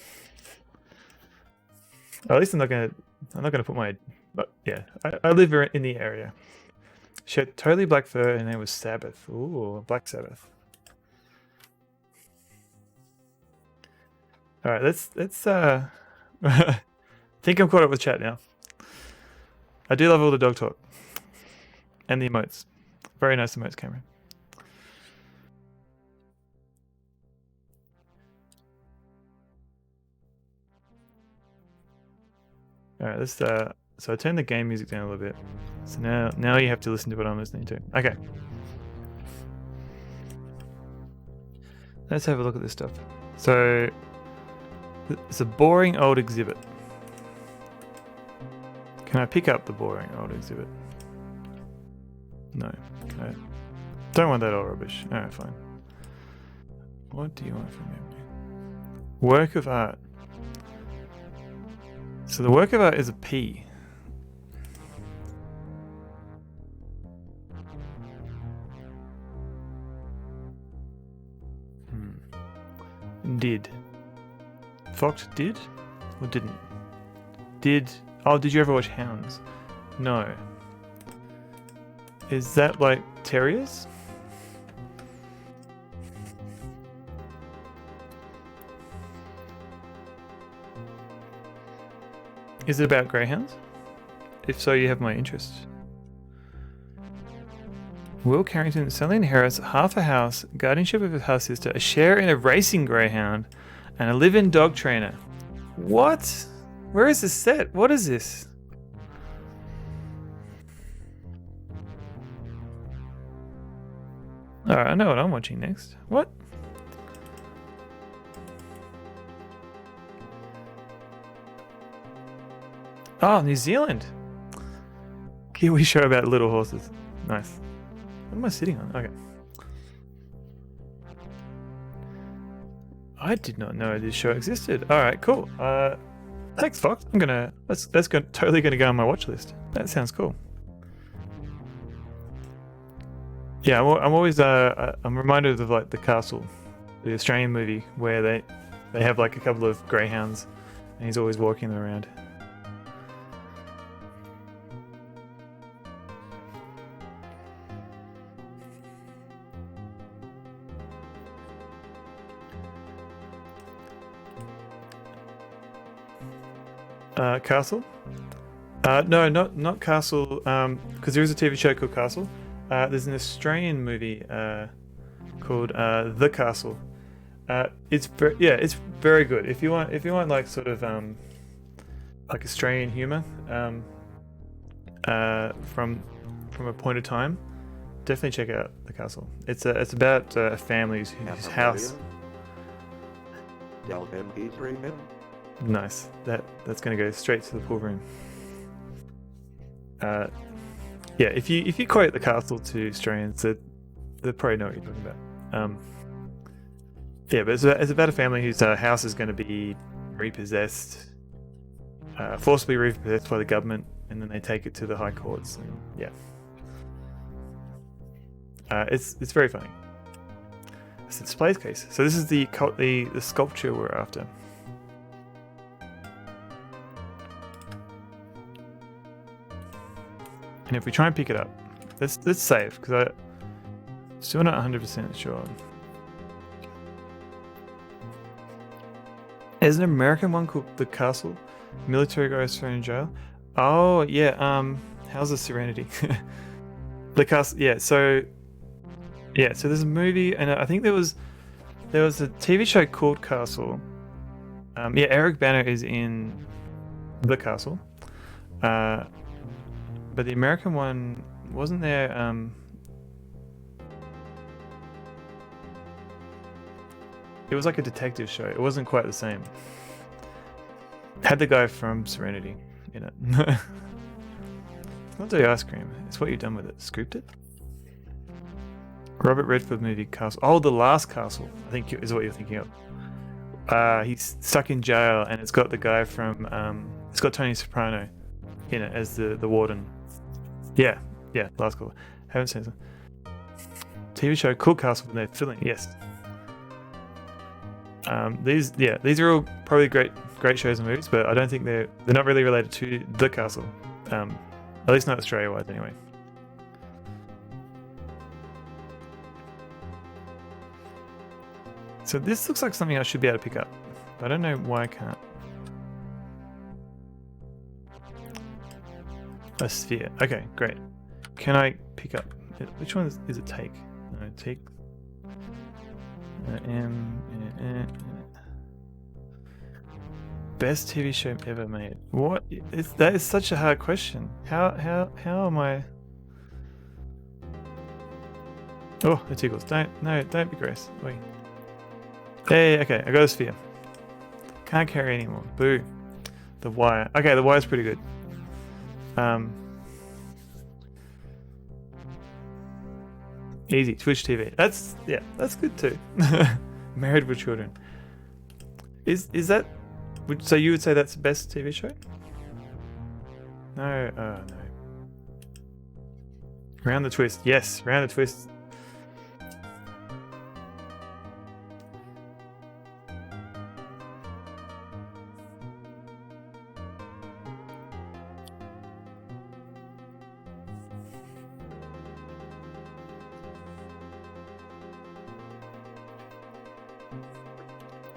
At least I'm not gonna put my. But yeah, I live in the area. She had totally black fur, and her name was Sabbath. Ooh, Black Sabbath. All right, let's think I'm caught up with chat now. I do love all the dog talk and the emotes. Very nice emotes, Cameron. All right, let's so I turned the game music down a little bit. So now you have to listen to what I'm listening to. Okay. Let's have a look at this stuff. So it's a boring old exhibit. Can I pick up the boring old exhibit? No. Okay. Don't want that old rubbish. Alright, fine. What do you want from me? Work of art. So the work of art is a P. Did. Fox did? Or didn't? Did. Oh, did you ever watch Hounds? No. Is that like terriers? Is it about greyhounds? If so, you have my interest. Will Carrington suddenly inherits half a house, guardianship of his half sister, a share in a racing greyhound, and a live-in dog trainer. What? Where is this set? What is this? Alright, I know what I'm watching next. What? Oh, New Zealand. Kiwi show about little horses. Nice. What am I sitting on? Okay. I did not know this show existed. All right, cool. Thanks, Fox. Totally gonna go on my watch list. That sounds cool. Yeah, I'm always I'm reminded of like The Castle, the Australian movie where they have like a couple of greyhounds, and he's always walking them around. Castle? No, not Castle. Because there is a TV show called Castle. There's an Australian movie called The Castle. It's very good. If you want like sort of like Australian humor from a point of time, definitely check out The Castle. It's about a family whose house. Tell him he's dreaming. Nice. That's gonna go straight to the pool room. Yeah, if you quote The Castle to Australians, they probably know what you're talking about. Yeah, but it's about a family whose house is going to be repossessed, forcibly repossessed by the government, and then they take it to the high courts. And, yeah, it's very funny. It's a displays case. So this is the sculpture we're after. And if we try and pick it up, let's save, because I'm still not 100% sure. There's an American one called The Castle. Military guys thrown in jail. Oh yeah. How's the Serenity? The Castle. Yeah. So there's a movie, and I think there was a TV show called Castle. Yeah, Eric Bana is in The Castle. But the American one, wasn't there, it was like a detective show. It wasn't quite the same. Had the guy from Serenity in it. It's not the ice cream. It's what you've done with it. Scooped it? Robert Redford movie Castle. Oh, The Last Castle, I think is what you're thinking of. He's stuck in jail, and it's got the guy from it's got Tony Soprano in it as the warden. Yeah, Last Castle. Haven't seen it. TV show Cool Castle when they're filming. Yes. These are all probably great shows and movies, but I don't think they're not really related to The Castle. At least not Australia wide anyway. So this looks like something I should be able to pick up, but I don't know why I can't. A sphere. Okay, great. Can I pick up? Which one is it? Take. No, take. Best TV show ever made. What? That is such a hard question. How am I? Oh, it tickles. Don't be gross. Wait. Hey, okay, I got a sphere. Can't carry anymore. Boo. The Wire. Okay, The Wire's pretty good. Easy. Twitch TV. That's good too. Married with Children. Is that? So you would say that's the best TV show? No. No. Round the Twist. Yes, Round the Twist.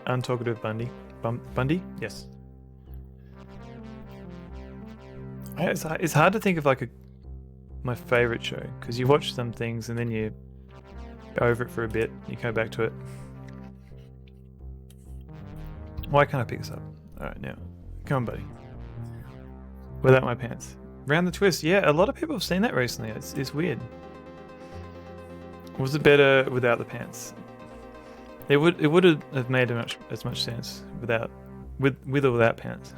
Untalkative Bundy. Bundy? Yes. It's hard to think of like my favorite show, because you watch some things and then you go over it for a bit, you come back to it. Why can't I pick this up? Alright, now. Come on, buddy. Without my pants. Round the Twist. Yeah, a lot of people have seen that recently. It's weird. Was it better without the pants? It would have made as much sense with or without pants.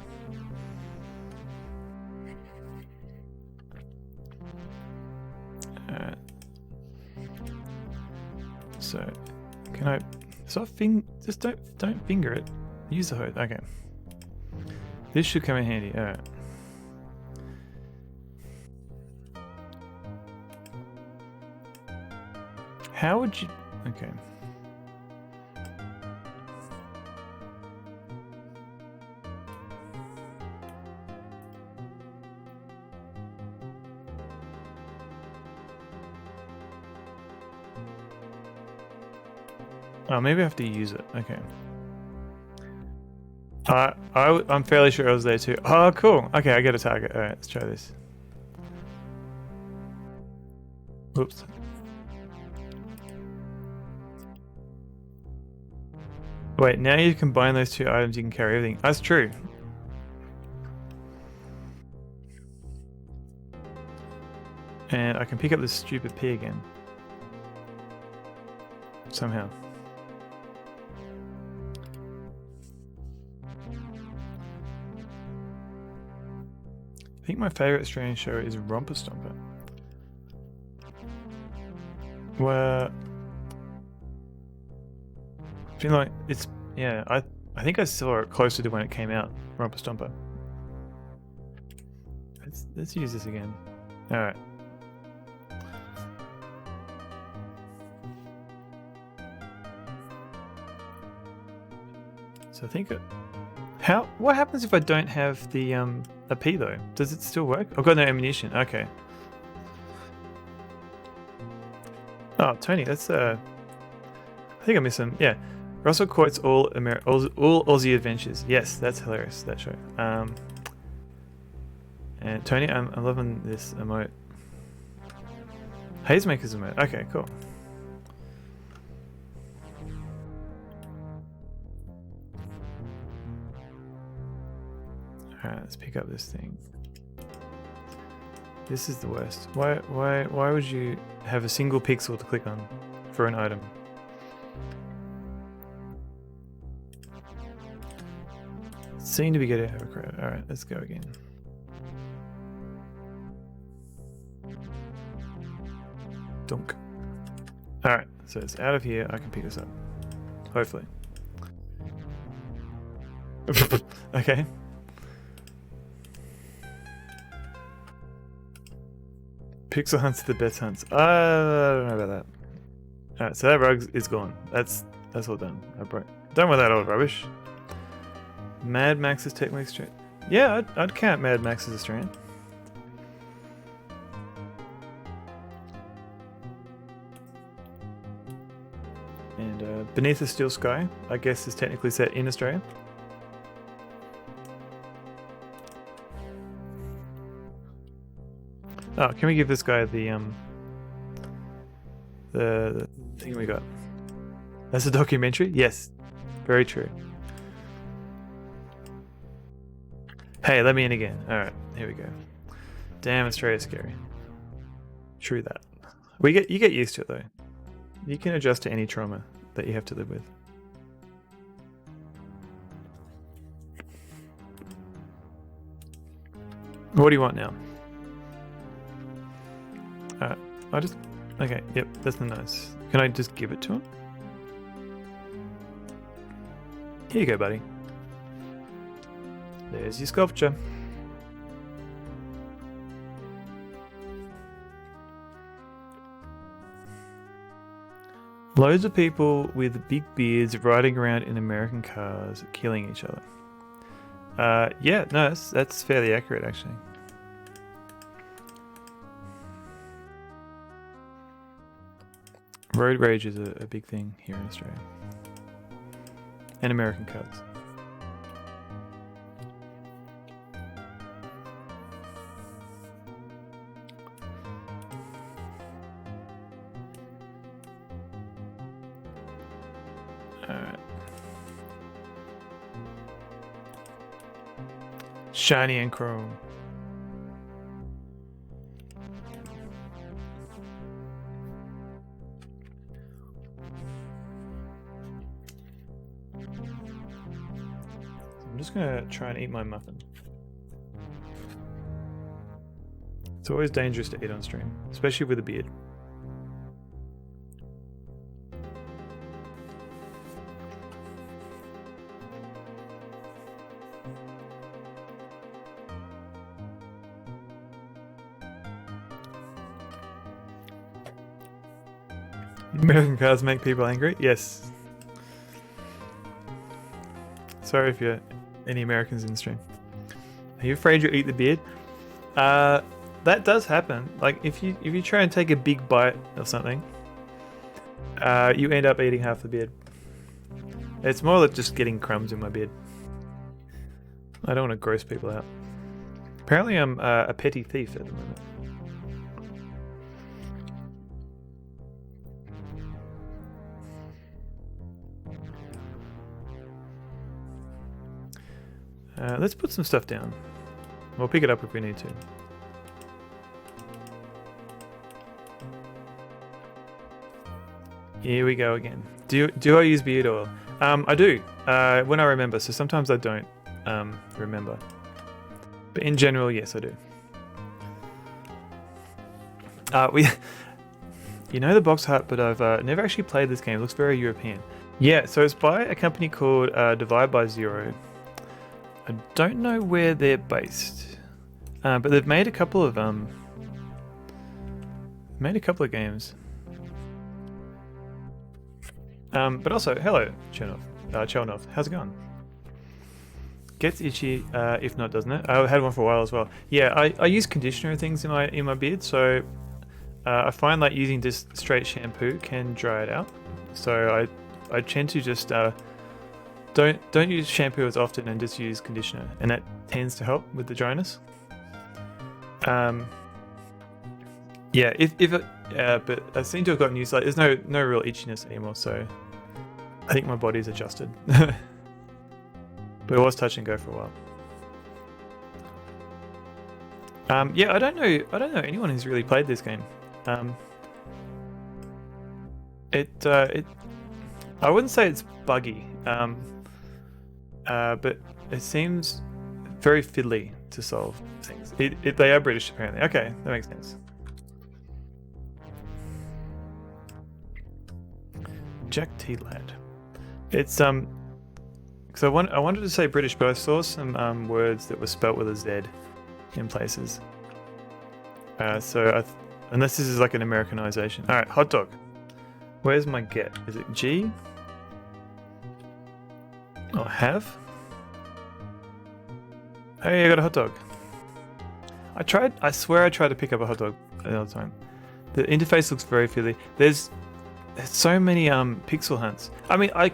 Alright. So, can I just don't finger it. Use the hose. Okay. This should come in handy. Alright. How would you? Okay. Oh, maybe I have to use it. Okay. I'm fairly sure I was there too. Oh, cool. Okay, I get a target. Alright, let's try this. Oops. Wait, now you combine those two items, you can carry everything. That's true. And I can pick up this stupid P again. Somehow. I think my favourite Australian show is Romper Stomper. Where I feel like it's I think I saw it closer to when it came out, Romper Stomper. Let's use this again. Alright. So I think what happens if I don't have the a P though? Does it still work? I've got no ammunition. Okay. Oh, Tony, that's I think I missed him. Yeah. Russell quotes all Aussie adventures. Yes, that's hilarious, that show. And Tony, I'm loving this emote. Hazemaker's emote. Okay, cool. Alright, let's pick up this thing. This is the worst. Why would you have a single pixel to click on for an item? Seem to be getting overcrowded. Alright, let's go again. Dunk. Alright, so it's out of here. I can pick this up. Hopefully. Okay. Pixel hunts are the best hunts. I don't know about that. Alright, so that rug is gone. That's all done. Done with that old rubbish. Mad Max's Tech Week stream. Yeah, I'd count Mad Max as a stream. And Beneath the Steel Sky, I guess, is technically set in Australia. Oh, can we give this guy the thing we got? That's a documentary? Yes. Very true. Hey, let me in again. Alright, here we go. Damn, Australia's scary. True that. You get used to it though. You can adjust to any trauma that you have to live with. What do you want now? Okay, yep, that's nice. Can I just give it to him? Here you go, buddy. There's your sculpture. Loads of people with big beards riding around in American cars, killing each other. Yeah, no, that's fairly accurate, actually. Road rage is a big thing here in Australia. And American cars. Alright. Shiny and chrome. I'm just gonna try and eat my muffin. It's always dangerous to eat on stream, especially with a beard. American cars make people angry? Yes. Sorry if you're any Americans in the stream. Are you afraid you'll eat the beard? That does happen. Like if you try and take a big bite of something, you end up eating half the beard. It's more like just getting crumbs in my beard. I don't want to gross people out. Apparently I'm a petty thief at the moment. Let's put some stuff down. We'll pick it up if we need to. Here we go again. Do I use beard oil? I do, when I remember. So sometimes I don't remember. But in general, yes, I do. You know the box art, but I've never actually played this game. It looks very European. Yeah, so it's by a company called Divide by Zero. I don't know where they're based, but they've made a couple of games. But also, hello, Chelnov. How's it going? Gets itchy, if not, doesn't it? I had one for a while as well. Yeah, I use conditioner and things in my beard, so I find like using just straight shampoo can dry it out. So I tend to just don't use shampoo as often and just use conditioner, and that tends to help with the dryness. Yeah, but I seem to have gotten used to, like, there's no real itchiness anymore, so I think my body's adjusted. But it was touch and go for a while. Yeah, I don't know anyone who's really played this game. I wouldn't say it's buggy, but it seems very fiddly to solve things. They are British apparently. Okay, that makes sense. Jack T Lad. It's so I wanted to say British, but I saw some words that were spelt with a Z in places. Unless this is like an Americanization. All right, hot dog. Where's my get? Is it G? Or have? Hey, I got a hot dog. I swear I tried to pick up a hot dog another time. The interface looks very fiddly. There's so many pixel hunts. I mean, I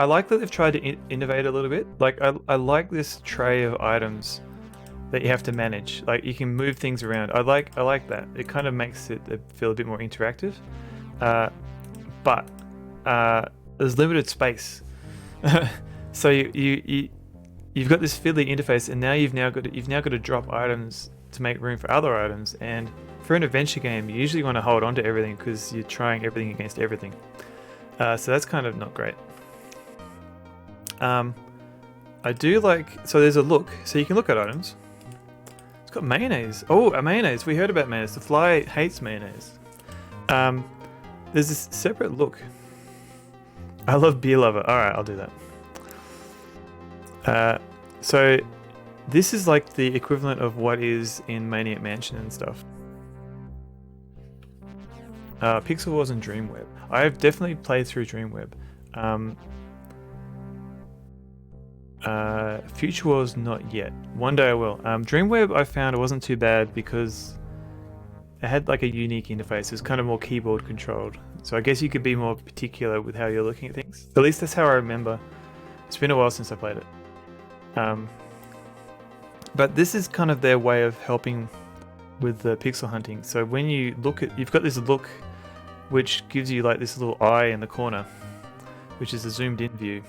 like that they've tried to innovate a little bit. Like I like this tray of items that you have to manage. Like you can move things around. I like that. It kind of makes it feel a bit more interactive. But there's limited space. So you've got this fiddly interface, and now you've now got to drop items to make room for other items. And for an adventure game, you usually want to hold on to everything because you're trying everything against everything. So that's kind of not great. I do like, so there's a look, so you can look at items. It's got mayonnaise. Oh, a mayonnaise. We heard about mayonnaise. The fly hates mayonnaise. There's this separate look. I love beer lover. All right, I'll do that. So this is like the equivalent of what is in Maniac Mansion and stuff. Pixel Wars and Dreamweb. I've definitely played through Dreamweb. Future Wars not yet. One day I will. Dreamweb I found it wasn't too bad because it had like a unique interface. It's kind of more keyboard controlled. So I guess you could be more particular with how you're looking at things. At least that's how I remember. It's been a while since I played it. But this is kind of their way of helping with the pixel hunting. So when you look at, you've got this look which gives you like this little eye in the corner, which is a zoomed in view.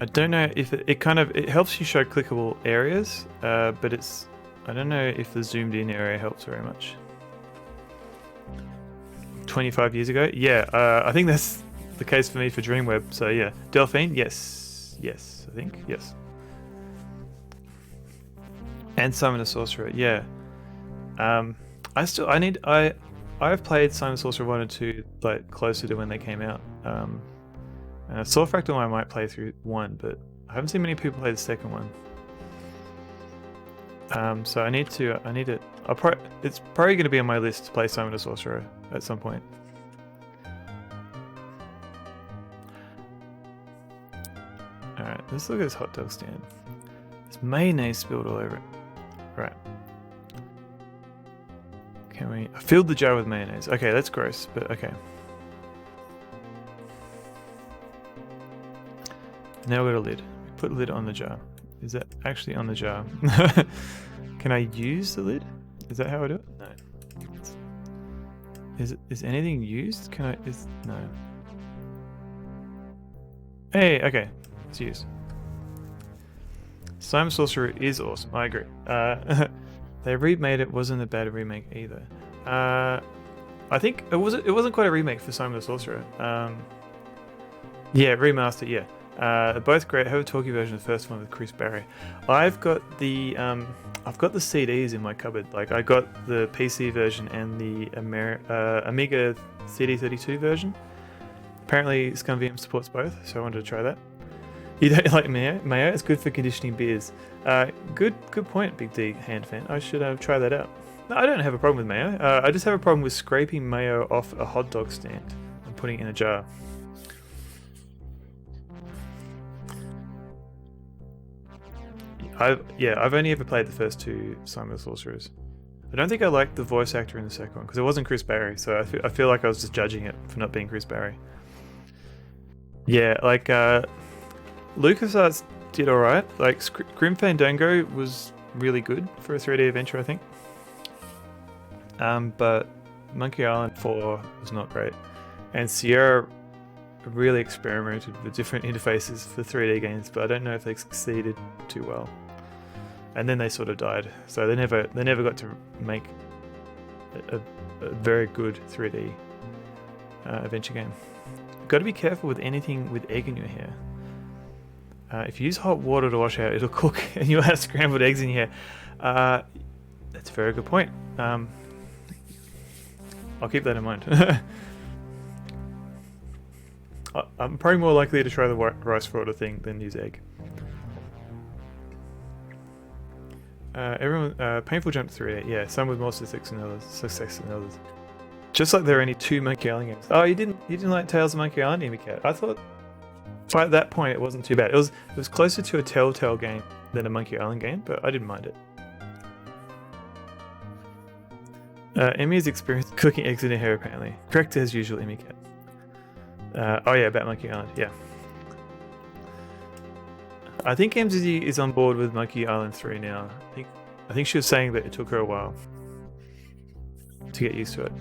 I don't know if it helps you show clickable areas, but I don't know if the zoomed in area helps very much. 25 years ago? Yeah, I think that's the case for me for Dreamweb. So yeah, Delphine, yes, I think, yes. And Simon the Sorcerer, yeah. I've played Simon the Sorcerer 1 and 2 like closer to when they came out. And I saw Fractal I might play through 1, but I haven't seen many people play the second one. So I need to. It's probably going to be on my list to play Simon the Sorcerer at some point. All right, let's look at this hot dog stand. There's mayonnaise spilled all over it. Right. Can we? I filled the jar with mayonnaise. Okay, that's gross, but okay. Now we've got a lid. Put the lid on the jar. Is that actually on the jar? Can I use the lid? Is that how I do it? No. Is anything used? No. Hey, okay. It's used. Simon Sorcerer is awesome. I agree. They remade it. Wasn't a bad remake either. I think it wasn't quite a remake for Simon the Sorcerer. Yeah, remastered. Yeah. They're both great. I have a talkie version of the first one with Chris Barry. I've got the CDs in my cupboard. Like I got the PC version and the Amiga CD32 version. Apparently ScumVM supports both, so I wanted to try that. You don't like mayo? Mayo is good for conditioning beers. Good point, Big D hand fan. I should try that out. No, I don't have a problem with mayo. I just have a problem with scraping mayo off a hot dog stand and putting it in a jar. I've only ever played the first two Simon the Sorcerers. I don't think I liked the voice actor in the second one because it wasn't Chris Barry, so I feel like I was just judging it for not being Chris Barry. Yeah, like LucasArts did alright. Like Grim Fandango was really good for a 3D adventure, I think. But Monkey Island 4 was not great, and Sierra really experimented with different interfaces for 3D games, but I don't know if they succeeded too well. And then they sort of died, so they never got to make a very good 3D adventure game. Got to be careful with anything with egg in your hair. If you use hot water to wash out, it'll cook, and you'll have scrambled eggs in your hair. That's a very good point. I'll keep that in mind. I'm probably more likely to try the rice frauder thing than use egg. Painful jump 3. Yeah, some with more success than others. Just like there are only 2 Monkey Island games. Oh, you didn't like Tales of Monkey Island, Cat? I thought by that point it wasn't too bad. It was closer to a Telltale game than a Monkey Island game, but I didn't mind it. Emmy has experienced cooking eggs in her hair apparently. Correct as usual, Cat. Oh yeah, about Monkey Island, yeah. I think MZZ is on board with Monkey Island 3 now. I think she was saying that it took her a while to get used to it.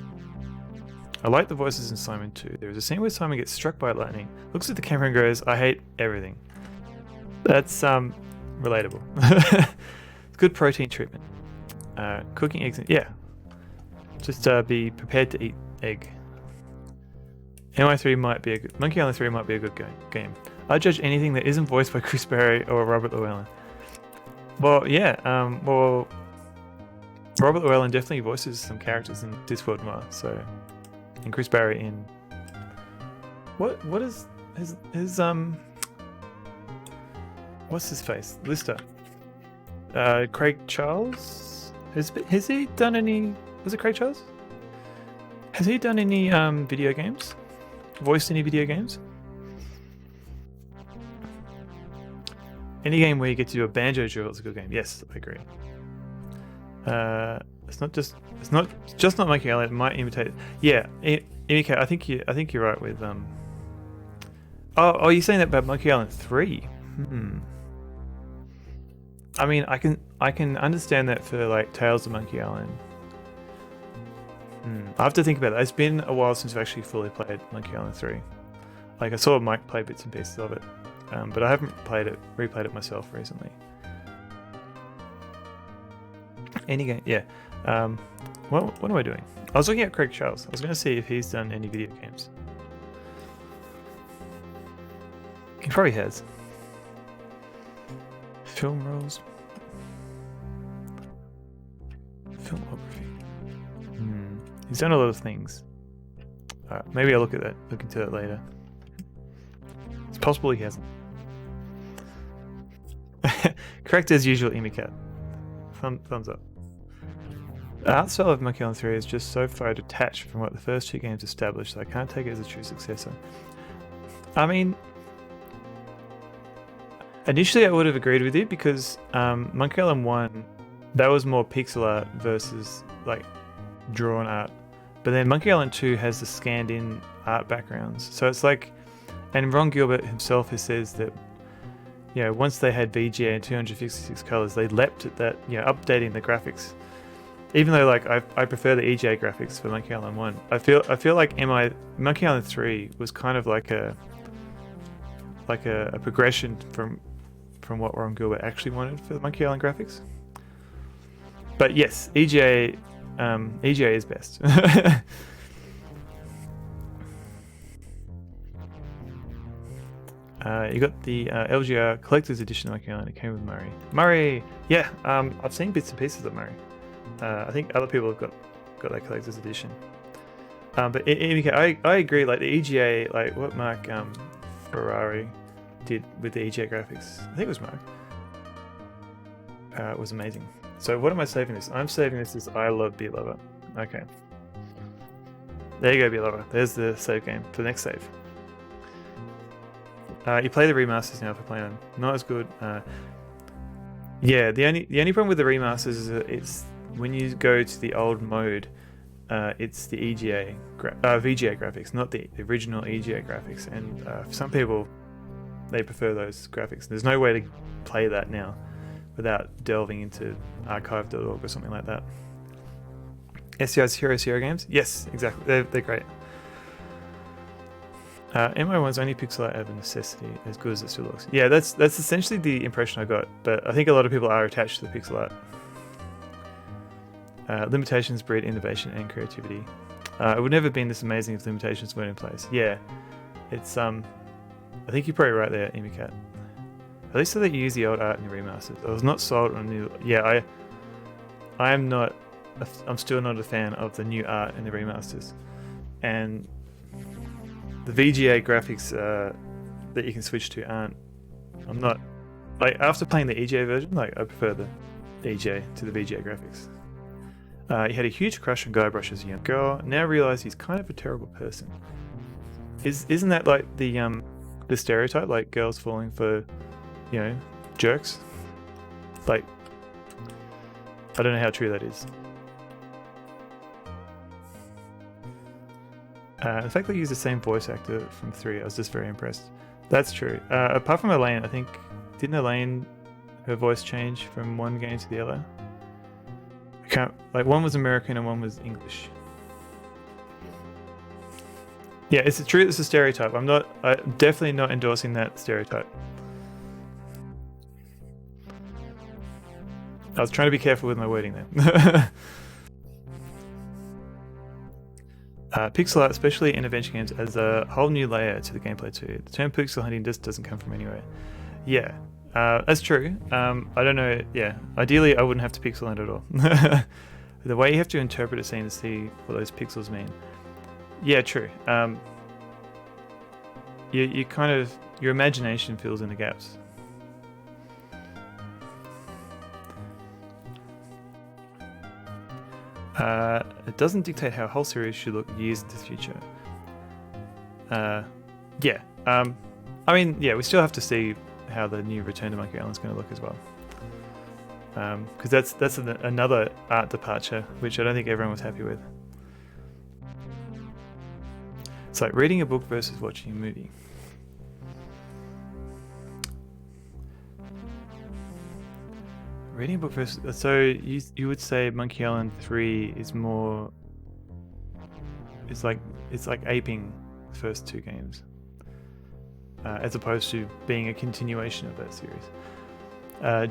I like the voices in Simon too. There is a scene where Simon gets struck by lightning, looks at the camera and goes, "I hate everything." That's relatable. It's good protein treatment. Cooking eggs, yeah. Just be prepared to eat egg. Monkey Island 3 might be a good game. I judge anything that isn't voiced by Chris Barry or Robert Llewellyn. Well, yeah. Robert Llewellyn definitely voices some characters in Discworld Noir. So, and Chris Barry in what is his what's his face? Lister. Craig Charles. Has he done any? Was it Craig Charles? Has he done any video games? Voiced any video games? Any game where you get to do a banjo drill is a good game. Yes, I agree. It's not just not Monkey Island. It might imitate. Yeah, Emika, I think you're right with Oh, you're saying that about Monkey Island 3? I mean, I can understand that for like Tales of Monkey Island. I have to think about that. It's been a while since I've actually fully played Monkey Island 3. Like I saw Mike play bits and pieces of it, but I haven't replayed it myself recently. Any game, yeah. What am I doing? I was looking at Craig Charles. I was going to see if he's done any video games. He probably has. Film roles. Filmography. He's done a lot of things. Maybe I'll look into that later. It's possible he hasn't. Correct as usual, Emicat. Thumbs up. The art style of Monkey Island 3 is just so far detached from what the first 2 games established that I can't take it as a true successor. I mean, initially I would have agreed with you because Monkey Island 1, that was more pixel art versus like drawn art. But then Monkey Island 2 has the scanned in art backgrounds. So it's like, and Ron Gilbert himself has says that, you know, once they had VGA and 256 colors, they leapt at that, you know, updating the graphics. Even though like I prefer the EGA graphics for Monkey Island 1, I feel like Monkey Island 3 was kind of like a progression from what Ron Gilbert actually wanted for the Monkey Island graphics. But yes, EGA is best. You got the LGR Collector's Edition of Monkey Island. It came with Murray. Murray, yeah. I've seen bits and pieces of Murray. I think other people have got that Collector's Edition. But I agree. Like the EGA, like what Mark Ferrari did with the EGA graphics. I think it was Mark. It was amazing. So what am I saving this? I'm saving this as I Love Beer Lover. Okay. There you go, Beer Lover. There's the save game for the next save. You play the remasters now for playing them. Not as good. Yeah, the only problem with the remasters is that it's when you go to the old mode, it's the EGA VGA graphics, not the original EGA graphics. And for some people, they prefer those graphics. There's no way to play that now without delving into archive.org or something like that. SCI's Hero Zero games? Yes, exactly. They're great. MI1's only pixel art out of necessity, as good as it still looks. Yeah, that's essentially the impression I got, but I think a lot of people are attached to the pixel art. Limitations breed innovation and creativity. It would never have been this amazing if limitations weren't in place. Yeah, it's I think you're probably right there, Emicat. At least so that you use the old art in the remasters. I was not sold on new. Yeah, I'm not. I'm still not a fan of the new art in the remasters, and the VGA graphics that you can switch to aren't. I'm not like after playing the EGA version. Like I prefer the EGA to the VGA graphics. He had a huge crush on Guybrush as a young girl. Now realize he's kind of a terrible person. Isn't that like the stereotype? Like girls falling for, jerks. Like I don't know how true that is. The fact that he used the same voice actor from 3, I was just very impressed. That's true. Apart from Elaine, I think didn't Elaine her voice change from one game to the other? I can't one was American and one was English. Yeah, it's true. It's a stereotype. I'm definitely not endorsing that stereotype. I was trying to be careful with my wording there. Pixel art, especially in adventure games, adds a whole new layer to the gameplay too. The term pixel hunting just doesn't come from anywhere. Yeah, that's true. I don't know. Yeah, ideally I wouldn't have to pixel hunt at all. The way you have to interpret a scene to see what those pixels mean. Yeah, true. You kind of your imagination fills in the gaps. It doesn't dictate how a whole series should look years into the future. Yeah. I mean, yeah, we still have to see how the new Return to Monkey Island is going to look as well. Because that's another art departure, which I don't think everyone was happy with. It's like reading a book versus watching a movie. Reading a book versus... So you would say Monkey Island 3 is more... It's like aping the first 2 games. As opposed to being a continuation of that series.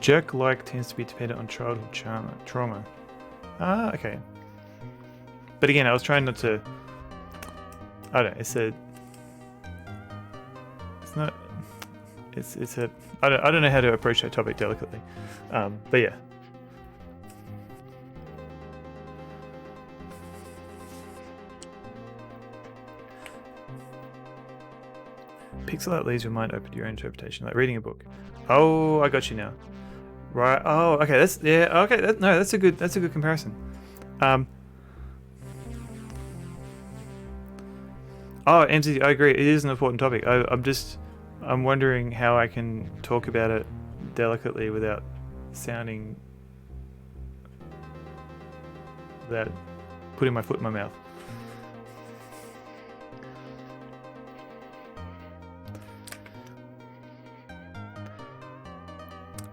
Jerk-like tends to be dependent on childhood trauma. Ah, okay. But again, I was trying not to... I don't know, it's not... It's a... I don't know how to approach that topic delicately. But yeah. Pixel art leaves your mind open to your own interpretation, like reading a book. Oh, I got you now. Right. Oh, okay. That's okay. That's a good comparison. Oh, MCC, I agree. It is an important topic. I'm wondering how I can talk about it delicately without putting my foot in my mouth.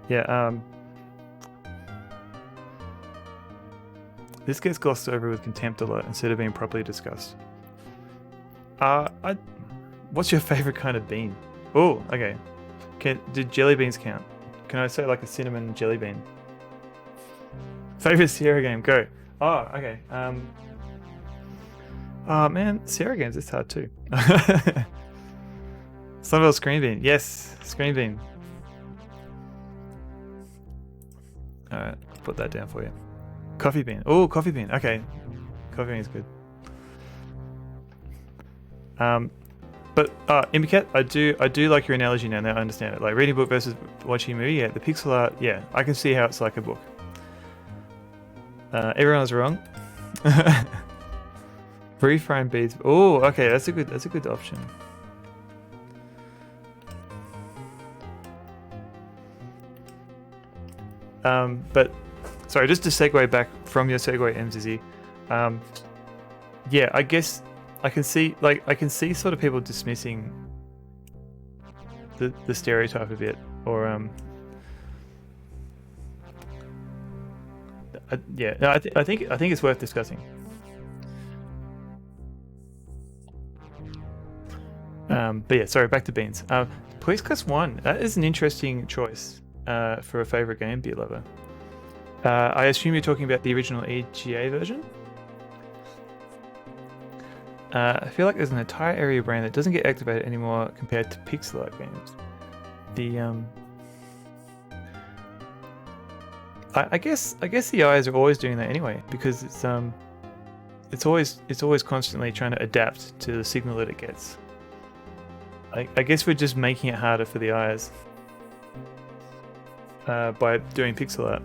Yeah, this gets glossed over with contempt a lot instead of being properly discussed. What's your favorite kind of bean? Oh, okay. Did jelly beans count? Can I say like a cinnamon jelly bean? Favorite Sierra game? Go. Oh, okay. Oh man, Sierra games, it's hard too. Sunville Screen Bean. Yes, Screen Bean. Alright, put that down for you. Coffee Bean. Oh, Coffee Bean. Okay. Coffee Bean is good. But Imbicat, I do like your analogy now. Now I understand it. Like reading a book versus watching a movie. Yeah, the pixel art. Yeah, I can see how it's like a book. Everyone was wrong. Reframe beads. Oh, okay, that's a good option. But sorry, just to segue back from your segue, MZZ. Yeah, I guess I can see sort of people dismissing the stereotype a bit, or yeah. No, I think it's worth discussing. But yeah, sorry, back to beans. Police Class 1. That is an interesting choice for a favorite game, beer lover. I assume you're talking about the original EGA version. I feel like there's an entire area of brain that doesn't get activated anymore compared to pixel art games. I guess the eyes are always doing that anyway, because it's always constantly trying to adapt to the signal that it gets. I guess we're just making it harder for the eyes by doing pixel art.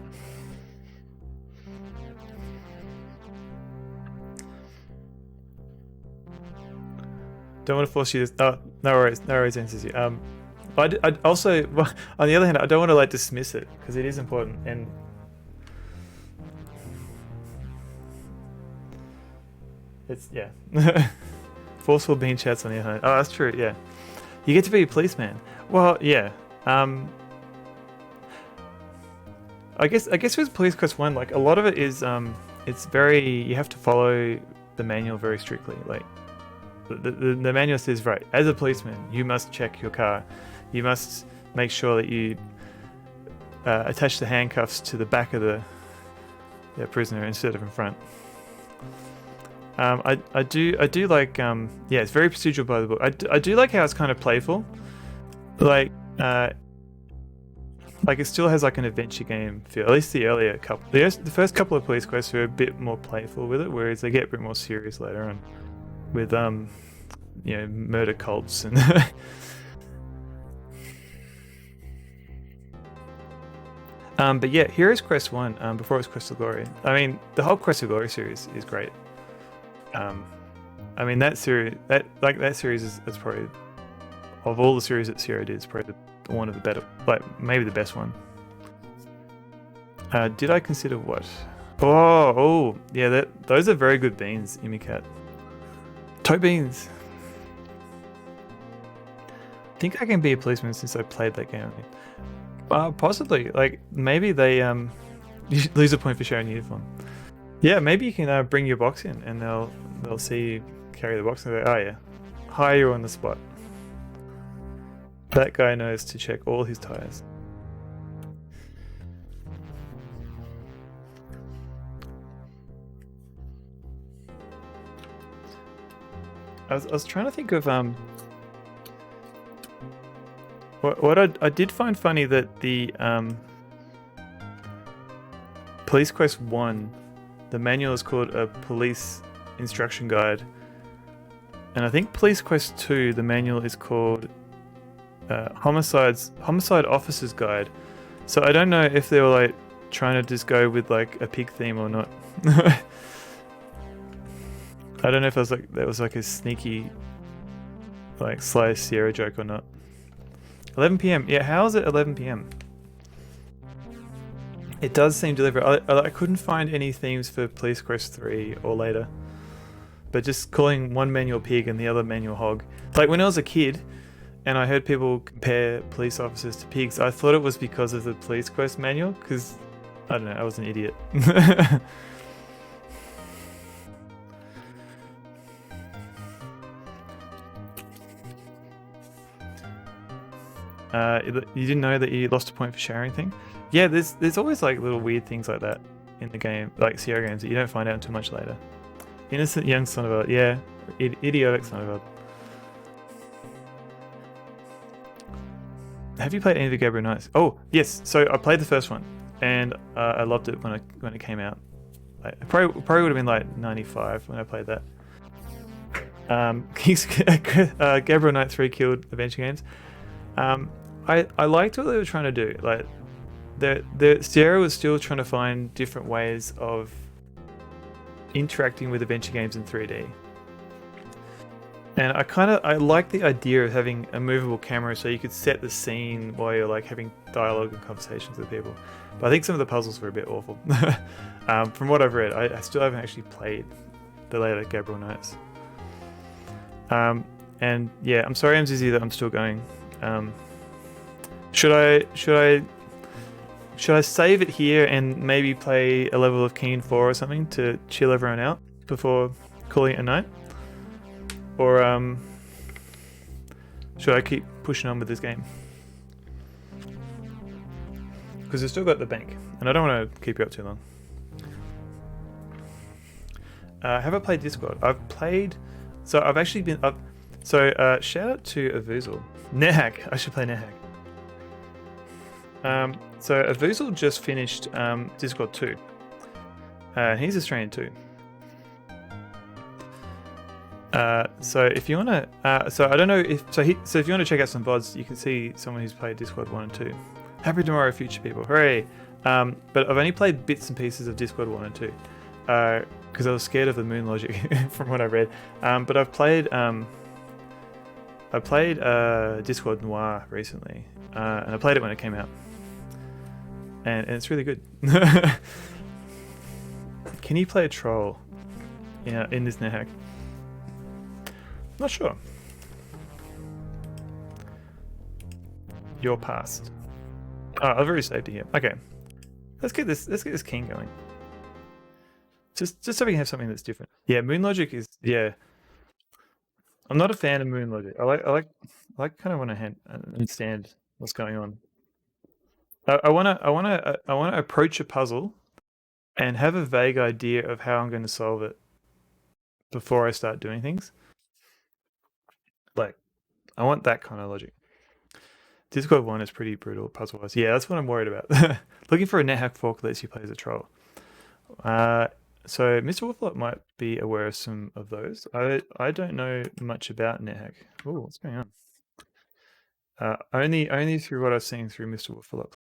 Don't want to force you to. Oh, no worries, NCC. I also, on the other hand, I don't want to like dismiss it because it is important and. It's yeah. Forceful bean chats on the other hand. Oh, that's true. Yeah, you get to be a policeman. Well, yeah. I guess with Police Quest 1, like a lot of it is it's very, you have to follow the manual very strictly. Like the manual says, right, as a policeman, you must check your car. You must make sure that you attach the handcuffs to the back of the prisoner instead of in front. I do like yeah, it's very procedural by the book. I do like how it's kind of playful, like it still has like an adventure game feel. At least the earlier couple, the first couple of police quests are a bit more playful with it, whereas they get a bit more serious later on with you know, murder cults and. But yeah, Heroes Quest 1, before it was Quest of Glory. I mean, the whole Quest of Glory series is great. I mean, that series is probably, of all the series that Sierra did, it's probably one of the better, like maybe the best one. Did I consider what? Oh, yeah, those are very good beans, Imicat. Toe beans. I think I can be a policeman since I played that game. Possibly. Like maybe they you lose a point for sharing uniform. Yeah, maybe you can bring your box in and they'll see you carry the box and they'll go, oh yeah, hire you on the spot. That guy knows to check all his tires. I was trying to think of what I did find funny that the Police Quest 1, the manual is called a police instruction guide, and I think Police Quest 2, the manual is called homicide officer's guide. So I don't know if they were like trying to just go with like a pig theme or not. I don't know if that was like a sneaky like Sly Sierra joke or not. 11 PM. Yeah, how is it 11 PM? It does seem deliberate. I couldn't find any themes for Police Quest 3 or later. But just calling one manual pig and the other manual hog. Like when I was a kid and I heard people compare police officers to pigs, I thought it was because of the Police Quest manual, because, I don't know, I was an idiot. You didn't know that you lost a point for sharing thing? Yeah, there's always like little weird things like that in the game, like Sierra games, that you don't find out until much later. Innocent young son of a, yeah, idiotic son of a. Have you played any of the Gabriel Knights? Oh yes, so I played the first one and I loved it when it came out. It probably would have been like 95 when I played that. Gabriel Knight 3 killed adventure games. I liked what they were trying to do. Like, the Sierra was still trying to find different ways of interacting with adventure games in 3D. And I like the idea of having a movable camera so you could set the scene while you're like having dialogue and conversations with people. But I think some of the puzzles were a bit awful. From what I've read, I still haven't actually played the later Gabriel Knights. And yeah, I'm sorry, MZZ, that I'm still going. Should I save it here and maybe play a level of Keen 4 or something to chill everyone out before calling it a night? Or should I keep pushing on with this game? Because I've still got the bank and I don't want to keep you up too long. Have I played Discord? I've played, so I've actually been up. So shout out to Avuzal. Nehak, I should play Nehak. So Avuzal just finished Discord 2. He's Australian too. So if you wanna, so I don't know if so if you want to check out some VODs, you can see someone who's played Discord 1 and 2. Happy tomorrow, future people! Hooray! But I've only played bits and pieces of Discord 1 and 2 because I was scared of the moon logic from what I read. But I played Discord Noir recently, and I played it when it came out, and it's really good. Can you play a troll? Yeah, in this NetHack. Not sure. Your past. Oh, I've already saved it here. Okay, let's get this king going. Just so we can have something that's different. Yeah, moon logic is I'm not a fan of moon logic. I like kind of want to understand what's going on. I wanna approach a puzzle and have a vague idea of how I'm going to solve it before I start doing things. Like, I want that kind of logic. Discord 1 is pretty brutal puzzle-wise. Yeah, that's what I'm worried about. Looking for a NetHack fork that lets you play as a troll. So Mr. Wolflock might be aware of some of those. I don't know much about NetHack. Oh, what's going on? Only through what I've seen through Mr. Wolflock.